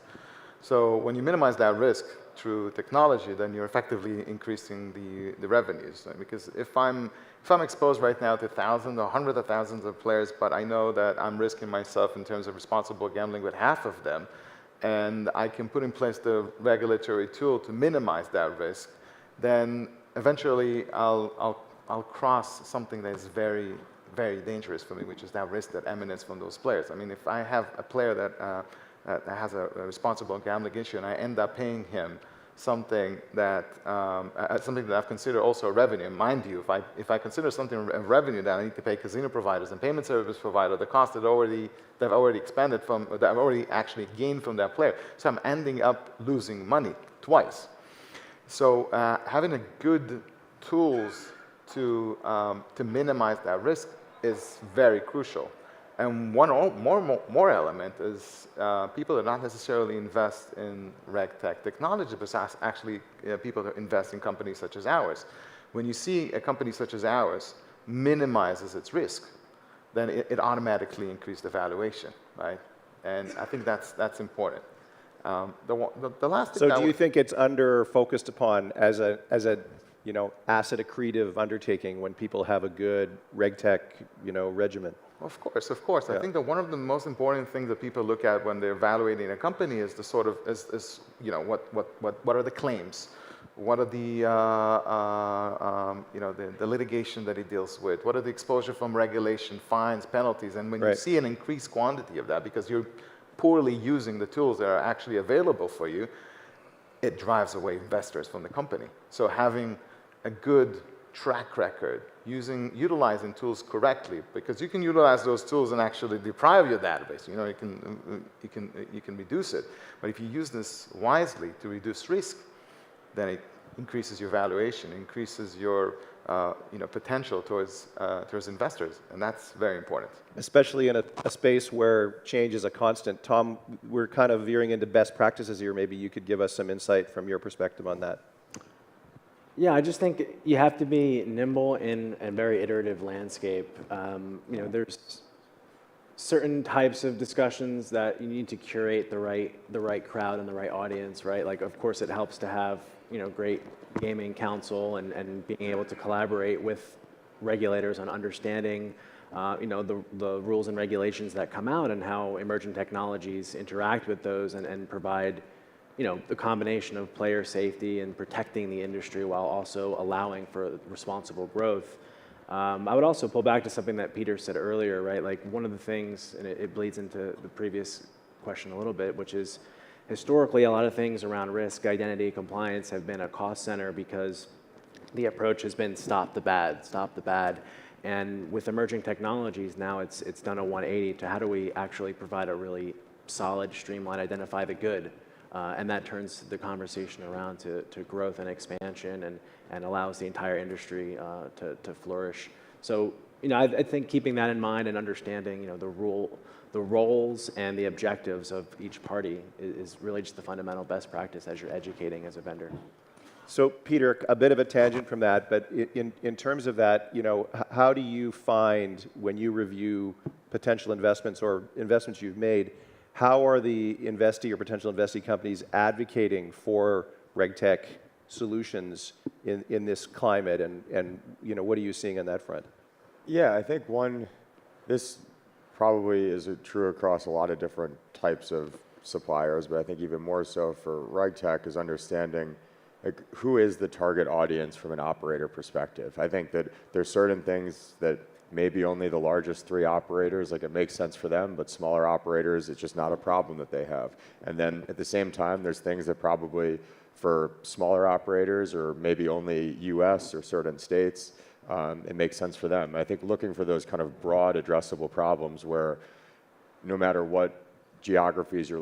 So when you minimize that risk through technology, then you're effectively increasing the revenues. Because if I'm exposed right now to thousands or hundreds of thousands of players, but I know that I'm risking myself in terms of responsible gambling with half of them, and I can put in place the regulatory tool to minimize that risk, then eventually I'll cross something that is very, very dangerous for me, which is that risk that emanates from those players. I mean, if I have a player that has a responsible gambling issue and I end up paying him something that I've considered also a revenue. Mind you, if I consider something a revenue that I need to pay casino providers and payment service provider, the cost that I've already expended from, that I've already actually gained from that player. So I'm ending up losing money twice. So having a good tools to minimize that risk is very crucial. And one more element is people that not necessarily invest in RegTech technology, but actually people that invest in companies such as ours. When you see a company such as ours minimizes its risk, then it automatically increases the valuation, right? And I think that's important. The last thing. So do you think it's under focused upon as a asset accretive undertaking when people have a good RegTech regimen? Of course. Yeah. I think that one of the most important things that people look at when they're evaluating a company is the sort of what are the claims, what are the the litigation that it deals with, what are the exposure from regulation, fines, penalties, and when you see an increased quantity of that because you're poorly using the tools that are actually available for you, it drives away investors from the company. So having a good track record, utilizing tools correctly, because you can utilize those tools and actually deprive your database. You can reduce it, but if you use this wisely to reduce risk, then it increases your valuation, increases your potential towards investors, and that's very important. Especially in a space where change is a constant. Tom, we're kind of veering into best practices here. Maybe you could give us some insight from your perspective on that. Yeah, I just think you have to be nimble in a very iterative landscape. There's certain types of discussions that you need to curate the right crowd and the right audience, right? Like, of course, it helps to have great gaming counsel and being able to collaborate with regulators on understanding the rules and regulations that come out and how emerging technologies interact with those and provide the combination of player safety and protecting the industry while also allowing for responsible growth. I would also pull back to something that Peter said earlier, right? Like one of the things, and it bleeds into the previous question a little bit, which is historically a lot of things around risk, identity, compliance have been a cost center because the approach has been stop the bad, stop the bad. And with emerging technologies, now it's done a 180 to how do we actually provide a really solid, streamlined, identify the good. And that turns the conversation around to growth and expansion and allows the entire industry to flourish. So, I think keeping that in mind and understanding, the roles and the objectives of each party is really just the fundamental best practice as you're educating as a vendor. So, Peter, a bit of a tangent from that, but in terms of that, how do you find when you review potential investments or investments you've made, how are the investee or potential investee companies advocating for RegTech solutions in this climate, and what are you seeing on that front? Yeah, I think this probably is true across a lot of different types of suppliers, but I think even more so for RegTech is understanding who is the target audience from an operator perspective. I think that there's certain things that maybe only the largest 3 operators, like it makes sense for them, but smaller operators, it's just not a problem that they have. And then at the same time, there's things that probably for smaller operators or maybe only US or certain states, it makes sense for them. I think looking for those kind of broad addressable problems where no matter what geographies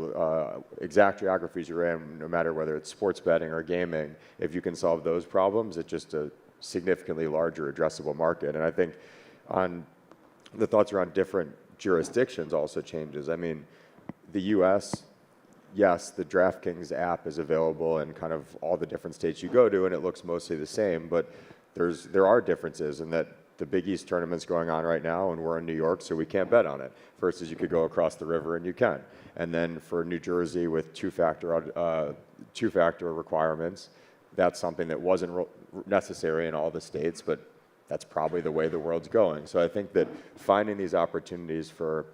exact geographies you're in, no matter whether it's sports betting or gaming, if you can solve those problems, it's just a significantly larger addressable market. And I think on the thoughts around different jurisdictions also changes. I mean, the US, yes, the DraftKings app is available in kind of all the different states you go to, and it looks mostly the same, but there are differences in that the Big East tournament's going on right now, and we're in New York, so we can't bet on it. Versus you could go across the river and you can. And then for New Jersey with two-factor requirements, that's something that wasn't necessary in all the states, but that's probably the way the world's going. So I think that finding these opportunities for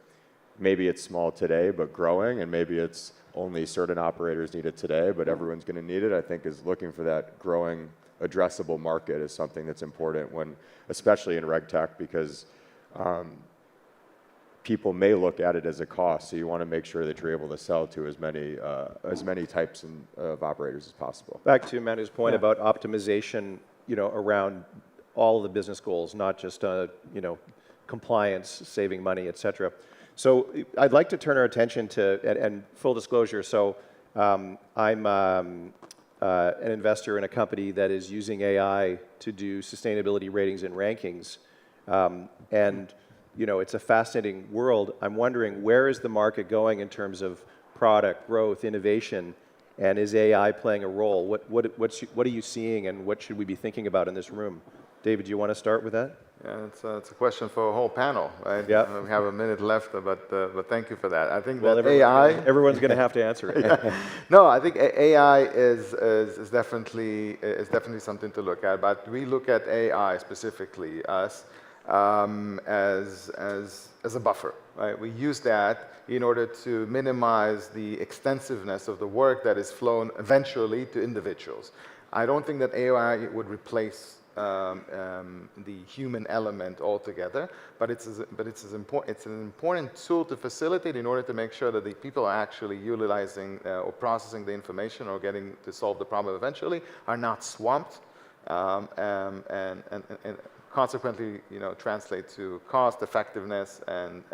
maybe it's small today, but growing, and maybe it's only certain operators need it today, but everyone's going to need it, I think is looking for that growing addressable market is something that's important when, especially in RegTech, because people may look at it as a cost. So you want to make sure that you're able to sell to as many types of operators as possible. Back to Manu's point about optimization, around all of the business goals, not just compliance, saving money, et cetera. So I'd like to turn our attention to, and full disclosure, so I'm an investor in a company that is using AI to do sustainability ratings and rankings. And it's a fascinating world. I'm wondering, where is the market going in terms of product growth, innovation, and is AI playing a role? What are you seeing, and what should we be thinking about in this room? David, do you want to start with that? Yeah, it's a question for a whole panel, right? Yeah. We have a minute left, but thank you for that. I think that everyone's going to have to answer it. Yeah. No, I think AI is definitely something to look at. But we look at AI specifically as a buffer, right? We use that in order to minimize the extensiveness of the work that is flown eventually to individuals. I don't think that AI would replace the human element altogether, but it's an important tool to facilitate in order to make sure that the people are actually utilizing or processing the information or getting to solve the problem eventually are not swamped and consequently translate to cost effectiveness and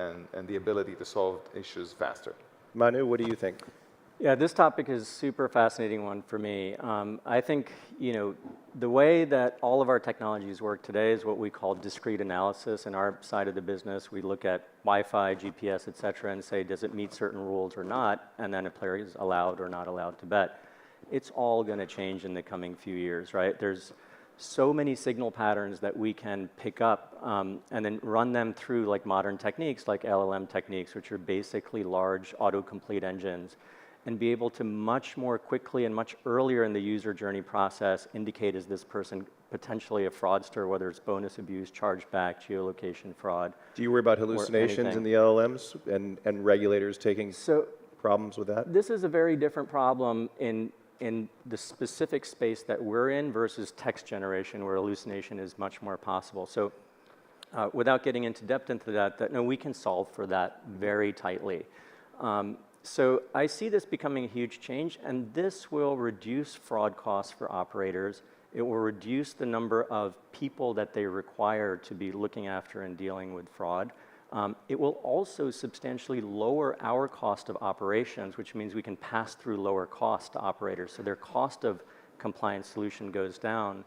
the ability to solve issues faster. Manu, what do you think? Yeah, this topic is a super fascinating one for me. I think, the way that all of our technologies work today is what we call discrete analysis. In our side of the business, we look at Wi-Fi, GPS, et cetera, and say, does it meet certain rules or not? And then a player is allowed or not allowed to bet. It's all going to change in the coming few years, right? There's so many signal patterns that we can pick up and then run them through like modern techniques, like LLM techniques, which are basically large autocomplete engines, and be able to much more quickly and much earlier in the user journey process indicate, is this person potentially a fraudster, whether it's bonus abuse, chargeback, geolocation fraud. Do you worry about hallucinations in the LLMs and regulators taking problems with that? This is a very different problem in the specific space that we're in versus text generation, where hallucination is much more possible. So without getting into depth into that, no, we can solve for that very tightly. So I see this becoming a huge change, and this will reduce fraud costs for operators It will reduce the number of people that they require to be looking after and dealing with fraud. It will also substantially lower our cost of operations, which means we can pass through lower cost to operators. So their cost of compliance solution goes down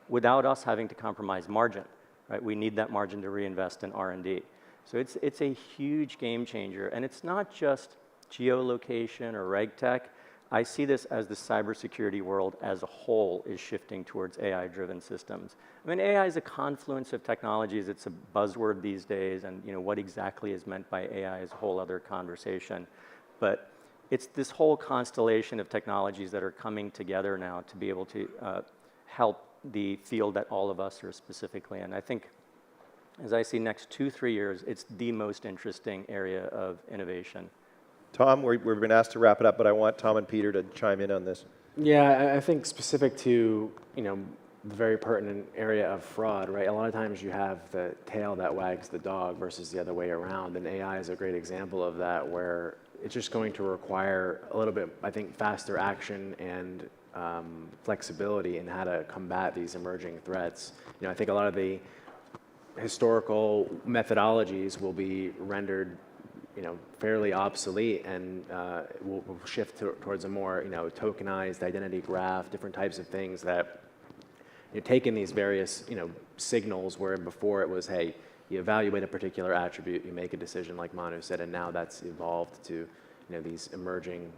without us having to compromise margin. Right? We need that margin to reinvest in R&D. So it's a huge game changer. And it's not just geolocation or RegTech. I see this as the cybersecurity world as a whole is shifting towards AI-driven systems. I mean, AI is a confluence of technologies. It's a buzzword these days, and what exactly is meant by AI is a whole other conversation. But it's this whole constellation of technologies that are coming together now to be able to help the field that all of us are specifically in. I think, as I see next 2-3 years, it's the most interesting area of innovation. Tom, we've been asked to wrap it up, but I want Tom and Peter to chime in on this. Yeah, I think specific to the very pertinent area of fraud, right? A lot of times you have the tail that wags the dog versus the other way around, and AI is a great example of that, where it's just going to require a little bit, I think, faster action and flexibility in how to combat these emerging threats. I think a lot of the historical methodologies will be rendered fairly obsolete, and we'll shift towards a more, tokenized identity graph, different types of things that take in these various, signals, where before it was, hey, you evaluate a particular attribute, you make a decision, like Manu said, and now that's evolved to, these emerging,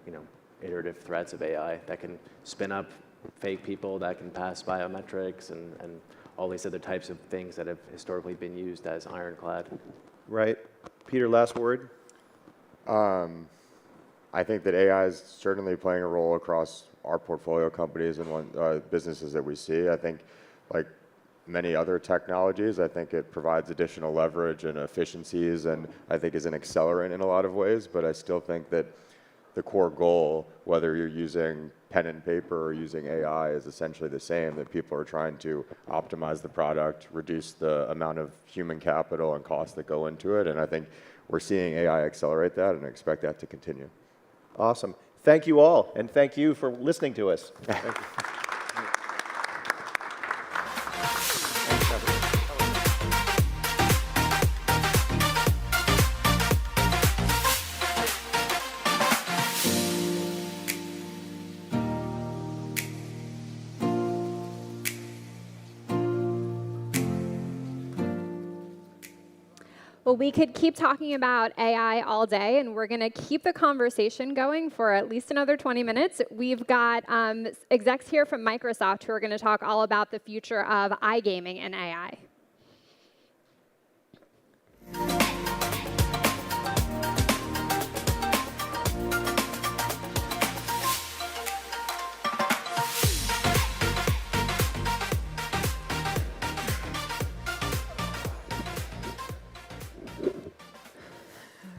iterative threats of AI that can spin up fake people, that can pass biometrics, and all these other types of things that have historically been used as ironclad. Right. Peter, last word? I think that AI is certainly playing a role across our portfolio companies and businesses that we see. I think, like many other technologies, I think it provides additional leverage and efficiencies, and I think is an accelerant in a lot of ways. But I still think that the core goal, whether you're using pen and paper or using AI, is essentially the same, that people are trying to optimize the product, reduce the amount of human capital and costs that go into it. And I think we're seeing AI accelerate that, and I expect that to continue. Awesome. Thank you all, and thank you for listening to us. Thank you. Well, we could keep talking about AI all day, and we're going to keep the conversation going for at least another 20 minutes. We've got execs here from Microsoft who are going to talk all about the future of iGaming and AI.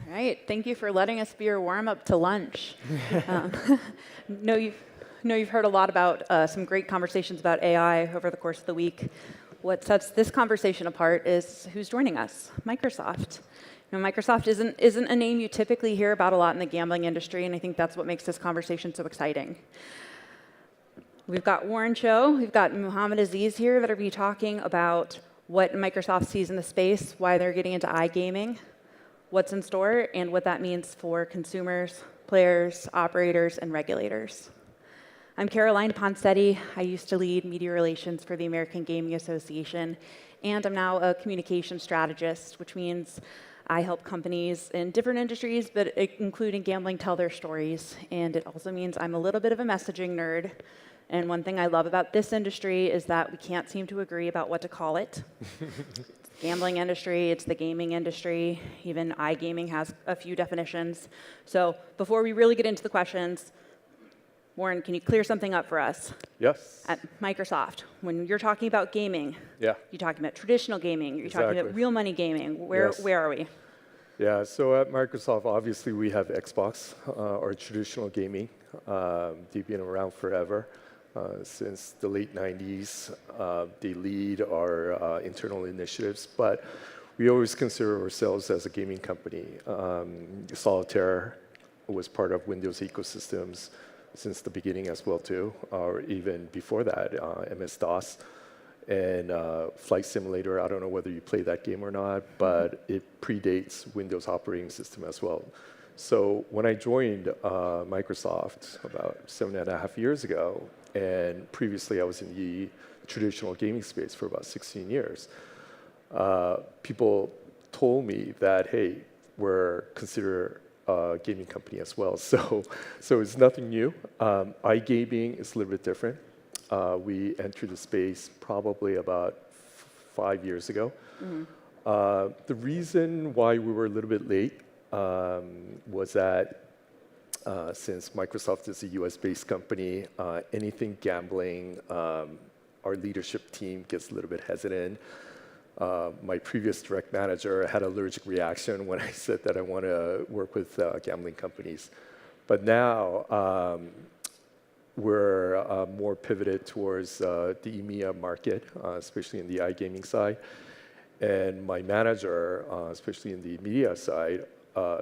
All right, thank you for letting us be your warm-up to lunch. Know you've heard a lot about some great conversations about AI over the course of the week. What sets this conversation apart is who's joining us, Microsoft. Microsoft isn't a name you typically hear about a lot in the gambling industry, and I think that's what makes this conversation so exciting. We've got Warren Cho, we've got Muhammad Aziz here that are be talking about what Microsoft sees in the space, why they're getting into iGaming, what's in store, and what that means for consumers, players, operators, and regulators. I'm Caroline Ponsetti. I used to lead media relations for the American Gaming Association, and I'm now a communication strategist, which means I help companies in different industries, but including gambling, tell their stories. And it also means I'm a little bit of a messaging nerd. And one thing I love about this industry is that we can't seem to agree about what to call it. Gambling industry, it's the gaming industry. Even iGaming has a few definitions. So before we really get into the questions, Warren, can you clear something up for us? Yes. At Microsoft, when you're talking about gaming, you're talking about traditional gaming, you're talking about real money gaming. Where are we? Yeah, so at Microsoft, obviously we have Xbox, or traditional gaming. They've been around forever. Since the late 90s, they lead our internal initiatives, but we always consider ourselves as a gaming company. Solitaire was part of Windows ecosystems. since the beginning as well too, or even before that, MS-DOS and Flight Simulator. I don't know whether you play that game or not, but it predates Windows operating system as well. So when I joined Microsoft about 7.5 years ago, and previously I was in the traditional gaming space for about 16 years, people told me that, hey, we're considered a gaming company as well. So it's nothing new. iGaming is a little bit different. We entered the space probably about 5 years ago. The reason why we were a little bit late was that since Microsoft is a US-based company, anything gambling, our leadership team gets a little bit hesitant. My previous direct manager had an allergic reaction when I said that I want to work with gambling companies. But now we're more pivoted towards the EMEA market, especially in the iGaming side. And my manager, especially in the media side,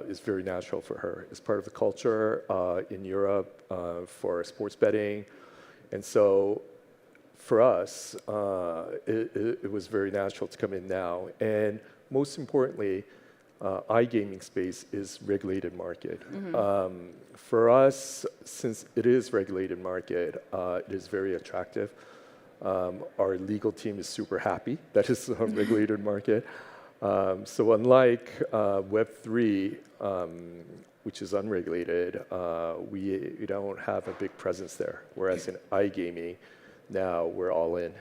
is very natural for her. It's part of the culture in Europe for sports betting. And so for us, it was very natural to come in now. And most importantly, iGaming space is regulated market. For us, since it is regulated market, it is very attractive. Our legal team is super happy that it's a regulated market. So unlike Web3, which is unregulated, we don't have a big presence there. Whereas in iGaming, now we're all in.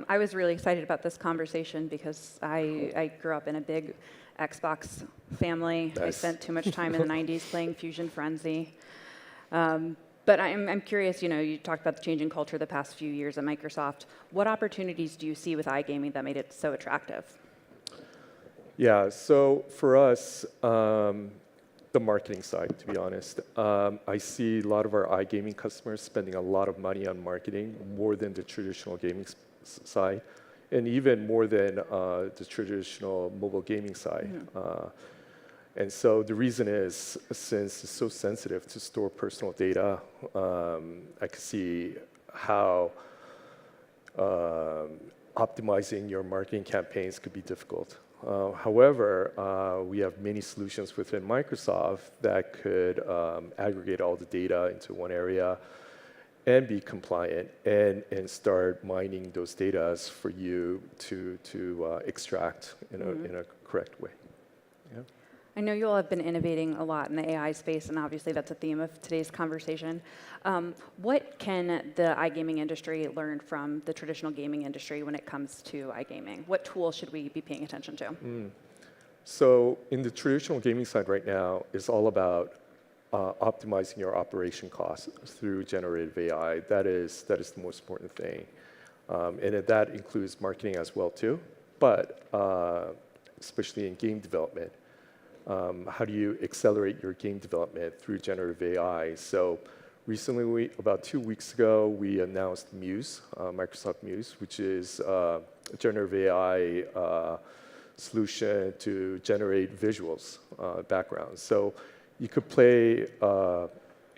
I was really excited about this conversation because I grew up in a big Xbox family. Nice. I spent too much time in the 90s playing Fusion Frenzy. But I'm curious, you talked about the changing culture the past few years at Microsoft. What opportunities do you see with iGaming that made it so attractive? Yeah, so for us, the marketing side, to be honest. I see a lot of our iGaming customers spending a lot of money on marketing, more than the traditional gaming side, and even more than the traditional mobile gaming side. And so the reason is, since it's so sensitive to store personal data, I can see how optimizing your marketing campaigns could be difficult. However, we have many solutions within Microsoft that could aggregate all the data into one area and be compliant and start mining those data for you to extract in a correct way. Yeah. I know you all have been innovating a lot in the AI space, and obviously that's a theme of today's conversation. What can the iGaming industry learn from the traditional gaming industry when it comes to iGaming? What tools should we be paying attention to? So in the traditional gaming side right now, it's all about optimizing your operation costs through generative AI. That is the most important thing. And that includes marketing as well too, but especially in game development. How do you accelerate your game development through generative AI? So recently, about 2 weeks ago, we announced Muse, Microsoft Muse, which is a generative AI solution to generate visuals, backgrounds. So you could play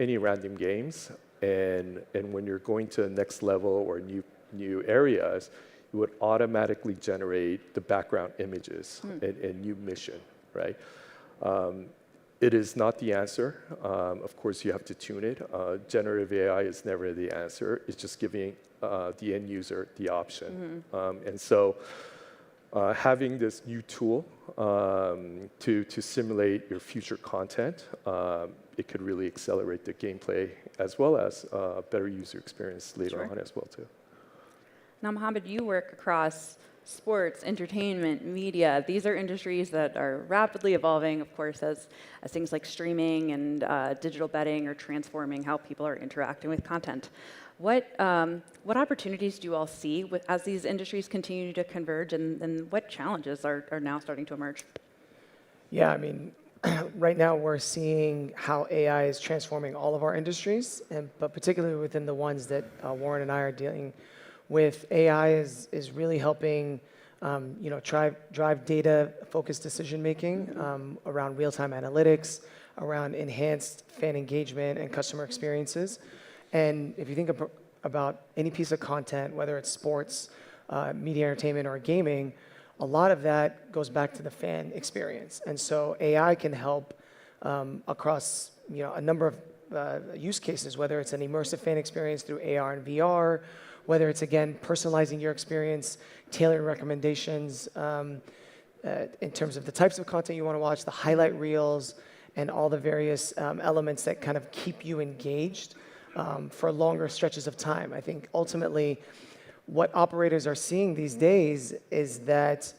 any random games, and when you're going to the next level or new areas, it would automatically generate the background images and new mission, right? It is not the answer. Of course, you have to tune it. Generative AI is never the answer. It's just giving the end user the option. And so having this new tool to simulate your future content, it could really accelerate the gameplay as well as a better user experience later on as well too. Now, Mohammed, you work across sports, entertainment, media. These are industries that are rapidly evolving, of course, as things like streaming and digital betting are transforming how people are interacting with content. What opportunities do you all see as these industries continue to converge, and what challenges are now starting to emerge? Yeah, I mean, right now we're seeing how AI is transforming all of our industries, but particularly within the ones that Warren and I are dealing with. AI is really helping drive data-focused decision-making around real-time analytics, around enhanced fan engagement and customer experiences. And if you think about any piece of content, whether it's sports, media entertainment, or gaming, a lot of that goes back to the fan experience. And so AI can help across a number of use cases, whether it's an immersive fan experience through AR and VR, whether it's, again, personalizing your experience, tailoring recommendations in terms of the types of content you want to watch, the highlight reels, and all the various elements that kind of keep you engaged for longer stretches of time. I think ultimately what operators are seeing these days is that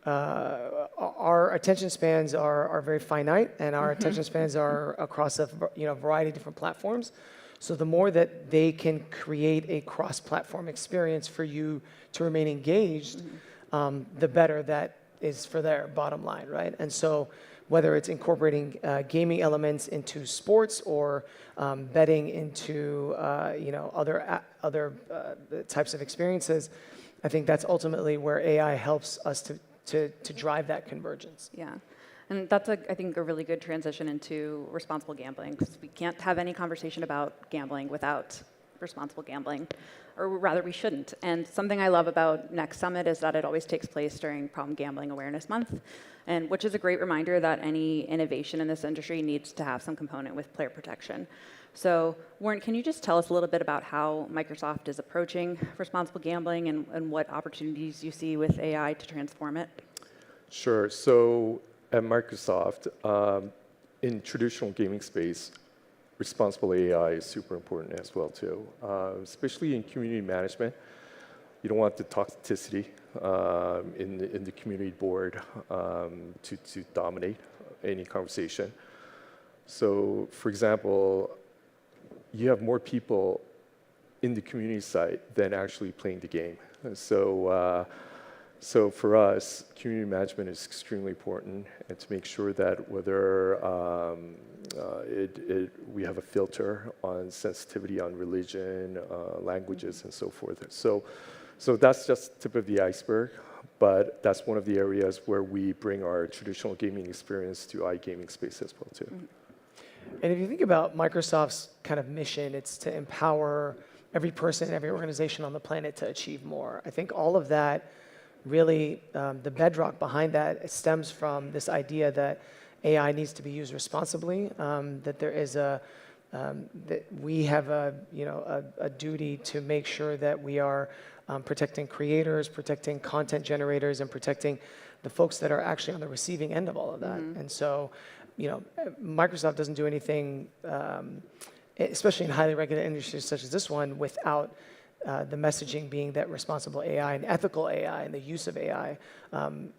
our attention spans are very finite, and our attention spans are across a variety of different platforms. So the more that they can create a cross-platform experience for you to remain engaged, the better that is for their bottom line, right? And so whether it's incorporating gaming elements into sports or betting into other types of experiences, I think that's ultimately where AI helps us to drive that convergence. Yeah. And that's, I think, a really good transition into responsible gambling, because we can't have any conversation about gambling without responsible gambling, or rather we shouldn't. And something I love about Next Summit is that it always takes place during Problem Gambling Awareness Month, and which is a great reminder that any innovation in this industry needs to have some component with player protection. So Warren, can you just tell us a little bit about how Microsoft is approaching responsible gambling and what opportunities you see with AI to transform it? Sure. So at Microsoft, in traditional gaming space, responsible AI is super important as well too, especially in community management. You don't want the toxicity in the community board to dominate any conversation. So, for example, you have more people in the community site than actually playing the game. So for us, community management is extremely important, and to make sure that whether we have a filter on sensitivity on religion, languages, and so forth. So that's just the tip of the iceberg, but that's one of the areas where we bring our traditional gaming experience to iGaming space as well too. And if you think about Microsoft's kind of mission, it's to empower every person, every organization on the planet to achieve more. I think all of that really, the bedrock behind that stems from this idea that AI needs to be used responsibly, that there is that we have a duty to make sure that we are protecting creators, protecting content generators, and protecting the folks that are actually on the receiving end of all of that. And so, Microsoft doesn't do anything, especially in highly regulated industries such as this one, without the messaging being that responsible AI and ethical AI and the use of AI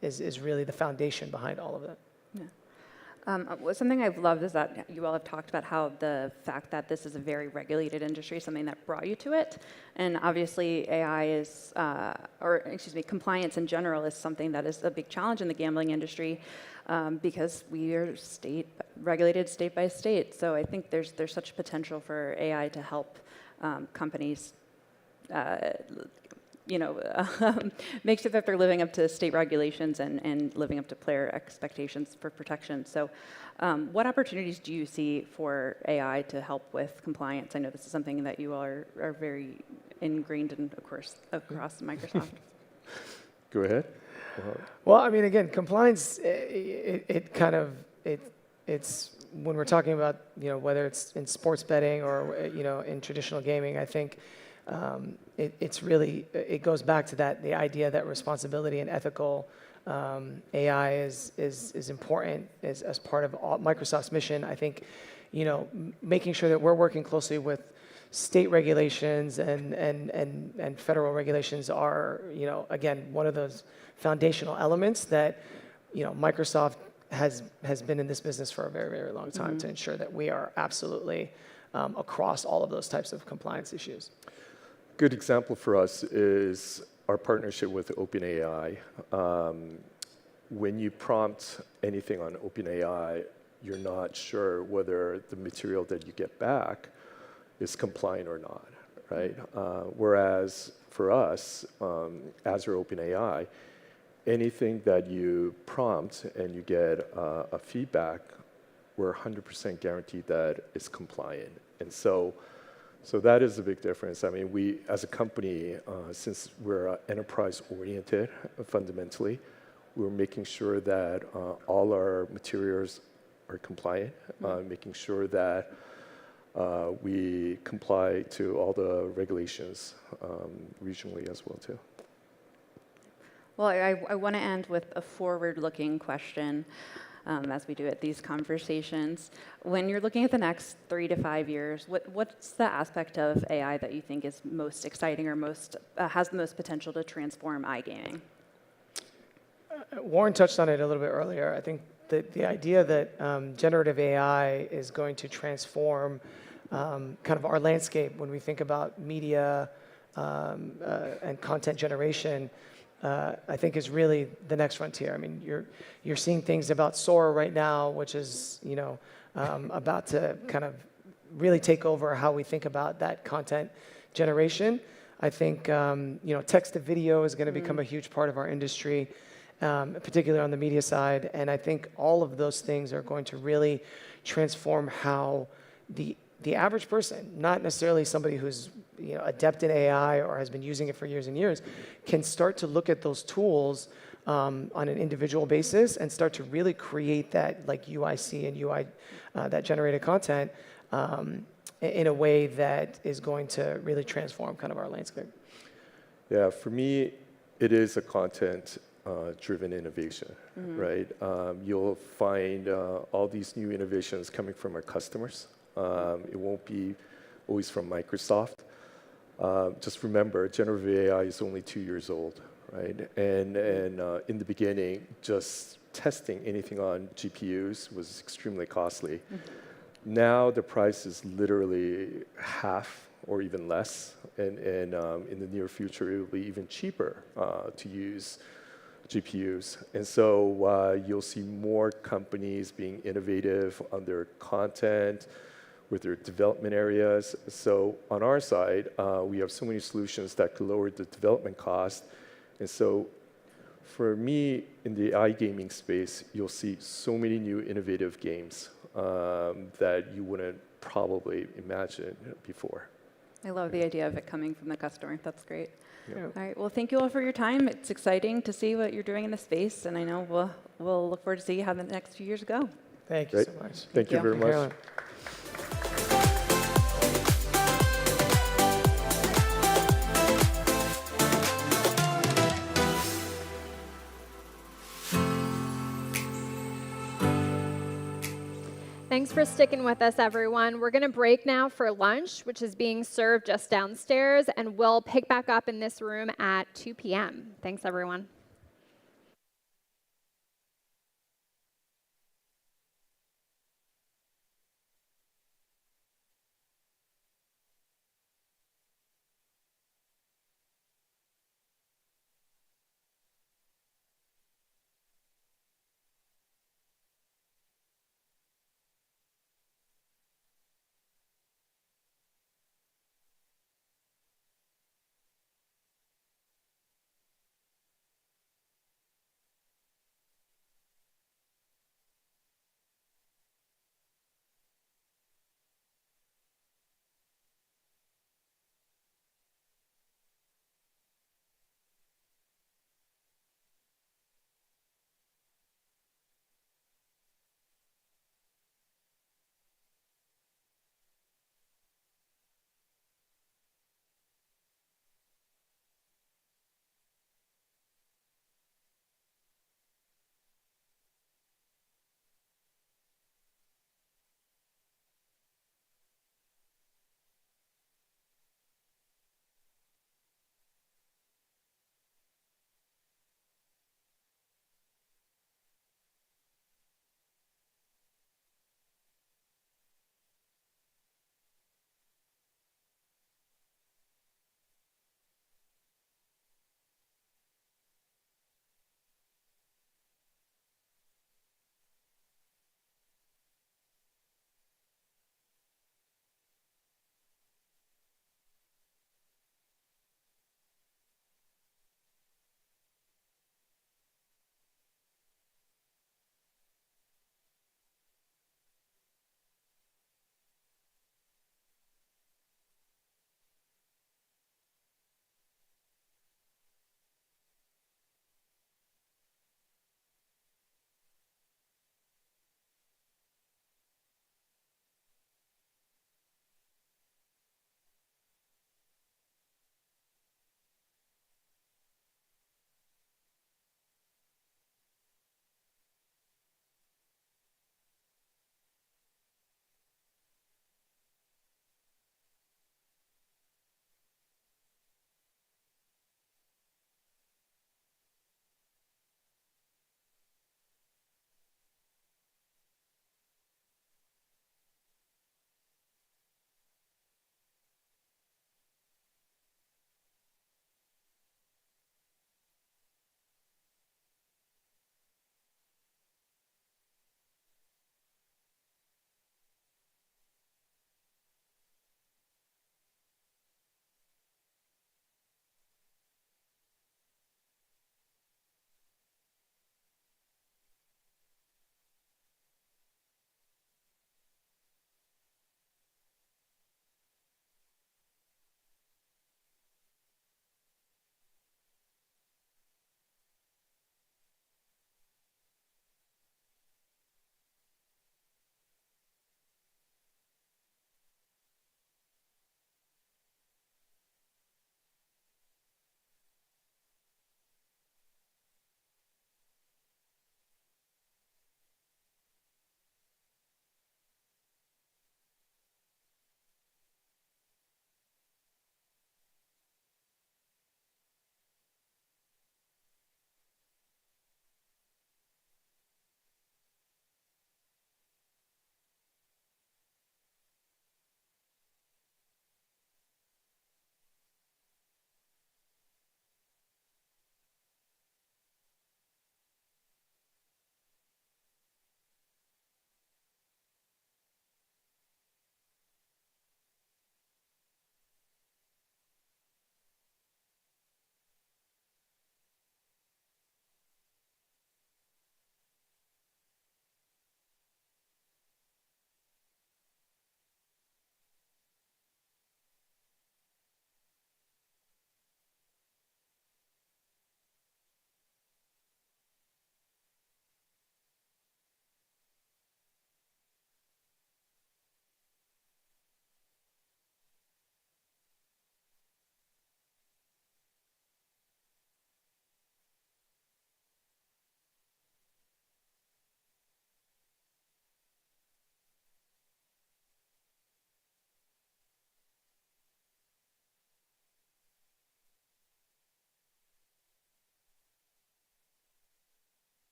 is really the foundation behind all of that. Yeah. Something I've loved is that you all have talked about how the fact that this is a very regulated industry is something that brought you to it. And obviously AI is, compliance in general is something that is a big challenge in the gambling industry because we are regulated state by state. So I think there's such potential for AI to help companies make sure that they're living up to state regulations and living up to player expectations for protection. So what opportunities do you see for AI to help with compliance? I know this is something that you all are very ingrained in, of course, across Microsoft. Go ahead. Well, I mean, again, compliance, it's when we're talking about, whether it's in sports betting or, in traditional gaming, I think it goes back to the idea that responsibility and ethical AI is important as part of Microsoft's mission. I think, making sure that we're working closely with state regulations and federal regulations are, again, one of those foundational elements that, Microsoft has been in this business for a very, very long time to ensure that we are absolutely across all of those types of compliance issues. Good example for us is our partnership with OpenAI. When you prompt anything on OpenAI, you're not sure whether the material that you get back is compliant or not, right? Whereas for us, Azure OpenAI, anything that you prompt and you get a feedback we're 100% guaranteed that it's compliant. And so that is a big difference. I mean, we, as a company, since we're enterprise-oriented fundamentally, we're making sure that all our materials are compliant, making sure that we comply to all the regulations regionally as well, too. Well, I want to end with a forward-looking question, as we do at these conversations. When you're looking at the next 3 to 5 years, what's the aspect of AI that you think is most exciting or most has the most potential to transform iGaming? Warren touched on it a little bit earlier. I think the idea that generative AI is going to transform kind of our landscape when we think about media and content generation, I think is really the next frontier. I mean, you're seeing things about Sora right now, which is about to kind of really take over how we think about that content generation. I think text to video is going to become a huge part of our industry, particularly on the media side. And I think all of those things are going to really transform how the average person, not necessarily somebody who's adept in AI or has been using it for years and years, can start to look at those tools on an individual basis and start to really create that like UIC and UI, that generated content in a way that is going to really transform kind of our landscape. Yeah, for me, it is a content driven innovation, right? You'll find all these new innovations coming from our customers. It won't be always from Microsoft. Just remember, generative AI is only 2 years old, right? And in the beginning, just testing anything on GPUs was extremely costly. Now the price is literally half or even less, and in the near future, it will be even cheaper to use GPUs. And so you'll see more companies being innovative on their content, with their development areas. So on our side, we have so many solutions that could lower the development cost. And so for me, in the iGaming space, you'll see so many new innovative games that you wouldn't probably imagine before. I love the idea of it coming from the customer. That's great. Yeah. All right. Well, thank you all for your time. It's exciting to see what you're doing in the space, and I know we'll look forward to see how the next few years go. Thank you so much. Thank you very much. Thanks for sticking with us, everyone. We're going to break now for lunch, which is being served just downstairs, and we'll pick back up in this room at 2 p.m. Thanks, everyone.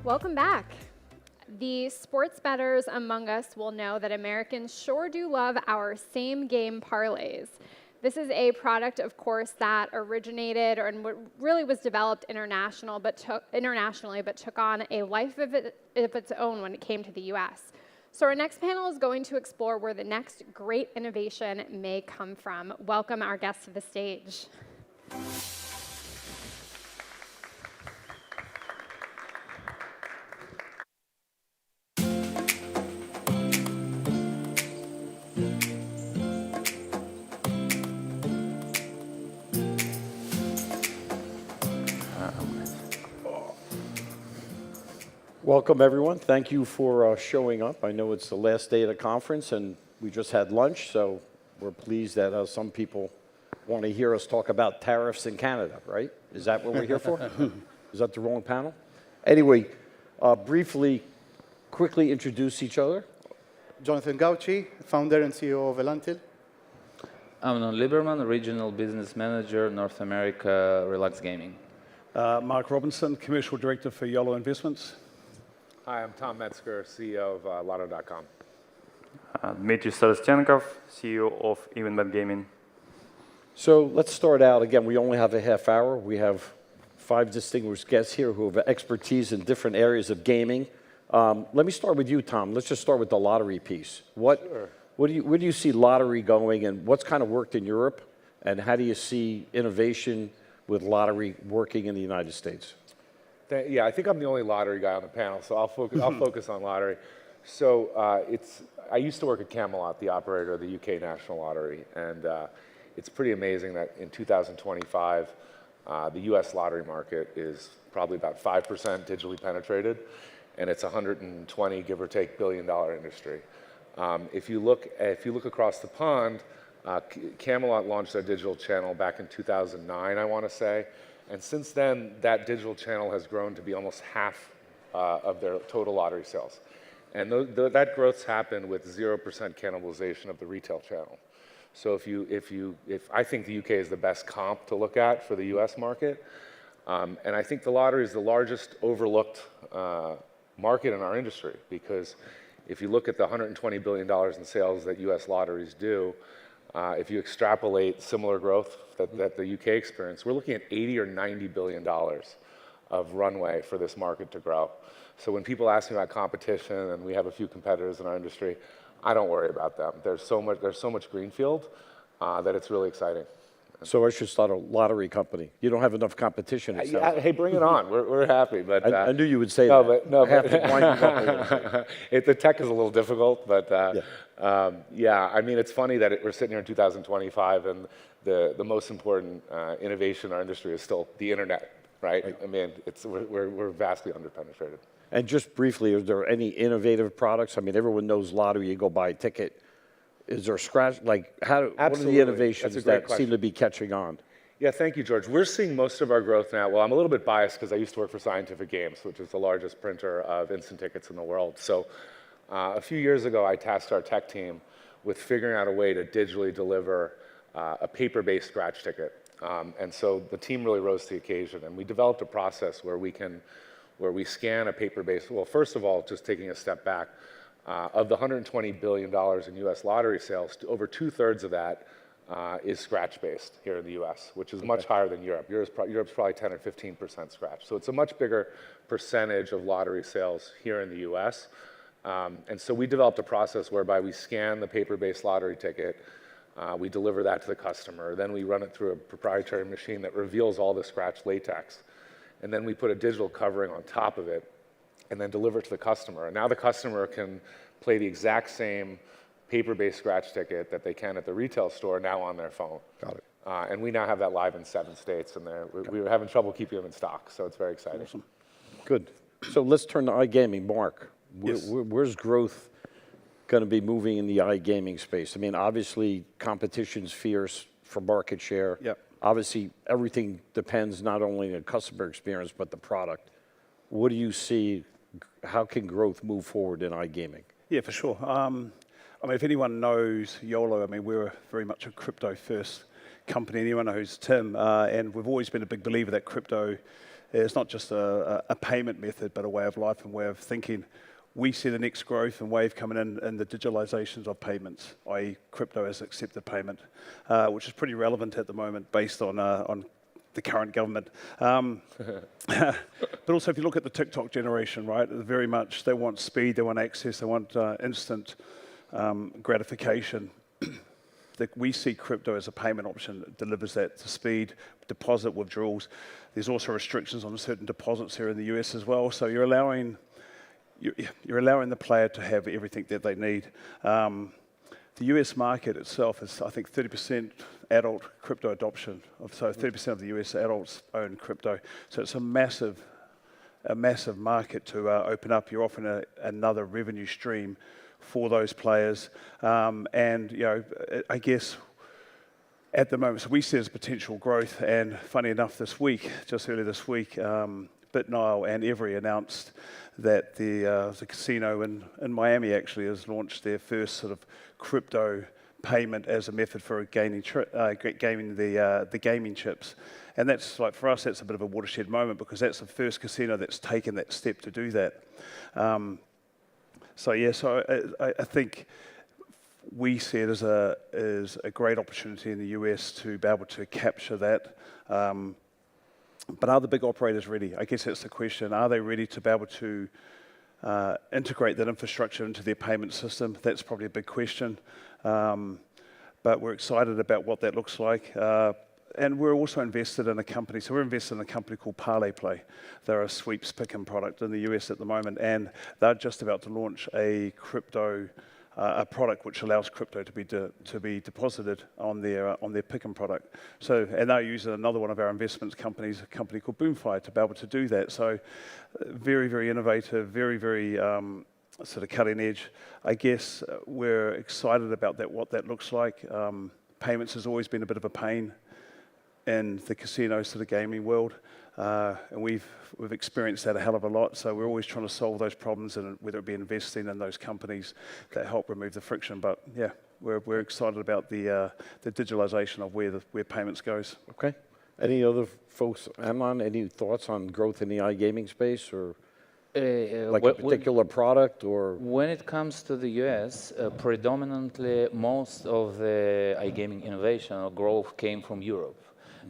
Welcome back. The sports bettors among us will know that Americans sure do love our same game parlays. This is a product, of course, that originated and really was developed internationally, but took on a life of its own when it came to the US. So our next panel is going to explore where the next great innovation may come from. Welcome our guests to the stage. Welcome, everyone. Thank you for showing up. I know it's the last day of the conference, and we just had lunch, so we're pleased that some people want to hear us talk about tariffs in Canada, right? Is that what we're here for? Is that the wrong panel? Anyway, quickly introduce each other. Jonathan Gauci, founder and CEO of Elantil. Amnon Lieberman, Regional Business Manager, North America, Relax Gaming. Mark Robinson, Commercial Director for YOLO Investments. Hi, I'm Tom Metzger, CEO of Lotto.com. Dmitry Starostchenkov, CEO of EvenBet Gaming. So let's start out. Again, we only have a half hour. We have 5 distinguished guests here who have expertise in different areas of gaming. Let me start with you, Tom. Let's just start with the lottery piece. Where do you see lottery going, and what's kind of worked in Europe, and how do you see innovation with lottery working in the United States? Yeah, I think I'm the only lottery guy on the panel, so I'll focus on lottery. So I used to work at Camelot, the operator of the UK National Lottery, and it's pretty amazing that in 2025, the US lottery market is probably about 5% digitally penetrated, and it's a 120, give or take, billion-dollar industry. If you look across the pond, Camelot launched their digital channel back in 2009, I want to say. And since then, that digital channel has grown to be almost half of their total lottery sales. And that growth's happened with 0% cannibalization of the retail channel. So if I think the UK is the best comp to look at for the US market, and I think the lottery is the largest overlooked market in our industry, because if you look at the $120 billion in sales that US lotteries do, if you extrapolate similar growth that the UK experienced, we're looking at $80 or $90 billion of runway for this market to grow. So when people ask me about competition, and we have a few competitors in our industry, I don't worry about them. There's so much greenfield that it's really exciting. So I should start a lottery company. You don't have enough competition. Hey, bring it on. We're happy. But I knew you would say that. I have to wind you up a little bit. The tech is a little difficult, but yeah. I mean, it's funny that we're sitting here in 2025, and the most important innovation in our industry is still the internet, right? I mean, we're vastly underpenetrated. And just briefly, are there any innovative products? I mean, everyone knows lottery. You go buy a ticket. Is there scratch? Like, what are the innovations that seem to be catching on? Yeah, thank you, George. We're seeing most of our growth now. Well, I'm a little bit biased because I used to work for Scientific Games, which is the largest printer of instant tickets in the world. So a few years ago, I tasked our tech team with figuring out a way to digitally deliver a paper-based scratch ticket. And so the team really rose to the occasion, and we developed a process where we scan a paper-based. Well, first of all, just taking a step back, of the $120 billion in U.S. lottery sales, over 2/3 of that is scratch-based here in the U.S., which is much higher than Europe. Europe's probably 10 or 15% scratch. So it's a much bigger percentage of lottery sales here in the U.S. And so we developed a process whereby we scan the paper-based lottery ticket, we deliver that to the customer, then we run it through a proprietary machine that reveals all the scratch latex, and then we put a digital covering on top of it, and then deliver it to the customer. And now the customer can play the exact same paper-based scratch ticket that they can at the retail store now on their phone. Got it. And we now have that live in 7 states, and we were having trouble keeping them in stock, so it's very exciting. Awesome. Good. So let's turn to iGaming. Mark, Yes. where's growth going to be moving in the iGaming space? I mean, obviously, competition's fierce for market share. Yep. Obviously, everything depends not only on the customer experience, but the product. What do you see? How can growth move forward in iGaming? Yeah, for sure. I mean, if anyone knows YOLO, I mean, we're very much a crypto-first company. Anyone knows Tim, and we've always been a big believer that crypto It's not just a payment method, but a way of life and way of thinking. We see the next growth and wave coming in the digitalizations of payments, i.e. crypto as accepted payment, which is pretty relevant at the moment based on the current government. But also if you look at the TikTok generation, right, very much they want speed, they want access, they want instant gratification. We see crypto as a payment option that delivers that to speed, deposit withdrawals. There's also restrictions on certain deposits here in the US as well, so you're allowing the player to have everything that they need. The US market itself is, I think, 30% adult crypto adoption. So 30% of the US adults own crypto. So it's a massive market to open up. You're offering another revenue stream for those players. And, you know, I guess at the moment, so we see as potential growth. And funny enough, just earlier this week, BitNile and Every announced that the casino in Miami actually has launched their first sort of crypto payment as a method for gaming the gaming chips. And that's like, for us, that's a bit of a watershed moment because that's the first casino that's taken that step to do that. So I think we see it as a great opportunity in the US to be able to capture that. But are the big operators ready? I guess that's the question. Are they ready to be able to integrate that infrastructure into their payment system? That's probably a big question. But we're excited about what that looks like. And we're also invested in a company. So we're invested in a company called Parlay Play. They're a sweeps pick-em product in the US at the moment. And they're just about to launch a product which allows crypto to be deposited on their pick-em product. So, and they're using another one of our investments companies, a company called Boomfire, to be able to do that. So very, very innovative, very, very sort of cutting edge. I guess we're excited about that, what that looks like. Payments has always been a bit of a pain in the casino sort of gaming world. And we've experienced that a hell of a lot. So we're always trying to solve those problems, and whether it be investing in those companies that help remove the friction. But yeah, we're excited about the digitalization of where payments goes. Okay. Any other folks, Amnon, any thoughts on growth in the iGaming space, or like a particular product? Or when it comes to the US, predominantly most of the iGaming innovation or growth came from Europe.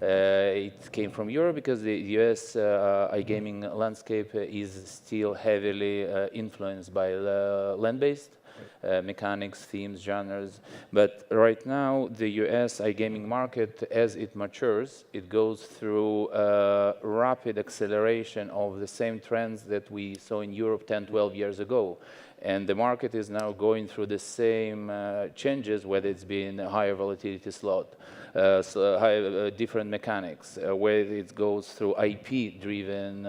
It came from Europe because the US iGaming landscape is still heavily influenced by land-based mechanics, themes, genres. But right now, the US iGaming market, as it matures, it goes through rapid acceleration of the same trends that we saw in Europe 10, 12 years ago. And the market is now going through the same changes, whether it's been a higher volatility slot, different mechanics, whether it goes through IP-driven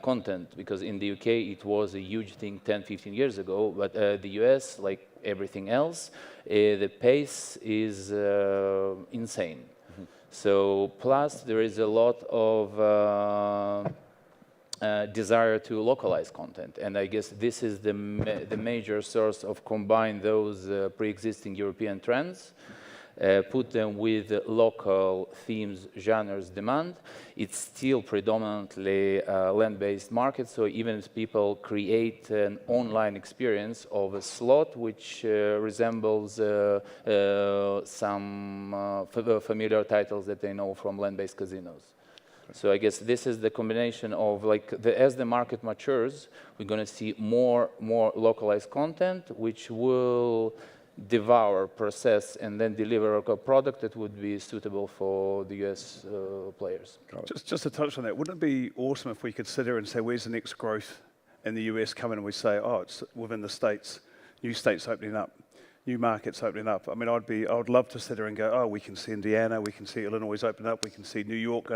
content, because in the UK it was a huge thing 10, 15 years ago, but the US, like everything else, the pace is insane. Mm-hmm. So plus there is a lot of desire to localize content, and I guess this is the major source of combine those pre-existing European trends, put them with local themes, genres, demand. It's still predominantly land-based market, so even if people create an online experience of a slot which resembles some familiar titles that they know from land-based casinos. So I guess this is the combination of, like, as the market matures, we're going to see more localized content, which will devour, process, and then deliver a product that would be suitable for the US players. Just to touch on that, wouldn't it be awesome if we could sit here and say, where's the next growth in the US coming, and we say, oh, it's within the states, new states opening up, new markets opening up. I mean, I would love to sit here and go, oh, we can see Indiana, we can see Illinois open up, we can see New York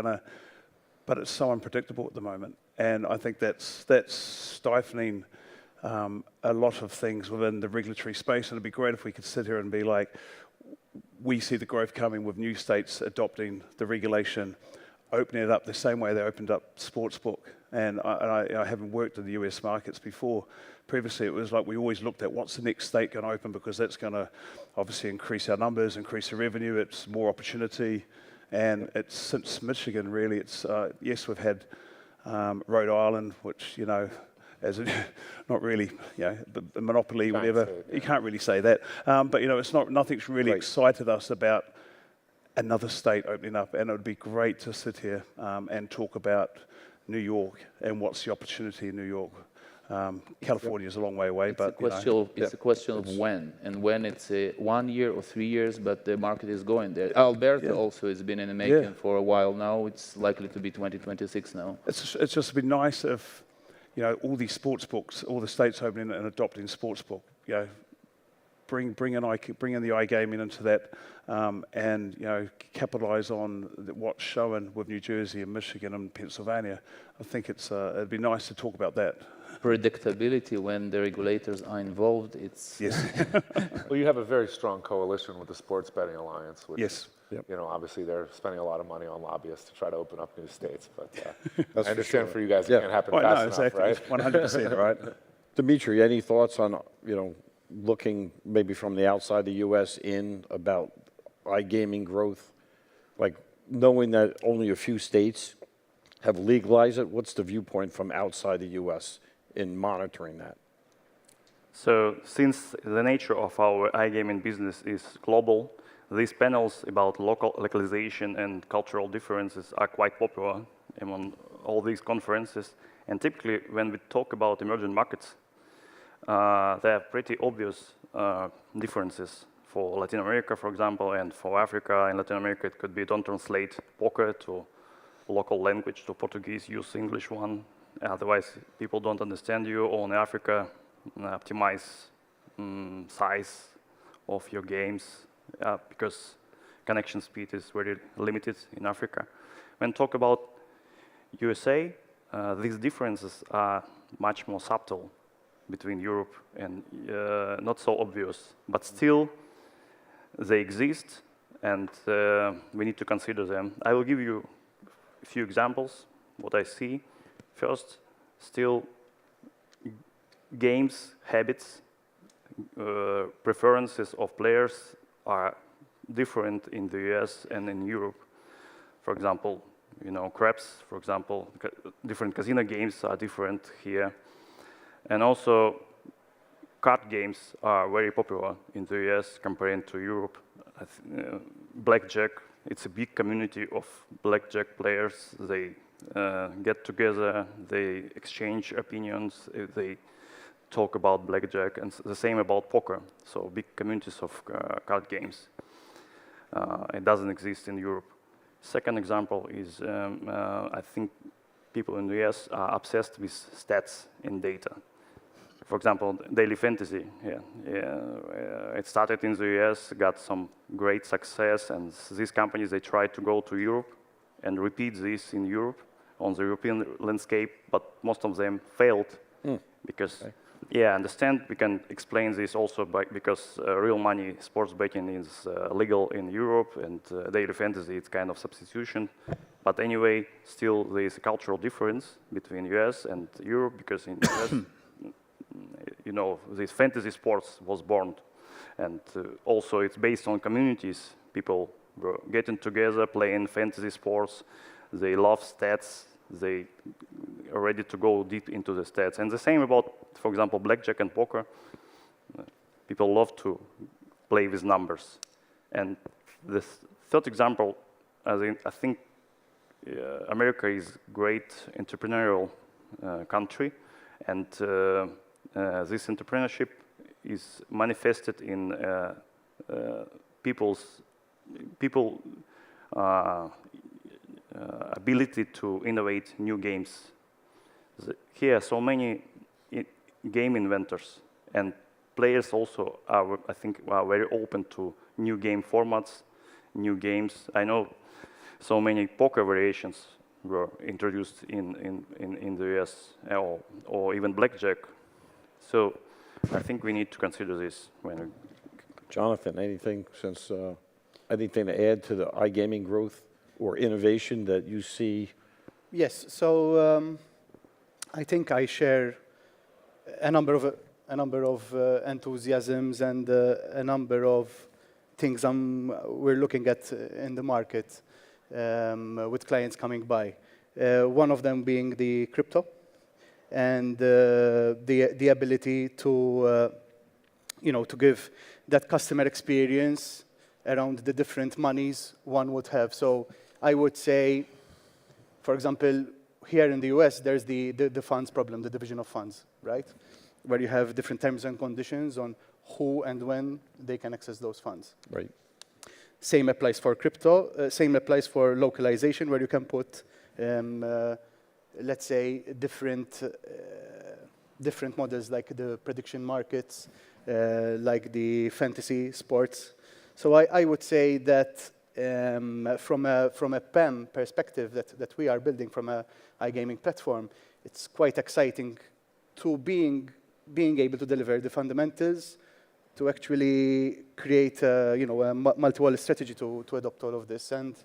but it's so unpredictable at the moment. And I think that's stifling a lot of things within the regulatory space. And it'd be great if we could sit here and be like, we see the growth coming with new states adopting the regulation, opening it up the same way they opened up sportsbook. And I haven't worked in the US markets before. Previously, it was like we always looked at what's the next state going to open, because that's going to obviously increase our numbers, increase the revenue, it's more opportunity. And it's since Michigan, really, it's, yes, we've had Rhode Island, which, you know, as a, not really, you know, the monopoly, whatever. You can't really say that. But, you know, it's not, nothing's really excited us about another state opening up. And it would be great to sit here and talk about New York and what's the opportunity in New York. California is a long way away, but it's a question of when, and when it's 1 year or 3 years, but the market is going there. Alberta also has been in the making for a while now. It's likely to be 2026 now. It's just been nice if, you know, all these sports books, all the states opening and adopting sports book, you know, bring in the iGaming into that, and, you know, capitalize on what's showing with New Jersey and Michigan and Pennsylvania. I think it'd be nice to talk about that. Predictability when the regulators are involved, it's... Yes. Well, you have a very strong coalition with the Sports Betting Alliance, which, yes. You know, obviously they're spending a lot of money on lobbyists to try to open up new states, but I understand for you guys it can't happen fast enough, right? 100%, right? Dimitri, any thoughts on, you know, looking maybe from the outside the U.S. in about iGaming growth, like knowing that only a few states have legalized it? What's the viewpoint from outside the U.S. in monitoring that? So since the nature of our iGaming business is global, these panels about local localization and cultural differences are quite popular among all these conferences. And typically, when we talk about emerging markets, there are pretty obvious differences. For Latin America, for example, and for Africa and Latin America, it could be don't translate poker to local language, to Portuguese, use English one. Otherwise, people don't understand you. Or in Africa, optimize size of your games because connection speed is very limited in Africa. When talk about USA, these differences are much more subtle between Europe and not so obvious, but still they exist, and we need to consider them. I will give you a few examples, what I see. First, still games, habits, preferences of players are different in the US and in Europe. For example, you know, craps, for example, different casino games are different here. And also, card games are very popular in the US compared to Europe. Blackjack, it's a big community of blackjack players. They get together, they exchange opinions, they talk about blackjack, and the same about poker. So big communities of card games. It doesn't exist in Europe. Second example is, I think people in the US are obsessed with stats and data. For example, daily fantasy, it started in the US, got some great success, and these companies, they tried to go to Europe and repeat this in Europe, on the European landscape, but most of them failed because, I understand we can explain this also because real money sports betting is legal in Europe, and daily fantasy, it's kind of substitution. But anyway, still there is a cultural difference between US and Europe, because in US, you know, this fantasy sports was born, and also it's based on communities. People were getting together, playing fantasy sports. They love stats. They are ready to go deep into the stats. And the same about, for example, blackjack and poker. People love to play with numbers. And the third example, I think America is a great entrepreneurial country, and this entrepreneurship is manifested in people's ability to innovate new games. Here are so many game inventors, and players also are, I think, are very open to new game formats, new games. I know so many poker variations were introduced in the US, or even blackjack. So I think we need to consider this. Jonathan, anything to add to the iGaming growth or innovation that you see? Yes. So I think I share a number of enthusiasms and a number of things we're looking at in the market. with clients coming by. One of them being the crypto and the ability to, to give that customer experience around the different monies one would have. So I would say, for example, here in the US, there's the funds problem, the division of funds, right? Where you have different terms and conditions on who and when they can access those funds. Right. Same applies for crypto. Same applies for localization, where you can put, let's say, different models like the prediction markets, like the fantasy sports. So I would say that from a PEM perspective that we are building from a iGaming platform, it's quite exciting to being able to deliver the fundamentals to actually create a multi-wall strategy to adopt all of this. And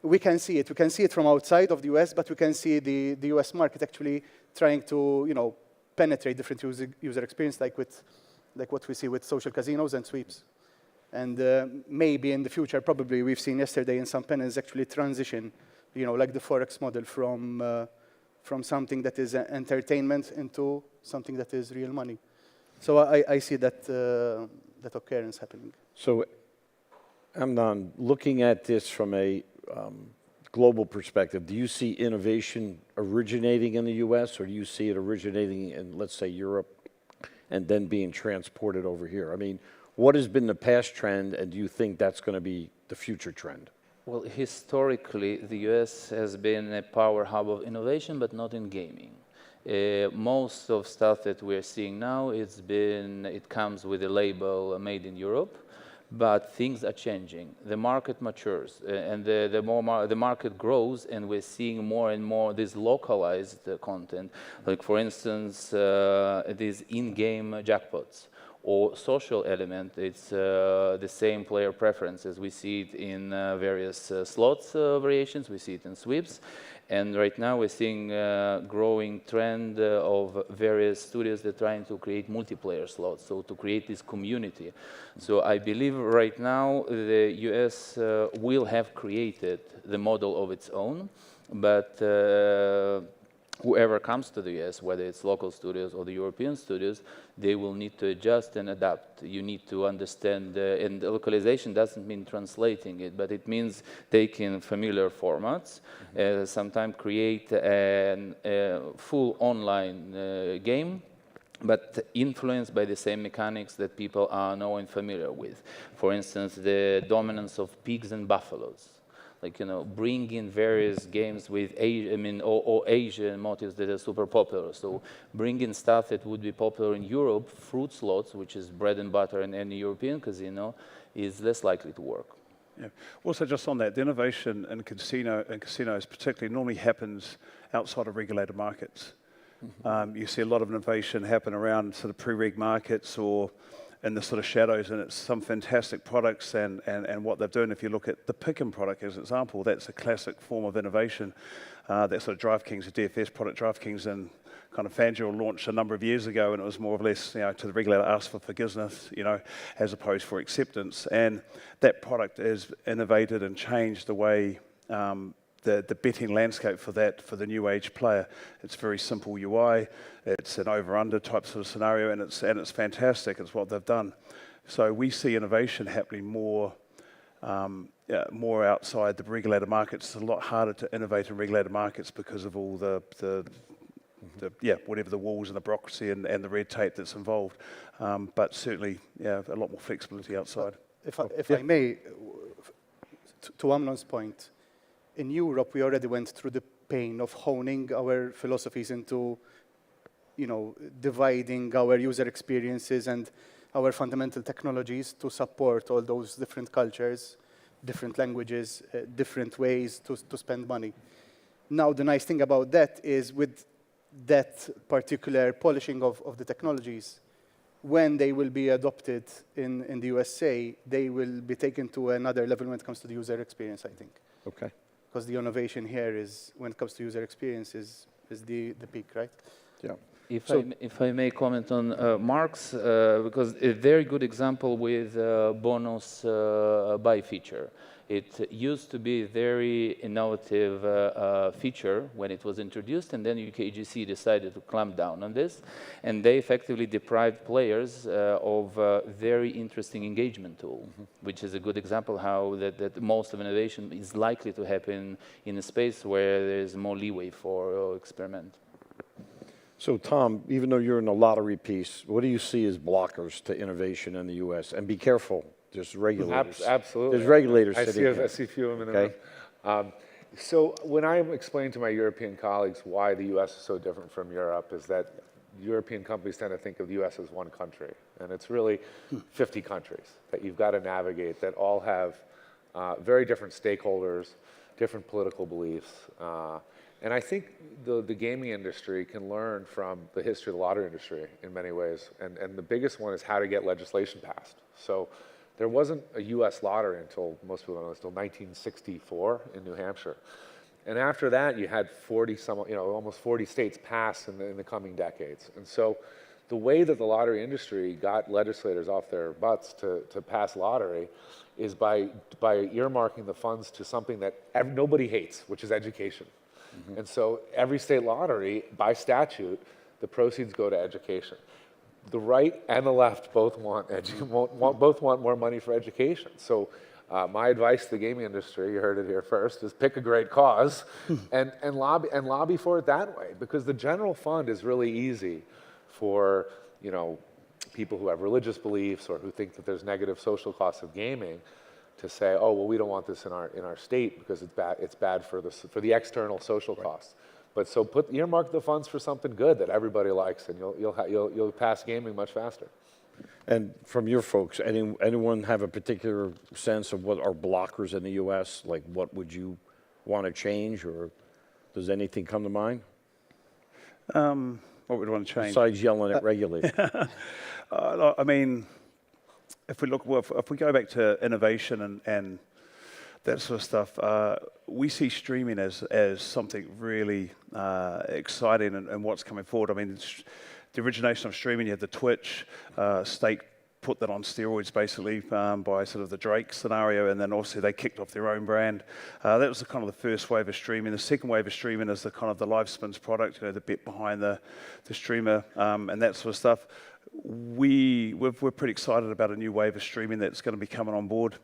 we can see it. We can see it from outside of the US, but we can see the US market actually trying to penetrate different user experience, like what we see with social casinos and sweeps. And maybe in the future, probably we've seen yesterday in some panels actually transition, like the Forex model from something that is entertainment into something that is real money. So I see that occurrence happening. So, Amnon, looking at this from a global perspective, do you see innovation originating in the US, or do you see it originating in, let's say, Europe, and then being transported over here? I mean, what has been the past trend, and do you think that's going to be the future trend? Well, historically, the US has been a power hub of innovation, but not in gaming. Most of stuff that we're seeing now, it comes with a label made in Europe, but things are changing. The market matures, and the market grows, and we're seeing more and more this localized content. Like, for instance, these in-game jackpots or social element. It's the same player preferences. We see it in various slots variations. We see it in sweeps. And right now we're seeing a growing trend of various studios that are trying to create multiplayer slots, so to create this community. So I believe right now the US will have created the model of its own, but whoever comes to the US, whether it's local studios or the European studios, they will need to adjust and adapt. You need to understand, and the localization doesn't mean translating it, but it means taking familiar formats, sometimes create a full online game, but influenced by the same mechanics that people are now familiar with. For instance, the dominance of pigs and buffaloes. Like, bring in various games with Asian motives that are super popular. So bring in stuff that would be popular in Europe. Fruit slots, which is bread and butter in any European casino, is less likely to work. Yeah. Also, just on that, the innovation in casinos particularly normally happens outside of regulated markets. You see a lot of innovation happen around sort of pre-reg markets or in the sort of shadows, and it's some fantastic products and what they're doing. If you look at the Pick'em product as an example, that's a classic form of innovation. That sort of DraftKings, the DFS product, DraftKings and kind of FanDuel launched a number of years ago, and it was more or less, to the regulator, ask for forgiveness, as opposed for acceptance. And that product has innovated and changed the way the betting landscape for the new age player. It's very simple UI. It's an over/under type sort of scenario, and it's fantastic. It's what they've done. So we see innovation happening more outside the regulated markets. It's a lot harder to innovate in regulated markets because of all the whatever the walls and the bureaucracy and the red tape that's involved. But certainly, a lot more flexibility outside. If I may, to Amnon's point, in Europe, we already went through the pain of honing our philosophies into, dividing our user experiences and our fundamental technologies to support all those different cultures, different languages, different ways to spend money. Now, the nice thing about that is with that particular polishing of the technologies, when they will be adopted in the USA, they will be taken to another level when it comes to the user experience, I think. Okay. Because the innovation here is, when it comes to user experience, is the peak, right? Yeah. If I may comment on Mark's, because a very good example with bonus buy feature. It used to be a very innovative feature when it was introduced, and then UKGC decided to clamp down on this, and they effectively deprived players of a very interesting engagement tool, which is a good example how that most of innovation is likely to happen in a space where there's more leeway for experiment. So Tom, even though you're in the lottery piece, what do you see as blockers to innovation in the U.S.? And be careful, there's regulators. Absolutely. There's regulators I sitting see, here. I see a few of them in the room. So when I explain to my European colleagues why the U.S. is so different from Europe is that European companies tend to think of the U.S. as one country, and it's really 50 countries that you've got to navigate that all have very different stakeholders, different political beliefs. And I think the gaming industry can learn from the history of the lottery industry in many ways. And the biggest one is how to get legislation passed. So there wasn't a U.S. lottery until, most people don't know, until 1964 in New Hampshire. And after that, you had almost 40 states pass in the coming decades. And so the way that the lottery industry got legislators off their butts to pass lottery is by earmarking the funds to something that nobody hates, which is education. And so every state lottery, by statute, the proceeds go to education. The right and the left both want more money for education. So my advice to the gaming industry, you heard it here first, is pick a great cause and lobby for it that way. Because the general fund is really easy for people who have religious beliefs or who think that there's negative social costs of gaming to say, oh, well, we don't want this in our state because it's bad for the external social costs. But so earmark the funds for something good that everybody likes, and you'll pass gaming much faster. And from your folks, anyone have a particular sense of what are blockers in the U.S.? Like, what would you want to change, or does anything come to mind? What would we want to change? Besides yelling at regulators. I mean, if we go back to innovation and that sort of stuff, we see streaming as something really exciting and what's coming forward. I mean, the origination of streaming, you had the Twitch, State put that on steroids basically by sort of the Drake scenario, and then obviously they kicked off their own brand. That was kind of the first wave of streaming. The second wave of streaming is the kind of the live spins product, the bit behind the streamer and that sort of stuff. We're pretty excited about a new wave of streaming that's going to be coming on board,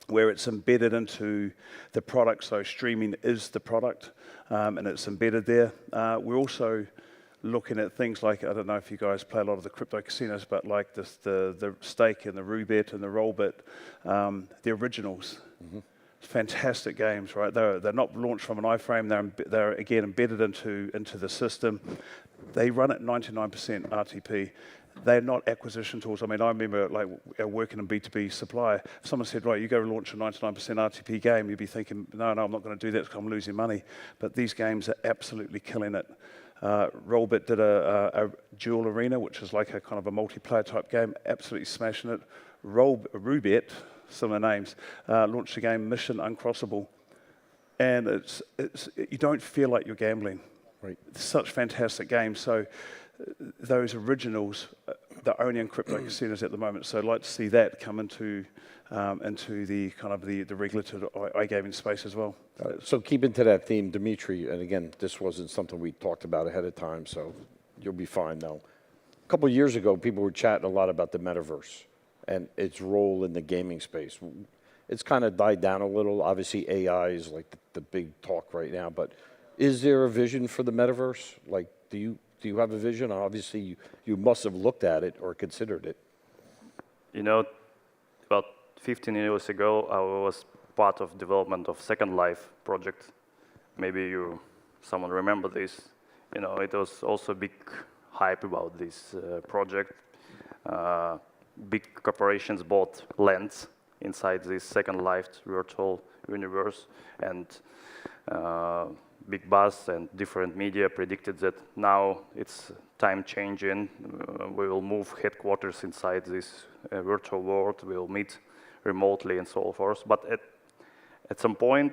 where it's embedded into the product. So streaming is the product, and it's embedded there. We're also looking at things like, I don't know if you guys play a lot of the crypto casinos, but like the stake and the roulette and the rollbit, the originals. Fantastic games, right? They're not launched from an iframe. They're again embedded into the system. They run at 99% RTP. They're not acquisition tools. I mean, I remember like working in B2B supply. If someone said, right, you go launch a 99% RTP game, you'd be thinking, no, I'm not going to do that because I'm losing money. But these games are absolutely killing it. Rollbit did a dual arena, which is like a kind of a multiplayer type game, absolutely smashing it. Roulette, similar names, launched a game, Mission Uncrossable. And you don't feel like you're gambling. Right. It's such fantastic games. So those originals, they're only in crypto casinos at the moment. So I'd like to see that come into the kind of the regulated iGaming space as well. So keeping to that theme, Dimitri, and again, this wasn't something we talked about ahead of time, so you'll be fine now. A couple of years ago, people were chatting a lot about the metaverse and its role in the gaming space. It's kind of died down a little. Obviously, AI is like the big talk right now, but is there a vision for the metaverse? Like, do you have a vision? Obviously, you must have looked at it or considered it. You know, about 15 years ago, I was part of development of Second Life project. Maybe someone remember this. You know, it was also a big hype about this project. Big corporations bought lands inside this Second Life virtual universe, and big buzz and different media predicted that now it's time changing. We will move headquarters inside this virtual world. We will meet remotely and so forth. But at some point,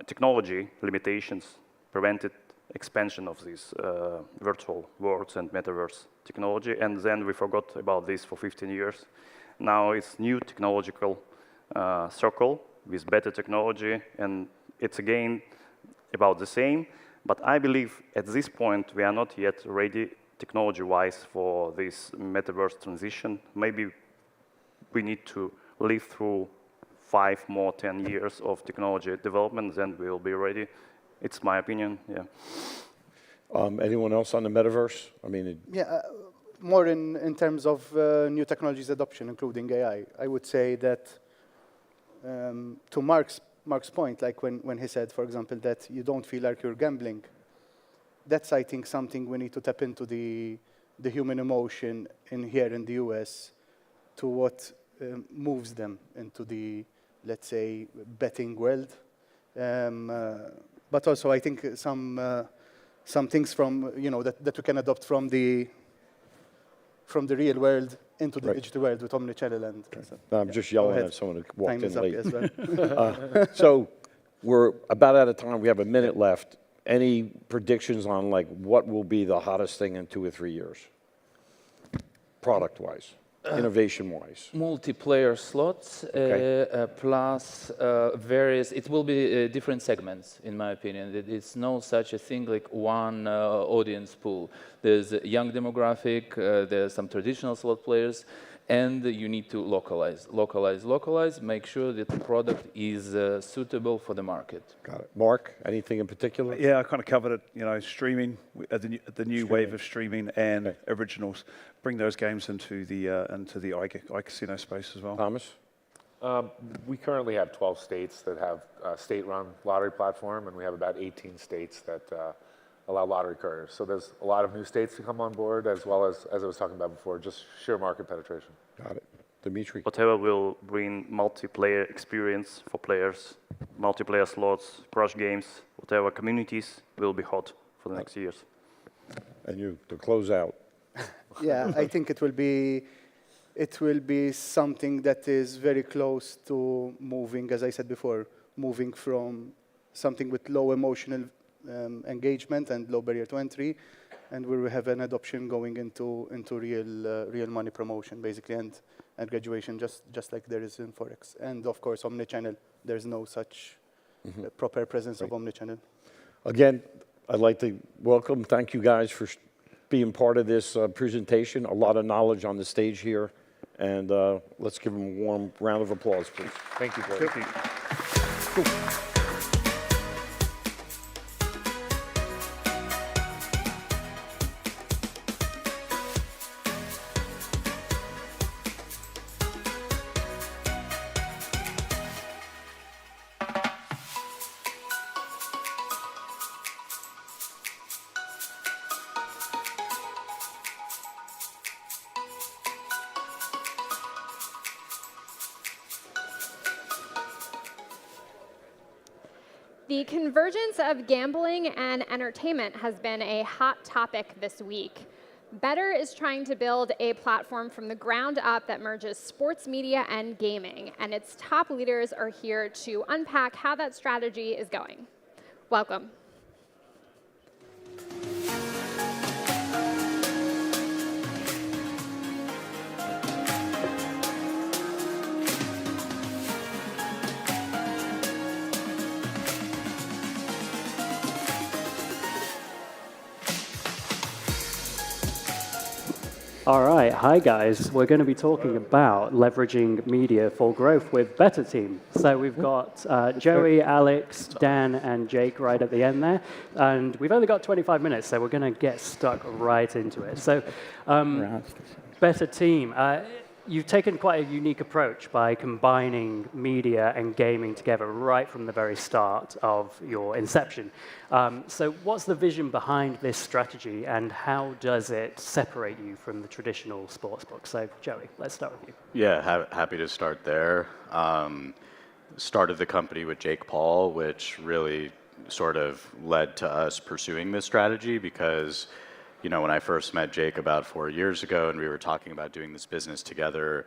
technology limitations prevented expansion of these virtual worlds and metaverse technology. And then we forgot about this for 15 years. Now it's new technological circle with better technology, and it's again about the same. But I believe at this point we are not yet ready technology-wise for this metaverse transition. Maybe we need to live through 5 more 10 years of technology development, then we will be ready. It's my opinion, yeah. Anyone else on the metaverse? I mean, More in terms of new technologies adoption, including AI. I would say that to Mark's point, like when he said, for example, that you don't feel like you're gambling, that's, I think, something we need to tap into the human emotion here in the US to what moves them into the, let's say, betting world. But also, I think some things from, that we can adopt from the real world into the digital world with omnichannel and. I'm just yelling at someone who walked in late. As well. So we're about out of time. We have a minute left. Any predictions on like what will be the hottest thing in 2 or 3 years, product-wise, innovation-wise? Multiplayer slots plus various. It will be different segments, in my opinion. It's no such a thing like one audience pool. There's a young demographic. There's some traditional slot players. And you need to localize, make sure that the product is suitable for the market. Got it. Mark, anything in particular? Yeah, I kind of covered it. Streaming, the new wave of streaming and originals, bring those games into the iCasino space as well. Thomas? We currently have 12 states that have a state-run lottery platform, and we have about 18 states that allow lottery couriers. So there's a lot of new states to come on board, as well as I was talking about before, just sheer market penetration. Got it. Dimitri? Whatever will bring multiplayer experience for players, multiplayer slots, crush games, whatever communities will be hot for the next years. And you, to close out. Yeah, I think it will be something that is very close to moving, as I said before, moving from something with low emotional engagement and low barrier to entry, and we will have an adoption going into real money promotion, basically, and graduation, just like there is in Forex. And of course, omnichannel. There's no such proper presence of omnichannel. Again, I'd like to thank you guys for being part of this presentation. A lot of knowledge on the stage here, and let's give them a warm round of applause, please. Thank you, Gordon. The convergence of gambling and entertainment has been a hot topic this week. Better is trying to build a platform from the ground up that merges sports media and gaming, and its top leaders are here to unpack how that strategy is going. Welcome. All right, hi guys. We're going to be talking about leveraging media for growth with Better Team. So we've got Joey, Alex, Dan, and Jake right at the end there. And we've only got 25 minutes, so we're going to get stuck right into it. So Better Team, you've taken quite a unique approach by combining media and gaming together right from the very start of your inception. So what's the vision behind this strategy, and how does it separate you from the traditional sportsbook? So Joey, let's start with you. Yeah, happy to start there. Started the company with Jake Paul, which really sort of led to us pursuing this strategy because when I first met Jake about 4 years ago and we were talking about doing this business together,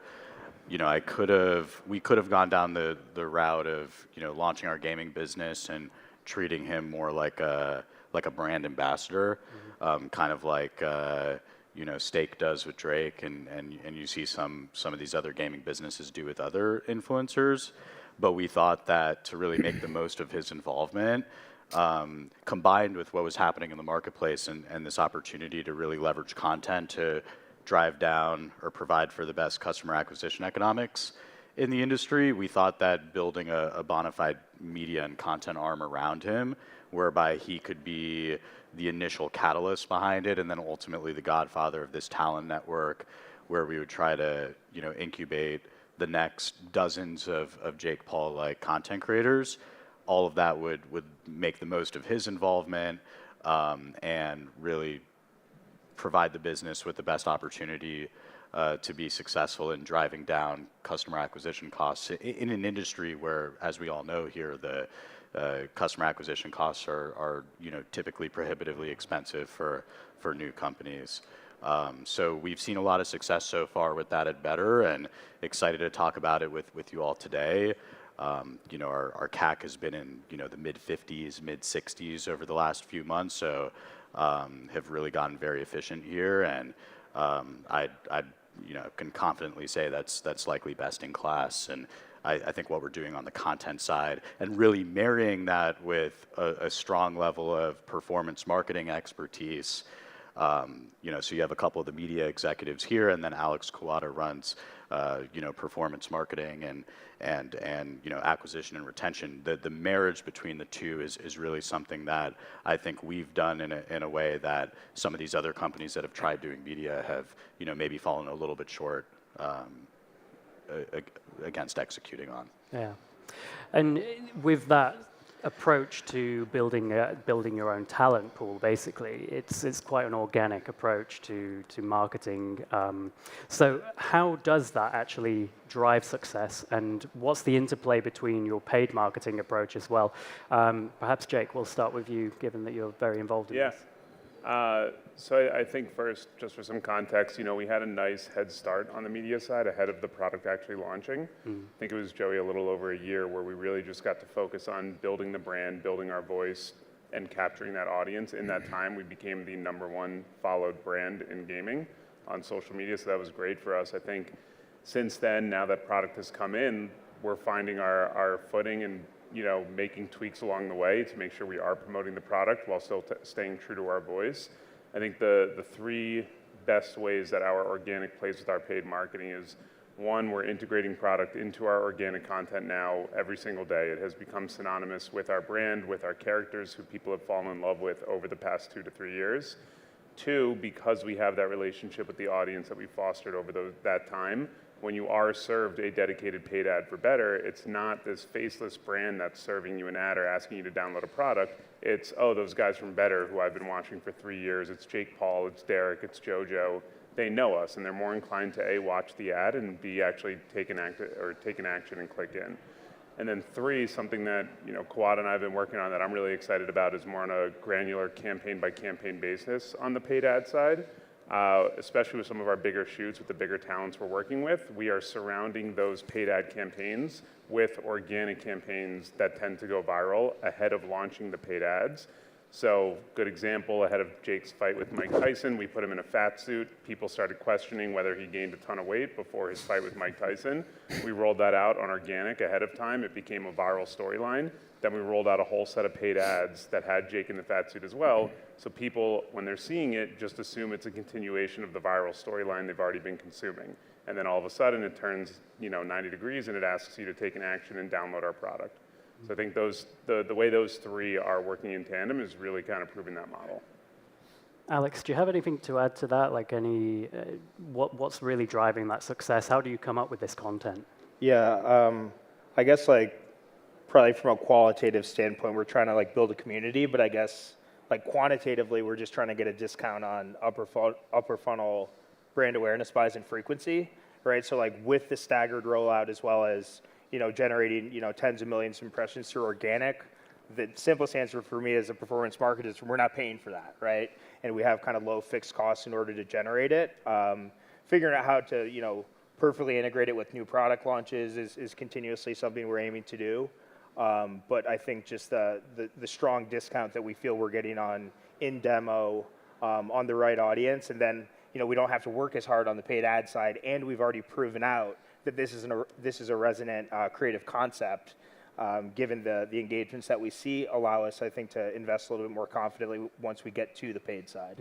we could have gone down the route of, launching our gaming business and treating him more like a brand ambassador, kind of like, Stake does with Drake, and you see some of these other gaming businesses do with other influencers. But we thought that to really make the most of his involvement, combined with what was happening in the marketplace and this opportunity to really leverage content to drive down or provide for the best customer acquisition economics in the industry, we thought that building a bona fide media and content arm around him, whereby he could be the initial catalyst behind it, and then ultimately the godfather of this talent network, where we would try to incubate the next dozens of Jake Paul-like content creators. All of that would make the most of his involvement and really provide the business with the best opportunity to be successful in driving down customer acquisition costs in an industry where, as we all know here, the customer acquisition costs are typically prohibitively expensive for new companies. So we've seen a lot of success so far with that at Better, and excited to talk about it with you all today. Our CAC has been in the mid-50s, mid-60s over the last few months, so have really gotten very efficient here, and I can confidently say that's likely best in class. And I think what we're doing on the content side and really marrying that with a strong level of performance marketing expertise. So you have a couple of the media executives here, and then Alex Kawada runs performance marketing and acquisition and retention. The marriage between the two is really something that I think we've done in a way that some of these other companies that have tried doing media have maybe fallen a little bit short against executing on. Yeah, and with that approach to building your own talent pool, basically, it's quite an organic approach to marketing. So how does that actually drive success, and what's the interplay between your paid marketing approach as well? Perhaps Jake, we'll start with you, given that you're very involved in this. So I think first, just for some context, we had a nice head start on the media side ahead of the product actually launching. I think it was, Joey, a little over a year where we really just got to focus on building the brand, building our voice, and capturing that audience. In that time, we became the #1 followed brand in gaming on social media, so that was great for us. I think since then, now that product has come in, we're finding our footing and making tweaks along the way to make sure we are promoting the product while still staying true to our voice. I think the three best ways that our organic plays with our paid marketing is, one, we're integrating product into our organic content now every single day. It has become synonymous with our brand, with our characters who people have fallen in love with over the past 2 to 3 years. Two, because we have that relationship with the audience that we fostered over that time, when you are served a dedicated paid ad for Better, it's not this faceless brand that's serving you an ad or asking you to download a product. It's, oh, those guys from Better who I've been watching for 3 years. It's Jake Paul, it's Derek, it's JoJo. They know us, and they're more inclined to A, watch the ad, and B, actually take an action and click in. And then three, something that Kawada and I have been working on that I'm really excited about is more on a granular campaign by campaign basis on the paid ad side. Especially with some of our bigger shoots, with the bigger talents we're working with, we are surrounding those paid ad campaigns with organic campaigns that tend to go viral ahead of launching the paid ads. So, good example, ahead of Jake's fight with Mike Tyson, we put him in a fat suit. People started questioning whether he gained a ton of weight before his fight with Mike Tyson. We rolled that out on organic ahead of time. It became a viral storyline. Then we rolled out a whole set of paid ads that had Jake in the fat suit as well. So people, when they're seeing it, just assume it's a continuation of the viral storyline they've already been consuming. And then all of a sudden it turns 90 degrees and it asks you to take an action and download our product. So I think the way those three are working in tandem is really kind of proving that model. Alex, do you have anything to add to that? Like what's really driving that success? How do you come up with this content? Yeah, I guess probably from a qualitative standpoint, we're trying to build a community, but I guess quantitatively, we're just trying to get a discount on upper funnel brand awareness buys and frequency, right? So with the staggered rollout as well as generating tens of millions of impressions through organic, the simplest answer for me as a performance marketer is we're not paying for that, right? And we have kind of low fixed costs in order to generate it. Figuring out how to perfectly integrate it with new product launches is continuously something we're aiming to do. But I think just the strong discount that we feel we're getting in demo on the right audience, and then we don't have to work as hard on the paid ad side, and we've already proven out that this is a resonant creative concept. Given the engagements that we see, allow us, I think, to invest a little bit more confidently once we get to the paid side.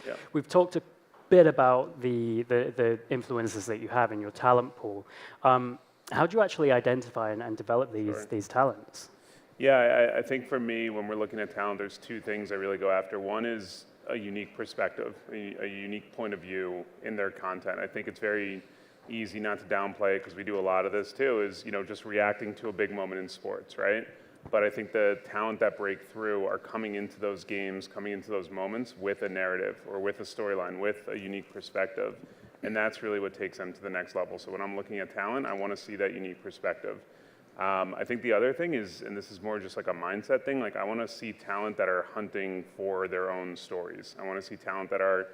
Yeah. We've talked a bit about the influences that you have in your talent pool. How do you actually identify and develop these talents? Yeah, I think for me, when we're looking at talent, there's two things I really go after. One is a unique perspective, a unique point of view in their content. I think it's very easy not to downplay it, because we do a lot of this too, is just reacting to a big moment in sports, right? But I think the talent that break through are coming into those games, coming into those moments with a narrative or with a storyline, with a unique perspective. And that's really what takes them to the next level. So when I'm looking at talent, I want to see that unique perspective. I think the other thing is, and this is more just like a mindset thing, like I want to see talent that are hunting for their own stories. I want to see talent that are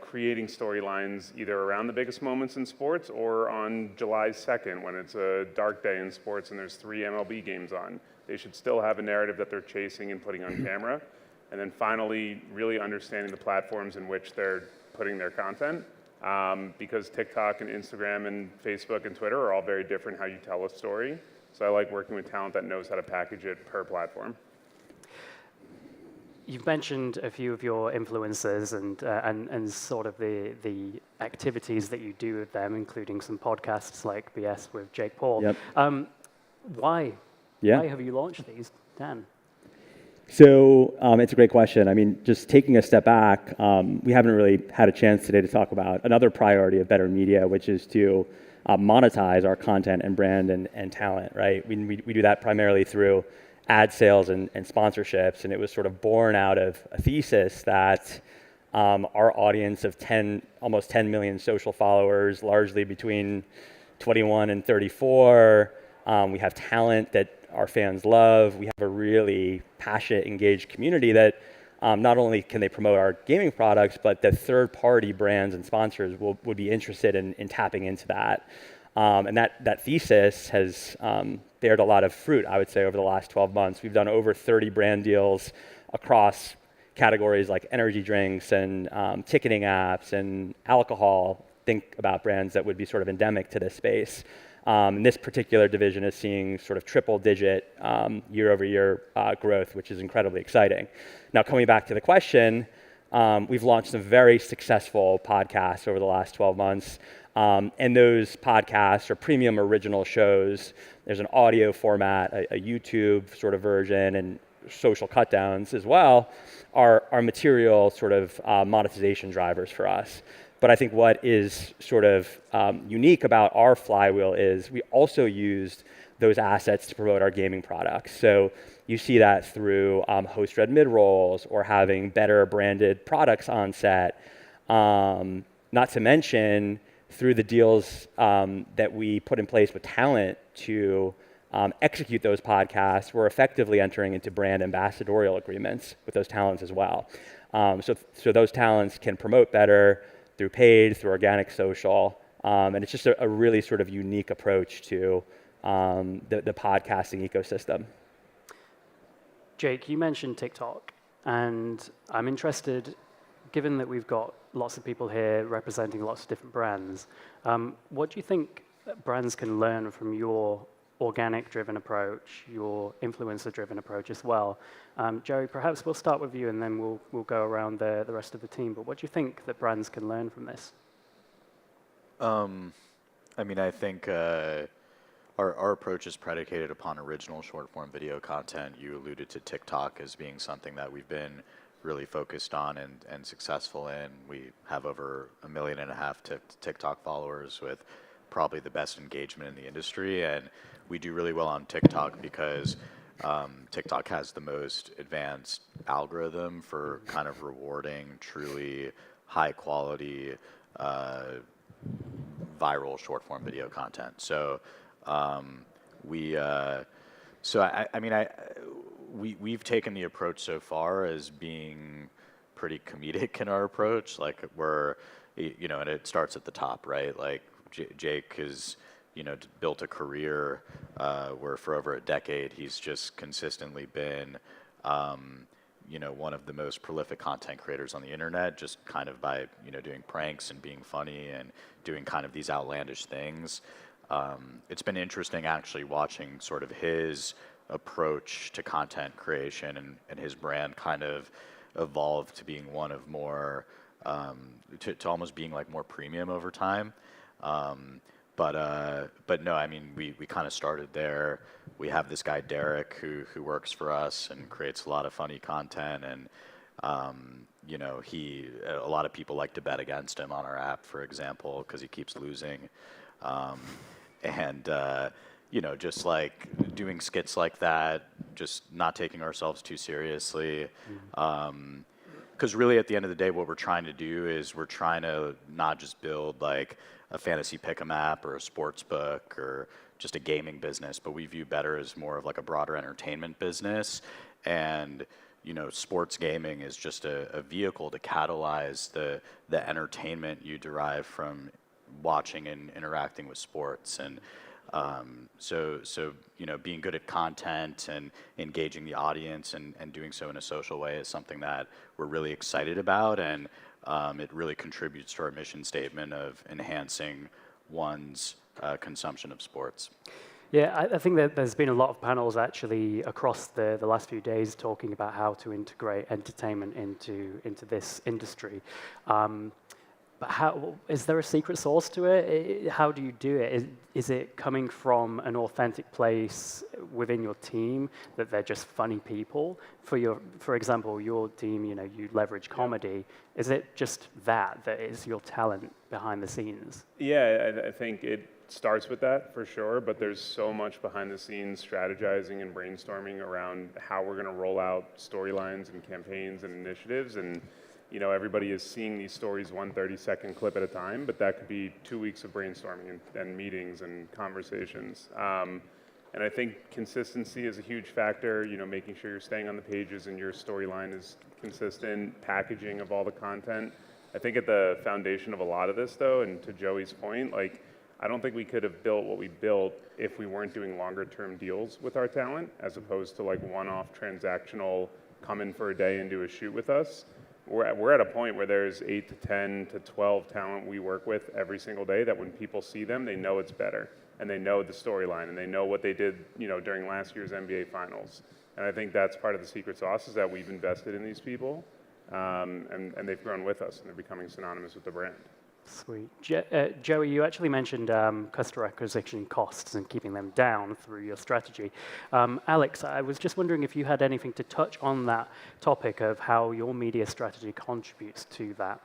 creating storylines either around the biggest moments in sports or on July 2nd when it's a dark day in sports and there's 3 MLB games on. They should still have a narrative that they're chasing and putting on camera. And then finally, really understanding the platforms in which they're putting their content. Because TikTok and Instagram and Facebook and Twitter are all very different how you tell a story. So I like working with talent that knows how to package it per platform. You've mentioned a few of your influencers and sort of the activities that you do with them, including some podcasts like BS with Jake Paul. Yep. Why? Yeah. Why have you launched these, Dan? So it's a great question. I mean, just taking a step back, we haven't really had a chance today to talk about another priority of Better Media, which is to monetize our content and brand and talent, right? We do that primarily through ad sales and sponsorships, and it was sort of born out of a thesis that our audience of almost 10 million social followers, largely between 21 and 34, we have talent that our fans love. We have a really passionate, engaged community that not only can they promote our gaming products, but the third-party brands and sponsors would be interested in tapping into that. And that thesis has bared a lot of fruit, I would say, over the last 12 months. We've done over 30 brand deals across categories like energy drinks and ticketing apps and alcohol. Think about brands that would be sort of endemic to this space. And this particular division is seeing sort of triple-digit year-over-year growth, which is incredibly exciting. Now, coming back to the question, we've launched some very successful podcasts over the last 12 months. And those podcasts are premium original shows. There's an audio format, a YouTube sort of version, and social cutdowns as well are material sort of monetization drivers for us. But I think what is sort of unique about our flywheel is we also used those assets to promote our gaming products. So you see that through host-read mid-rolls or having better branded products on set. Not to mention through the deals that we put in place with talent to execute those podcasts, we're effectively entering into brand ambassadorial agreements with those talents as well. So those talents can promote better through paid, through organic social, and it's just a really sort of unique approach to the podcasting ecosystem. Jake, you mentioned TikTok, and I'm interested, given that we've got lots of people here representing lots of different brands, what do you think brands can learn from your organic-driven approach, your influencer-driven approach as well? Joey, perhaps we'll start with you, and then we'll go around the rest of the team. But what do you think that brands can learn from this? I mean, I think our approach is predicated upon original short-form video content. You alluded to TikTok as being something that we've been really focused on and successful in. We have over 1.5 million TikTok followers with probably the best engagement in the industry, and we do really well on TikTok because TikTok has the most advanced algorithm for kind of rewarding truly high quality viral short form video content. So we've taken the approach so far as being pretty comedic in our approach. Like we're, and it starts at the top, right? Like Jake has, built a career where for over a decade he's just consistently been one of the most prolific content creators on the internet, just kind of by, doing pranks and being funny and doing kind of these outlandish things. It's been interesting actually watching sort of his approach to content creation and his brand kind of evolve to being one of more, to almost being like more premium over time. But no, I mean, we kind of started there. We have this guy, Derek, who works for us and creates a lot of funny content. And, a lot of people like to bet against him on our app, for example, because he keeps losing. Just like doing skits like that, just not taking ourselves too seriously. Because really, at the end of the day, what we're trying to do is we're trying to not just build like a fantasy pick'em app or a sports book or just a gaming business, but we view better as more of like a broader entertainment business. And sports gaming is just a vehicle to catalyze the entertainment you derive from watching and interacting with sports. And being good at content and engaging the audience and doing so in a social way is something that we're really excited about, and it really contributes to our mission statement of enhancing one's consumption of sports. Yeah, I think that there's been a lot of panels actually across the last few days talking about how to integrate entertainment into this industry. But how is there a secret sauce to it? How do you do it? Is it coming from an authentic place within your team that they're just funny people? For example, your team, you leverage comedy. Is it just that is your talent behind the scenes? Yeah, I think it starts with that for sure, but there's so much behind the scenes strategizing and brainstorming around how we're going to roll out storylines and campaigns and initiatives. And everybody is seeing these stories 1 30-second clip at a time, but that could be 2 weeks of brainstorming and meetings and conversations. And I think consistency is a huge factor, making sure you're staying on the pages and your storyline is consistent, packaging of all the content. I think at the foundation of a lot of this, though, and to Joey's point, I don't think we could have built what we built if we weren't doing longer-term deals with our talent, as opposed to one-off transactional, come in for a day and do a shoot with us. We're at a point where there's 8 to 10 to 12 talent we work with every single day that when people see them, they know it's better, and they know the storyline, and they know what they did, during last year's NBA Finals. And I think that's part of the secret sauce, is that we've invested in these people, and they've grown with us, and they're becoming synonymous with the brand. Sweet. Joey, you actually mentioned customer acquisition costs and keeping them down through your strategy. Alex, I was just wondering if you had anything to touch on that topic of how your media strategy contributes to that.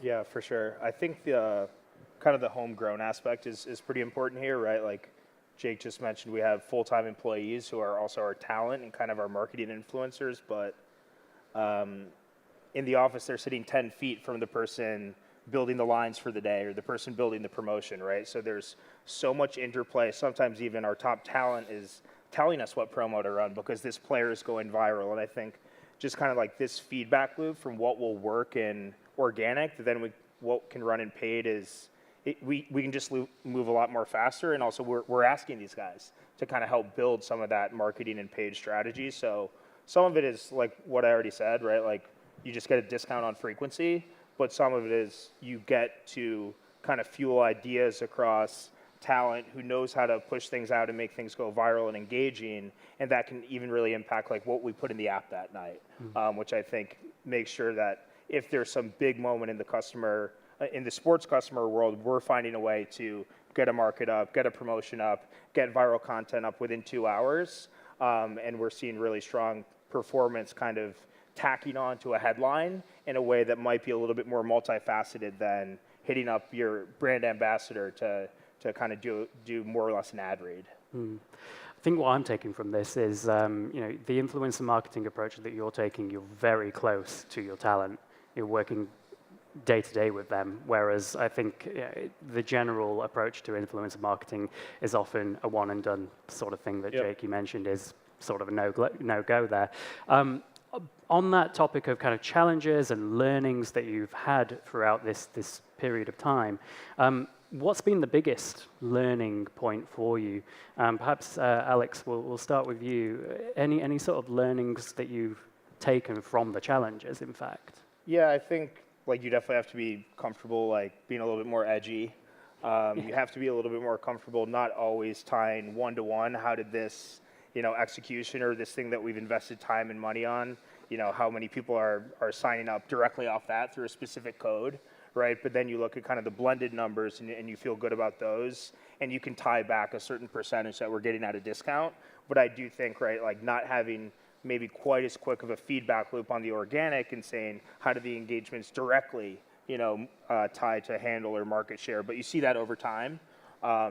Yeah, for sure. I think the kind of the homegrown aspect is pretty important here, right? Like Jake just mentioned, we have full-time employees who are also our talent and kind of our marketing influencers, but in the office, they're sitting 10 feet from the person building the lines for the day or the person building the promotion, right? So there's so much interplay. Sometimes even our top talent is telling us what promo to run because this player is going viral. And I think just kind of like this feedback loop from what will work in organic to then what can run in paid we can just move a lot more faster. And also we're asking these guys to kind of help build some of that marketing and paid strategy. So some of it is like what I already said, right? Like you just get a discount on frequency. But some of it is you get to kind of fuel ideas across talent who knows how to push things out and make things go viral and engaging, and that can even really impact like what we put in the app that night, which I think makes sure that if there's some big moment in the sports customer world, we're finding a way to get a market up, get a promotion up, get viral content up within 2 hours, and we're seeing really strong performance kind of tacking on to a headline in a way that might be a little bit more multifaceted than hitting up your brand ambassador to kind of do more or less an ad read. I think what I'm taking from this is, the influencer marketing approach that you're taking, you're very close to your talent. You're working day to day with them, whereas I think the general approach to influencer marketing is often a one and done sort of thing that Jake, you mentioned, is sort of a no-go there. On that topic of kind of challenges and learnings that you've had throughout this period of time, what's been the biggest learning point for you? Perhaps, Alex, we'll start with you. Any sort of learnings that you've taken from the challenges, in fact? Yeah, I think like you definitely have to be comfortable like being a little bit more edgy. You have to be a little bit more comfortable not always tying one-to-one. How did this, execution or this thing that we've invested time and money on, how many people are signing up directly off that through a specific code, right? But then you look at kind of the blended numbers and you feel good about those, and you can tie back a certain percentage that we're getting at a discount. But I do think, right, like not having maybe quite as quick of a feedback loop on the organic and saying, how do the engagements directly, tie to handle or market share? But you see that over time.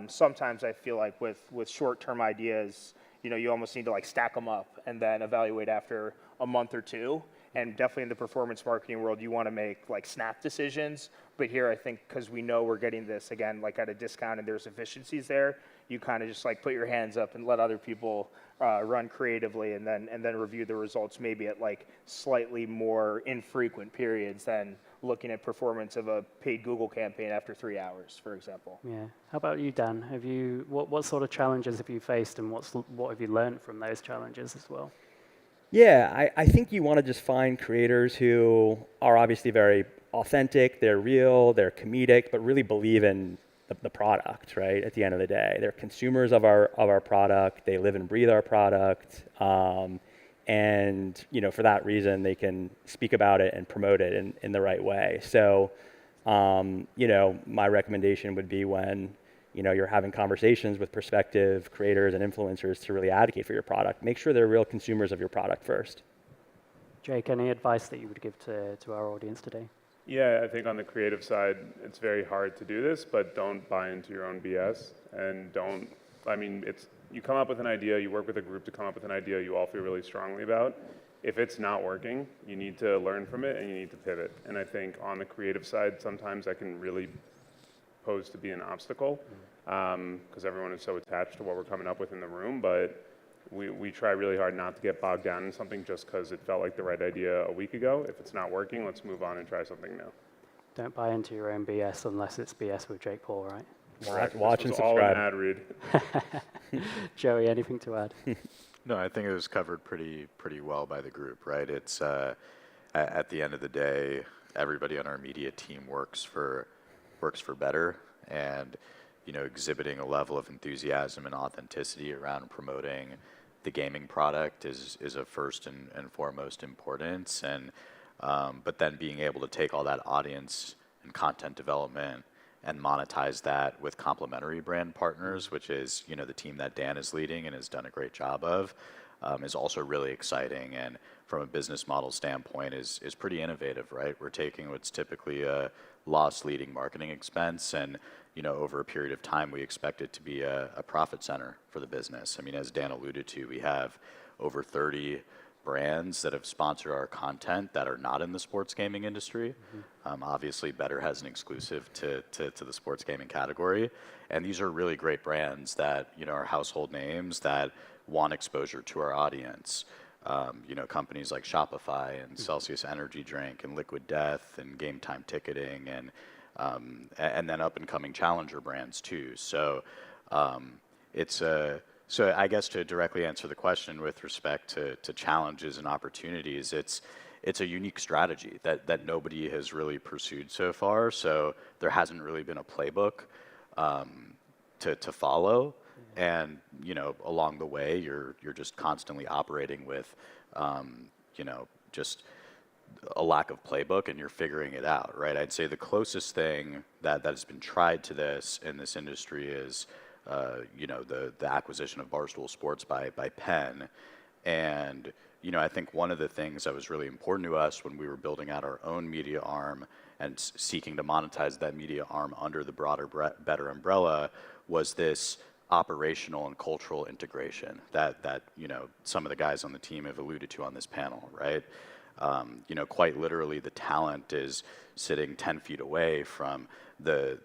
Sometimes I feel like with short-term ideas, you almost need to like stack them up and then evaluate after a month or two. And definitely in the performance marketing world, you want to make like snap decisions. But here, I think because we know we're getting this again, like at a discount and there's efficiencies there, you kind of just like put your hands up and let other people run creatively and then review the results maybe at like slightly more infrequent periods than looking at performance of a paid Google campaign after 3 hours, for example. Yeah. How about you, Dan? What sort of challenges have you faced, and what have you learned from those challenges as well? Yeah, I think you want to just find creators who are obviously very authentic, they're real, they're comedic, but really believe in the product, right? At the end of the day, they're consumers of our product. They live and breathe our product, and for that reason, they can speak about it and promote it in the right way. So, my recommendation would be when you're having conversations with prospective creators and influencers to really advocate for your product, make sure they're real consumers of your product first. Jake, any advice that you would give to our audience today? Yeah, I think on the creative side, it's very hard to do this, but don't buy into your own BS. And you come up with an idea, you work with a group to come up with an idea you all feel really strongly about. If it's not working, you need to learn from it and you need to pivot. And I think on the creative side, sometimes that can really pose to be an obstacle because everyone is so attached to what we're coming up with in the room. But we try really hard not to get bogged down in something just because it felt like the right idea a week ago. If it's not working, let's move on and try something new. Don't buy into your own BS unless it's BS with Jake Paul, right? Watch and all an subscribe. ad read. Joey, anything to add? No, I think it was covered pretty well by the group, right? It's at the end of the day, everybody on our media team works for better, and exhibiting a level of enthusiasm and authenticity around promoting the gaming product is of first and foremost importance, and but then being able to take all that audience and content development and monetize that with complementary brand partners, which is the team that Dan is leading and has done a great job of, is also really exciting, and from a business model standpoint is pretty innovative, right? We're taking what's typically a loss leading marketing expense, and over a period of time we expect it to be a profit center for the business. I mean, as Dan alluded to, we have over 30 brands that have sponsored our content that are not in the sports gaming industry. Obviously, Better has an exclusive to the sports gaming category, and these are really great brands that are household names that want exposure to our audience. Companies like Shopify and Celsius Energy Drink and Liquid Death and Game Time Ticketing and then up and coming challenger brands too. So so I guess to directly answer the question with respect to challenges and opportunities, it's a unique strategy that nobody has really pursued so far. So there hasn't really been a playbook to follow. And along the way, you're just constantly operating with just a lack of playbook, and you're figuring it out, right? I'd say the closest thing that has been tried to this in this industry is the acquisition of Barstool Sports by Penn. And I think one of the things that was really important to us when we were building out our own media arm and seeking to monetize that media arm under the broader Better umbrella was this operational and cultural integration that some of the guys on the team have alluded to on this panel, right? Quite literally, the talent is sitting 10 feet away from the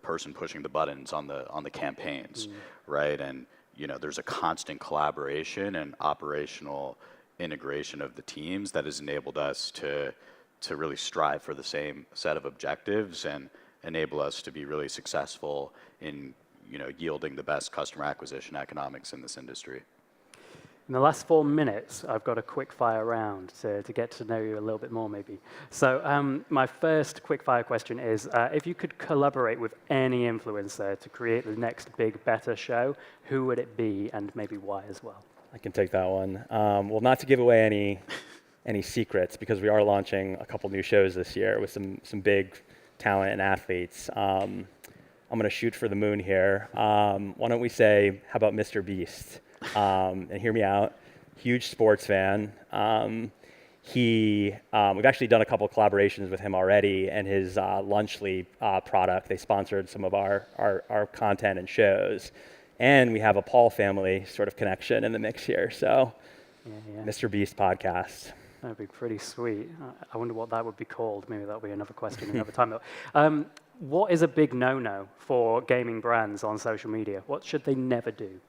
person pushing the buttons on the campaigns, right? And there's a constant collaboration and operational integration of the teams that has enabled us to really strive for the same set of objectives and enable us to be really successful in yielding the best customer acquisition economics in this industry. In the last 4 minutes, I've got a quick fire round to get to know you a little bit more, maybe. So my first quick fire question is, if you could collaborate with any influencer to create the next big, better show, who would it be, and maybe why as well? I can take that one. Well, not to give away any secrets, because we are launching a couple new shows this year with some big talent and athletes. I'm going to shoot for the moon here. Why don't we say, how about Mr. Beast? And hear me out. Huge sports fan. We've actually done a couple collaborations with him already, and his Lunchly product. They sponsored some of our content and shows, and we have a Paul family sort of connection in the mix here. So, Mr. Beast podcast. That'd be pretty sweet. I wonder what that would be called. Maybe that'll be another question another time. What is a big no-no for gaming brands on social media? What should they never do?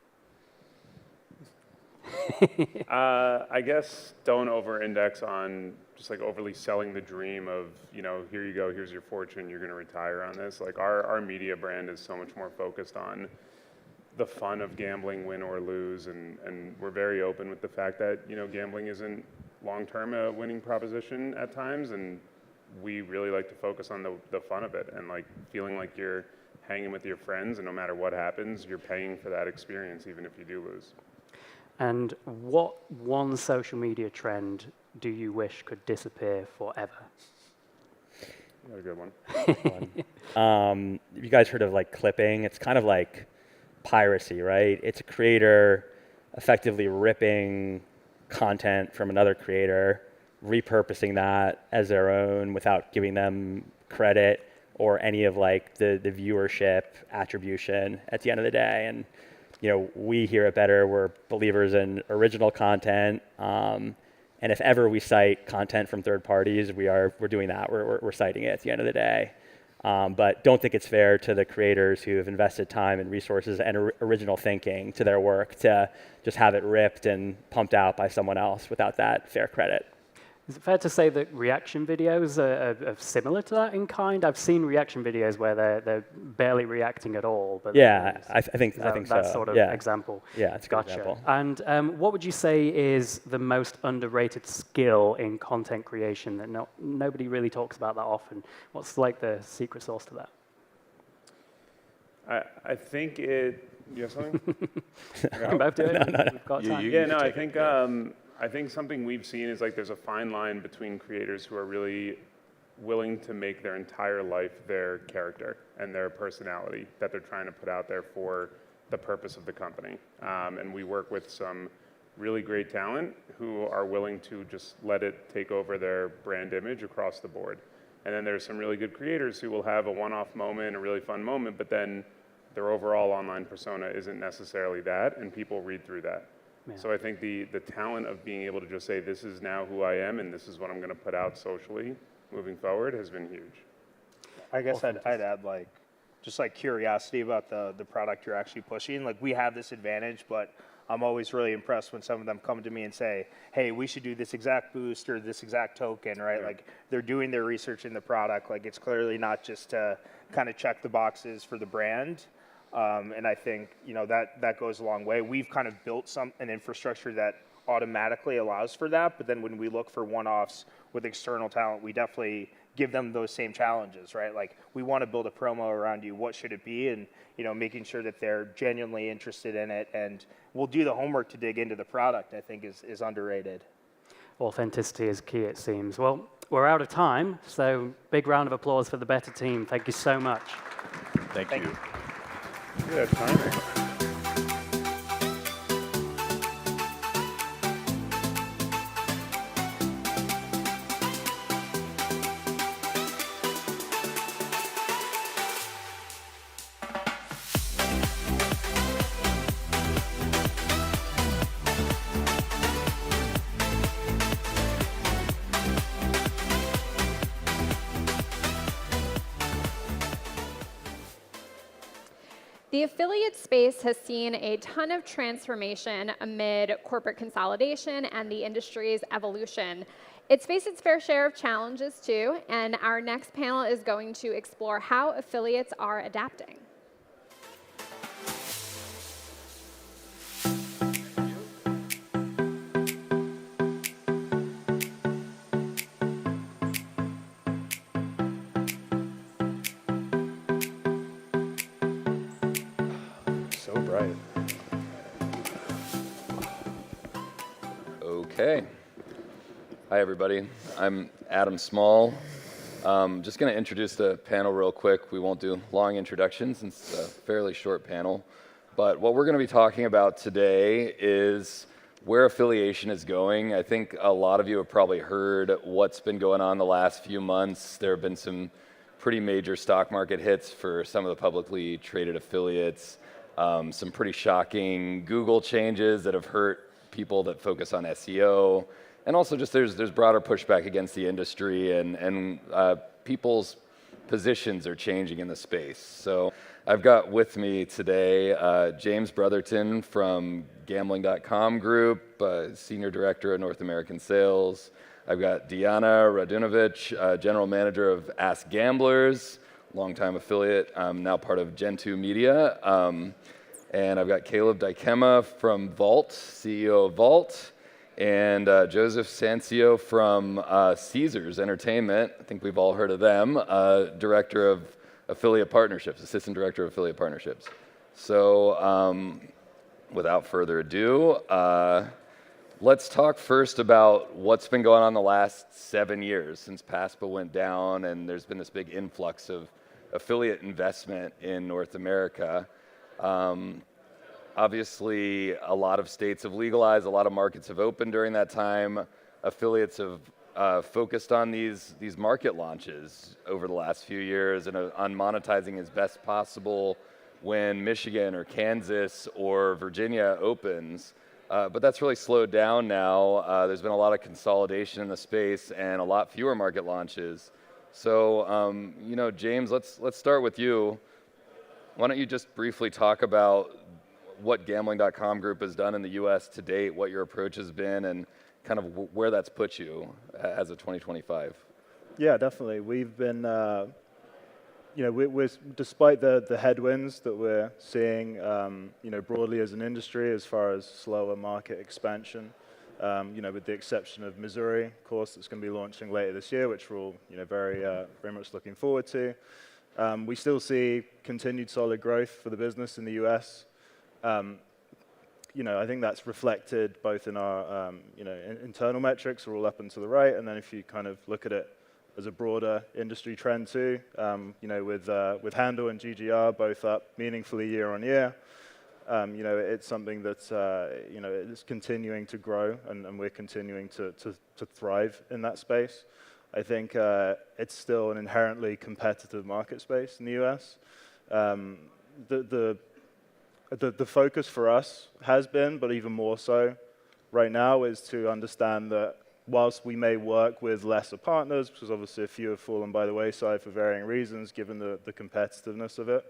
I guess don't over-index on just like overly selling the dream of, here you go, here's your fortune, you're going to retire on this. Like our media brand is so much more focused on the fun of gambling, win or lose, and we're very open with the fact that, gambling isn't long-term a winning proposition at times, and we really like to focus on the fun of it and like feeling like you're hanging with your friends, and no matter what happens, you're paying for that experience, even if you do lose. And what one social media trend do you wish could disappear forever? That's a good one. You guys heard of like clipping? It's kind of like piracy, right? It's a creator effectively ripping content from another creator, repurposing that as their own without giving them credit or any of like the viewership attribution at the end of the day. And we here at Better, we're believers in original content, and if ever we cite content from third parties, we're doing that. We're citing it at the end of the day. But don't think it's fair to the creators who have invested time and resources and original thinking to their work to just have it ripped and pumped out by someone else without that fair credit. Is it fair to say that reaction videos are similar to that in kind? I've seen reaction videos where they're barely reacting at all. But yeah, I think so. That sort of example. Yeah, it's a good example. And what would you say is the most underrated skill in content creation that nobody really talks about that often? What's like the secret sauce to that? I think it. You have something? Come back to it. No. We've got time. I think something we've seen is like there's a fine line between creators who are really willing to make their entire life their character and their personality that they're trying to put out there for the purpose of the company. And we work with some really great talent who are willing to just let it take over their brand image across the board. And then there's some really good creators who will have a one-off moment, a really fun moment, but then their overall online persona isn't necessarily that, and people read through that. Yeah. So I think the talent of being able to just say, this is now who I am and this is what I'm going to put out socially moving forward has been huge. I guess I'd add just curiosity about the product you're actually pushing. Like we have this advantage, but I'm always really impressed when some of them come to me and say, hey, we should do this exact boost or this exact token, right? Yeah. Like they're doing their research in the product. Like it's clearly not just to kind of check the boxes for the brand. And I think that goes a long way. We've kind of built an infrastructure that automatically allows for that, but then when we look for one-offs with external talent, we definitely give them those same challenges, right? Like we want to build a promo around you. What should it be? And making sure that they're genuinely interested in it, and we'll do the homework to dig into the product. I think is underrated. Authenticity is key, it seems. Well, we're out of time, so big round of applause for the Better team. Thank you so much. Thank you. Yeah, timing. The affiliate space has seen a ton of transformation amid corporate consolidation and the industry's evolution. It's faced its fair share of challenges too, and our next panel is going to explore how affiliates are adapting. right. Okay. Hi, everybody. I'm Adam Small. Just going to introduce the panel real quick. We won't do long introductions since it's a fairly short panel. But what we're going to be talking about today is where affiliation is going. I think a lot of you have probably heard what's been going on the last few months. There have been some pretty major stock market hits for some of the publicly traded affiliates. Some pretty shocking Google changes that have hurt people that focus on SEO. And also just there's broader pushback against the industry and people's positions are changing in the space. So I've got with me today James Brotherton from Gambling.com Group, Senior Director of North American Sales. I've got Diana Radunovic, General Manager of Ask Gamblers, longtime affiliate, now part of Gen2 Media. And I've got Caleb Dykema from Vault, CEO of Vault. And Joseph Sancio from Caesars Entertainment, I think we've all heard of them, Director of Affiliate Partnerships, Assistant Director of Affiliate Partnerships. So without further ado, let's talk first about what's been going on the last 7 years since PASPA went down and there's been this big influx of affiliate investment in North America. Obviously, a lot of states have legalized, a lot of markets have opened during that time. Affiliates have focused on these market launches over the last few years and on monetizing as best possible when Michigan or Kansas or Virginia opens. But that's really slowed down now. There's been a lot of consolidation in the space and a lot fewer market launches. So, James, let's start with you. Why don't you just briefly talk about what Gambling.com Group has done in the U.S. to date, what your approach has been, and kind of where that's put you as of 2025. Yeah, definitely. We've been, we're despite the headwinds that we're seeing, broadly as an industry, as far as slower market expansion, with the exception of Missouri, of course, that's going to be launching later this year, which we're all, very much looking forward to. We still see continued solid growth for the business in the U.S. I think that's reflected both in our, internal metrics are all up and to the right, and then if you kind of look at it as a broader industry trend too, with handle and GGR both up meaningfully year on year, it's something that, it's continuing to grow, and we're continuing to thrive in that space. I think it's still an inherently competitive market space in the U.S. The focus for us has been, but even more so right now, is to understand that whilst we may work with lesser partners, because obviously a few have fallen by the wayside for varying reasons, given the competitiveness of it,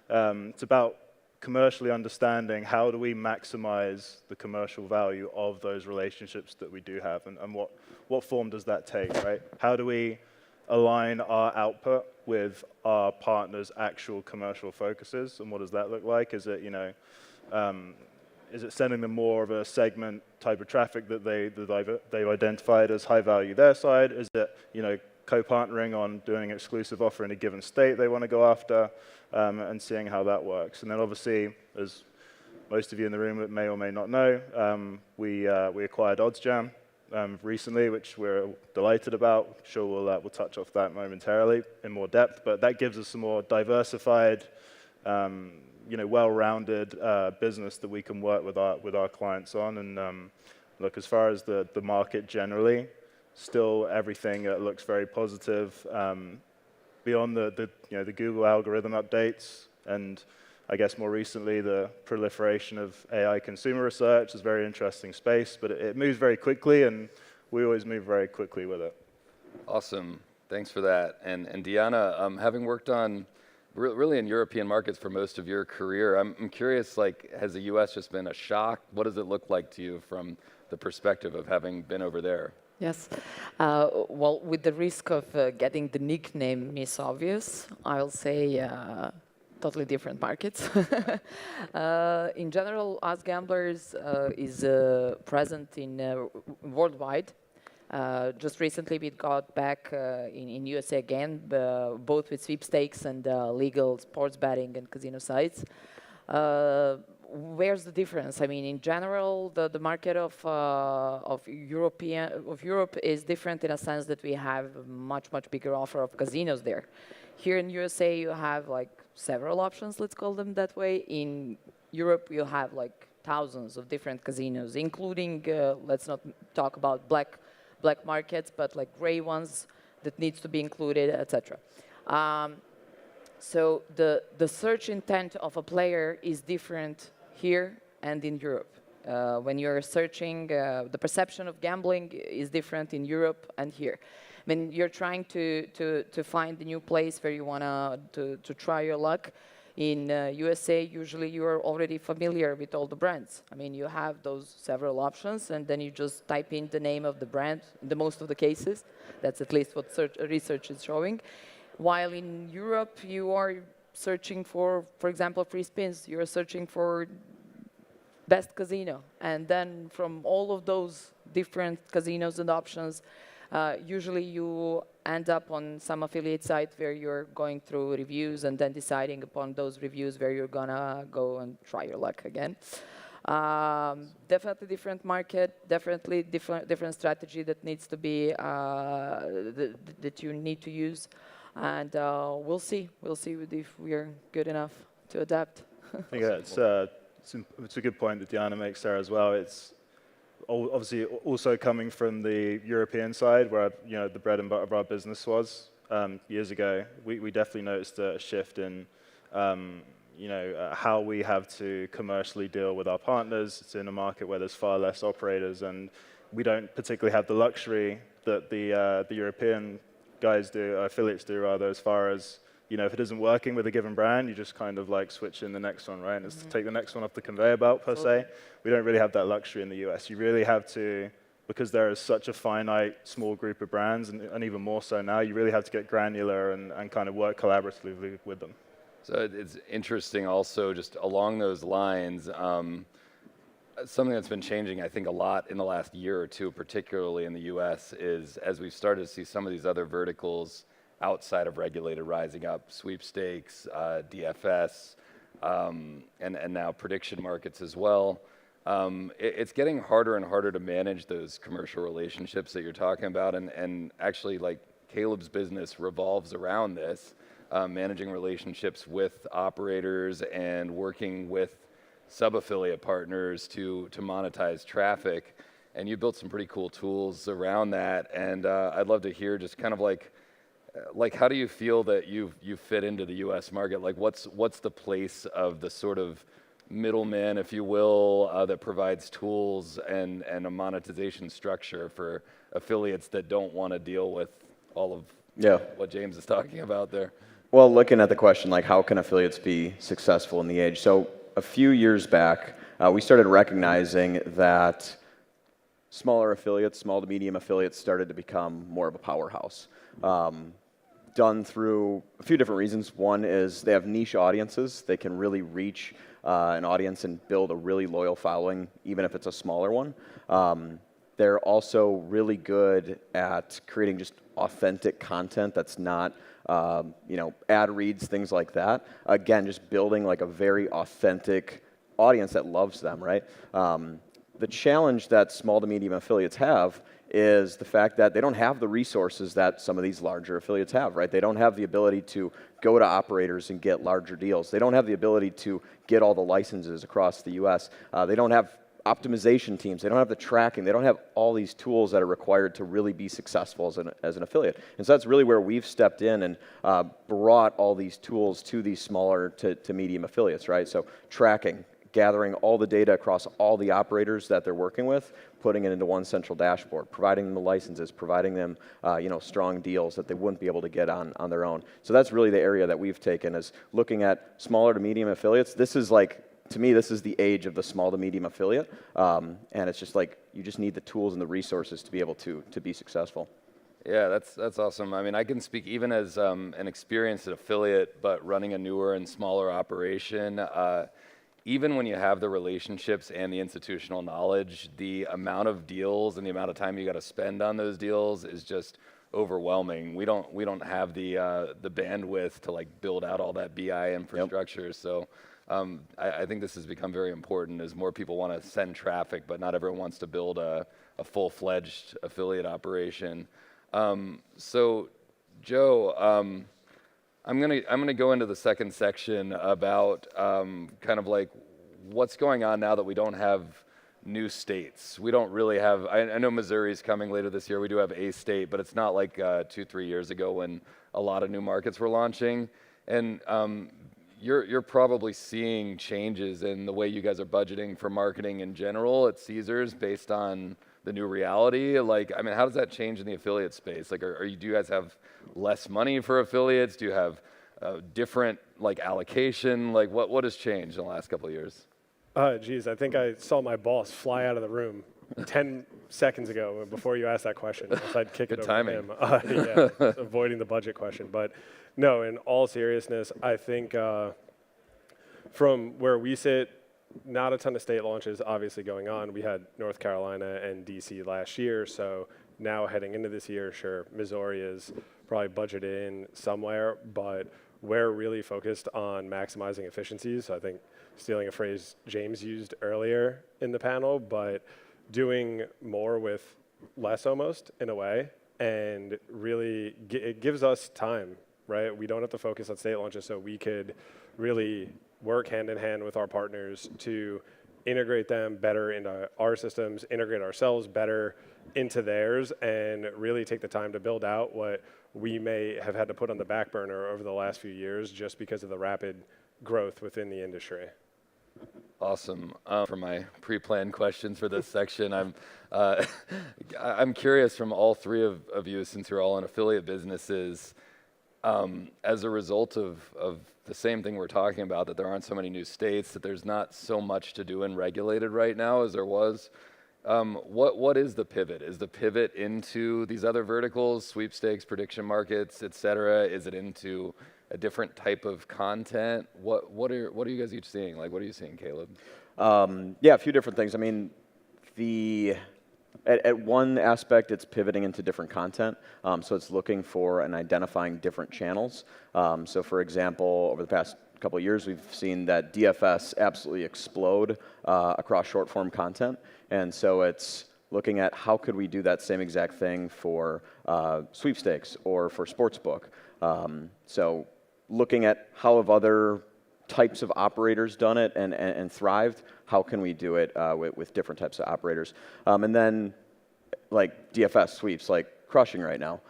it's about commercially understanding how do we maximize the commercial value of those relationships that we do have, and what form does that take, right? How do we align our output with our partners' actual commercial focuses, and what does that look like? Is it, is it sending them more of a segment type of traffic that they've identified as high value their side? Is it, co-partnering on doing an exclusive offer in a given state they want to go after, and seeing how that works? And then obviously, as most of you in the room may or may not know, we acquired OddsJam recently, which we're delighted about. Sure, we'll touch off that momentarily in more depth, but that gives us a more diversified, well-rounded business that we can work with our clients on. And look, as far as the market generally, still everything looks very positive. Beyond the Google algorithm updates, and I guess more recently the proliferation of AI consumer research is a very interesting space, but it moves very quickly, and we always move very quickly with it. Awesome. Thanks for that. And Diana, having worked on really in European markets for most of your career, I'm curious, has the U.S. just been a shock? What does it look like to you from the perspective of having been over there? Yes. Well, with the risk of getting the nickname Miss Obvious, I'll say totally different markets. In general, Us Gamblers is present in worldwide. Just recently, we got back in USA again, both with sweepstakes and legal sports betting and casino sites. where's the difference? I mean, in general, the market of Europe is different in a sense that we have a much bigger offer of casinos there. Here in USA, you have like several options, let's call them that way. In Europe, you have like thousands of different casinos, including let's not talk about black markets, but like gray ones that needs to be included, etc. So the search intent of a player is different here and in Europe. When you're searching, the perception of gambling is different in Europe and here. When you're trying to find a new place where you want to try your luck, in USA, usually you're already familiar with all the brands. I mean, you have those several options, and then you just type in the name of the brand, in the most of the cases. That's at least what research is showing. While in Europe, you are searching for example, free spins. You're searching for best casino. And then from all of those different casinos and options, usually you end up on some affiliate site where you're going through reviews and then deciding upon those reviews where you're gonna go and try your luck again. Definitely different market, definitely different strategy that needs to be, that you need to use. And we'll see if we're good enough to adapt. I think it's a good point that Diana makes there as well. It's obviously also coming from the European side, where the bread and butter of our business was years ago. We definitely noticed a shift in how we have to commercially deal with our partners. It's in a market where there's far less operators, and we don't particularly have the luxury that the European guys do, affiliates do rather, as far as, if it isn't working with a given brand, you just kind of like switch in the next one, right? And it's to take the next one off the conveyor belt, per se. We don't really have that luxury in the US. You really have to, because there is such a finite, small group of brands, and even more so now, you really have to get granular and kind of work collaboratively with them. So it's interesting also, just along those lines, something that's been changing, I think, a lot in the last year or two, particularly in the US, is as we've started to see some of these other verticals outside of regulated rising up, sweepstakes, DFS, and now prediction markets as well. It's getting harder and harder to manage those commercial relationships that you're talking about, and actually, like, Caleb's business revolves around this, managing relationships with operators and working with sub-affiliate partners to monetize traffic. And you built some pretty cool tools around that, and I'd love to hear just kind of like how do you feel that you fit into the U.S. market? Like, what's the place of the sort of middleman, if you will, that provides tools and a monetization structure for affiliates that don't want to deal with all of what James is talking about there? Well, looking at the question, like, how can affiliates be successful in the age? So a few years back, we started recognizing that smaller affiliates, small to medium affiliates, started to become more of a powerhouse. Done through a few different reasons. One is they have niche audiences. They can really reach an audience and build a really loyal following, even if it's a smaller one. They're also really good at creating just authentic content that's not, ad reads, things like that. Again, just building like a very authentic audience that loves them, right? The challenge that small to medium affiliates have is the fact that they don't have the resources that some of these larger affiliates have, right? They don't have the ability to go to operators and get larger deals. They don't have the ability to get all the licenses across the US. They don't have optimization teams. They don't have the tracking. They don't have all these tools that are required to really be successful as an affiliate. And so that's really where we've stepped in and brought all these tools to these smaller to medium affiliates, right? So tracking, gathering all the data across all the operators that they're working with, putting it into one central dashboard, providing them the licenses, providing them strong deals that they wouldn't be able to get on their own. So that's really the area that we've taken, is looking at smaller to medium affiliates. This is like, to me, this is the age of the small to medium affiliate, and it's just like you just need the tools and the resources to be able to be successful. Yeah, that's awesome. I mean, I can speak even as an experienced affiliate, but running a newer and smaller operation. Even when you have the relationships and the institutional knowledge, the amount of deals and the amount of time you got to spend on those deals is just overwhelming. We don't have the bandwidth to like build out all that BI infrastructure. Yep. So I think this has become very important as more people want to send traffic, but not everyone wants to build a full-fledged affiliate operation. So, Joe, I'm gonna go into the second section about kind of like what's going on now that we don't have new states. We don't really have, I know Missouri's coming later this year. We do have a state, but it's not like 2-3 years ago when a lot of new markets were launching. And you're probably seeing changes in the way you guys are budgeting for marketing in general at Caesars based on the new reality. Like, I mean, how does that change in the affiliate space? Like, do you guys have less money for affiliates? Do you have different like allocation? Like, what has changed in the last couple of years? Geez, I think I saw my boss fly out of the room 10 seconds ago before you asked that question. Else I'd kick it over timing. to him. Yeah, avoiding the budget question. But no, in all seriousness, I think from where we sit, not a ton of state launches obviously going on. We had North Carolina and DC last year, so now heading into this year, sure, Missouri is probably budgeted in somewhere, but we're really focused on maximizing efficiencies. So I think stealing a phrase James used earlier in the panel, but doing more with less almost in a way, and really it gives us time, right? We don't have to focus on state launches, so we could really work hand in hand with our partners to integrate them better into our systems, integrate ourselves better into theirs, and really take the time to build out what we may have had to put on the back burner over the last few years just because of the rapid growth within the industry. Awesome. For my pre-planned questions for this section, I'm curious from all three of you, since you're all in affiliate businesses, as a result of the same thing we're talking about, that there aren't so many new states, that there's not so much to do in regulated right now as there was. What is the pivot? Is the pivot into these other verticals, sweepstakes, prediction markets, et cetera? Is it into a different type of content? What are you guys each seeing? Like, what are you seeing, Caleb? Yeah, a few different things. I mean, at one aspect, it's pivoting into different content. So it's looking for and identifying different channels. So for example, over the past couple of years, we've seen that DFS absolutely explode across short form content. And so it's looking at how could we do that same exact thing for sweepstakes or for sportsbook. So looking at how have other types of operators done it and thrived, how can we do it with different types of operators? And then like DFS sweeps, like crushing right now.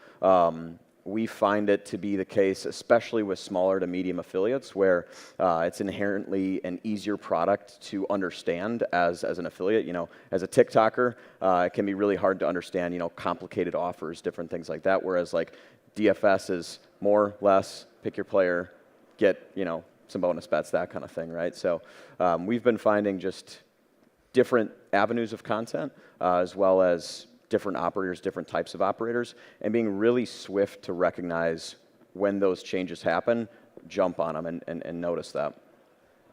We find it to be the case, especially with smaller to medium affiliates, where it's inherently an easier product to understand as an affiliate. You know, as a TikToker, it can be really hard to understand, you know, complicated offers, different things like that. Whereas like DFS is more, less, pick your player, get, you know, some bonus bets, that kind of thing, right? So we've been finding just different avenues of content, as well as different operators, different types of operators, and being really swift to recognize when those changes happen, jump on them and notice that.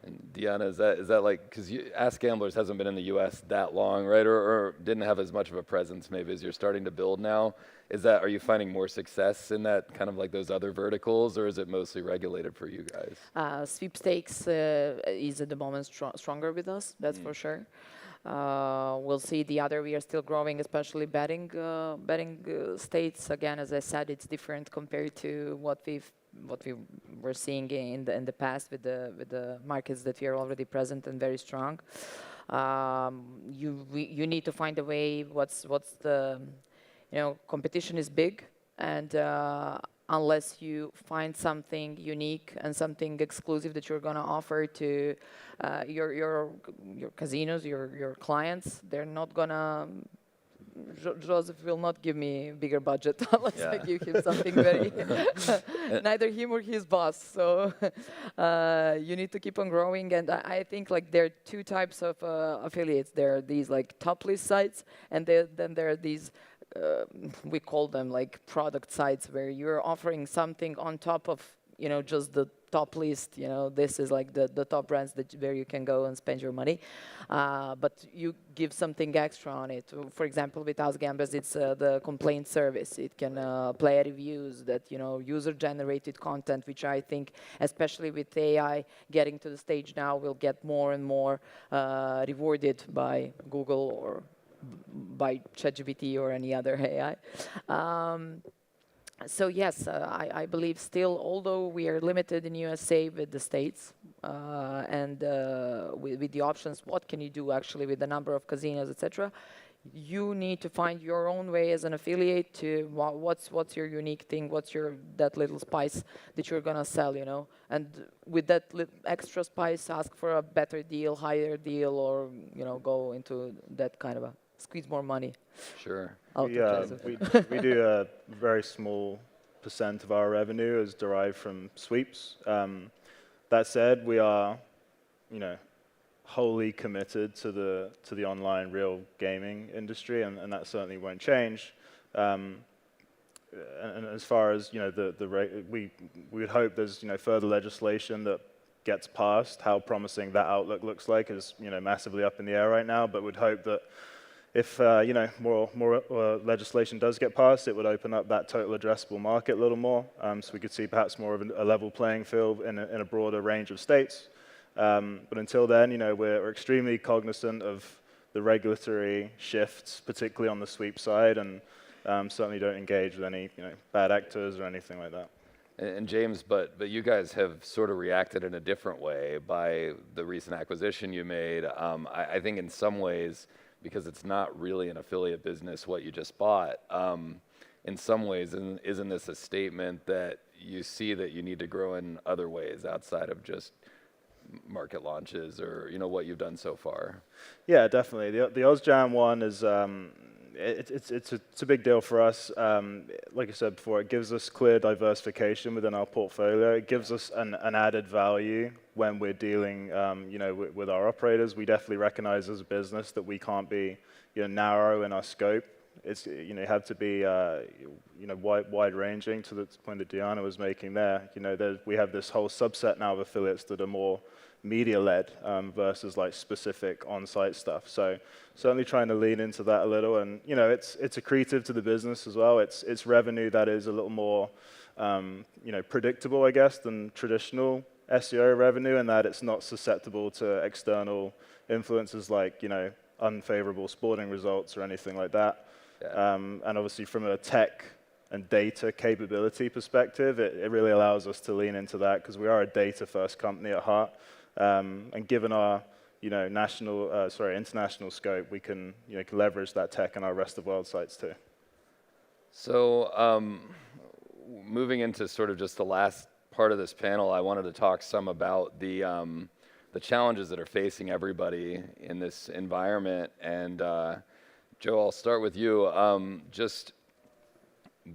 And Deanna, is that like, because Ask Gamblers hasn't been in the U.S. that long, right? Or didn't have as much of a presence maybe as you're starting to build now. Are you finding more success in that kind of like those other verticals, or is it mostly regulated for you guys? Sweepstakes is at the moment stronger with us, that's for sure. We'll see the other. We are still growing, especially betting states. Again, as I said, it's different compared to what we were seeing in the past with the markets that we are already present and very strong. You need to find a way. What's the competition is big, and unless you find something unique and something exclusive that you're going to offer to your casinos, your clients, they're not going to. Joseph will not give me a bigger budget unless I give him something very, neither him or his boss. So you need to keep on growing. And I think like there are two types of affiliates. There are these like top list sites, and then there are these, we call them like product sites, where you're offering something on top of just the top list. This is like the top brands where you can go and spend your money. But you give something extra on it. For example, with Us Gamblers, it's the complaint service. It can play reviews, that user-generated content, which I think, especially with AI getting to the stage now, will get more and more rewarded by Google or by ChatGPT or any other AI. So yes, I believe still, although we are limited in USA with the states and with the options, what can you do actually with the number of casinos, etc. You need to find your own way as an affiliate to what's your unique thing, what's that little spice that you're gonna sell, and with that extra spice, ask for a better deal, higher deal, or go into that kind of a squeeze more money. Sure. We do a very small % of our revenue is derived from sweeps. That said, we are, wholly committed to the online real gaming industry, and that certainly won't change. And as far as we would hope there's further legislation that gets passed. How promising that outlook looks like is massively up in the air right now, but would hope that if more legislation does get passed, it would open up that total addressable market a little more, so we could see perhaps more of a level playing field in a broader range of states. But until then, we're extremely cognizant of the regulatory shifts, particularly on the sweep side, and certainly don't engage with any bad actors or anything like that. And James, but you guys have sort of reacted in a different way by the recent acquisition you made. I think in some ways, because it's not really an affiliate business what you just bought, in some ways, isn't this a statement that you see that you need to grow in other ways outside of just market launches or what you've done so far? Yeah, definitely. The OzJam one is it's a big deal for us. Like I said before, it gives us clear diversification within our portfolio. It gives us an added value when we're dealing, with our operators. We definitely recognize as a business that we can't be, narrow in our scope. It's you have to be, wide-ranging to the point that Diana was making there. We have this whole subset now of affiliates that are more media-led versus like specific on-site stuff. So certainly trying to lean into that a little, and it's accretive to the business as well. It's revenue that is a little more, predictable, I guess, than traditional SEO revenue, in that it's not susceptible to external influences like unfavorable sporting results or anything like that. Yeah. And obviously from a tech and data capability perspective, it really allows us to lean into that because we are a data-first company at heart. And given our international scope, we can leverage that tech in our rest of world sites too. So moving into sort of just the last part of this panel, I wanted to talk some about the challenges that are facing everybody in this environment. And Joe, I'll start with you. Just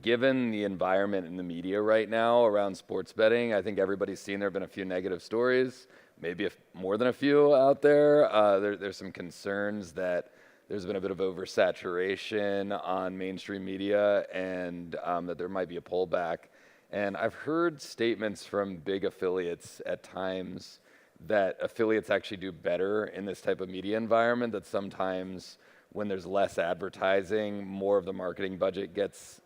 given the environment in the media right now around sports betting, I think everybody's seen there have been a few negative stories, maybe more than a few out there. There's some concerns that there's been a bit of oversaturation on mainstream media and that there might be a pullback. And I've heard statements from big affiliates at times that affiliates actually do better in this type of media environment, that sometimes when there's less advertising, more of the marketing budget gets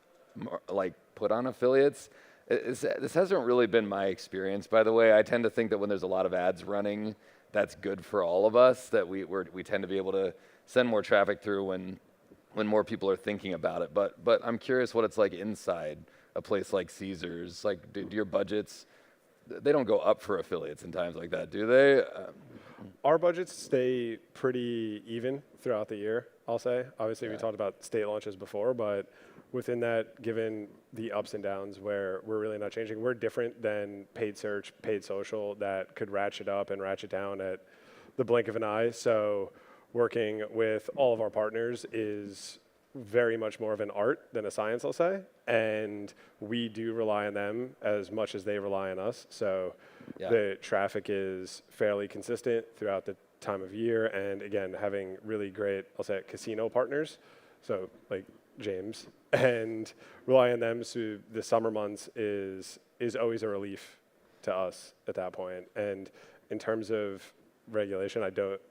put on affiliates. This hasn't really been my experience, by the way. I tend to think that when there's a lot of ads running, that's good for all of us, that we tend to be able to send more traffic through when more people are thinking about it. But I'm curious what it's like inside a place like Caesars. Like, do your budgets, they don't go up for affiliates in times like that, do they? Our budgets stay pretty even throughout the year, I'll say. Obviously, we talked about state launches before, but within that, given the ups and downs where we're really not changing, we're different than paid search, paid social that could ratchet up and ratchet down at the blink of an eye. So working with all of our partners is very much more of an art than a science, I'll say. And we do rely on them as much as they rely on us. So the traffic is fairly consistent throughout the time of year. And again, having really great, I'll say, casino partners. So like James, and rely on them. So the summer months is always a relief to us at that point. And in terms of regulation,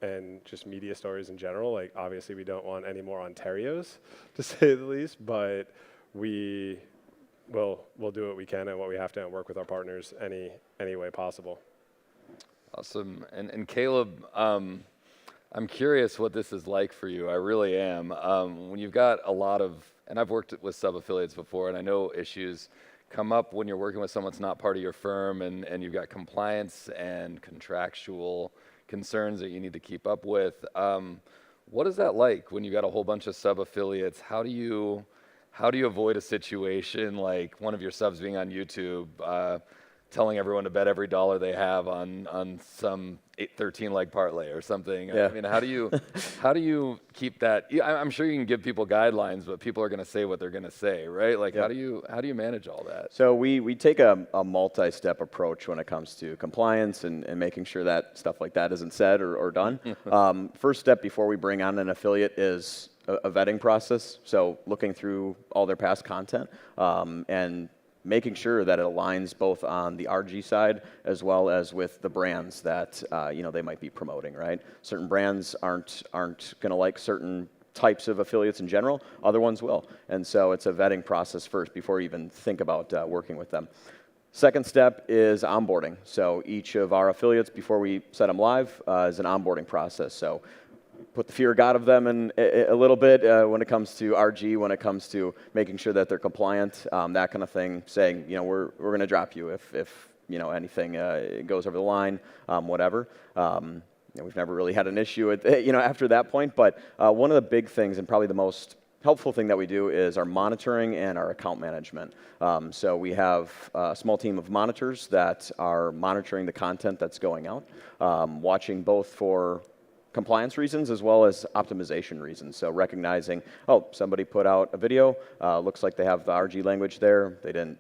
and just media stories in general, like obviously we don't want any more Ontarios, to say the least, but we'll do what we can and what we have to and work with our partners any way possible. Awesome. And Caleb, I'm curious what this is like for you. I really am. When you've got a lot of, and I've worked with sub-affiliates before, and I know issues come up when you're working with someone that's not part of your firm, and you've got compliance and contractual concerns that you need to keep up with. What is that like when you got a whole bunch of sub-affiliates? How do you avoid a situation like one of your subs being on YouTube, telling everyone to bet every dollar they have on some 13-leg parlay or something? Yeah. I mean, how do you keep that? I'm sure you can give people guidelines, but people are going to say what they're going to say, right? Like, Yep. how do you manage all that? So we take a multi-step approach when it comes to compliance and making sure that stuff like that isn't said or done. First step before we bring on an affiliate is a vetting process. So looking through all their past content and making sure that it aligns both on the RG side as well as with the brands that they might be promoting, right? Certain brands aren't going to like certain types of affiliates in general. Other ones will. And so it's a vetting process first before you even think about working with them. Second step is onboarding. So each of our affiliates, before we set them live, is an onboarding process. So put the fear of God of them in a little bit when it comes to RG, when it comes to making sure that they're compliant, that kind of thing, saying, we're going to drop you if anything goes over the line, whatever. We've never really had an issue after that point, but one of the big things and probably the most helpful thing that we do is our monitoring and our account management. So we have a small team of monitors that are monitoring the content that's going out, watching both for compliance reasons as well as optimization reasons. So recognizing, somebody put out a video, looks like they have the RG language there. They didn't,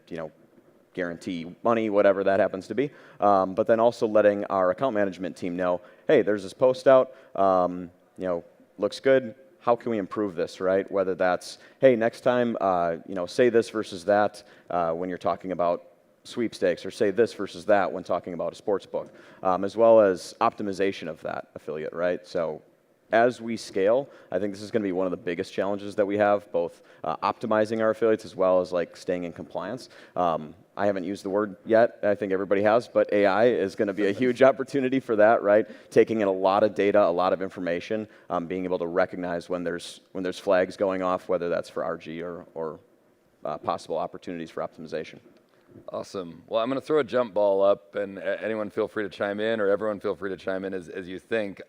guarantee money, whatever that happens to be. But then also letting our account management team know, hey, there's this post out, looks good. How can we improve this, right? Whether that's, hey, next time, say this versus that when you're talking about sweepstakes, or say this versus that when talking about a sports book, as well as optimization of that affiliate, right? So as we scale, I think this is going to be one of the biggest challenges that we have, both optimizing our affiliates as well as like staying in compliance. I haven't used the word yet, I think everybody has, but AI is going to be a huge opportunity for that, right? Taking in a lot of data, a lot of information, being able to recognize when there's flags going off, whether that's for RG or possible opportunities for optimization. Awesome. Well, I'm going to throw a jump ball up, and anyone feel free to chime in, or everyone feel free to chime in as you think.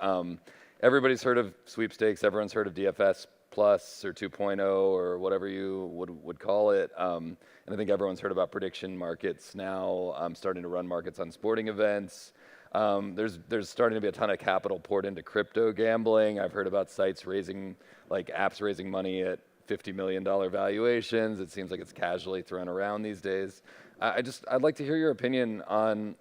Everybody's heard of sweepstakes. Everyone's heard of DFS Plus or 2.0 or whatever you would call it. And I think everyone's heard about prediction markets now. Starting to run markets on sporting events. There's starting to be a ton of capital poured into crypto gambling. I've heard about sites apps raising money at $50 million valuations. It seems like it's casually thrown around these days. I'd like to hear your opinion on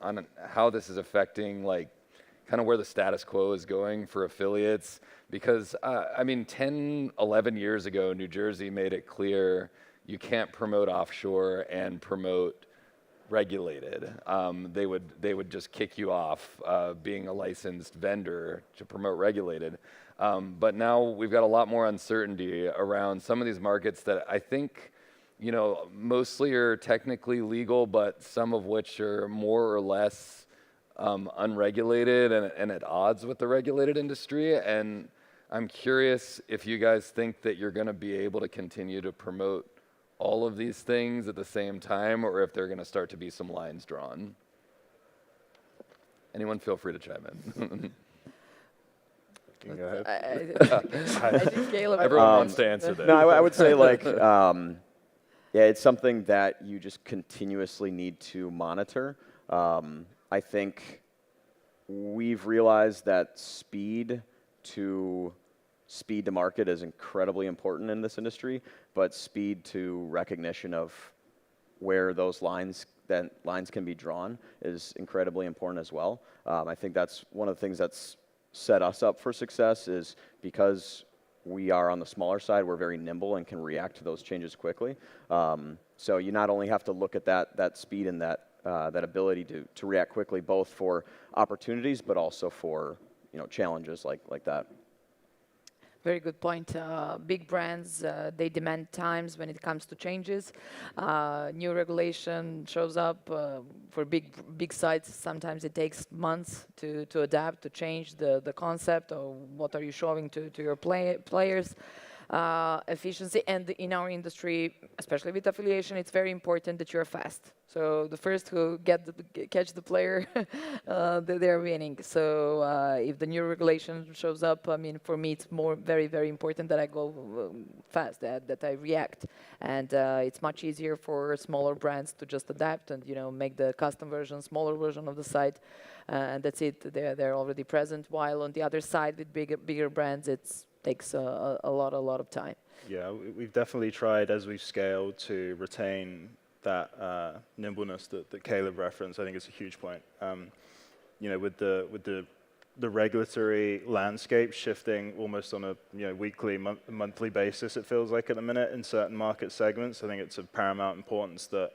how this is affecting kind of where the status quo is going for affiliates. Because 10, 11 years ago, New Jersey made it clear you can't promote offshore and promote regulated. They would just kick you off being a licensed vendor to promote regulated. But now we've got a lot more uncertainty around some of these markets that I think, mostly are technically legal, but some of which are more or less unregulated and at odds with the regulated industry. And I'm curious if you guys think that you're going to be able to continue to promote all of these things at the same time, or if there are going to start to be some lines drawn. Anyone feel free to chime in. Go ahead. I think Caleb Everyone wants to answer that. No, I would say it's something that you just continuously need to monitor. I think we've realized that speed to market is incredibly important in this industry, but speed to recognition of where those lines can be drawn is incredibly important as well. I think that's one of the things that's set us up for success, is because we are on the smaller side, we're very nimble and can react to those changes quickly. So you not only have to look at that speed and that that ability to react quickly, both for opportunities, but also for challenges like that. Very good point. Big brands, they demand times when it comes to changes. New regulation shows up for big sites. Sometimes it takes months to adapt, to change the concept, or what are you showing to your players. Efficiency, and in our industry, especially with affiliation, it's very important that you're fast. So the first who catch the player, they're winning. So if the new regulation shows up, I mean, for me, it's very important that I go fast, that I react, and it's much easier for smaller brands to just adapt and make the custom version, smaller version of the site, and that's it. They're already present. While on the other side, with bigger brands, it's takes a lot of time. Yeah, we've definitely tried as we've scaled to retain that nimbleness that Caleb referenced. I think it's a huge point. With the regulatory landscape shifting almost on a weekly, monthly basis, it feels like at the minute in certain market segments, I think it's of paramount importance that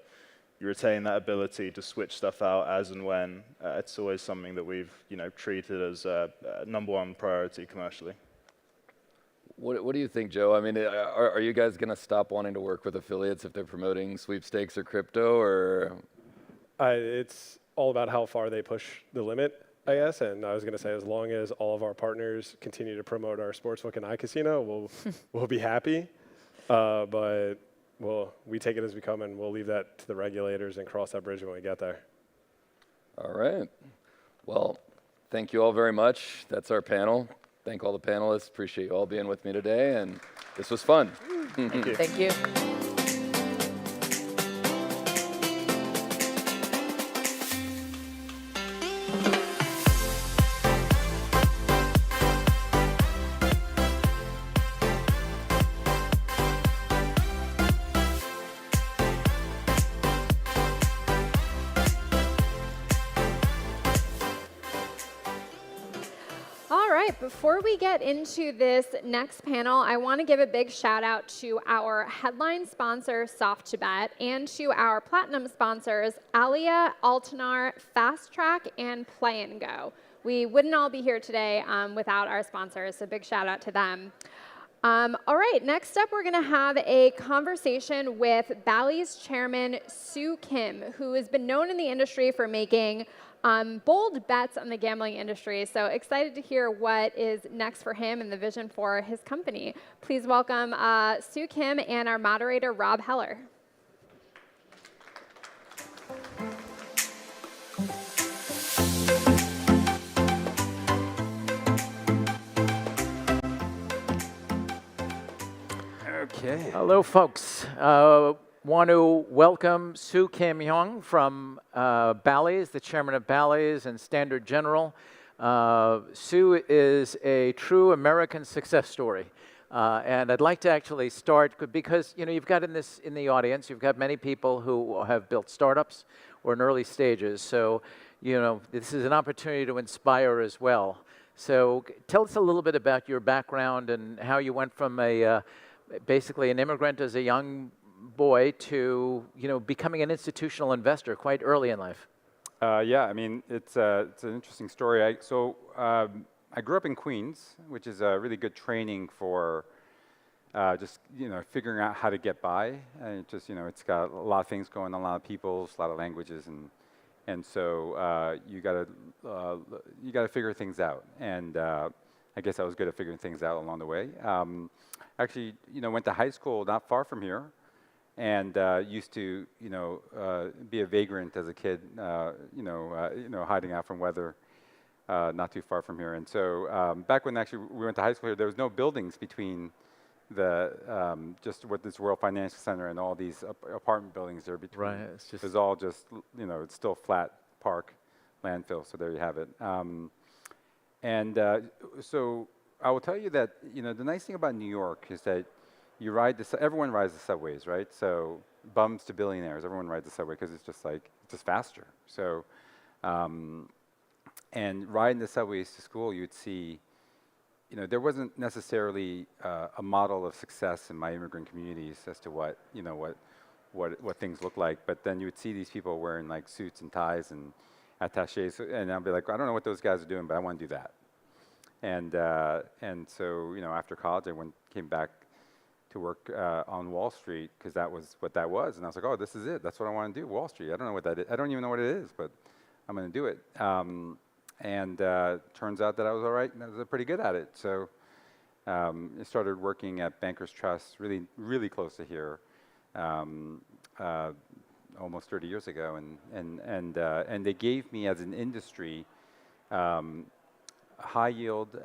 you retain that ability to switch stuff out as and when. It's always something that we've treated as a #1 priority commercially. What do you think, Joe? I mean, are you guys going to stop wanting to work with affiliates if they're promoting sweepstakes or crypto, or? It's all about how far they push the limit, I guess. And I was going to say, as long as all of our partners continue to promote our sportsbook and iCasino, we'll be happy. But we take it as we come, and we'll leave that to the regulators and cross that bridge when we get there. All right. Well, thank you all very much. That's our panel. Thank all the panelists. Appreciate you all being with me today, and this was fun. Thank you. Thank you. Before we get into this next panel, I want to give a big shout out to our headline sponsor, Soft2Bet, and to our platinum sponsors, Alia, Altenar, Fast Track, and Play and Go. We wouldn't all be here today without our sponsors, so big shout out to them. All right, next up, we're going to have a conversation with Bally's chairman, Soo Kim, who has been known in the industry for making bold bets on the gambling industry. So excited to hear what is next for him and the vision for his company. Please welcome Soo Kim and our moderator, Rob Heller. Okay. Hello, folks. Want to welcome Soo Kim Young from Bally's, the chairman of Bally's and Standard General. Soo is a true American success story. And I'd like to actually start because you've got in the audience, you've got many people who have built startups or in early stages. So, this is an opportunity to inspire as well. So tell us a little bit about your background and how you went from basically an immigrant as a young boy to becoming an institutional investor quite early in life. Yeah, I mean it's an interesting story. I grew up in Queens, which is a really good training for just figuring out how to get by. And it's got a lot of things going on, a lot of peoples, a lot of languages, and so you got to figure things out. And I guess I was good at figuring things out along the way. Actually, went to high school not far from here. And used to, be a vagrant as a kid, hiding out from weather not too far from here. And so back when actually we went to high school here, there was no buildings between just what this World Financial Center and all these apartment buildings there between. Right. It was all just, it's still flat park, landfill. So there you have it. So I will tell you that, the nice thing about New York is that everyone rides the subways, right? So bums to billionaires, everyone rides the subway because it's just faster. So, and riding the subways to school, you'd see, there wasn't necessarily a model of success in my immigrant communities as to what what things look like. But then you would see these people wearing like suits and ties and attachés, and I'd be like, I don't know what those guys are doing, but I want to do that. And so, you know, after college, I came back to work on Wall Street because that was what that was. And I was like, oh, this is it. That's what I want to do, Wall Street. I don't know what that is. I don't even know what it is, but I'm going to do it. Turns out that I was all right, and I was pretty good at it. So I started working at Bankers Trust, really, really close to here, almost 30 years ago. And they gave me, as an industry, high yield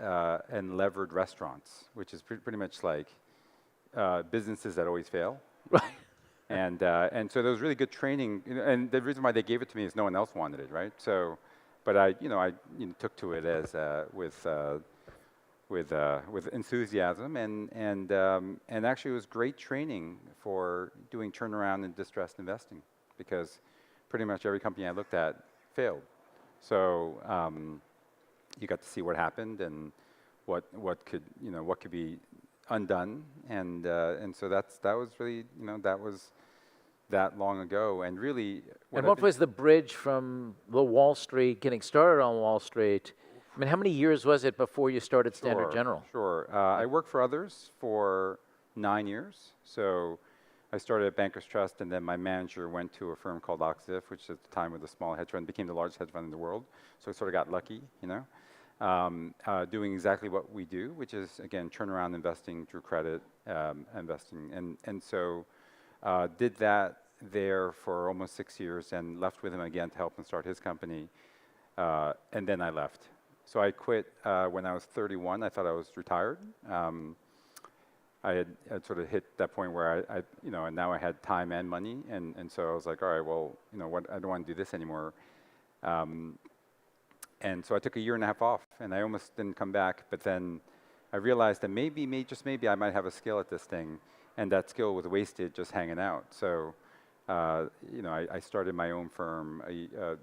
and levered restaurants, which is pretty much like businesses that always fail. Right. And so there was really good training, and the reason why they gave it to me is no one else wanted it, right? So, but I took to it as with enthusiasm, and actually it was great training for doing turnaround and distressed investing, because pretty much every company I looked at failed. So you got to see what happened and what could be undone, and so that was really, that was that long ago, and really. What was the bridge from the Wall Street, getting started on Wall Street? I mean, how many years was it before you started Standard General? Sure. I worked for others for 9 years. So I started at Bankers Trust, and then my manager went to a firm called Oxif, which at the time was a small hedge fund, became the largest hedge fund in the world. So I sort of got lucky, doing exactly what we do, which is, again, turnaround investing through credit investing. And so did that there for almost 6 years, and left with him again to help him start his company. And then I left. So I quit when I was 31. I thought I was retired. I had sort of hit that point where and now I had time and money, and so I was like, all right, well, I don't want to do this anymore. And so I took a year and a half off, and I almost didn't come back. But then I realized that maybe I might have a skill at this thing, and that skill was wasted just hanging out. So, I started my own firm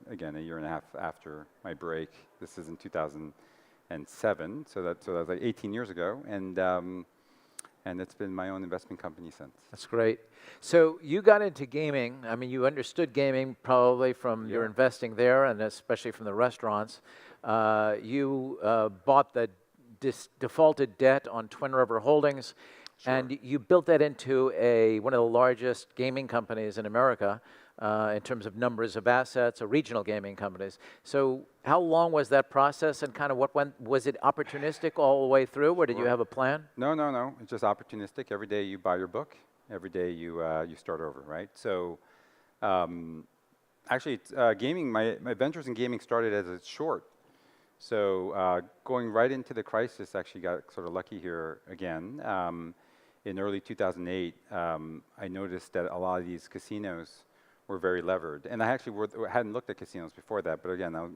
again a year and a half after my break. This is in 2007, so that was like 18 years ago, and it's been my own investment company since. That's great. So you got into gaming. I mean, you understood gaming probably from your investing there, and especially from the restaurants. You bought the defaulted debt on Twin River Holdings, and you built that into one of the largest gaming companies in America in terms of numbers of assets, or regional gaming companies. So how long was that process, and kind of was it opportunistic all the way through, or did you have a plan? No. It's just opportunistic. Every day you buy your book. Every day you start over, right? So actually, gaming, my ventures in gaming started as a short. So going right into the crisis, actually got sort of lucky here again. In early 2008, I noticed that a lot of these casinos were very levered, and I actually hadn't looked at casinos before that. But again, I was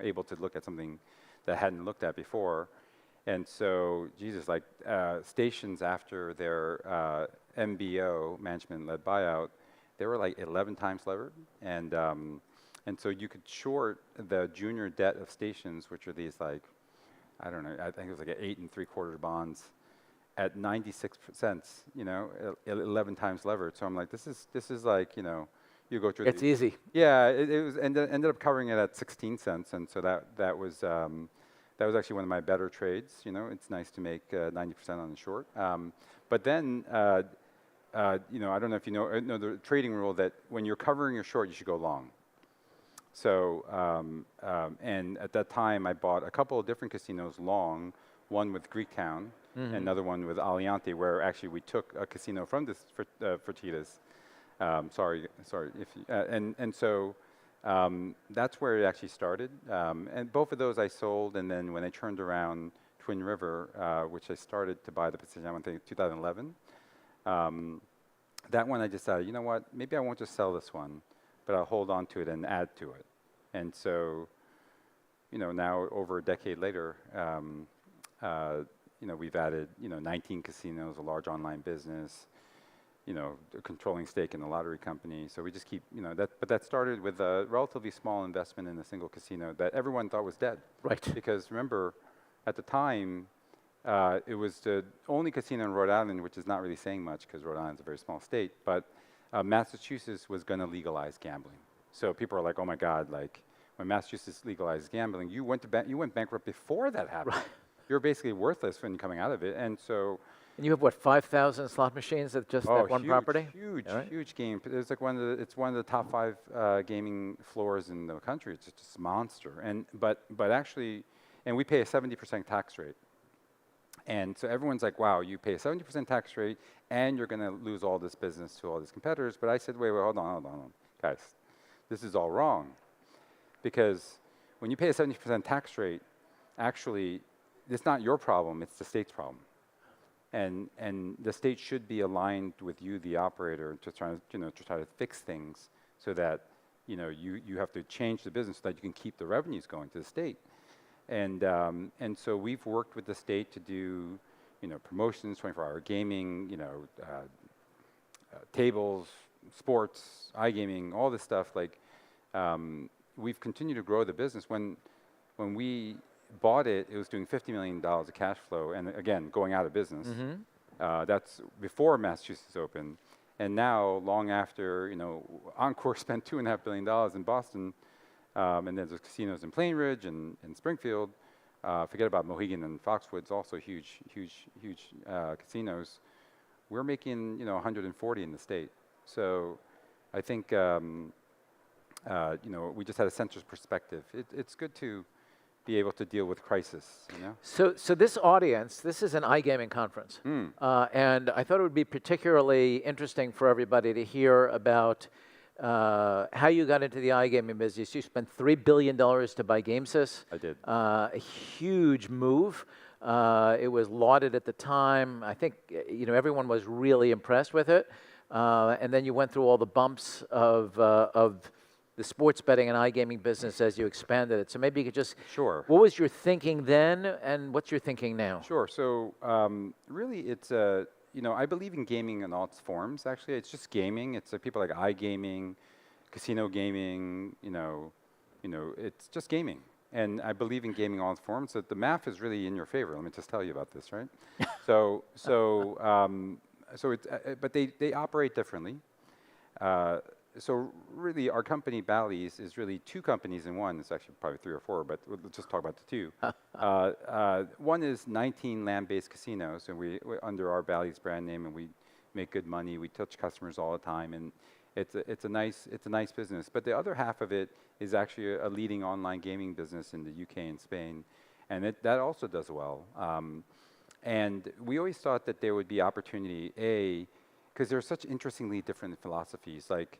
able to look at something that I hadn't looked at before, and so like stations after their MBO, management-led buyout, they were like 11 times levered, and so you could short the junior debt of stations, which are these like, I don't know, I think it was like 8 3/4 bonds at 96 cents, 11 times levered. So I'm like, this is like, you go through. It's easy. Yeah, it was, ended up covering it at 16 cents, and so that was actually one of my better trades. It's nice to make 90% on the short. But then, I don't know if you know the trading rule that when you're covering your short, you should go long. So, and at that time, I bought a couple of different casinos long, one with Greektown, another one with Aliante, where actually we took a casino from this Fertitas. Sorry. If you, and so that's where it actually started. And both of those I sold, and then when I turned around Twin River, which I started to buy the position, I think 2011. That one I decided, you know what? Maybe I won't just sell this one, but I'll hold on to it and add to it. And so, now over a decade later, we've added 19 casinos, a large online business, a controlling stake in the lottery company. So we just keep, but that started with a relatively small investment in a single casino that everyone thought was dead. Right. Because remember, at the time, it was the only casino in Rhode Island, which is not really saying much because Rhode Island's a very small state, but Massachusetts was going to legalize gambling. So people are like, oh my God, like when Massachusetts legalized gambling, you went bankrupt before that happened. Right. You're basically worthless when you're coming out of it. And so. And you have what, 5,000 slot machines at just that one property? Huge game. It's like it's one of the top 5 gaming floors in the country. It's just a monster. But actually, and we pay a 70% tax rate. And so everyone's like, wow, you pay a 70% tax rate and you're going to lose all this business to all these competitors. But I said, wait, hold on. Guys, this is all wrong. Because when you pay a 70% tax rate, actually, it's not your problem, it's the state's problem. And the state should be aligned with you, the operator, to try to fix things so that you have to change the business so that you can keep the revenues going to the state. And so we've worked with the state to do promotions, 24-hour gaming, tables, sports, iGaming, all this stuff. Like we've continued to grow the business. When we bought it, it was doing $50 million of cash flow, and again, going out of business. Mm-hmm. That's before Massachusetts opened. And now, long after, Encore spent $2.5 billion in Boston, and then there's casinos in Plain Ridge and Springfield. Forget about Mohegan and Foxwoods, also huge casinos. We're making, 140 in the state. So I think, we just had a census perspective. It's good to be able to deal with crisis, So this audience, this is an iGaming conference. And I thought it would be particularly interesting for everybody to hear about how you got into the iGaming business. You spent $3 billion to buy GameSys. I did. A huge move. It was lauded at the time. I think everyone was really impressed with it. And then you went through all the bumps of the sports betting and iGaming business as you expanded it. So maybe you could just, sure. What was your thinking then, and what's your thinking now? Sure. So really, it's I believe in gaming in all its forms. Actually, it's just gaming. It's people like iGaming, casino gaming. It's just gaming. And I believe in gaming in all its forms. So the math is really in your favor. Let me just tell you about this, right? But they operate differently. So really, our company, Bally's, is really 2 companies in one. It's actually probably 3 or 4, but we'll just talk about the 2. One is 19 land-based casinos, and we're under our Bally's brand name, and we make good money. We touch customers all the time, and it's a nice business. But the other half of it is actually a leading online gaming business in the UK and Spain, and that also does well. And we always thought that there would be opportunity, because there are such interestingly different philosophies. Like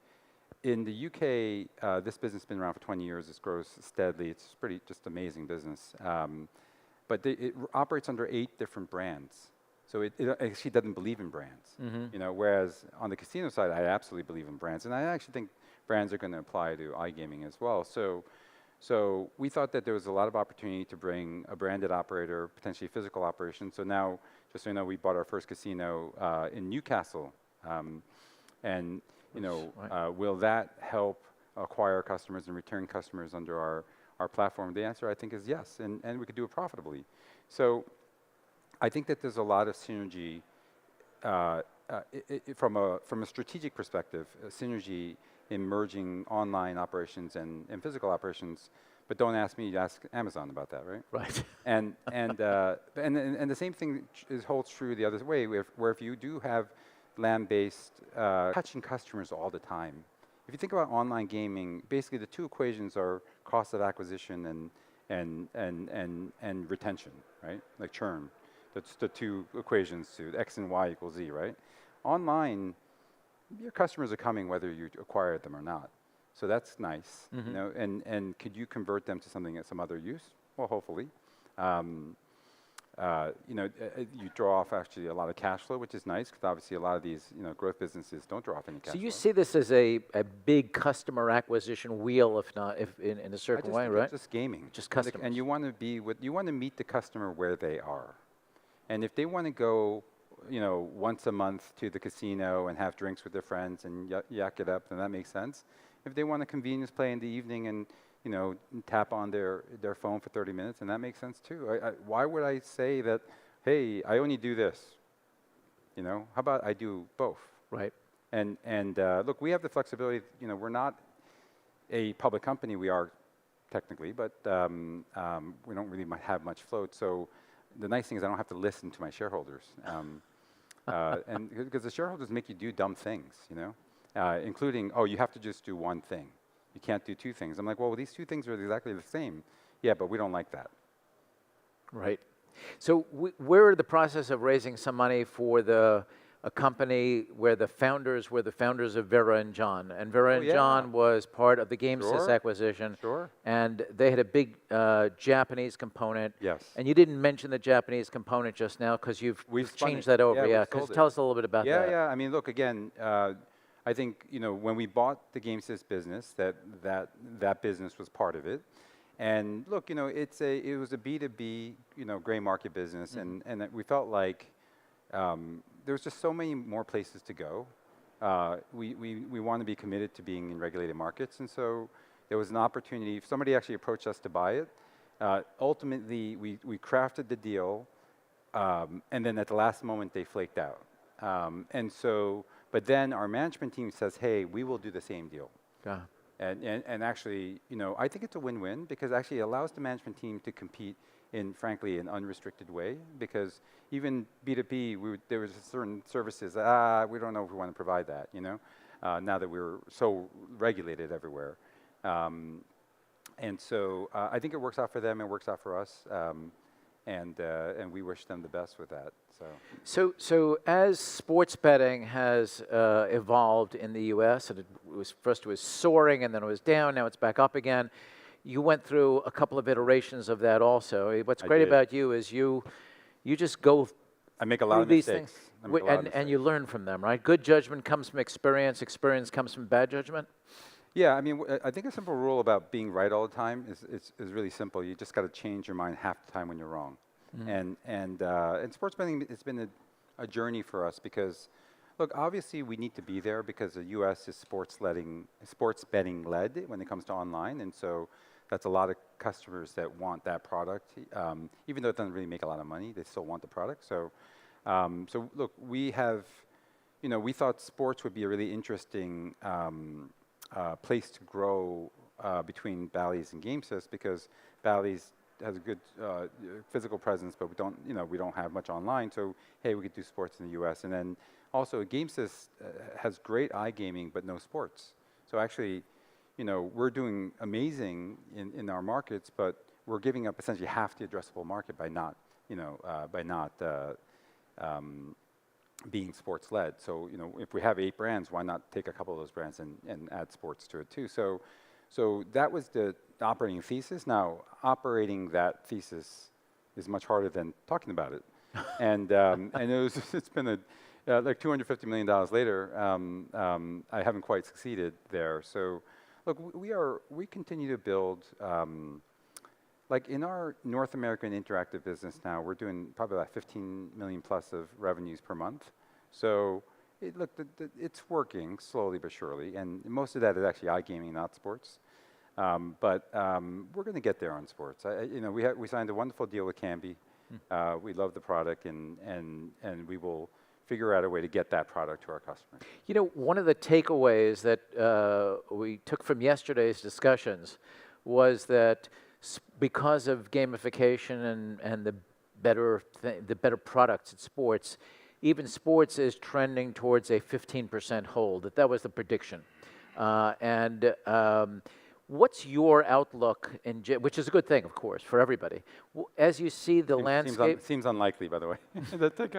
in the UK, this business has been around for 20 years. It grows steadily. It's pretty just amazing business. But it operates under 8 different brands. So it actually doesn't believe in brands. Mm-hmm. Whereas on the casino side, I absolutely believe in brands. And I actually think brands are going to apply to iGaming as well. So we thought that there was a lot of opportunity to bring a branded operator, potentially physical operation. So now, just so you know, we bought our first casino in Newcastle. Will that help acquire customers and return customers under our platform? The answer, I think, is yes, and we could do it profitably. So I think that there's a lot of synergy from a strategic perspective, synergy in merging online operations and physical operations. But don't ask me, ask Amazon about that, right? Right. And the same thing holds true the other way, where if you do have land-based, touching customers all the time. If you think about online gaming, basically the 2 equations are cost of acquisition and retention, right? Like churn. That's the 2 equations to X and Y equals Z, right? Online, your customers are coming whether you acquired them or not. So that's nice, mm-hmm. And could you convert them to something at some other use? Well, hopefully. You draw off actually a lot of cash flow, which is nice because obviously a lot of these growth businesses don't draw off any cash flow. So you see this as a big customer acquisition wheel, if not in a certain way, right? Just gaming, just customers. And you want to meet the customer where they are, and if they want to go, once a month to the casino and have drinks with their friends and yak it up, then that makes sense. If they want a convenience play in the evening and tap on their phone for 30 minutes, and that makes sense too. Why would I say that, hey, I only do this? How about I do both? Right. And look, we have the flexibility. You know, we're not a public company. We are technically, but we don't really have much float. So the nice thing is I don't have to listen to my shareholders. And because the shareholders make you do dumb things, you know, including, oh, you have to just do one thing. You can't do two things. I'm like, well, these two things are exactly the same. Yeah, but we don't like that. Right. So we're in the process of raising some money for a company where the founders were the founders of Vera and John. And Vera and John was part of the GameSys acquisition. Sure. And they had a big Japanese component. Yes. And you didn't mention the Japanese component just now because we've changed that over. Yeah, tell us a little bit about that. Yeah, I mean, look, again, I think, you know, when we bought the GameSys business, that business was part of it. And look, you know, it was a B2B, you know, gray market business, and we felt like there was just so many more places to go. We want to be committed to being in regulated markets, and so there was an opportunity. Somebody actually approached us to buy it. Ultimately, we crafted the deal, and then at the last moment they flaked out. And so, but then our management team says, "Hey, we will do the same deal." Yeah. And actually, you know, I think it's a win-win because actually it allows the management team to compete in, frankly, an unrestricted way. Because even B2B, there was certain services, we don't know if we want to provide that, you know, now that we're so regulated everywhere. And so I think it works out for them, it works out for us, and we wish them the best with that. So as sports betting has evolved in the U.S., and first it was soaring, and then it was down, now it's back up again. You went through a couple of iterations of that also. What's great about you is you just go I make a lot of these mistakes. things, and you learn from them, right? Good judgment comes from experience. Experience comes from bad judgment. Yeah, I mean, I think a simple rule about being right all the time is really simple. You just got to change your mind half the time when you're wrong. And sports betting, it's been a journey for us because, look, obviously we need to be there because the U.S. is sports betting led when it comes to online, and so that's a lot of customers that want that product. Even though it doesn't really make a lot of money, they still want the product. So look, we have, you know, we thought sports would be a really interesting place to grow between Bally's and GameSys because Bally's has a good physical presence, but we don't have much online. So hey, we could do sports in the U.S. And then also GameSys has great iGaming, but no sports. So actually, you know, we're doing amazing in our markets, but we're giving up essentially half the addressable market by not being sports led. So you know, if we have 8 brands, why not take a couple of those brands and add sports to it too? So that was the operating thesis. Now, operating that thesis is much harder than talking about it. And it's been like $250 million later. I haven't quite succeeded there. So, look, we continue to build. Like in our North American interactive business now, we're doing probably about 15 million plus of revenues per month. So, it's working slowly but surely, and most of that is actually iGaming, not sports. But we're going to get there on sports. You know, we signed a wonderful deal with Canby. We love the product, and we will figure out a way to get that product to our customers. You know, one of the takeaways that we took from yesterday's discussions was that because of gamification and the better products at sports, even sports is trending towards a 15% hold. That was the prediction. What's your outlook, which is a good thing, of course, for everybody, as you see the landscape? Seems unlikely, by the way. That's like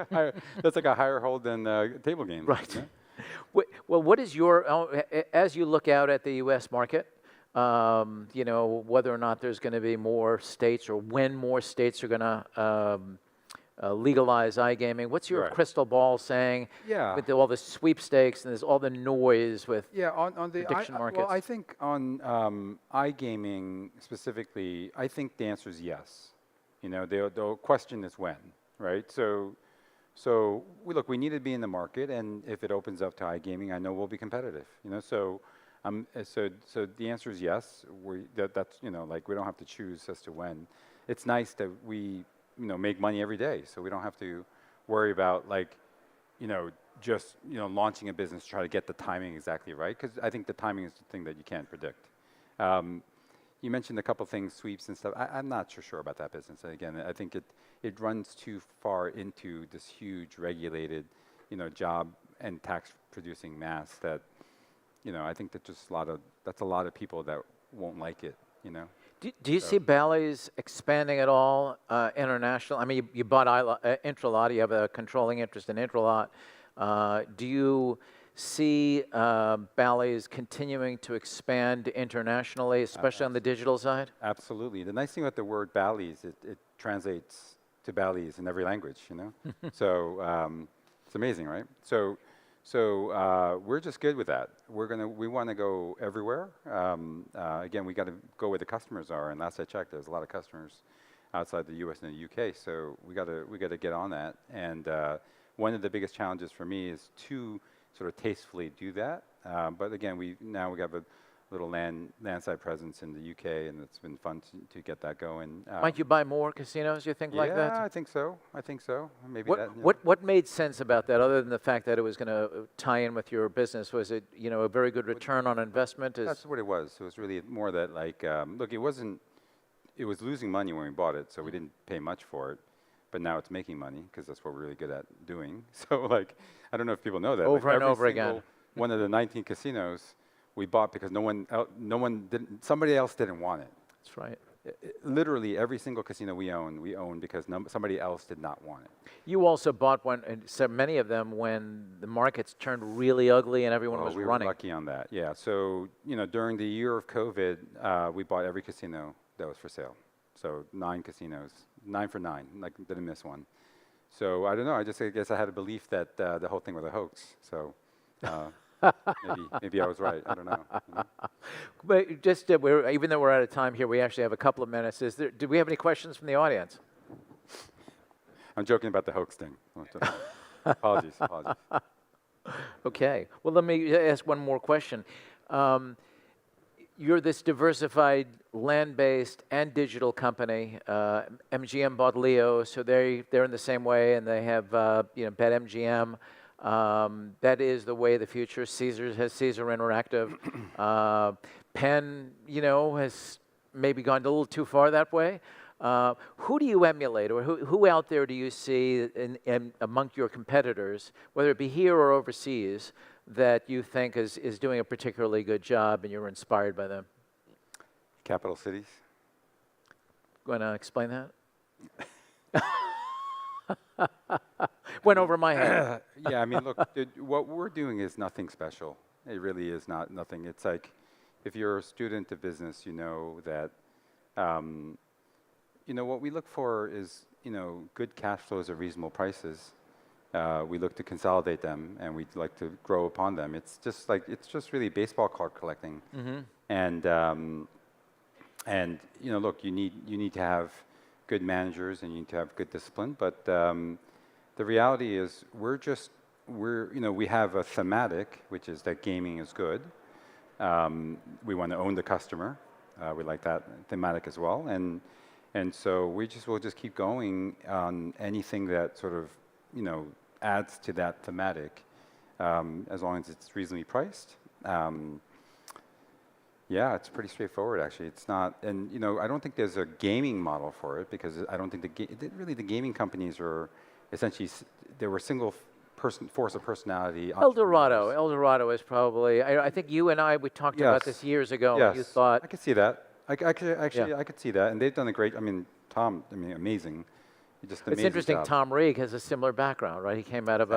a higher hold than table games. Right. Yeah? Well, what is as you look out at the U.S. market, you know, whether or not there's going to be more states or when more states are going to legalize iGaming. What's your crystal ball saying with all the sweepstakes and there's all the noise with on the prediction markets? Well, I think on iGaming specifically, I think the answer is yes. You know, the question is when, right? So we need to be in the market, and if it opens up to iGaming, I know we'll be competitive. You know, so the answer is yes. That's you know, like we don't have to choose as to when. It's nice that we make money every day, so we don't have to worry about like, you know, just launching a business, try to get the timing exactly right, because I think the timing is the thing that you can't predict. You mentioned a couple things, sweeps and stuff. I'm not sure about that business. Again, I think it runs too far into this huge regulated, job and tax producing mass that, I think that that's a lot of people that won't like it. Do you see Bally's expanding at all international? I mean, you bought Intralot. You have a controlling interest in Intralot. Do you see Bally's continuing to expand internationally, especially on the digital side? Absolutely. The nice thing about the word Bally's, it translates to Bally's in every language, So it's amazing, right? So we're just good with that. We want to go everywhere. Again, we got to go where the customers are. And last I checked, there's a lot of customers outside the U.S. and the U.K. So we got to get on that. And one of the biggest challenges for me is to sort of tastefully do that. But again, we have a little landside presence in the UK, and it's been fun to get that going. Might you buy more casinos, you think, like that? Yeah, I think so. Maybe what made sense about that, other than the fact that it was going to tie in with your business? Was it, a very good return on investment? That's what it was. It was really more that, look, it was losing money when we bought it, so we didn't pay much for it. But now it's making money, because that's what we're really good at doing. So, I don't know if people know that. Over and over again. One of the 19 casinos we bought because somebody else didn't want it. That's right. Literally every single casino we own because somebody else did not want it. You also bought one, and so many of them, when the markets turned really ugly and everyone was we running. Were lucky on that, yeah. So, during the year of COVID, we bought every casino that was for sale. So 9 casinos, 9 for 9, didn't miss one. So I don't know, I guess I had a belief that the whole thing was a hoax. So maybe I was right, I don't know. But just, even though we're out of time here, we actually have a couple of minutes. Do we have any questions from the audience? I'm joking about the hoax thing. Apologies. Okay, well, let me ask one more question. You're this diversified land-based and digital company. MGM bought Leo, so they're in the same way, and they have BetMGM. That is the way of the future. Caesars has Caesar Interactive. Penn, has maybe gone a little too far that way. Who do you emulate, or who out there do you see among your competitors, whether it be here or overseas, that you think is doing a particularly good job and you're inspired by them? Capital cities. Going to explain that? Went over my head. Yeah, I mean, look, what we're doing is nothing special. It really is nothing. It's like, if you're a student of business, you know that, what we look for is, good cash flows at reasonable prices. We look to consolidate them, and we'd like to grow upon them. It's just really baseball card collecting. Mm-hmm. Look, you need to have good managers, and you need to have good discipline. But the reality is, we have a thematic, which is that gaming is good. We want to own the customer. We like that thematic as well, and so we'll just keep going on anything that sort of adds to that thematic, as long as it's reasonably priced. Yeah, it's pretty straightforward, actually. It's not, and I don't think there's a gaming model for it, because I don't think the gaming companies are essentially, they were single person force of personality. Eldorado is probably. I think you and we talked about this years ago. Yes. You thought I could see that. I could see that, and they've done a great. Tom, amazing. Just amazing. It's interesting. Job. Tom Reeg has a similar background, right? He came out of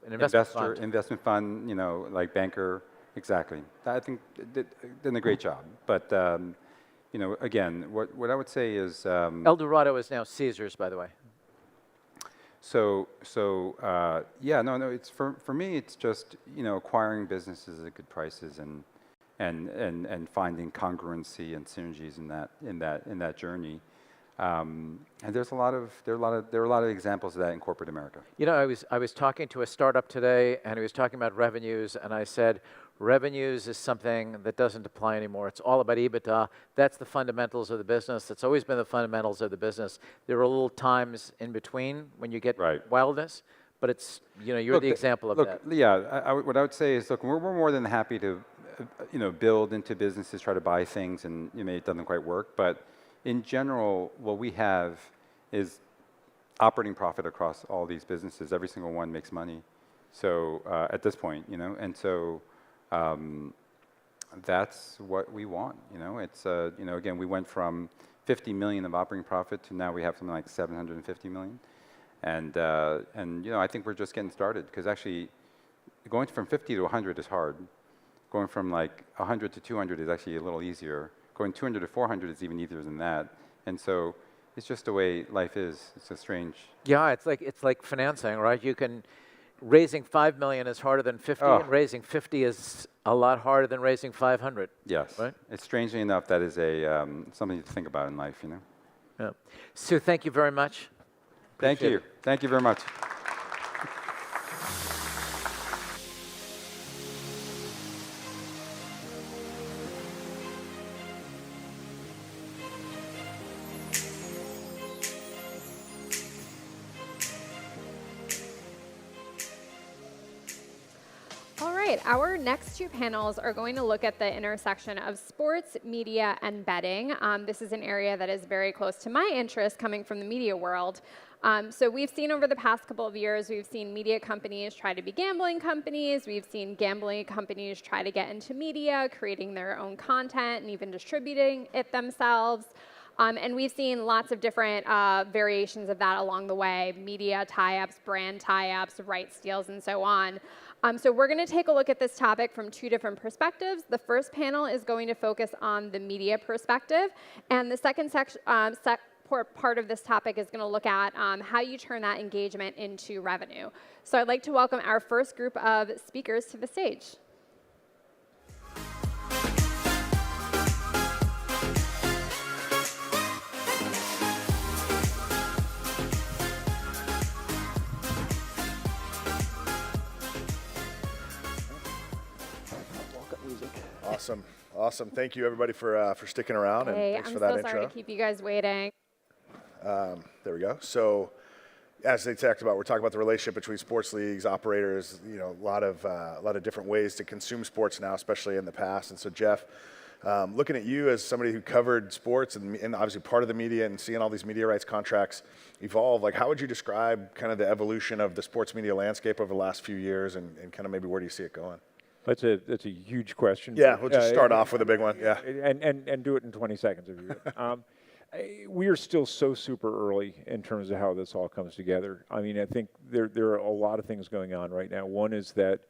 an investment fund, like banker. Exactly. I think did a great job. But again, what I would say is Eldorado is now Caesars, by the way. So it's for me. It's just acquiring businesses at good prices and finding congruency and synergies in that journey. And there are a lot of examples of that in corporate America. I was talking to a startup today, and he was talking about revenues, and I said, revenues is something that doesn't apply anymore. It's all about EBITDA. That's the fundamentals of the business. That's always been the fundamentals of the business. There are little times in between when you get wildness, but it's, you're the example of that. Yeah, what I would say is, look, we're more than happy to, build into businesses, try to buy things, and it doesn't quite work. But in general, what we have is operating profit across all these businesses. Every single one makes money. So at this point, and so that's what we want. It's again, we went from 50 million of operating profit to now we have something like 750 million. And I think we're just getting started, because actually going from 50 to 100 is hard. Going from like 100 to 200 is actually a little easier. Going 200 to 400 is even easier than that. And so it's just the way life is. It's a strange. Yeah, it's like financing, right? Raising 5 million is harder than 50, and raising 50 is a lot harder than raising 500. Yes. Right? It's strangely enough that is something to think about in life, Yeah. Sue, thank you very much. Thank you. Thank you very much. Our next two panels are going to look at the intersection of sports, media, and betting. This is an area that is very close to my interest, coming from the media world. So we've seen over the past couple of years, we've seen media companies try to be gambling companies. We've seen gambling companies try to get into media, creating their own content and even distributing it themselves. And we've seen lots of different variations of that along the way: media tie-ups, brand tie-ups, rights deals, and so on. So we're going to take a look at this topic from two different perspectives. The first panel is going to focus on the media perspective, and the second part of this topic is going to look at how you turn that engagement into revenue. So I'd like to welcome our first group of speakers to the stage. Awesome. Thank you, everybody, for sticking around, and thanks for that intro. I'm so sorry to keep you guys waiting. There we go. So, as they talked about, we're talking about the relationship between sports leagues, operators. A lot of different ways to consume sports now, especially in the past. And so, Jeff, looking at you as somebody who covered sports and obviously part of the media, and seeing all these media rights contracts evolve, like, how would you describe kind of the evolution of the sports media landscape over the last few years, and kind of maybe where do you see it going? That's a huge question. Yeah, we'll just start off with a big one. Yeah, and do it in 20 seconds if you would. We are still so super early in terms of how this all comes together. I mean, I think there are a lot of things going on right now. One is that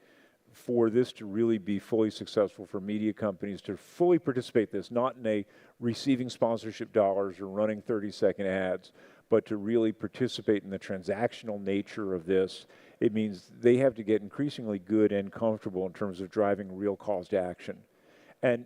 for this to really be fully successful, for media companies to fully participate in this, not in a receiving sponsorship dollars or running 30-second ads, but to really participate in the transactional nature of this, it means they have to get increasingly good and comfortable in terms of driving real calls to action. And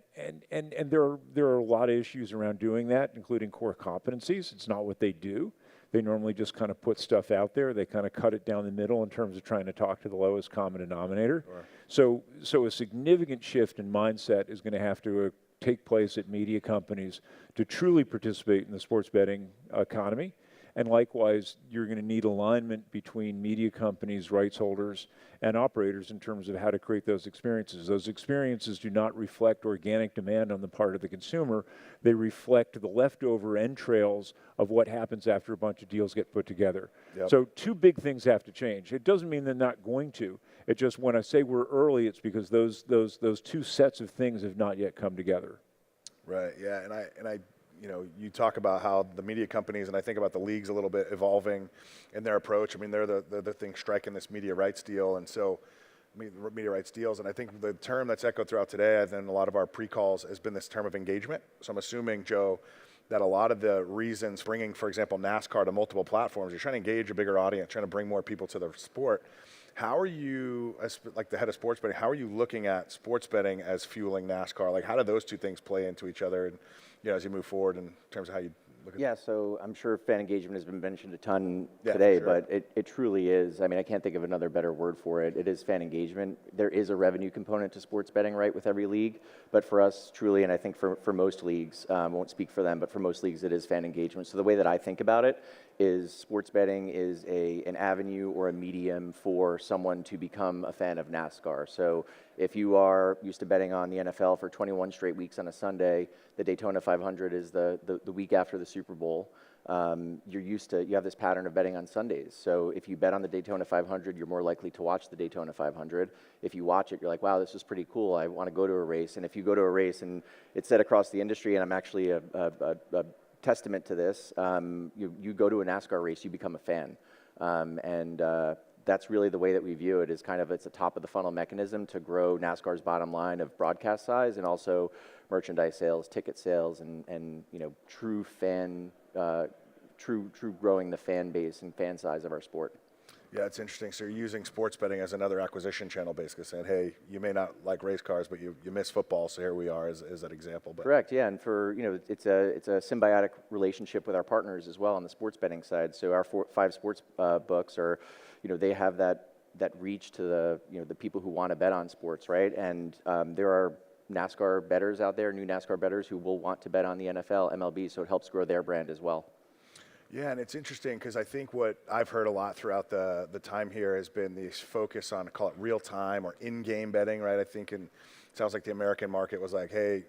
there are a lot of issues around doing that, including core competencies. It's not what they do. They normally just kind of put stuff out there. They kind of cut it down the middle in terms of trying to talk to the lowest common denominator. Sure. So a significant shift in mindset is going to have to take place at media companies to truly participate in the sports betting economy. And likewise, you're going to need alignment between media companies, rights holders, and operators in terms of how to create those experiences. Those experiences do not reflect organic demand on the part of the consumer. They reflect the leftover entrails of what happens after a bunch of deals get put together. Yep. So two big things have to change. It doesn't mean they're not going to. It just, when I say we're early, it's because those two sets of things have not yet come together. Right. Yeah. And I you talk about how the media companies, and I think about the leagues a little bit, evolving in their approach. I mean, they're the thing striking this media rights deal, and so media rights deals. And I think the term that's echoed throughout today, and then a lot of our pre-calls, has been this term of engagement. So I'm assuming, Joe, that a lot of the reasons bringing, for example, NASCAR to multiple platforms, you're trying to engage a bigger audience, trying to bring more people to the sport. How are you, as like the head of sports betting, how are you looking at sports betting as fueling NASCAR? Like, how do those two things play into each other, and as you move forward in terms of how you look at Yeah, so I'm sure fan engagement has been mentioned a ton today, sure. But it truly is. I mean, I can't think of another better word for it. It is fan engagement. There is a revenue component to sports betting, right, with every league. But for us, truly, and I think for most leagues, I won't speak for them, but for most leagues, it is fan engagement. So the way that I think about it is sports betting is an avenue or a medium for someone to become a fan of NASCAR. So if you are used to betting on the NFL for 21 straight weeks on a Sunday, the Daytona 500 is the week after the Super Bowl. You have this pattern of betting on Sundays. So if you bet on the Daytona 500, you're more likely to watch the Daytona 500. If you watch it, you're like, wow, this is pretty cool. I want to go to a race. And if you go to a race, and it's said across the industry, and I'm actually a testament to this, you go to a NASCAR race, you become a fan. That's really the way that we view it, is kind of it's a top of the funnel mechanism to grow NASCAR's bottom line of broadcast size and also merchandise sales, ticket sales, and true fan, true growing the fan base and fan size of our sport. Yeah, it's interesting. So you're using sports betting as another acquisition channel, basically saying, hey, you may not like race cars, but you miss football, so here we are as that example. But correct, yeah, and it's a symbiotic relationship with our partners as well on the sports betting side. So our 5 sports books are, they have that reach to the people who want to bet on sports, right? And there are NASCAR bettors out there, new NASCAR bettors who will want to bet on the NFL, MLB, so it helps grow their brand as well. Yeah, and it's interesting because I think what I've heard a lot throughout the time here has been this focus on, call it real time or in-game betting, right? I think it sounds like the American market was like, hey,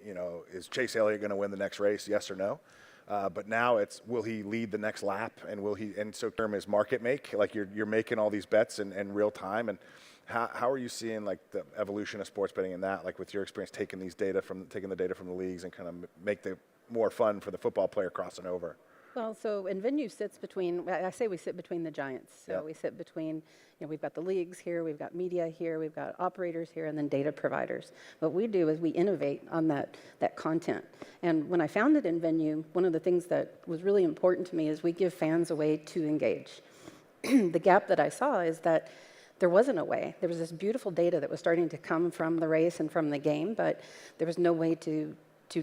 is Chase Elliott going to win the next race, yes or no? But now it's, will he lead the next lap, and will he? And so term is market make, like you're making all these bets in real time. And how are you seeing like the evolution of sports betting in that, like with your experience taking the data from the leagues and kind of make the more fun for the football player crossing over? Well, so Venue sits between, I say we sit between the giants. So we sit between, we've got the leagues here, we've got media here, we've got operators here, and then data providers. What we do is we innovate on that content. And when I founded Venue, one of the things that was really important to me is we give fans a way to engage. The gap that I saw is that there wasn't a way. There was this beautiful data that was starting to come from the race and from the game, but there was no way to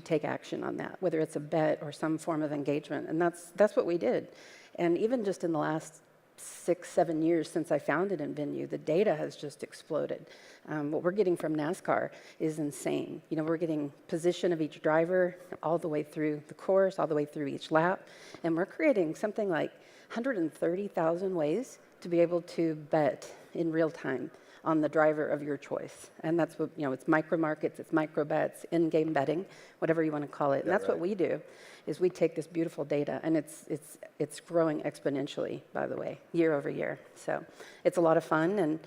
take action on that, whether it's a bet or some form of engagement. And that's what we did. And even just in the last 6-7 years since I founded Venue, the data has just exploded. What we're getting from NASCAR is insane. We're getting position of each driver all the way through the course, all the way through each lap. And we're creating something like 130,000 ways to be able to bet in real time on the driver of your choice. And that's what, it's micro markets, it's micro bets, in-game betting, whatever you want to call it. And that's what we do, is we take this beautiful data, and it's growing exponentially, by the way, year over year. So it's a lot of fun, and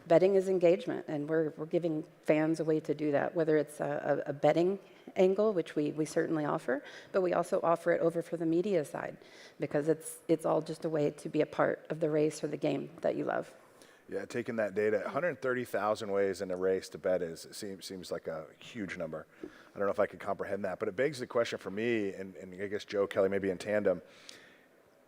betting is engagement, and we're giving fans a way to do that, whether it's a betting angle, which we certainly offer, but we also offer it over for the media side, because it's all just a way to be a part of the race or the game that you love. Yeah, taking that data, 130,000 ways in a race to bet seems like a huge number. I don't know if I could comprehend that, but it begs the question for me, and I guess Joe, Kelly, maybe in tandem,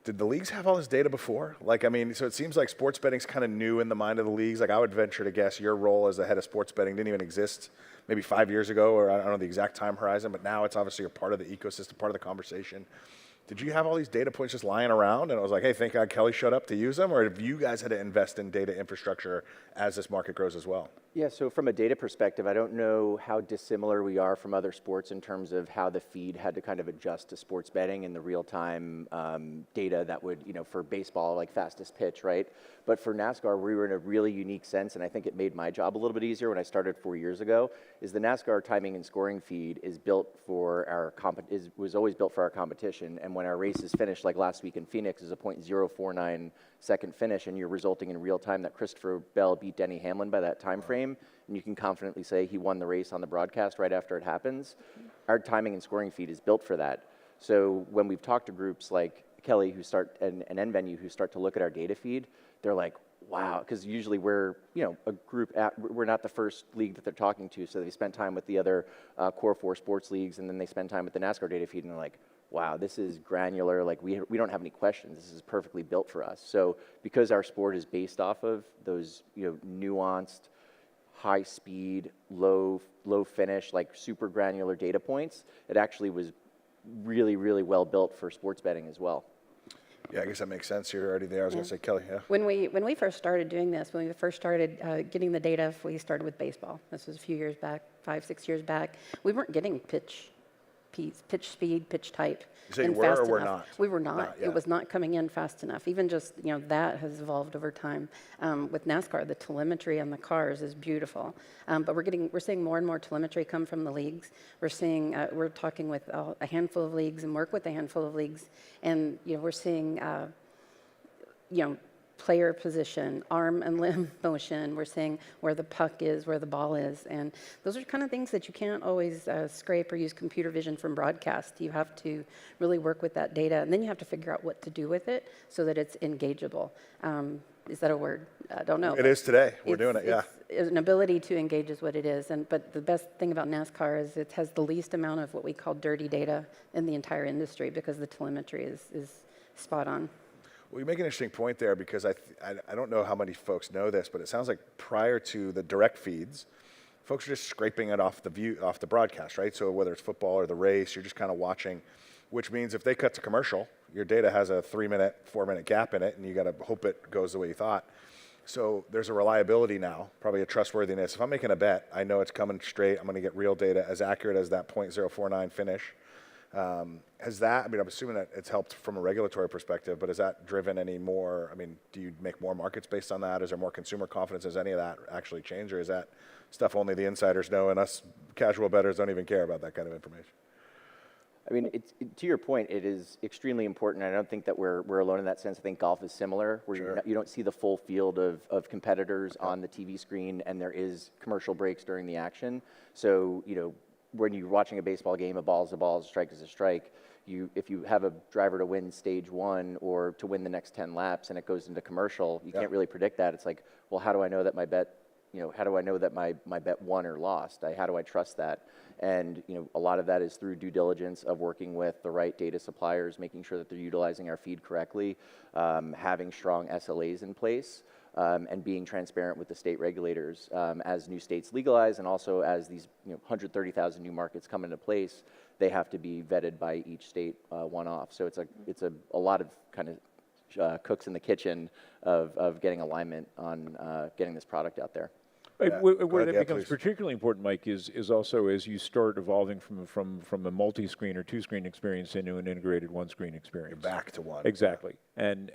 did the leagues have all this data before? So it seems like sports betting's kind of new in the mind of the leagues. Like I would venture to guess your role as the head of sports betting didn't even exist maybe 5 years ago, or I don't know the exact time horizon, but now it's obviously a part of the ecosystem, part of the conversation. Did you have all these data points just lying around, and it was like, hey, thank God Kelly showed up to use them, or have you guys had to invest in data infrastructure as this market grows as well? Yeah, so from a data perspective, I don't know how dissimilar we are from other sports in terms of how the feed had to kind of adjust to sports betting and the real-time data that would, for baseball, like fastest pitch, right? But for NASCAR, we were in a really unique sense, and I think it made my job a little bit easier when I started 4 years ago, is the NASCAR timing and scoring feed is built for was always built for our competition, and when our race is finished, like last week in Phoenix, is a .049 second finish, and you're resulting in real time that Christopher Bell beat Denny Hamlin by that time frame, and you can confidently say he won the race on the broadcast right after it happens. Our timing and scoring feed is built for that. So when we've talked to groups like Kelly and Venue who start to look at our data feed, they're like, wow, because usually we're we're not the first league that they're talking to, so they spend time with the other core 4 sports leagues, and then they spend time with the NASCAR data feed, and they're like, wow, this is granular, like we don't have any questions, this is perfectly built for us. So because our sport is based off of those nuanced, high speed, low finish, like super granular data points, it actually was really, really well built for sports betting as well. Yeah, I guess that makes sense. You're already there. I was going to say, Kelly, yeah. When we first started doing this, when we first started getting the data, we started with baseball. This was a few years back, 5-6 years back. We weren't getting pitch pitch speed, pitch type, You say and you were fast or were enough. not? We were not. Not yet. It was not coming in fast enough. Even just that has evolved over time. With NASCAR, the telemetry on the cars is beautiful, but we're seeing more and more telemetry come from the leagues. We're talking with a handful of leagues and work with a handful of leagues, and we're seeing player position, arm and limb motion. We're seeing where the puck is, where the ball is. And those are kind of things that you can't always scrape or use computer vision from broadcast. You have to really work with that data, and then you have to figure out what to do with it so that it's engageable. Is that a word? I don't know. It is today. We're doing it, yeah. It's an ability to engage is what it is. But the best thing about NASCAR is it has the least amount of what we call dirty data in the entire industry because the telemetry is spot on. Well, you make an interesting point there because I don't know how many folks know this, but it sounds like prior to the direct feeds, folks are just scraping it off the broadcast, right? So whether it's football or the race, you're just kind of watching, which means if they cut to commercial, your data has a 3-minute, 4-minute gap in it, and you got to hope it goes the way you thought. So there's a reliability now, probably a trustworthiness. If I'm making a bet, I know it's coming straight. I'm going to get real data as accurate as that .049 finish. Has that, I'm assuming that it's helped from a regulatory perspective, but has that driven any more, do you make more markets based on that? Is there more consumer confidence? Has any of that actually changed, or is that stuff only the insiders know and us casual bettors don't even care about that kind of information? To your point, it is extremely important. I don't think that we're alone in that sense. I think golf is similar, where Sure. you don't see the full field of competitors on the TV screen, and there is commercial breaks during the action. So, when you're watching a baseball game, a ball is a ball, a strike is a strike. If you have a driver to win stage 1 or to win the next 10 laps and it goes into commercial, you can't really predict that. It's like, well, how do I know that my bet, how do I know that my bet won or lost? How do I trust that? And a lot of that is through due diligence of working with the right data suppliers, making sure that they're utilizing our feed correctly, having strong SLAs in place. And being transparent with the state regulators as new states legalize, and also as these 130,000 new markets come into place, they have to be vetted by each state one-off. So it's a lot of kind of cooks in the kitchen of getting alignment on getting this product out there. Where that becomes particularly important, Mike, is also as you start evolving from a multi-screen or two-screen experience into an integrated one-screen experience. You're back to one. Exactly, and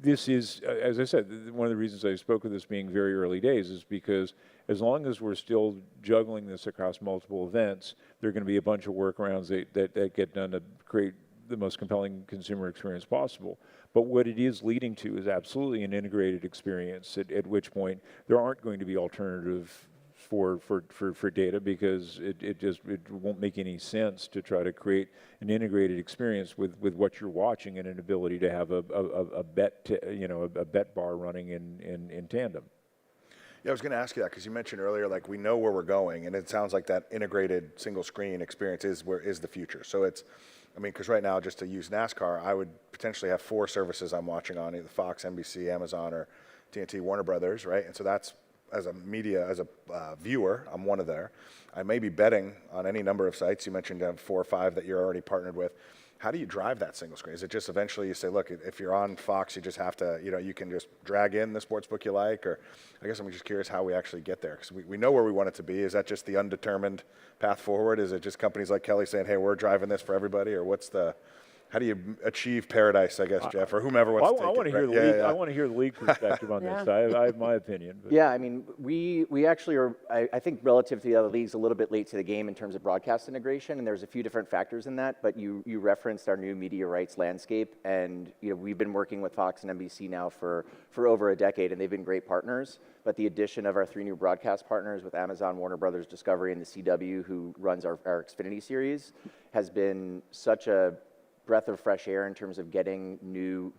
this is, as I said, one of the reasons I spoke of this being very early days is because as long as we're still juggling this across multiple events, there are going to be a bunch of workarounds that get done to create the most compelling consumer experience possible. But what it is leading to is absolutely an integrated experience, at which point there aren't going to be alternative for data, because it won't make any sense to try to create an integrated experience with what you're watching and an ability to have a bet bar running in tandem. Yeah, I was going to ask you that because you mentioned earlier, like, we know where we're going, and it sounds like that integrated single screen experience is the future. So it's, because right now, just to use NASCAR, I would potentially have 4 services I'm watching on, either Fox, NBC, Amazon, or TNT, Warner Brothers, right? And so that's, as a viewer, I'm one of there. I may be betting on any number of sites. You mentioned 4 or 5 that you're already partnered with. How do you drive that single screen? Is it just eventually you say, look, if you're on Fox, you just have to, you can just drag in the sports book you like? Or I guess I'm just curious how we actually get there, because we know where we want it to be. Is that just the undetermined path forward? Is it just companies like Kelly saying, hey, we're driving this for everybody? Or how do you achieve paradise, I guess, Jeff, or whomever wants to take it? I want to hear the league perspective on this. I have my opinion. But. Yeah, we actually are, I think, relative to the other leagues, a little bit late to the game in terms of broadcast integration, and there's a few different factors in that, but you referenced our new media rights landscape, and we've been working with Fox and NBC now for over a decade, and they've been great partners, but the addition of our 3 new broadcast partners with Amazon, Warner Brothers, Discovery, and the CW, who runs our Xfinity series, has been such a breath of fresh air in terms of getting new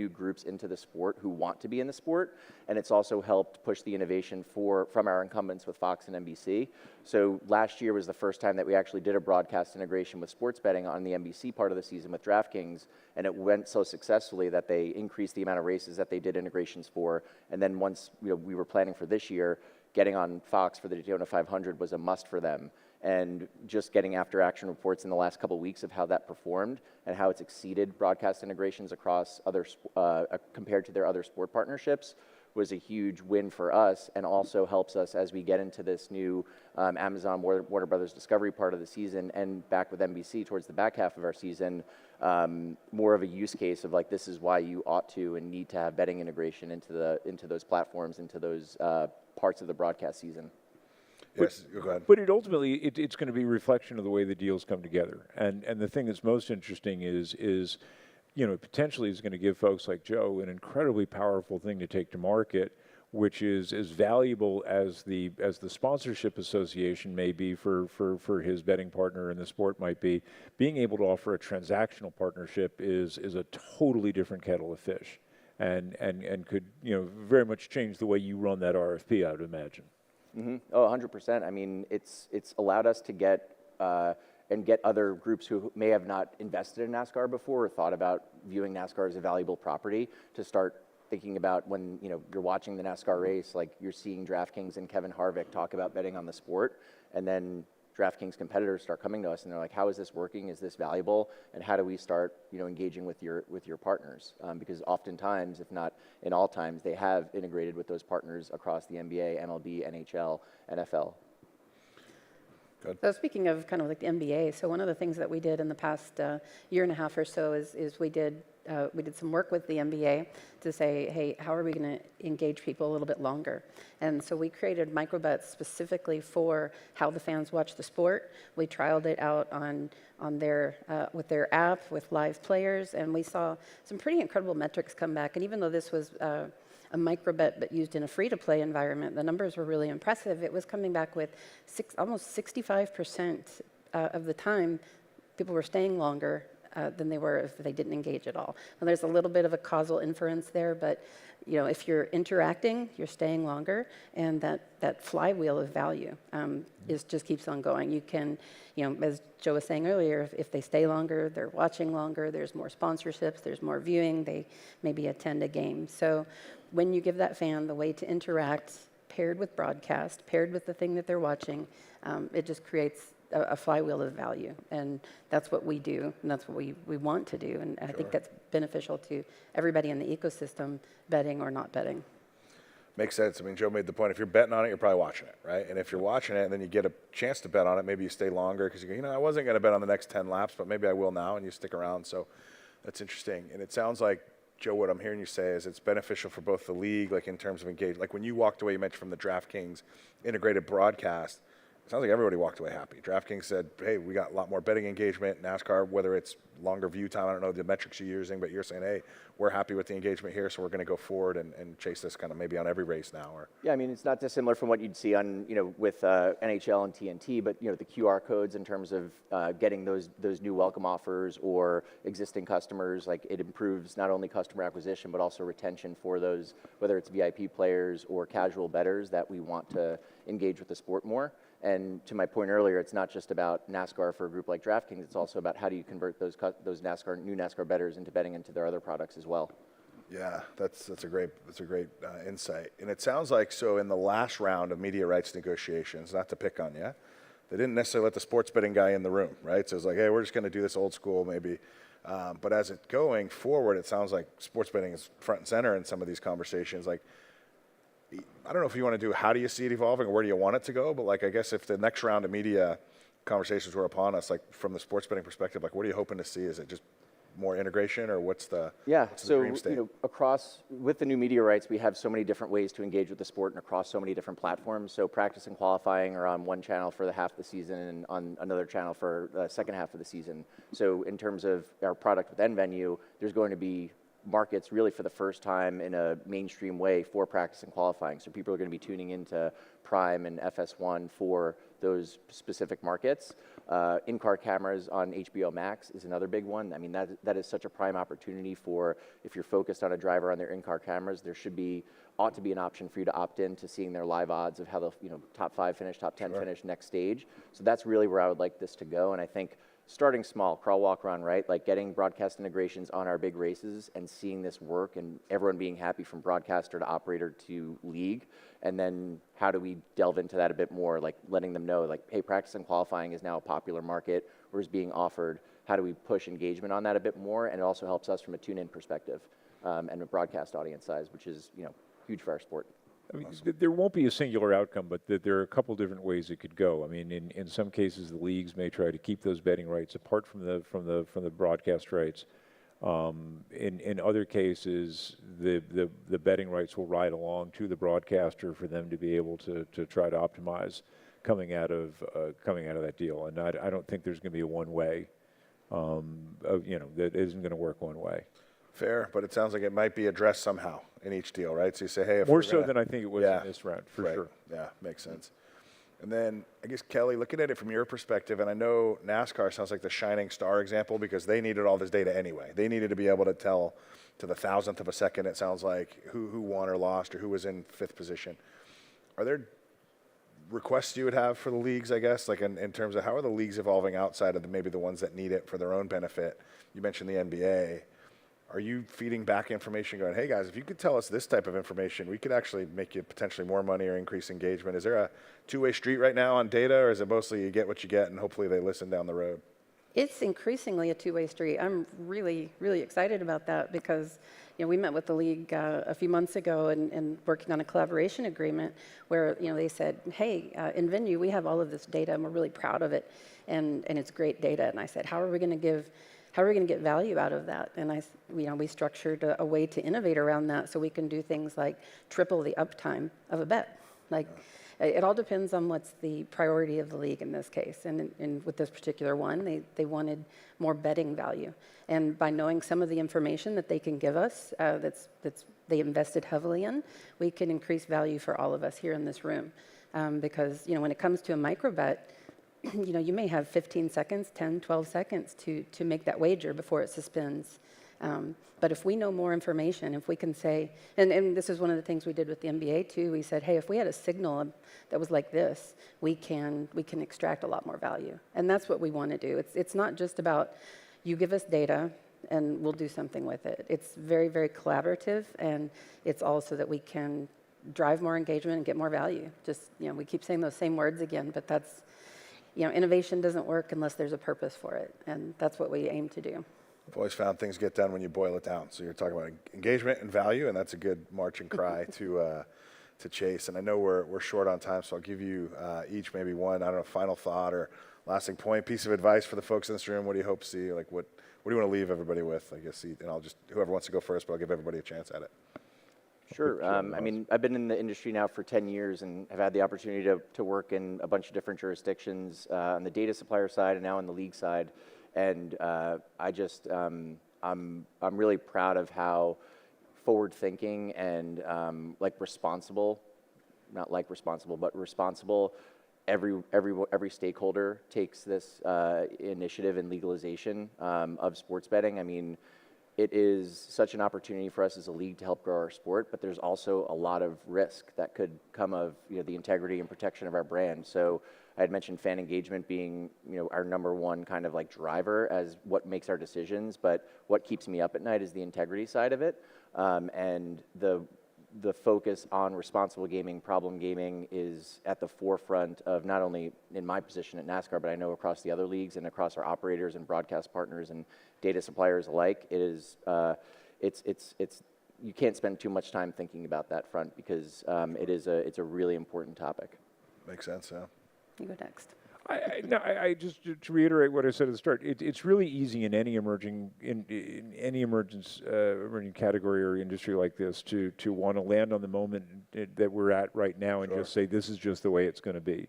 groups into the sport who want to be in the sport, and it's also helped push the innovation from our incumbents with Fox and NBC. So last year was the first time that we actually did a broadcast integration with sports betting on the NBC part of the season with DraftKings, and it went so successfully that they increased the amount of races that they did integrations for. And then once we were planning for this year, getting on Fox for the Daytona 500 was a must for them. And just getting after action reports in the last couple of weeks of how that performed and how it's exceeded broadcast integrations across compared to their other sport partnerships was a huge win for us, and also helps us as we get into this new Amazon Warner Brothers Discovery part of the season, and back with NBC towards the back half of our season, more of a use case of like, this is why you ought to and need to have betting integration into those platforms, into those parts of the broadcast season. Yes, go ahead. But it's going to be a reflection of the way the deals come together. And the thing that's most interesting is potentially is going to give folks like Joe an incredibly powerful thing to take to market, which is as valuable as the sponsorship association may be for his betting partner and the sport might be. Being able to offer a transactional partnership is a totally different kettle of fish, and could very much change the way you run that RFP, I would imagine. Mm-hmm. Oh, 100%. I mean, it's allowed us to get other groups who may have not invested in NASCAR before or thought about viewing NASCAR as a valuable property to start thinking about when you're watching the NASCAR race, like you're seeing DraftKings and Kevin Harvick talk about betting on the sport, and then DraftKings competitors start coming to us and they're like, how is this working? Is this valuable? And how do we start engaging with your partners? Because oftentimes, if not in all times, they have integrated with those partners across the NBA, MLB, NHL, NFL. Good. So speaking of kind of like the NBA, so one of the things that we did in the past year and a half or so is we did some work with the NBA to say, hey, how are we going to engage people a little bit longer? And so we created microbets specifically for how the fans watch the sport. We trialed it out on their with their app with live players, and we saw some pretty incredible metrics come back. And even though this was a microbet but used in a free-to-play environment, the numbers were really impressive. It was coming back with almost 65% of the time people were staying longer than they were if they didn't engage at all. And there's a little bit of a causal inference there, but if you're interacting, you're staying longer, and that flywheel of value just keeps on going. You can, as Joe was saying earlier, if they stay longer, they're watching longer, there's more sponsorships, there's more viewing, they maybe attend a game. So when you give that fan the way to interact, paired with broadcast, paired with the thing that they're watching, it just creates a flywheel of value, and that's what we do, and that's what we want to do, and I think that's beneficial to everybody in the ecosystem, betting or not betting. Makes sense. I mean, Joe made the point, if you're betting on it, you're probably watching it, right? And if you're watching it and then you get a chance to bet on it, maybe you stay longer because you go, I wasn't going to bet on the next 10 laps, but maybe I will now, and you stick around. So that's interesting. And it sounds like, Joe, what I'm hearing you say is it's beneficial for both the league, like in terms of engagement. Like when you walked away, you mentioned from the DraftKings integrated broadcast, it sounds like everybody walked away happy. DraftKings said, hey, we got a lot more betting engagement. NASCAR, whether it's longer view time, I don't know the metrics you're using, but you're saying, hey, we're happy with the engagement here, so we're going to go forward and chase this kind of maybe on every race now. Or yeah, I mean, it's not dissimilar from what you'd see on, with NHL and TNT, but, the QR codes in terms of getting those new welcome offers or existing customers, like it improves not only customer acquisition, but also retention for those, whether it's VIP players or casual bettors that we want to engage with the sport more. And to my point earlier, it's not just about NASCAR for a group like DraftKings. It's also about how do you convert those new NASCAR bettors into betting into their other products as well. Yeah, that's a great insight. And it sounds like, so in the last round of media rights negotiations, not to pick on you, they didn't necessarily let the sports betting guy in the room, right? So it's like, hey, we're just going to do this old school maybe. But as it's going forward, it sounds like sports betting is front and center in some of these conversations. Like, I don't know if you want to do how do you see it evolving or where do you want it to go, but like I guess if the next round of media conversations were upon us, like from the sports betting perspective, like what are you hoping to see? Is it just more integration or what's the dream state? Across with the new media rights, we have so many different ways to engage with the sport and across so many different platforms. So practice and qualifying are on one channel for the half of the season and on another channel for the second half of the season. So in terms of our product with N-Venue, there's going to be markets really for the first time in a mainstream way for practice and qualifying. So people are going to be tuning into Prime and FS1 for those specific markets. In-car cameras on HBO Max is another big one. I mean, that is such a prime opportunity for, if you're focused on a driver on their in-car cameras, there ought to be an option for you to opt in to seeing their live odds of how they'll, top 5 finish, top 10 finish next stage. So that's really where I would like this to go. And I think starting small, crawl, walk, run, right? Like getting broadcast integrations on our big races and seeing this work and everyone being happy from broadcaster to operator to league. And then how do we delve into that a bit more? Like letting them know, like, hey, practice and qualifying is now a popular market or is being offered. How do we push engagement on that a bit more? And it also helps us from a tune-in perspective and a broadcast audience size, which is, huge for our sport. I mean, there won't be a singular outcome, but there are a couple different ways it could go. I mean, in some cases, the leagues may try to keep those betting rights apart from the broadcast rights. In other cases, the betting rights will ride along to the broadcaster for them to be able to try to optimize coming out of that deal. And I don't think there's going to be a one way. That isn't going to work one way. Fair, but it sounds like it might be addressed somehow in each deal, right? So you say, hey, if more we're so gonna, than I think it was in this round, for right. sure. Yeah, makes sense. And then I guess Kelly, looking at it from your perspective, and I know NASCAR sounds like the shining star example because they needed all this data anyway. They needed to be able to tell to the thousandth of a second, it sounds like, who won or lost or who was in fifth position. Are there requests you would have for the leagues, I guess, like in terms of how are the leagues evolving outside of maybe the ones that need it for their own benefit? You mentioned the NBA. Are you feeding back information going, hey guys, if you could tell us this type of information, we could actually make you potentially more money or increase engagement? Is there a two-way street right now on data, or is it mostly you get what you get and hopefully they listen down the road? It's increasingly a two-way street. I'm really, really excited about that because we met with the league a few months ago and working on a collaboration agreement where they said, hey, in Venue, we have all of this data and we're really proud of it and it's great data. And I said, how are we going to get value out of that? And we structured a way to innovate around that so we can do things like triple the uptime of a bet. It all depends on what's the priority of the league in this case. And with this particular one, they wanted more betting value. And by knowing some of the information that they can give us, they invested heavily in, we can increase value for all of us here in this room. Because when it comes to a micro bet, you may have 15 seconds, 10, 12 seconds to make that wager before it suspends. But if we know more information, if we can say, and this is one of the things we did with the NBA too, we said, hey, if we had a signal that was like this, we can extract a lot more value. And that's what we want to do. It's not just about you give us data and we'll do something with it. It's very, very collaborative, and it's also that we can drive more engagement and get more value. Just, we keep saying those same words again, but that's, innovation doesn't work unless there's a purpose for it, and that's what we aim to do. I've always found things get done when you boil it down. So you're talking about engagement and value, and that's a good marching cry to chase. And I know we're short on time, so I'll give you each maybe one, final thought or lasting point, piece of advice for the folks in this room. What do you hope to see? Like what do you want to leave everybody with? I guess, and I'll just, whoever wants to go first, but I'll give everybody a chance at it. Sure. I mean, I've been in the industry now for 10 years and have had the opportunity to work in a bunch of different jurisdictions on the data supplier side and now on the league side. And I just, I'm really proud of how forward-thinking and responsible, not like responsible, but responsible. Every stakeholder takes this initiative in legalization of sports betting. I mean, it is such an opportunity for us as a league to help grow our sport, but there's also a lot of risk that could come of the integrity and protection of our brand. So I had mentioned fan engagement being our number one kind of like driver as what makes our decisions, but what keeps me up at night is the integrity side of it, and the focus on responsible gaming, problem gaming is at the forefront of not only in my position at NASCAR, but I know across the other leagues and across our operators and broadcast partners and data suppliers alike. It is, you can't spend too much time thinking about that front because it's a really important topic. Makes sense, yeah. You go next. I just to reiterate what I said at the start. It's really easy in any emerging emerging category or industry like this to want to land on the moment that we're at right now and just say this is just the way it's going to be,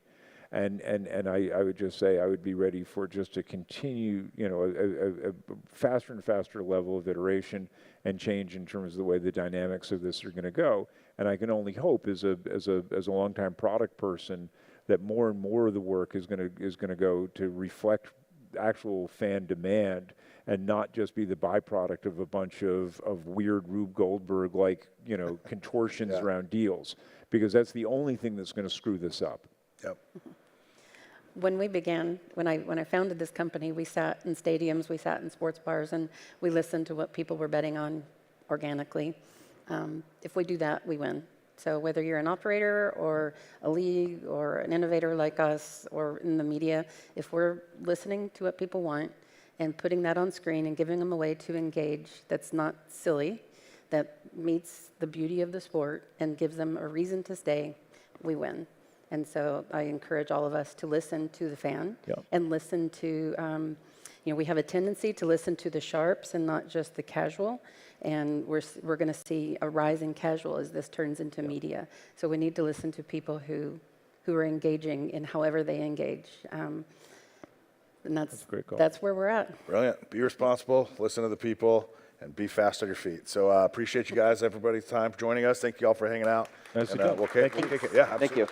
and I would just say I would be ready for just to continue a faster and faster level of iteration and change in terms of the way the dynamics of this are going to go. And I can only hope as a longtime product person that more and more of the work is going to go to reflect actual fan demand and not just be the byproduct of a bunch of weird Rube Goldberg contortions around deals, because that's the only thing that's going to screw this up. Yep. When we began, when I founded this company, we sat in stadiums, we sat in sports bars, and we listened to what people were betting on organically. If we do that, we win. So whether you're an operator or a league or an innovator like us or in the media, if we're listening to what people want and putting that on screen and giving them a way to engage that's not silly, that meets the beauty of the sport and gives them a reason to stay, we win. And so I encourage all of us to listen to the fan and listen to, we have a tendency to listen to the sharps and not just the casual. And we're going to see a rise in casual as this turns into media. So we need to listen to people who are engaging in however they engage. And that's where we're at. Brilliant. Be responsible, listen to the people, and be fast on your feet. So appreciate you guys, everybody's time for joining us. Thank you all for hanging out. Nice and, to we'll take it. Yeah, absolutely. Thank you.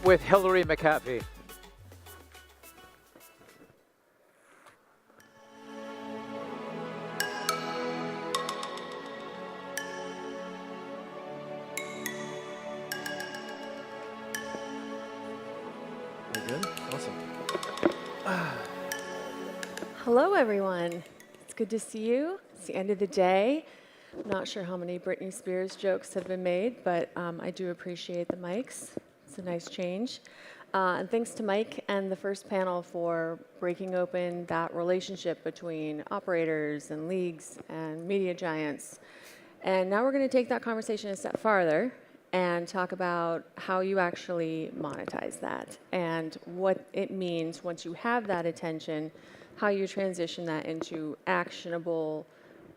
With Hillary McAfee. Very good. Awesome. Hello, everyone. It's good to see you. It's the end of the day. I'm not sure how many Britney Spears jokes have been made, but I do appreciate the mics. It's a nice change. And thanks to Mike and the first panel for breaking open that relationship between operators and leagues and media giants. And now we're going to take that conversation a step farther and talk about how you actually monetize that and what it means once you have that attention, how you transition that into actionable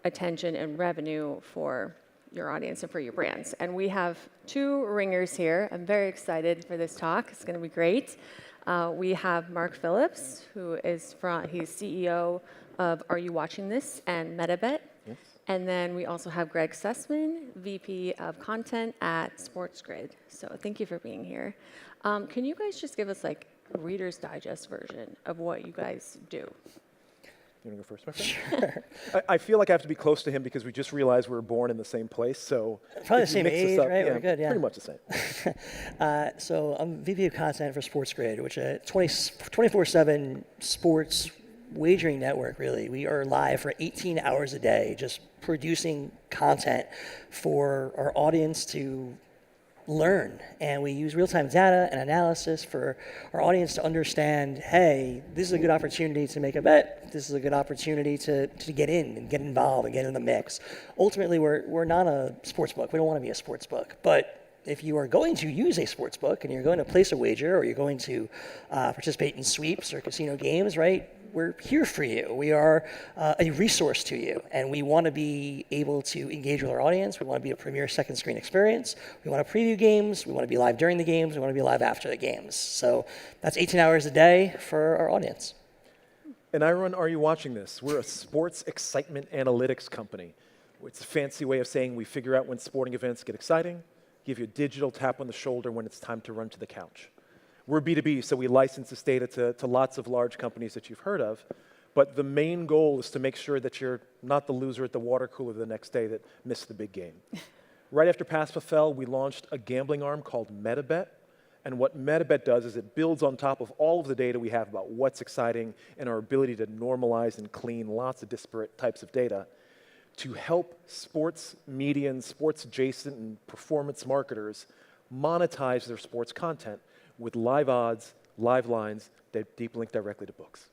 attention and revenue for your audience and for your brands. And we have two ringers here. I'm very excited for this talk. It's going to be great. We have Mark Phillips, who is he's CEO of Are You Watching This and MetaBet. Yes. And then we also have Greg Sussman, VP of Content at SportsGrid. So thank you for being here. Can you guys just give us like a Reader's Digest version of what you guys do? You want to go first, my friend? Sure. I feel like I have to be close to him because we just realized we were born in the same place. So probably the same age, right? Yeah, We're good, yeah. Pretty much the same. So I'm VP of Content for SportsGrid, which is a 24/7 sports wagering network, really. We are live for 18 hours a day, just producing content for our audience to learn. And we use real-time data and analysis for our audience to understand, hey, this is a good opportunity to make a bet. This is a good opportunity to get in and get involved and get in the mix. Ultimately, we're not a sports book. We don't want to be a sports book. But if you are going to use a sports book and you're going to place a wager or you're going to participate in sweeps or casino games, right? We're here for you. We are a resource to you, and we want to be able to engage with our audience. We want to be a premier second screen experience. We want to preview games. We want to be live during the games. We want to be live after the games. So that's 18 hours a day for our audience. And I run Are You Watching This? We're a sports excitement analytics company. It's a fancy way of saying we figure out when sporting events get exciting, give you a digital tap on the shoulder when it's time to run to the couch. We're B2B, so we license this data to lots of large companies that you've heard of. But the main goal is to make sure that you're not the loser at the water cooler the next day that missed the big game. Right after PASPA fell, we launched a gambling arm called MetaBet. And what MetaBet does is it builds on top of all of the data we have about what's exciting and our ability to normalize and clean lots of disparate types of data to help sports media and sports adjacent and performance marketers monetize their sports content with live odds, live lines that deep link directly to books.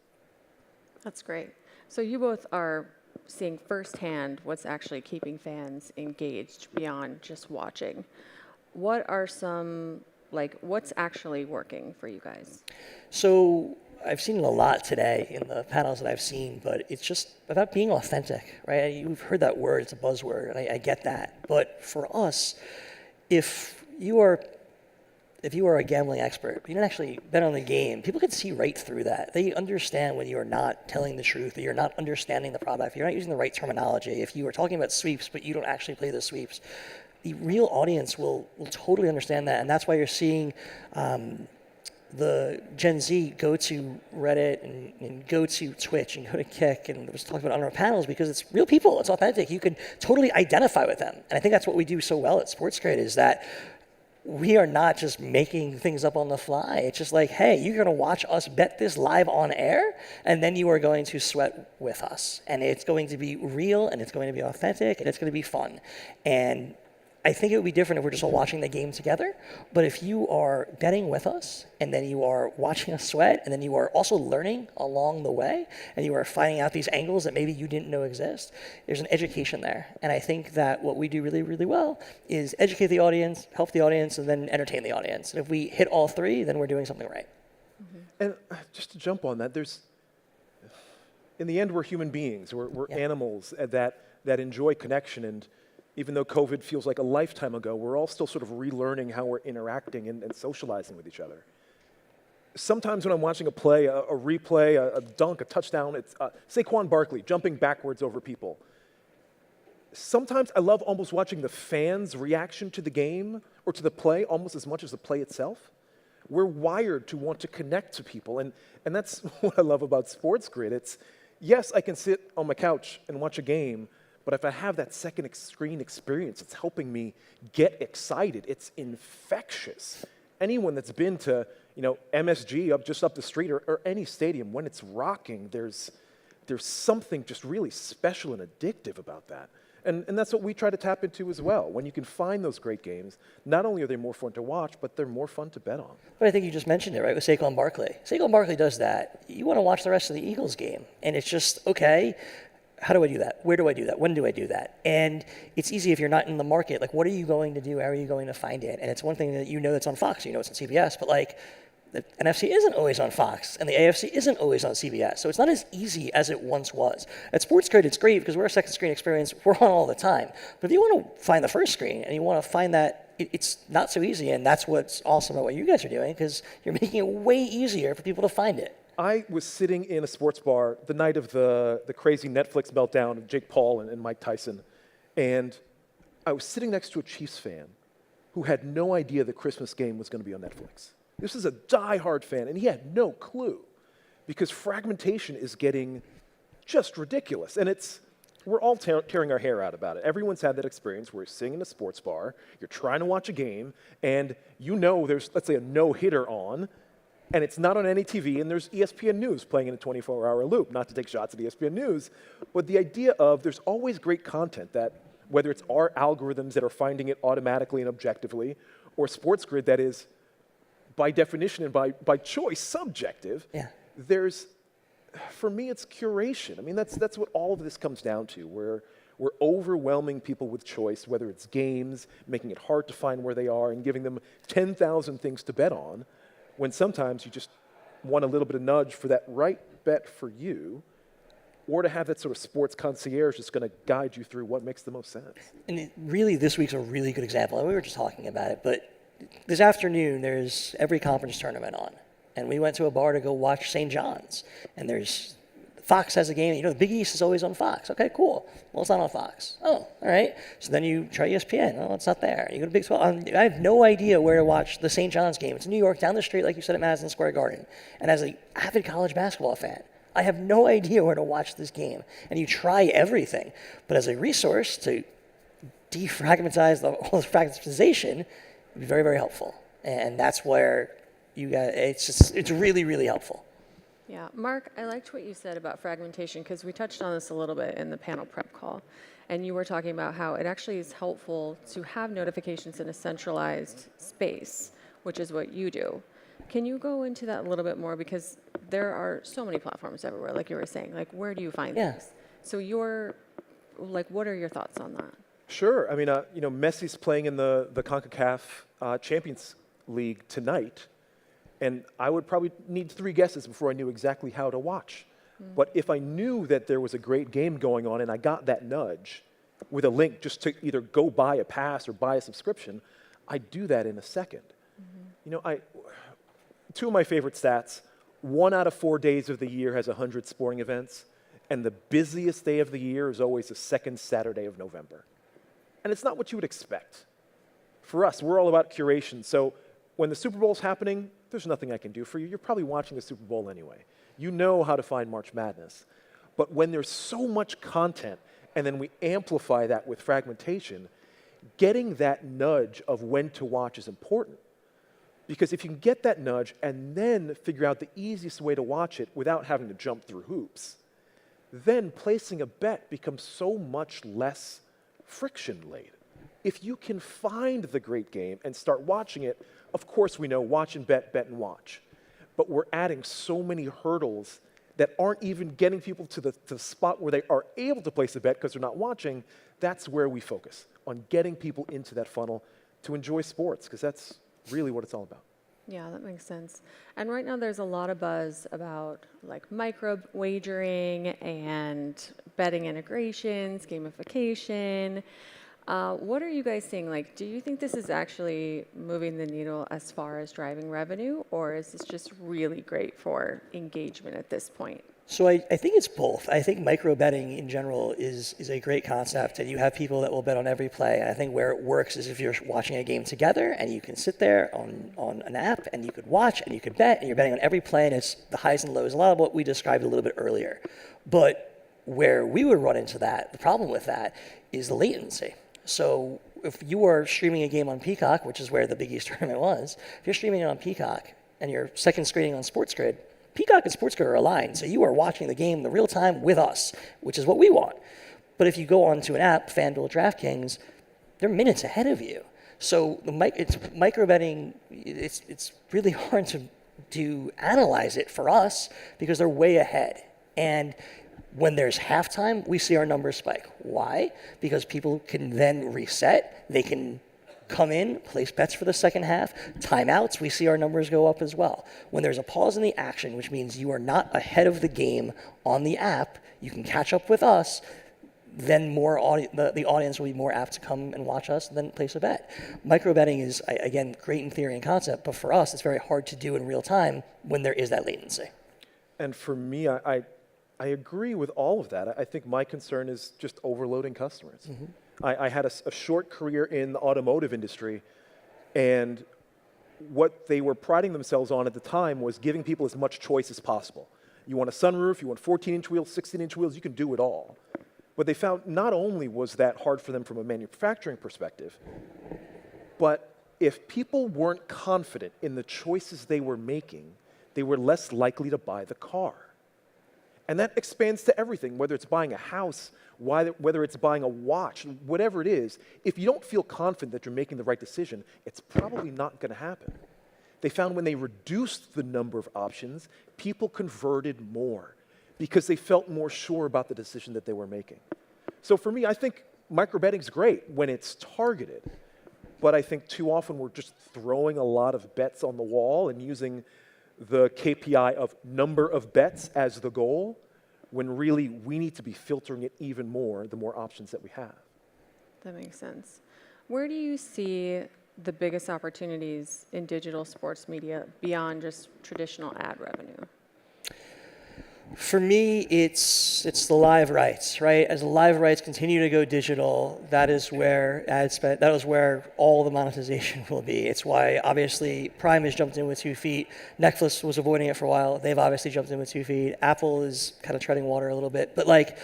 That's great. So you both are seeing firsthand what's actually keeping fans engaged beyond just watching. What are some, what's actually working for you guys? So I've seen it a lot today in the panels that I've seen, but it's just about being authentic, right? You've heard that word, it's a buzzword, and I get that. But for us, if you are a gambling expert, but you don't actually bet on the game, people can see right through that. They understand when you are not telling the truth, that you're not understanding the product, you're not using the right terminology. If you are talking about sweeps, but you don't actually play the sweeps, the real audience will totally understand that. And that's why you're seeing the Gen Z go to Reddit and go to Twitch and go to Kick and was talking about on our panels because it's real people, it's authentic. You can totally identify with them. And I think that's what we do so well at SportsGrid is that we are not just making things up on the fly. It's just like, hey, you're going to watch us bet this live on air, and then you are going to sweat with us. And it's going to be real, and it's going to be authentic, and it's going to be fun. And I think it would be different if we're just all watching the game together. But if you are betting with us, and then you are watching us sweat, and then you are also learning along the way, and you are finding out these angles that maybe you didn't know exist, there's an education there. And I think that what we do really, really well is educate the audience, help the audience, and then entertain the audience. And if we hit all three, then we're doing something right. And just to jump on that, in the end, we're human beings. We're animals that enjoy connection. And even though COVID feels like a lifetime ago, we're all still sort of relearning how we're interacting and socializing with each other. Sometimes when I'm watching a play, a replay, a dunk, a touchdown, it's Saquon Barkley jumping backwards over people. Sometimes I love almost watching the fans' reaction to the game or to the play almost as much as the play itself. We're wired to want to connect to people, and that's what I love about SportsGrid. It's, yes, I can sit on my couch and watch a game, but if I have that second screen experience, it's helping me get excited. It's infectious. Anyone that's been to MSG just up the street or any stadium, when it's rocking, there's something just really special and addictive about that. And that's what we try to tap into as well. When you can find those great games, not only are they more fun to watch, but they're more fun to bet on. But I think you just mentioned it, right, with Saquon Barkley. Saquon Barkley does that. You want to watch the rest of the Eagles game, and it's just, okay, how do I do that? Where do I do that? When do I do that? And it's easy if you're not in the market. Like, what are you going to do? How are you going to find it? And it's one thing that that's on Fox, it's on CBS, but like, the NFC isn't always on Fox, and the AFC isn't always on CBS. So it's not as easy as it once was. At SportsGrid, it's great because we're a second screen experience. We're on all the time. But if you want to find the first screen and you want to find that, it's not so easy. And that's what's awesome about what you guys are doing, because you're making it way easier for people to find it. I was sitting in a sports bar the night of the crazy Netflix meltdown of Jake Paul and Mike Tyson. And I was sitting next to a Chiefs fan who had no idea the Christmas game was going to be on Netflix. This is a diehard fan, and he had no clue, because fragmentation is getting just ridiculous. And we're all tearing our hair out about it. Everyone's had that experience where you're sitting in a sports bar, you're trying to watch a game, and there's, let's say, a no-hitter on, and it's not on any TV, and there's ESPN News playing in a 24-hour loop, not to take shots at ESPN News, but the idea of there's always great content that, whether it's our algorithms that are finding it automatically and objectively, or SportsGrid that is, by definition and by choice, subjective, for me, it's curation. I mean, that's what all of this comes down to. We're overwhelming people with choice, whether it's games, making it hard to find where they are, and giving them 10,000 things to bet on, when sometimes you just want a little bit of nudge for that right bet for you, or to have that sort of sports concierge that's going to guide you through what makes the most sense. And really, this week's a really good example. And we were just talking about it, but this afternoon, there's every conference tournament on. And we went to a bar to go watch St. John's. And Fox has a game. The Big East is always on Fox. Okay, cool. Well, it's not on Fox. Oh, all right. So then you try ESPN. Oh, it's not there. You go to Big 12. I have no idea where to watch the St. John's game. It's in New York, down the street, like you said, at Madison Square Garden. And as an avid college basketball fan, I have no idea where to watch this game. And you try everything. But as a resource to defragmentize all this fragmentization, be very, very helpful. And that's where it's really, really helpful. Yeah, Mark, I liked what you said about fragmentation, because we touched on this a little bit in the panel prep call. And you were talking about how it actually is helpful to have notifications in a centralized space, which is what you do. Can you go into that a little bit more? Because there are so many platforms everywhere, like you were saying. Like, where do you find these? So what are your thoughts on that? Sure. I mean, Messi's playing in the CONCACAF Champions League tonight, and I would probably need 3 guesses before I knew exactly how to watch. But if I knew that there was a great game going on and I got that nudge with a link just to either go buy a pass or buy a subscription, I'd do that in a second. Two of my favorite stats: 1 out of 4 days of the year has 100 sporting events, and the busiest day of the year is always the second Saturday of November. And it's not what you would expect. For us, we're all about curation. So when the Super Bowl's happening, there's nothing I can do for you. You're probably watching the Super Bowl anyway. You know how to find March Madness. But when there's so much content, and then we amplify that with fragmentation, getting that nudge of when to watch is important. Because if you can get that nudge and then figure out the easiest way to watch it without having to jump through hoops, then placing a bet becomes so much less friction-laden. If you can find the great game and start watching it, of course we know watch and bet, bet and watch. But we're adding so many hurdles that aren't even getting people to the spot where they are able to place a bet because they're not watching. That's where we focus, on getting people into that funnel to enjoy sports, because that's really what it's all about. Yeah, that makes sense. And right now there's a lot of buzz about like micro wagering and betting integrations, gamification. What are you guys seeing? Like, do you think this is actually moving the needle as far as driving revenue, or is this just really great for engagement at this point? So I think it's both. I think micro betting in general is a great concept, and you have people that will bet on every play. And I think where it works is if you're watching a game together and you can sit there on an app and you could watch and you could bet and you're betting on every play, and it's the highs and lows, a lot of what we described a little bit earlier. But where we would run into that, the problem with that, is the latency. So if you are streaming a game on Peacock, which is where the Big East tournament was, if you're streaming it on Peacock and you're second screening on Sports Grid, Peacock and Sports Grid are aligned, so you are watching the game in real time with us, which is what we want. But if you go onto an app, FanDuel, DraftKings, they're minutes ahead of you. So it's micro betting. It's really hard to analyze it for us because they're way ahead. And when there's halftime, we see our numbers spike. Why? Because people can then reset. They can come in, place bets for the second half. Timeouts, we see our numbers go up as well. When there's a pause in the action, which means you are not ahead of the game on the app, you can catch up with us, then the audience will be more apt to come and watch us and then place a bet. Micro betting is, again, great in theory and concept, but for us, it's very hard to do in real time when there is that latency. And for me, I agree with all of that. I think my concern is just overloading customers. Mm-hmm. I had a short career in the automotive industry, and what they were priding themselves on at the time was giving people as much choice as possible. You want a sunroof, you want 14-inch wheels, 16-inch wheels, you can do it all. What they found, not only was that hard for them from a manufacturing perspective, but if people weren't confident in the choices they were making, they were less likely to buy the car. And that expands to everything, whether it's buying a house, whether it's buying a watch, whatever it is. If you don't feel confident that you're making the right decision, it's probably not going to happen. They found when they reduced the number of options, people converted more because they felt more sure about the decision that they were making. So for me, I think micro-betting is great when it's targeted, but I think too often we're just throwing a lot of bets on the wall and using the KPI of number of bets as the goal, when really we need to be filtering it even more the more options that we have. That makes sense. Where do you see the biggest opportunities in digital sports media beyond just traditional ad revenue? For me, it's the live rights, right? As the live rights continue to go digital, that is where that is where all the monetization will be. It's why obviously Prime has jumped in with 2 feet. Netflix was avoiding it for a while. They've obviously jumped in with 2 feet. Apple is kind of treading water a little bit, but like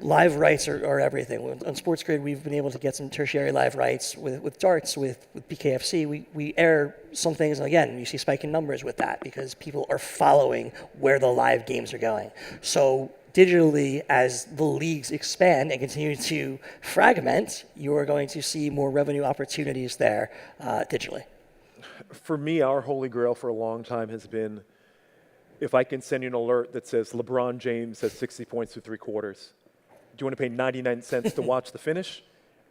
live rights are everything. On Sports Grid, we've been able to get some tertiary live rights with darts, with BKFC. We air some things, and again, you see spike in numbers with that because people are following where the live games are going. So digitally, as the leagues expand and continue to fragment, you are going to see more revenue opportunities there digitally. For me, our holy grail for a long time has been, if I can send you an alert that says LeBron James has 60 points through 3 quarters, do you want to pay 99 cents to watch the finish?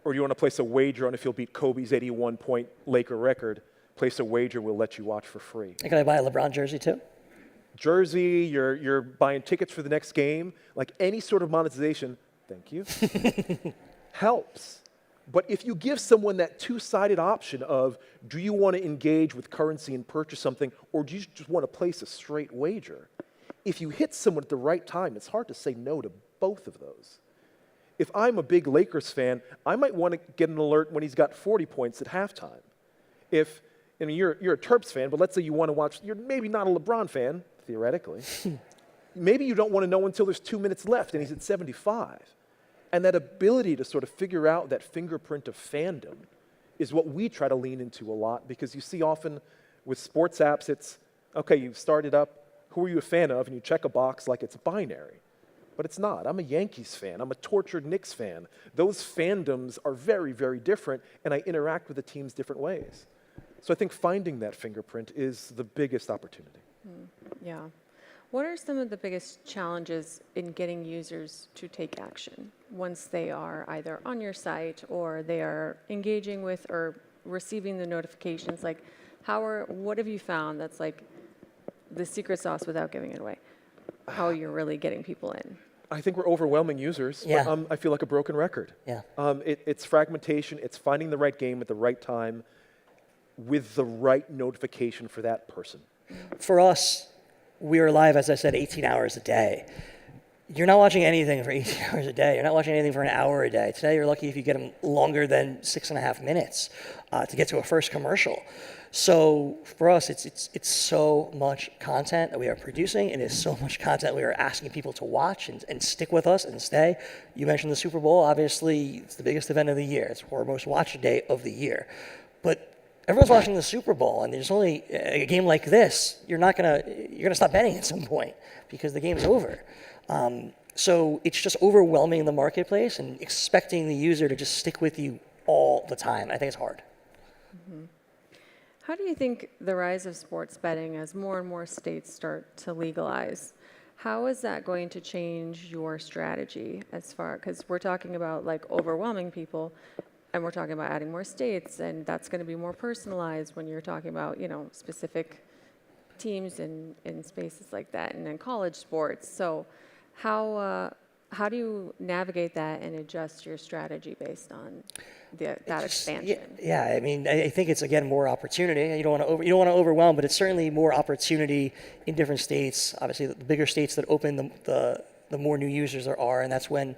Or do you want to place a wager on if he'll beat Kobe's 81-point Laker record? Place a wager, we'll let you watch for free. And can I buy a LeBron jersey too? Jersey, you're buying tickets for the next game, like any sort of monetization, thank you, helps. But if you give someone that two-sided option of, do you want to engage with currency and purchase something, or do you just want to place a straight wager? If you hit someone at the right time, it's hard to say no to both of those. If I'm a big Lakers fan, I might want to get an alert when he's got 40 points at halftime. If, I mean, you're a Terps fan, but let's say you want to watch, you're maybe not a LeBron fan, theoretically. Maybe you don't want to know until there's 2 minutes left and he's at 75. And that ability to sort of figure out that fingerprint of fandom is what we try to lean into a lot, because you see often with sports apps, it's, okay, you've started up, who are you a fan of? And you check a box like it's binary. But it's not. I'm a Yankees fan. I'm a tortured Knicks fan. Those fandoms are very, very different, and I interact with the teams different ways. So I think finding that fingerprint is the biggest opportunity. Yeah. What are some of the biggest challenges in getting users to take action once they are either on your site or they are engaging with or receiving the notifications? Like, what have you found that's like the secret sauce without giving it away? How you're really getting people in? I think we're overwhelming users, but I feel like a broken record. Yeah. It's fragmentation. It's finding the right game at the right time with the right notification for that person. For us, we are live, as I said, 18 hours a day. You're not watching anything for 18 hours a day. You're not watching anything for an hour a day. Today, you're lucky if you get them longer than 6.5 minutes to get to a first commercial. So for us, it's so much content that we are producing. It is so much content we are asking people to watch and stick with us and stay. You mentioned the Super Bowl. Obviously, it's the biggest event of the year. It's our most watched day of the year. But everyone's watching the Super Bowl, and there's only a game like this. You're gonna stop betting at some point because the game's over. So it's just overwhelming the marketplace and expecting the user to just stick with you all the time. I think it's hard. Mm-hmm. How do you think the rise of sports betting as more and more states start to legalize, how is that going to change your strategy because we're talking about like overwhelming people and we're talking about adding more states, and that's going to be more personalized when you're talking about, specific teams in spaces like that and in college sports. So how do you navigate that and adjust your strategy based on that expansion? Yeah, I mean, I think it's, again, more opportunity. You don't want to overwhelm, but it's certainly more opportunity in different states. Obviously, the bigger states that open, the more new users there are, and that's when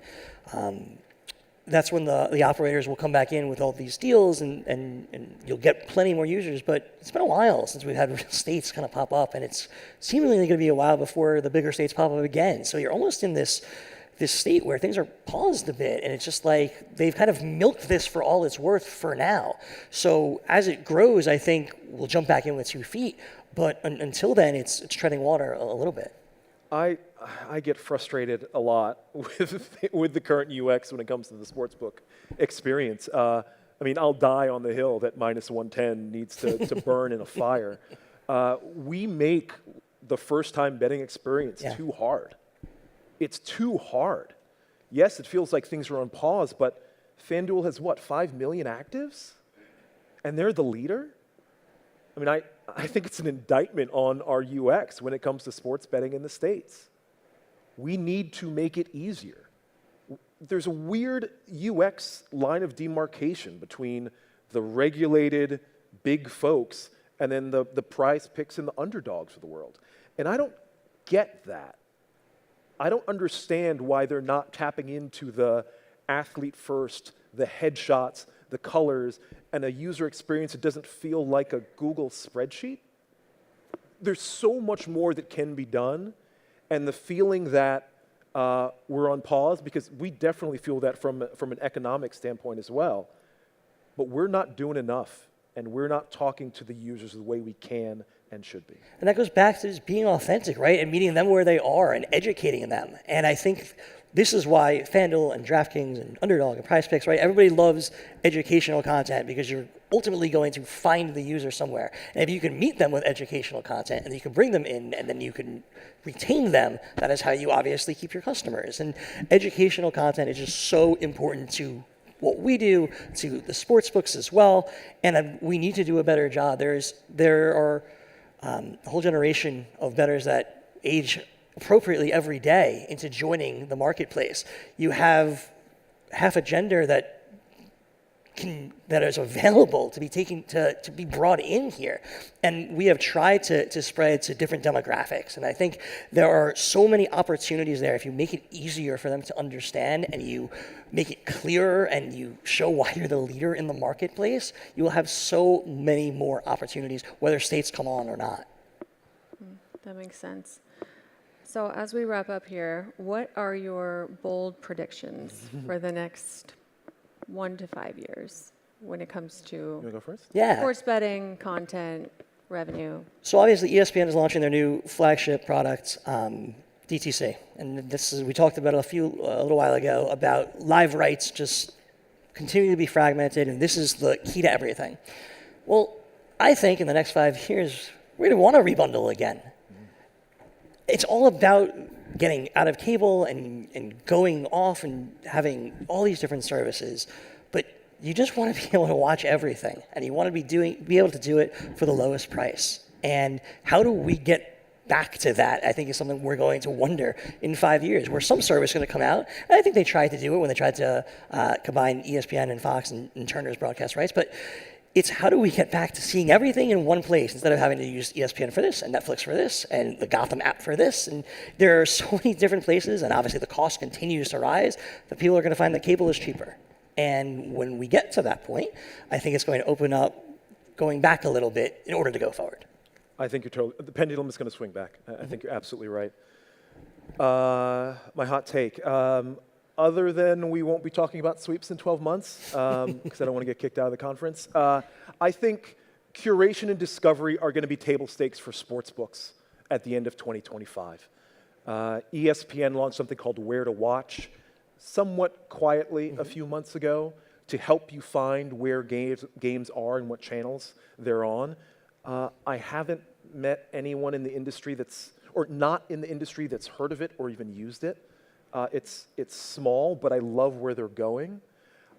the operators will come back in with all these deals, and you'll get plenty more users. But it's been a while since we've had real states kind of pop up, and it's seemingly going to be a while before the bigger states pop up again. So you're almost in this state where things are paused a bit, and it's just like they've kind of milked this for all it's worth for now. So as it grows, I think we'll jump back in with 2 feet. But until then, it's treading water a little bit. I get frustrated a lot with the current UX when it comes to the sportsbook experience. I mean, I'll die on the hill that -110 needs to burn in a fire. We make the first-time betting experience too hard. It's too hard. Yes, it feels like things are on pause, but FanDuel has, 5 million actives? And they're the leader? I mean, I think it's an indictment on our UX when it comes to sports betting in the States. We need to make it easier. There's a weird UX line of demarcation between the regulated big folks and then the prize picks and the underdogs of the world. And I don't get that. I don't understand why they're not tapping into the athlete first, the headshots, the colors, and a user experience that doesn't feel like a Google spreadsheet. There's so much more that can be done, and the feeling that we're on pause, because we definitely feel that from an economic standpoint as well, but we're not doing enough, and we're not talking to the users the way we can and should be. And that goes back to just being authentic, right? And meeting them where they are and educating them. And I think this is why FanDuel and DraftKings and Underdog and Prize Picks, right? Everybody loves educational content because you're ultimately going to find the user somewhere. And if you can meet them with educational content and you can bring them in and then you can retain them, that is how you obviously keep your customers. And educational content is just so important to what we do, to the sports books as well. And we need to do a better job. There are a whole generation of bettors that age appropriately every day into joining the marketplace. You have half a gender that is available to be to be brought in here, and we have tried to spread to different demographics. And I think there are so many opportunities there if you make it easier for them to understand and you make it clearer and you show why you're the leader in the marketplace. You will have so many more opportunities, whether states come on or not. That makes sense. So as we wrap up here, what are your bold predictions for the next 1 to 5 years when it comes to You want to go first? Yeah. sports betting, content, revenue? So obviously ESPN is launching their new flagship product, DTC. And this is, we talked about a little while ago about live rights just continuing to be fragmented, and this is the key to everything. Well, I think in the next 5 years, we're going to want to rebundle again. It's all about getting out of cable and going off and having all these different services. But you just want to be able to watch everything, and you want to be able to do it for the lowest price. And how do we get back to that? I think is something we're going to wonder in 5 years, where some service is going to come out. And I think they tried to do it when they tried to combine ESPN and Fox and Turner's broadcast rights. But it's how do we get back to seeing everything in one place instead of having to use ESPN for this and Netflix for this and the Gotham app for this. And there are so many different places, and obviously the cost continues to rise, that people are going to find that cable is cheaper. And when we get to that point, I think it's going to open up going back a little bit in order to go forward. I think the pendulum is going to swing back. I think you're absolutely right. My hot take. Other than we won't be talking about sweeps in 12 months, because I don't want to get kicked out of the conference, I think curation and discovery are going to be table stakes for sports books at the end of 2025. ESPN launched something called Where to Watch somewhat quietly a few months ago to help you find where games are and what channels they're on. I haven't met anyone in the industry not in the industry that's heard of it or even used it. It's small, but I love where they're going.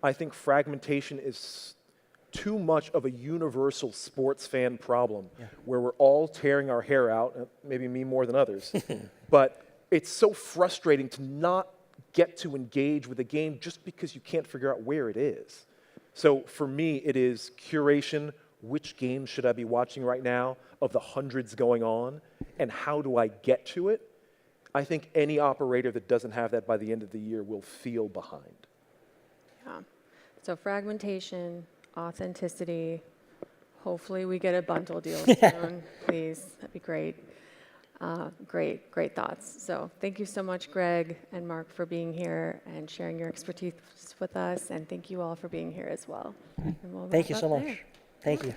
I think fragmentation is too much of a universal sports fan problem, where we're all tearing our hair out, maybe me more than others. But it's so frustrating to not get to engage with a game just because you can't figure out where it is. So for me, it is curation. Which games should I be watching right now of the hundreds going on, and how do I get to it? I think any operator that doesn't have that by the end of the year will feel behind. Yeah. So fragmentation, authenticity. Hopefully we get a bundle deal soon, please. That'd be great. Great thoughts. So thank you so much, Greg and Mark, for being here and sharing your expertise with us. And thank you all for being here as well. And we'll Thank you wrap so up much. there. Thank you.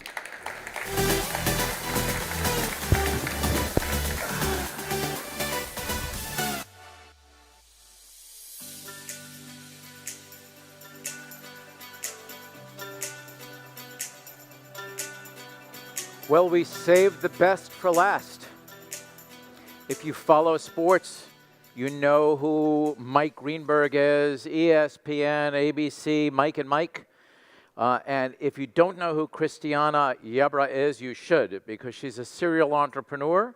Well, we saved the best for last. If you follow sports, you know who Mike Greenberg is, ESPN, ABC, Mike and Mike. And if you don't know who Christiana Yebra is, you should, because she's a serial entrepreneur,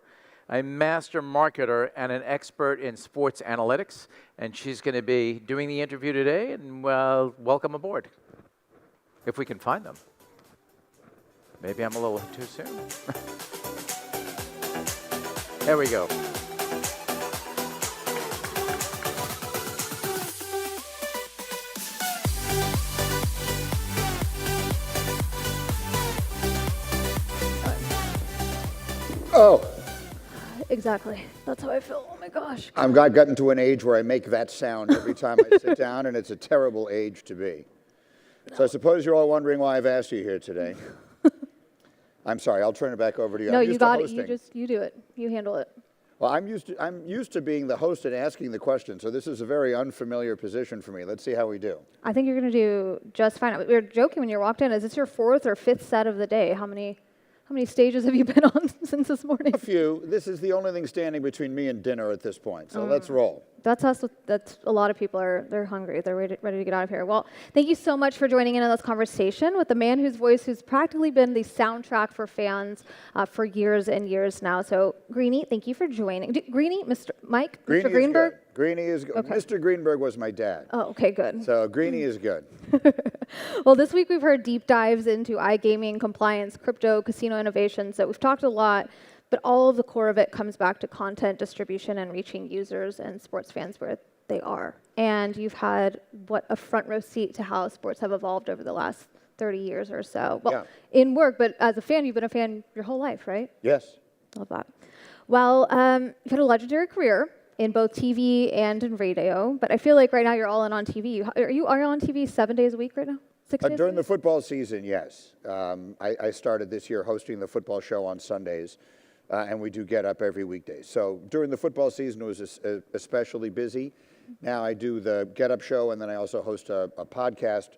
a master marketer, and an expert in sports analytics. And she's going to be doing the interview today, and well, welcome aboard, if we can find them. Maybe I'm a little too soon. There we go. Oh. Exactly. That's how I feel. Oh my gosh. I've gotten to an age where I make that sound every time I sit down, and it's a terrible age to be. So I suppose you're all wondering why I've asked you here today. I'm sorry, I'll turn it back over to you. No, you got it. You do it. You handle it. Well, I'm used to being the host and asking the question, so this is a very unfamiliar position for me. Let's see how we do. I think you're going to do just fine. We were joking when you walked in. Is this your 4th or 5th set of the day? How many stages have you been on since this morning? A few. This is the only thing standing between me and dinner at this point, so let's roll. That's us. That's a lot of people they're hungry. They're ready to get out of here. Well, thank you so much for joining in on this conversation with the man who's practically been the soundtrack for fans for years and years now. So, Greenie, thank you for joining. Greenie, Mr. Mike, Greenie Mr. Greenberg. Greenie is good. Okay. Mr. Greenberg was my dad. Oh, okay, good. So Greenie is good. Well, this week we've heard deep dives into iGaming, compliance, crypto, casino innovation. So we've talked a lot. But all of the core of it comes back to content distribution and reaching users and sports fans where they are. And you've had, a front row seat to how sports have evolved over the last 30 years or so. Well, in work, but as a fan, you've been a fan your whole life, right? Yes. Love that. Well, you've had a legendary career in both TV and in radio, but I feel like right now you're all in on TV. Are you on TV 7 days a week right now? 6 days? During the football season, yes. I started this year hosting the football show on Sundays, and we do Get Up every weekday. So during the football season, it was especially busy. Now I do the Get Up show, and then I also host a podcast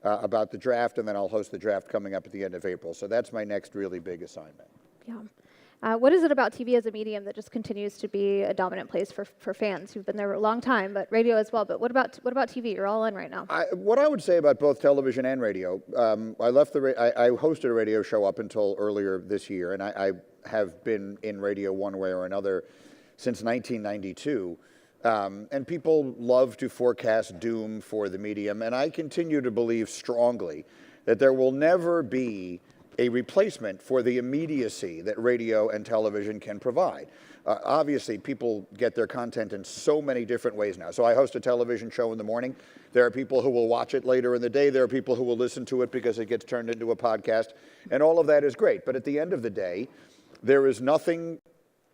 about the draft, and then I'll host the draft coming up at the end of April. So that's my next really big assignment. Yeah. What is it about TV as a medium that just continues to be a dominant place for fans who've been there a long time, but radio as well? But what about TV? You're all in right now. What I would say about both television and radio, I hosted a radio show up until earlier this year, and I have been in radio one way or another since 1992. And people love to forecast doom for the medium, and I continue to believe strongly that there will never be a replacement for the immediacy that radio and television can provide. Obviously, people get their content in so many different ways now. So I host a television show in the morning. There are people who will watch it later in the day. There are people who will listen to it because it gets turned into a podcast. And all of that is great. But at the end of the day, there is nothing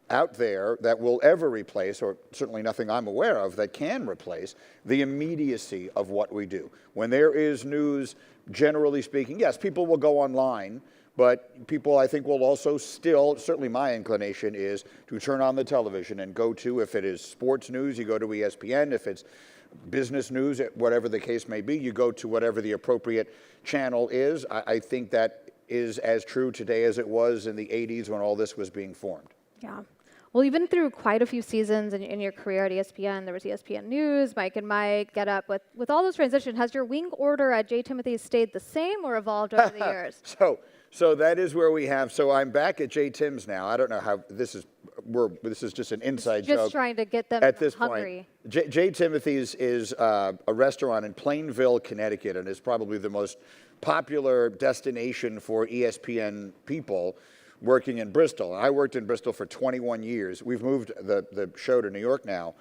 out there that will ever replace, or certainly nothing I'm aware of that can replace, the immediacy of what we do. When there is news, generally speaking, yes, people will go online, but people, I think, will also still, certainly my inclination is to turn on the television and go to, if it is sports news, you go to ESPN. If it's business news, whatever the case may be, you go to whatever the appropriate channel is. I think that is as true today as it was in the 80s when all this was being formed. Yeah. Well, you've been through quite a few seasons in your career at ESPN. There was ESPN News, Mike and Mike, Get Up. With all those transitions, has your wing order at J. Timothy's stayed the same or evolved over the years? So that is where we have. So I'm back at J. Tim's now. I don't know how this is. This is just an inside joke. Just trying to get them at this hungry. Point. J. Timothy's is a restaurant in Plainville, Connecticut, and is probably the most popular destination for ESPN people working in Bristol. I worked in Bristol for 21 years. We've moved the show to New York now,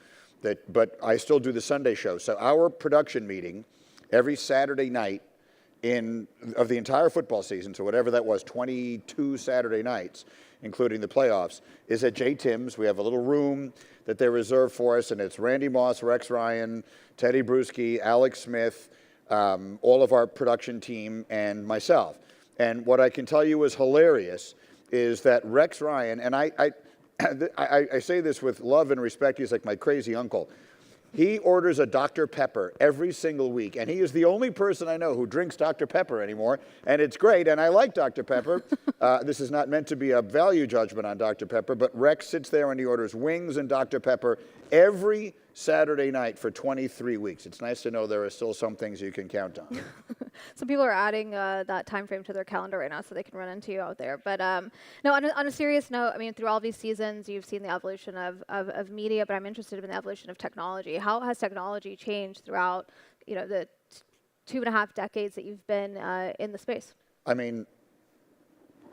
but I still do the Sunday show. So our production meeting every Saturday night of the entire football season, so whatever that was, 22 Saturday nights, including the playoffs, is at J. Tim's. We have a little room that they reserve for us, and it's Randy Moss, Rex Ryan, Teddy Bruschi, Alex Smith, all of our production team, and myself. And what I can tell you is hilarious is that Rex Ryan, and I say this with love and respect, he's like my crazy uncle. He orders a Dr. Pepper every single week, and he is the only person I know who drinks Dr. Pepper anymore, and it's great, and I like Dr. Pepper. This is not meant to be a value judgment on Dr. Pepper, but Rex sits there and he orders wings and Dr. Pepper every Saturday night for 23 weeks. It's nice to know there are still some things you can count on. Some people are adding that time frame to their calendar right now so they can run into you out there. But no, on a serious note, I mean, through all these seasons, you've seen the evolution of media, but I'm interested in the evolution of technology. How has technology changed throughout, the 2.5 decades that you've been in the space? I mean,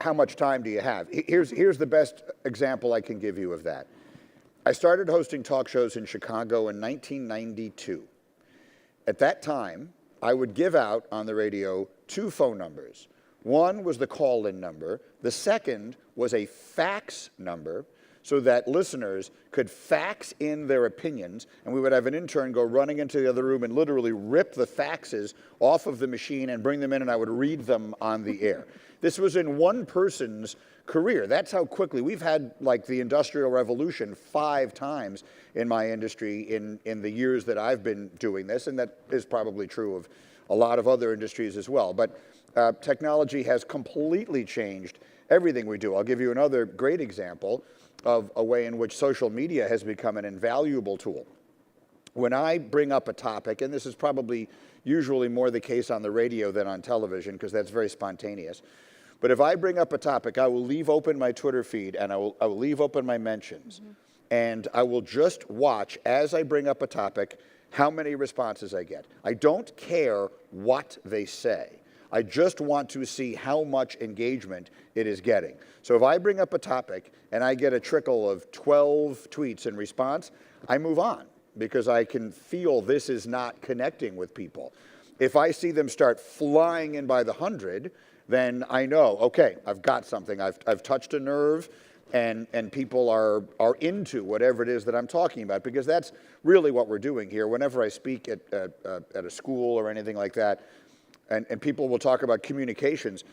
how much time do you have? Here's the best example I can give you of that. I started hosting talk shows in Chicago in 1992. At that time, I would give out on the radio 2 phone numbers. One was the call-in number. The second was a fax number so that listeners could fax in their opinions, and we would have an intern go running into the other room and literally rip the faxes off of the machine and bring them in, and I would read them on the air. This was in one person's career. That's how quickly. We've had like the Industrial Revolution 5 times in my industry in the years that I've been doing this, and that is probably true of a lot of other industries as well. But technology has completely changed everything we do. I'll give you another great example of a way in which social media has become an invaluable tool. When I bring up a topic, and this is probably usually more the case on the radio than on television because that's very spontaneous, but if I bring up a topic, I will leave open my Twitter feed and I will leave open my mentions. Mm-hmm. And I will just watch, as I bring up a topic, how many responses I get. I don't care what they say. I just want to see how much engagement it is getting. So if I bring up a topic and I get a trickle of 12 tweets in response, I move on because I can feel this is not connecting with people. If I see them start flying in by the 100, then I know, okay, I've got something. I've touched a nerve, and people are into whatever it is that I'm talking about, because that's really what we're doing here. Whenever I speak at a school or anything like that, and people will talk about communications,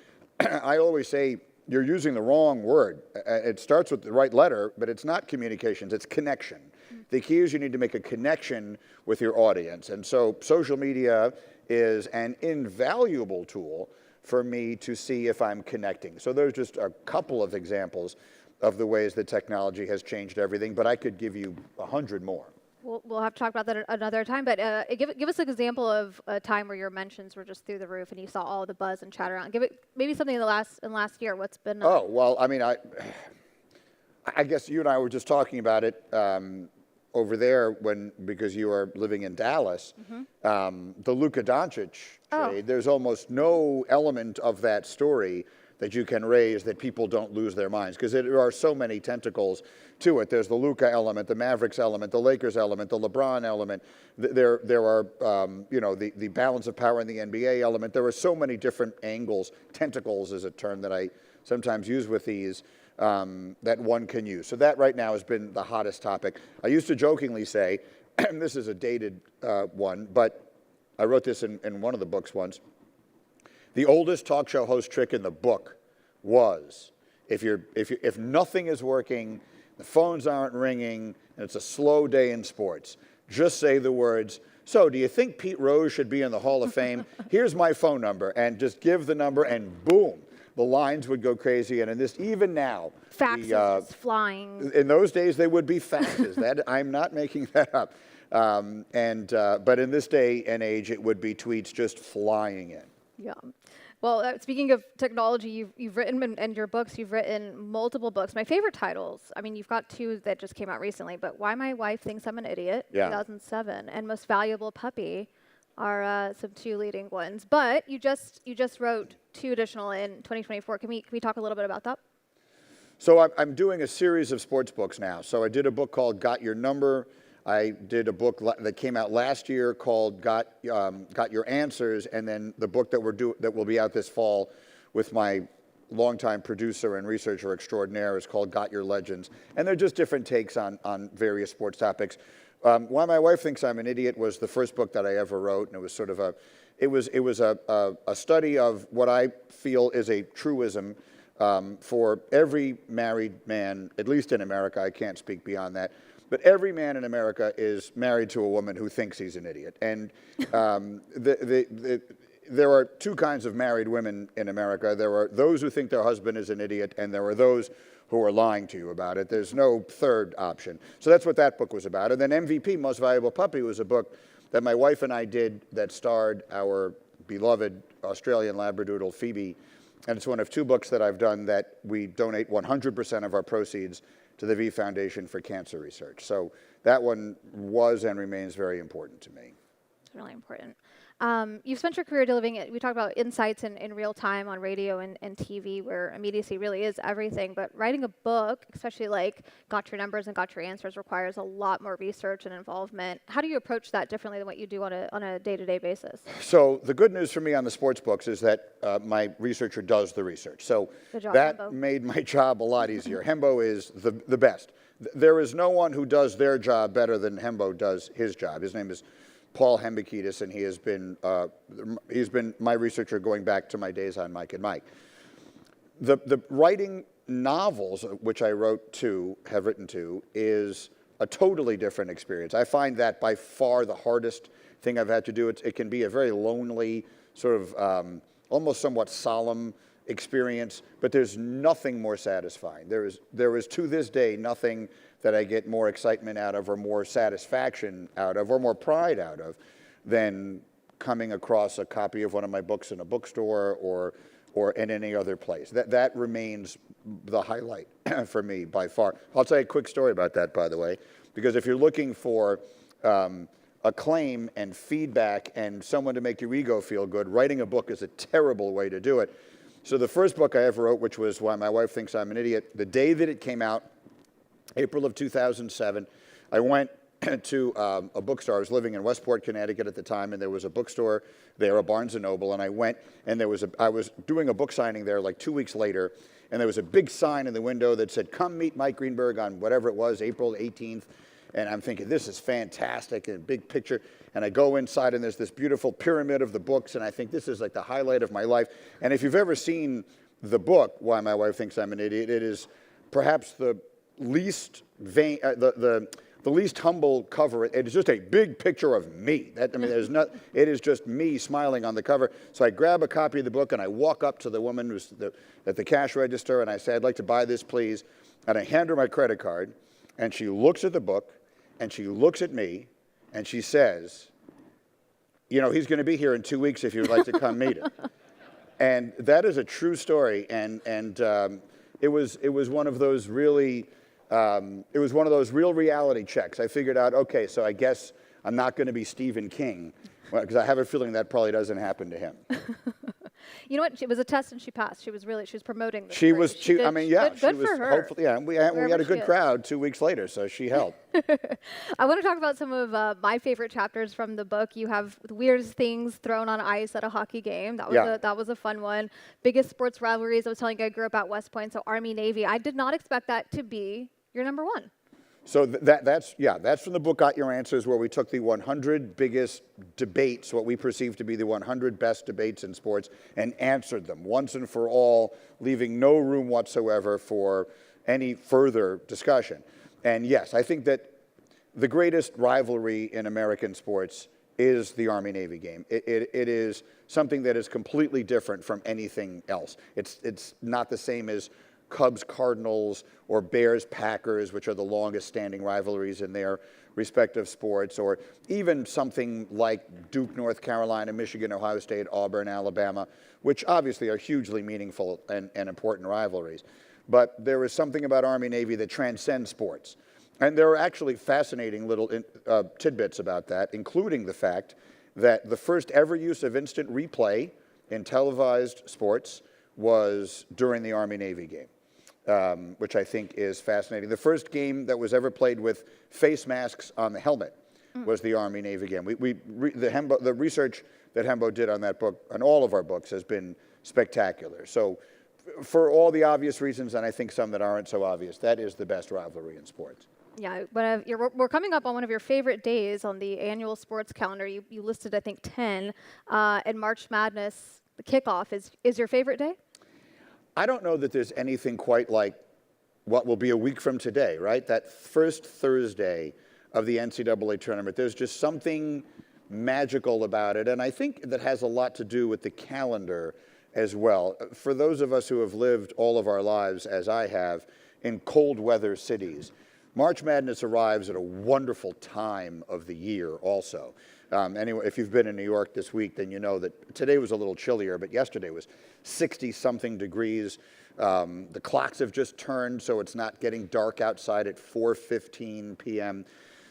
I always say, you're using the wrong word. It starts with the right letter, but it's not communications, it's connection. The key is you need to make a connection with your audience. And so social media is an invaluable tool for me to see if I'm connecting. So there's just a couple of examples of the ways that technology has changed everything, but I could give you 100 more. We'll have to talk about that another time, but give us an example of a time where your mentions were just through the roof and you saw all the buzz and chatter around. Give it maybe something in the last year. What's been? Oh, well, I mean, I guess you and I were just talking about it over there because you are living in Dallas. The Luka Doncic trade. There's almost no element of that story that you can raise that people don't lose their minds, because there are so many tentacles to it. There's the Luka element, the Mavericks element, the Lakers element, the LeBron element. There are the balance of power in the NBA element. There are so many different angles. Tentacles is a term that I sometimes use with these that one can use. So that right now has been the hottest topic. I used to jokingly say, and this is a dated one, but I wrote this in one of the books once. The oldest talk show host trick in the book was, if nothing is working, the phones aren't ringing, and it's a slow day in sports, just say the words, "So, do you think Pete Rose should be in the Hall of Fame? Here's my phone number," and just give the number, and boom, the lines would go crazy. And in this, even now, faxes flying. In those days, they would be faxes. That I'm not making that up. But in this day and age, it would be tweets just flying in. Yeah. Well, speaking of technology, you've written, and your books, you've written multiple books. My favorite titles, I mean, you've got two that just came out recently, but Why My Wife Thinks I'm an Idiot, 2007, and Most Valuable Puppy are some two leading ones. But you just wrote two additional in 2024. Can we talk a little bit about that? So I'm doing a series of sports books now. So I did a book called Got Your Number. I did a book that came out last year called Got Your Answers, and then the book that will be out this fall with my longtime producer and researcher extraordinaire is called Got Your Legends. And they're just different takes on various sports topics. Why My Wife Thinks I'm an Idiot was the first book that I ever wrote, and it was sort of a study of what I feel is a truism for every married man, at least in America. I can't speak beyond that. But every man in America is married to a woman who thinks he's an idiot. And there are two kinds of married women in America. There are those who think their husband is an idiot, and there are those who are lying to you about it. There's no third option. So that's what that book was about. And then MVP, Most Valuable Puppy, was a book that my wife and I did that starred our beloved Australian Labradoodle, Phoebe. And it's one of two books that I've done that we donate 100% of our proceeds to the V Foundation for Cancer Research. So that one was and remains very important to me. It's really important. You've spent your career delivering, we talked about insights in real time on radio and TV, where immediacy really is everything, but writing a book, especially like Got Your Numbers and Got Your Answers, requires a lot more research and involvement. How do you approach that differently than what you do on a day-to-day basis? So the good news for me on the sports books is that my researcher does the research. So that Hembo made my job a lot easier. Hembo is the best. There is no one who does their job better than Hembo does his job. His name is Paul Hembekidis, and he's been my researcher going back to my days on Mike and Mike. The writing novels, which I have written two, is a totally different experience. I find that by far the hardest thing I've had to do. It can be a very lonely, sort of almost somewhat solemn experience, but there's nothing more satisfying. There is to this day nothing that I get more excitement out of, or more satisfaction out of, or more pride out of than coming across a copy of one of my books in a bookstore or in any other place. That remains the highlight for me by far. I'll tell you a quick story about that, by the way, because if you're looking for acclaim and feedback and someone to make your ego feel good, writing a book is a terrible way to do it. So the first book I ever wrote, which was Why My Wife Thinks I'm an Idiot, the day that it came out, April of 2007, I went to a bookstore. I was living in Westport, Connecticut at the time, and there was a bookstore there, a Barnes & Noble, and I went, and I was doing a book signing there like 2 weeks later, and there was a big sign in the window that said, "Come meet Mike Greenberg on whatever it was, April 18th." And I'm thinking, this is fantastic, and a big picture. And I go inside, and there's this beautiful pyramid of the books, and I think this is like the highlight of my life. And if you've ever seen the book, Why My Wife Thinks I'm an Idiot, it is perhaps the least vain, the least humble cover. It is just a big picture of me. It is just me smiling on the cover. So I grab a copy of the book, and I walk up to the woman who's at the cash register, and I say, "I'd like to buy this, please." And I hand her my credit card, and she looks at the book, and she looks at me, and she says, "You know, he's going to be here in 2 weeks if you'd like to come meet him." And that is a true story, and it was one of those really, it was one of those real reality checks. I figured out, okay, so I guess I'm not going to be Stephen King, because I have a feeling that probably doesn't happen to him. You know what? It was a test and she passed. She was promoting this. She was, good for her. Hopefully, yeah. We had a good crowd 2 weeks later, so she helped. I want to talk about some of my favorite chapters from the book. You have the weirdest things thrown on ice at a hockey game. That was a fun one. Biggest sports rivalries. I was telling you I grew up at West Point, so Army, Navy. I did not expect that to be your number one. So that's from the book Got Your Answers, where we took the 100 biggest debates, what we perceive to be the 100 best debates in sports, and answered them once and for all, leaving no room whatsoever for any further discussion. And yes, I think that the greatest rivalry in American sports is the Army-Navy game. It is something that is completely different from anything else. It's not the same as Cubs-Cardinals or Bears-Packers, which are the longest-standing rivalries in their respective sports, or even something like Duke, North Carolina, Michigan, Ohio State, Auburn, Alabama, which obviously are hugely meaningful and important rivalries. But there is something about Army-Navy that transcends sports. And there are actually fascinating little tidbits about that, including the fact that the first ever use of instant replay in televised sports was during the Army-Navy game. Which I think is fascinating. The first game that was ever played with face masks on the helmet was the Army-Navy game. The research that Hembo did on that book, on all of our books, has been spectacular. So for all the obvious reasons, and I think some that aren't so obvious, that is the best rivalry in sports. Yeah, but we're coming up on one of your favorite days on the annual sports calendar. You listed, I think, 10, and March Madness, the kickoff, is your favorite day? I don't know that there's anything quite like what will be a week from today, right? That first Thursday of the NCAA tournament. There's just something magical about it, and I think that has a lot to do with the calendar as well. For those of us who have lived all of our lives, as I have, in cold weather cities, March Madness arrives at a wonderful time of the year also. Anyway, if you've been in New York this week, then you know that today was a little chillier, but yesterday was 60-something degrees. The clocks have just turned, so it's not getting dark outside at 4:15 p.m.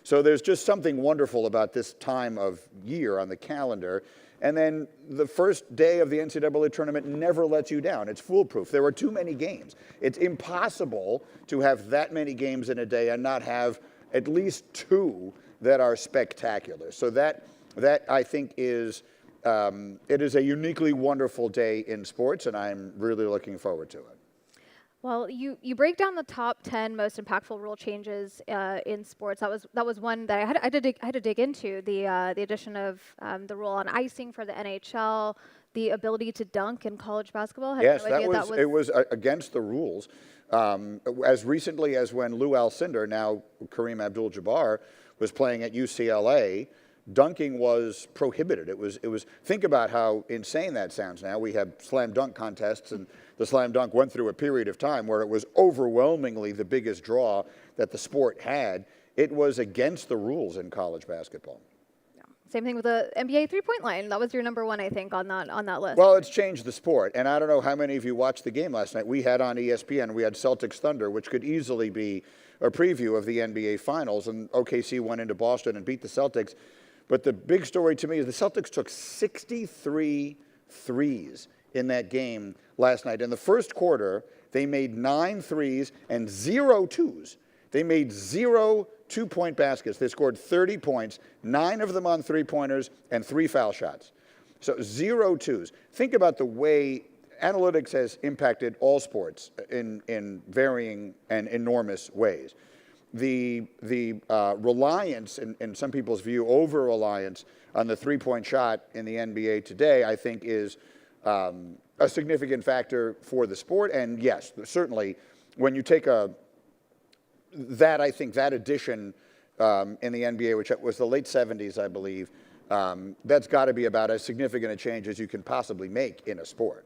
So there's just something wonderful about this time of year on the calendar. And then the first day of the NCAA tournament never lets you down. It's foolproof. There are too many games. It's impossible to have that many games in a day and not have at least two that are spectacular. So that I think is, it is a uniquely wonderful day in sports, and I'm really looking forward to it. Well, you break down the top 10 most impactful rule changes in sports. That was one that I had to dig into. The addition of the rule on icing for the NHL, the ability to dunk in college basketball. Yes, it was against the rules. As recently as when Lou Alcindor, now Kareem Abdul-Jabbar, was playing at UCLA, dunking was prohibited. It was. Think about how insane that sounds now. We have slam dunk contests, and the slam dunk went through a period of time where it was overwhelmingly the biggest draw that the sport had. It was against the rules in college basketball. Same thing with the NBA three-point line. That was your number one, I think, on that list. Well, it's changed the sport, and I don't know how many of you watched the game last night. We had on ESPN, we had Celtics Thunder, which could easily be a preview of the NBA Finals, and OKC went into Boston and beat the Celtics. But the big story to me is the Celtics took 63 threes in that game last night. In the first quarter, they made 9 threes and 0 twos. They made 0 two-point baskets. They scored 30 points, 9 of them on three-pointers and 3 foul shots. So 0 twos. Think about the way analytics has impacted all sports in varying and enormous ways. The reliance, in some people's view, over-reliance on the three-point shot in the NBA today, I think is a significant factor for the sport. And yes, certainly, when you take I think that addition in the NBA, which was the late 70s, I believe, that's got to be about as significant a change as you can possibly make in a sport.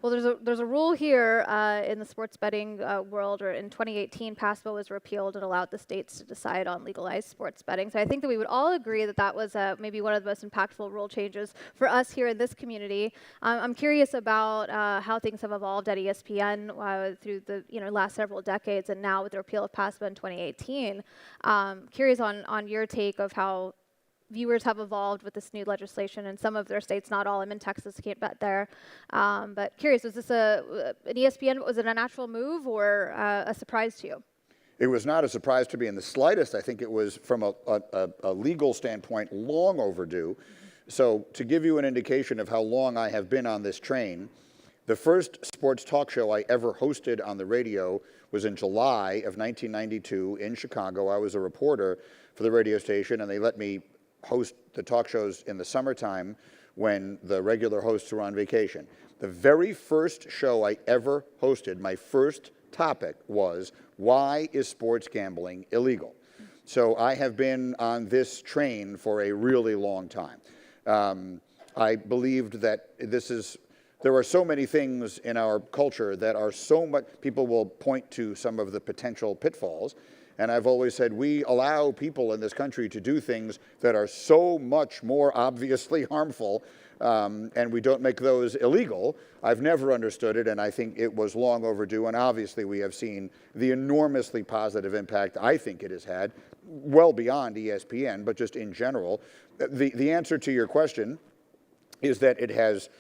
Well, there's a rule here in the sports betting world, or in 2018, PASPA was repealed and allowed the states to decide on legalized sports betting. So I think that we would all agree that that was maybe one of the most impactful rule changes for us here in this community. I'm curious about how things have evolved at ESPN through the last several decades, and now with the repeal of PASPA in 2018. Curious on your take of how viewers have evolved with this new legislation in some of their states, not all. I'm in Texas, can't bet there. But curious, was this an ESPN, was it a natural move or a surprise to you? It was not a surprise to me in the slightest. I think it was, from a legal standpoint, long overdue. So to give you an indication of how long I have been on this train, the first sports talk show I ever hosted on the radio was in July of 1992 in Chicago. I was a reporter for the radio station, and they let me host the talk shows in the summertime when the regular hosts were on vacation. The very first show I ever hosted, my first topic was, why is sports gambling illegal? So I have been on this train for a really long time. I believed that there are so many things in our culture that are so much, people will point to some of the potential pitfalls. And I've always said, we allow people in this country to do things that are so much more obviously harmful, and we don't make those illegal. I've never understood it, and I think it was long overdue. And obviously, we have seen the enormously positive impact I think it has had, well beyond ESPN, but just in general. The answer to your question is that it has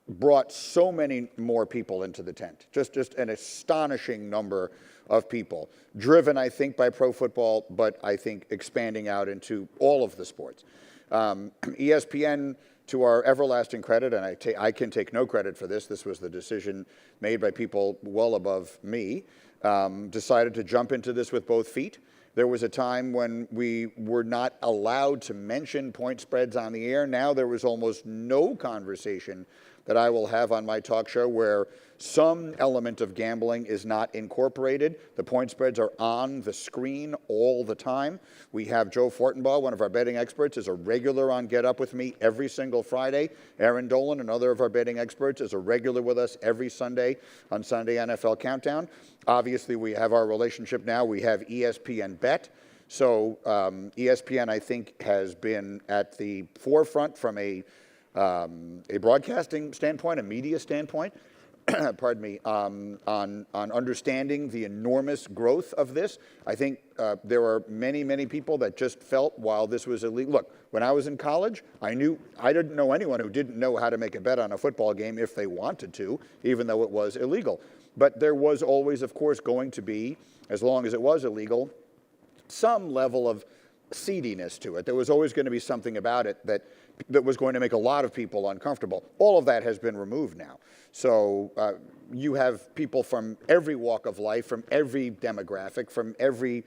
brought so many more people into the tent, just an astonishing number of people, driven, I think, by pro football, but I think expanding out into all of the sports. ESPN, to our everlasting credit, and I can take no credit for this, this was the decision made by people well above me, decided to jump into this with both feet. There was a time when we were not allowed to mention point spreads on the air. Now there was almost no conversation that I will have on my talk show where some element of gambling is not incorporated. The point spreads are on the screen all the time. We have Joe Fortenbaugh, one of our betting experts, is a regular on Get Up With Me every single Friday. Aaron Dolan, another of our betting experts, is a regular with us every Sunday on Sunday NFL Countdown. Obviously, we have our relationship now. We have ESPN Bet. So ESPN, I think, has been at the forefront from a broadcasting standpoint, a media standpoint, pardon me, on understanding the enormous growth of this. I think there are many, many people that just felt while this was illegal. Look, when I was in college, I didn't know anyone who didn't know how to make a bet on a football game if they wanted to, even though it was illegal. But there was always, of course, going to be, as long as it was illegal, some level of seediness to it. There was always going to be something about it that was going to make a lot of people uncomfortable. All of that has been removed now. So you have people from every walk of life, from every demographic, from every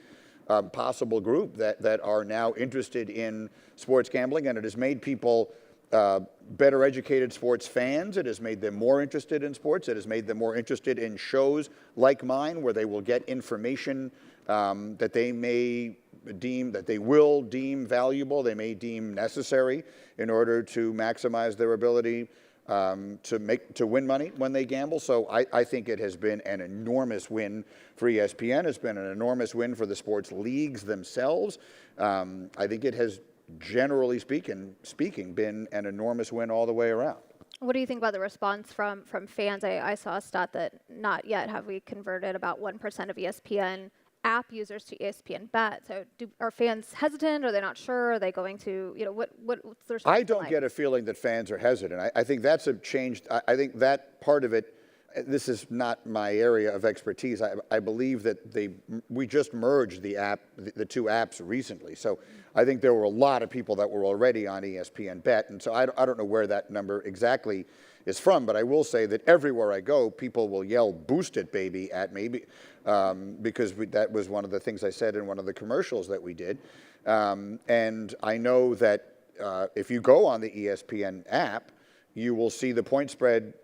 possible group that are now interested in sports gambling, and it has made people better educated sports fans. It has made them more interested in sports. It has made them more interested in shows like mine, where they will get information that they may deem, that they will deem valuable, they may deem necessary in order to maximize their ability to win money when they gamble. So I think it has been an enormous win for ESPN. It's been an enormous win for the sports leagues themselves. I think it has, generally speaking, been an enormous win all the way around. What do you think about the response from fans? I saw a stat that not yet have we converted about 1% of ESPN app users to ESPN Bet. So are fans hesitant? Are they not sure? Are they going to, what's their response? I don't get a feeling that fans are hesitant. I think that's a change. I think that part of it, this is not my area of expertise. I believe that we just merged the two apps recently. So I think there were a lot of people that were already on ESPN Bet. And so I don't know where that number exactly is from, but I will say that everywhere I go, people will yell "Boost it, baby" at me because that was one of the things I said in one of the commercials that we did. And I know that if you go on the ESPN app, you will see the point spread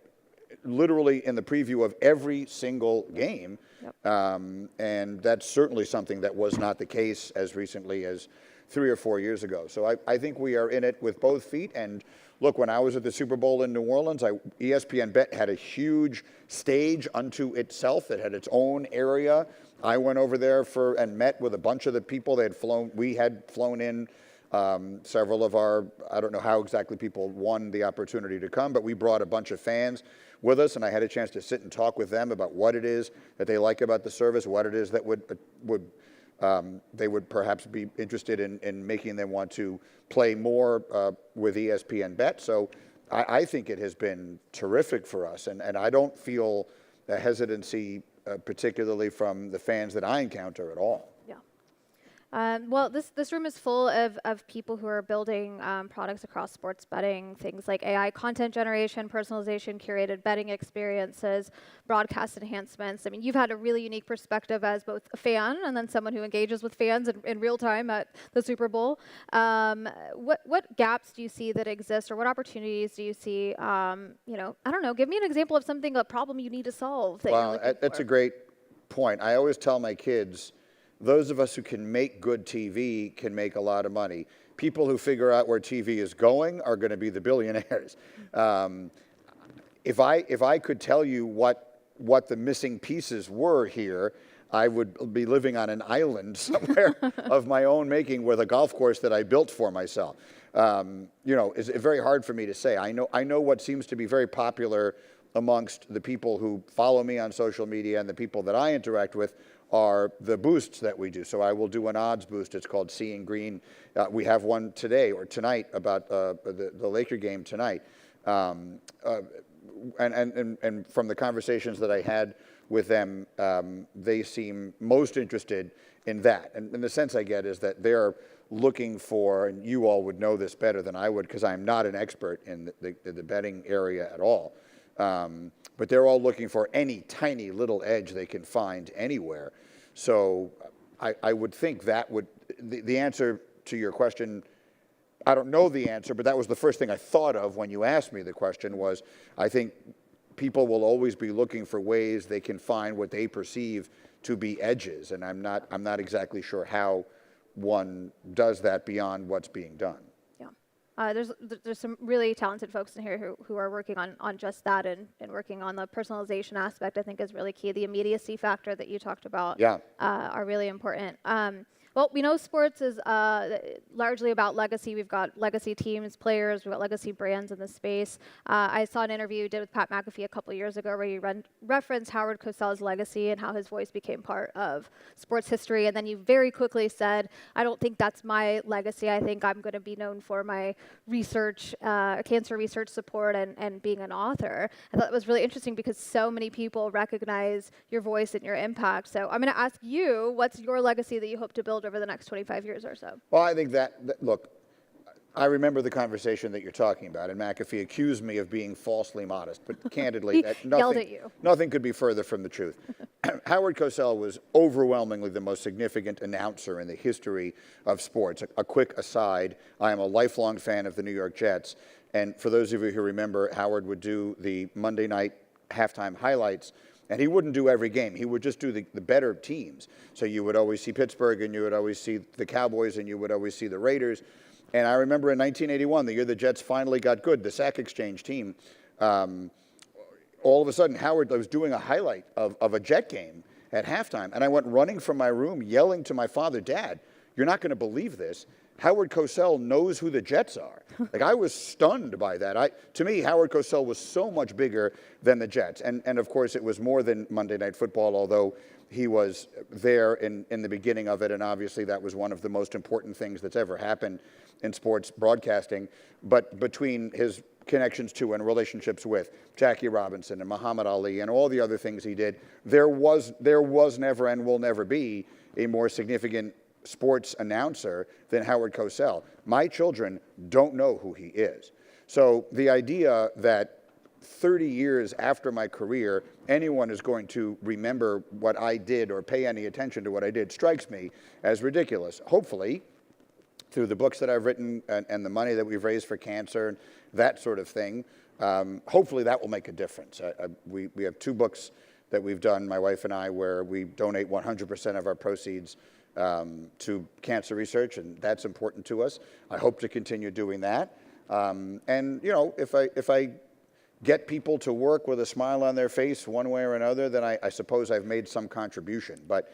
literally in the preview of every single game. And that's certainly something that was not the case as recently as 3 or 4 years ago. So I think we are in it with both feet. And look, when I was at the Super Bowl in New Orleans, ESPN Bet had a huge stage unto itself. It had its own area. I went over there and met with a bunch of the people we had flown in. Several of our, I don't know how exactly people won the opportunity to come, but we brought a bunch of fans with us, and I had a chance to sit and talk with them about what it is that they like about the service, what it is that they would perhaps be interested in making them want to play more with ESPN Bet. So I think it has been terrific for us, and I don't feel a hesitancy particularly from the fans that I encounter at all. Well, this room is full of people who are building products across sports betting, things like AI content generation, personalization, curated betting experiences, broadcast enhancements. I mean, you've had a really unique perspective as both a fan and then someone who engages with fans in real time at the Super Bowl. What gaps do you see that exist, or what opportunities do you see? I don't know. Give me an example of a problem you need to solve. That's a great point. I always tell my kids, those of us who can make good TV can make a lot of money. People who figure out where TV is going are going to be the billionaires. If I could tell you what the missing pieces were here, I would be living on an island somewhere of my own making with a golf course that I built for myself. It's very hard for me to say. I know what seems to be very popular amongst the people who follow me on social media and the people that I interact with are the boosts that we do. So I will do an odds boost. It's called Seeing Green. We have one today or tonight about the Laker game tonight. And from the conversations that I had with them, they seem most interested in that. And the sense I get is that they're looking for, and you all would know this better than I would because I'm not an expert in the betting area at all, but they're all looking for any tiny little edge they can find anywhere. So I would think that the answer to your question, I don't know the answer, but that was the first thing I thought of when you asked me the question was, I think people will always be looking for ways they can find what they perceive to be edges, and I'm not exactly sure how one does that beyond what's being done. There's some really talented folks in here who are working on just that and working on the personalization aspect. I think is really key. The immediacy factor that you talked about are really important. Well, we know sports is largely about legacy. We've got legacy teams, players, we've got legacy brands in the space. I saw an interview you did with Pat McAfee a couple years ago where you referenced Howard Cosell's legacy and how his voice became part of sports history. And then you very quickly said, I don't think that's my legacy. I think I'm going to be known for my research, cancer research support and being an author. I thought it was really interesting because so many people recognize your voice and your impact. So I'm going to ask you, what's your legacy that you hope to build over the next 25 years or so? Well, I think look, I remember the conversation that you're talking about, and McAfee accused me of being falsely modest, but candidly, yelled at you. Nothing could be further from the truth. Howard Cosell was overwhelmingly the most significant announcer in the history of sports. A quick aside, I am a lifelong fan of the New York Jets, and for those of you who remember, Howard would do the Monday night halftime highlights. And he wouldn't do every game. He would just do the better teams. So you would always see Pittsburgh, and you would always see the Cowboys, and you would always see the Raiders. And I remember in 1981, the year the Jets finally got good, the Sack Exchange team, all of a sudden Howard was doing a highlight of a Jet game at halftime. And I went running from my room yelling to my father, Dad, you're not going to believe this. Howard Cosell knows who the Jets are. Like, I was stunned by that. To me, Howard Cosell was so much bigger than the Jets. And of course, it was more than Monday Night Football, although he was there in the beginning of it. And obviously, that was one of the most important things that's ever happened in sports broadcasting. But between his connections to and relationships with Jackie Robinson and Muhammad Ali and all the other things he did, there was never and will never be a more significant sports announcer than Howard Cosell. My children don't know who he is. So the idea that 30 years after my career, anyone is going to remember what I did or pay any attention to what I did strikes me as ridiculous. Hopefully, through the books that I've written and the money that we've raised for cancer and that sort of thing, hopefully that will make a difference. We have 2 books that we've done, my wife and I, where we donate 100% of our proceeds to cancer research, and that's important to us. I hope to continue doing that. And you know, if I get people to work with a smile on their face one way or another, then I suppose I've made some contribution. But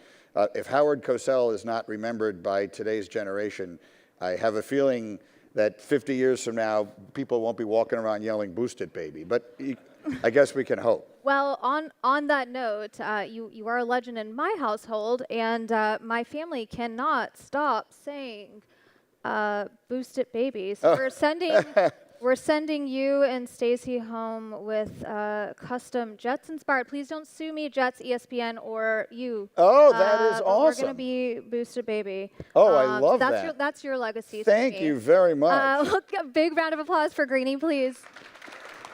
if Howard Cosell is not remembered by today's generation, I have a feeling that 50 years from now, people won't be walking around yelling, "Boost it, baby." But I guess we can hope. Well, on that note, you are a legend in my household, and my family cannot stop saying, "Boost it, baby." So we're sending you and Stacy home with custom Jets inspired. Please don't sue me, Jets, ESPN, or you. Oh, that is awesome. We're going to be Boost It, baby. Oh, I love that. That's your legacy. Thank you very much. Look, a big round of applause for Greenie, please.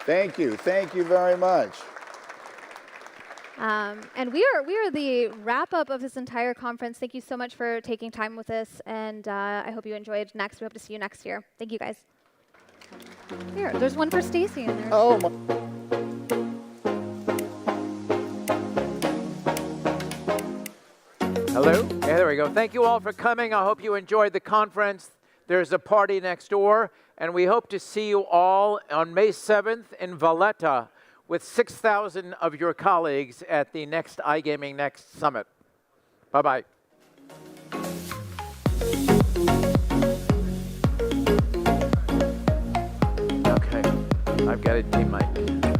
Thank you very much. And we are the wrap up of this entire conference. Thank you so much for taking time with us, and I hope you enjoyed next. We hope to see you next year. Thank you, guys. Here, there's one for Stacy in there. Oh my. Hello. Yeah, there we go. Thank you all for coming. I hope you enjoyed the conference. There's a party next door, and we hope to see you all on May 7th in Valletta with 6,000 of your colleagues at the next iGaming Next Summit. Bye-bye. Okay, I've got a D mic.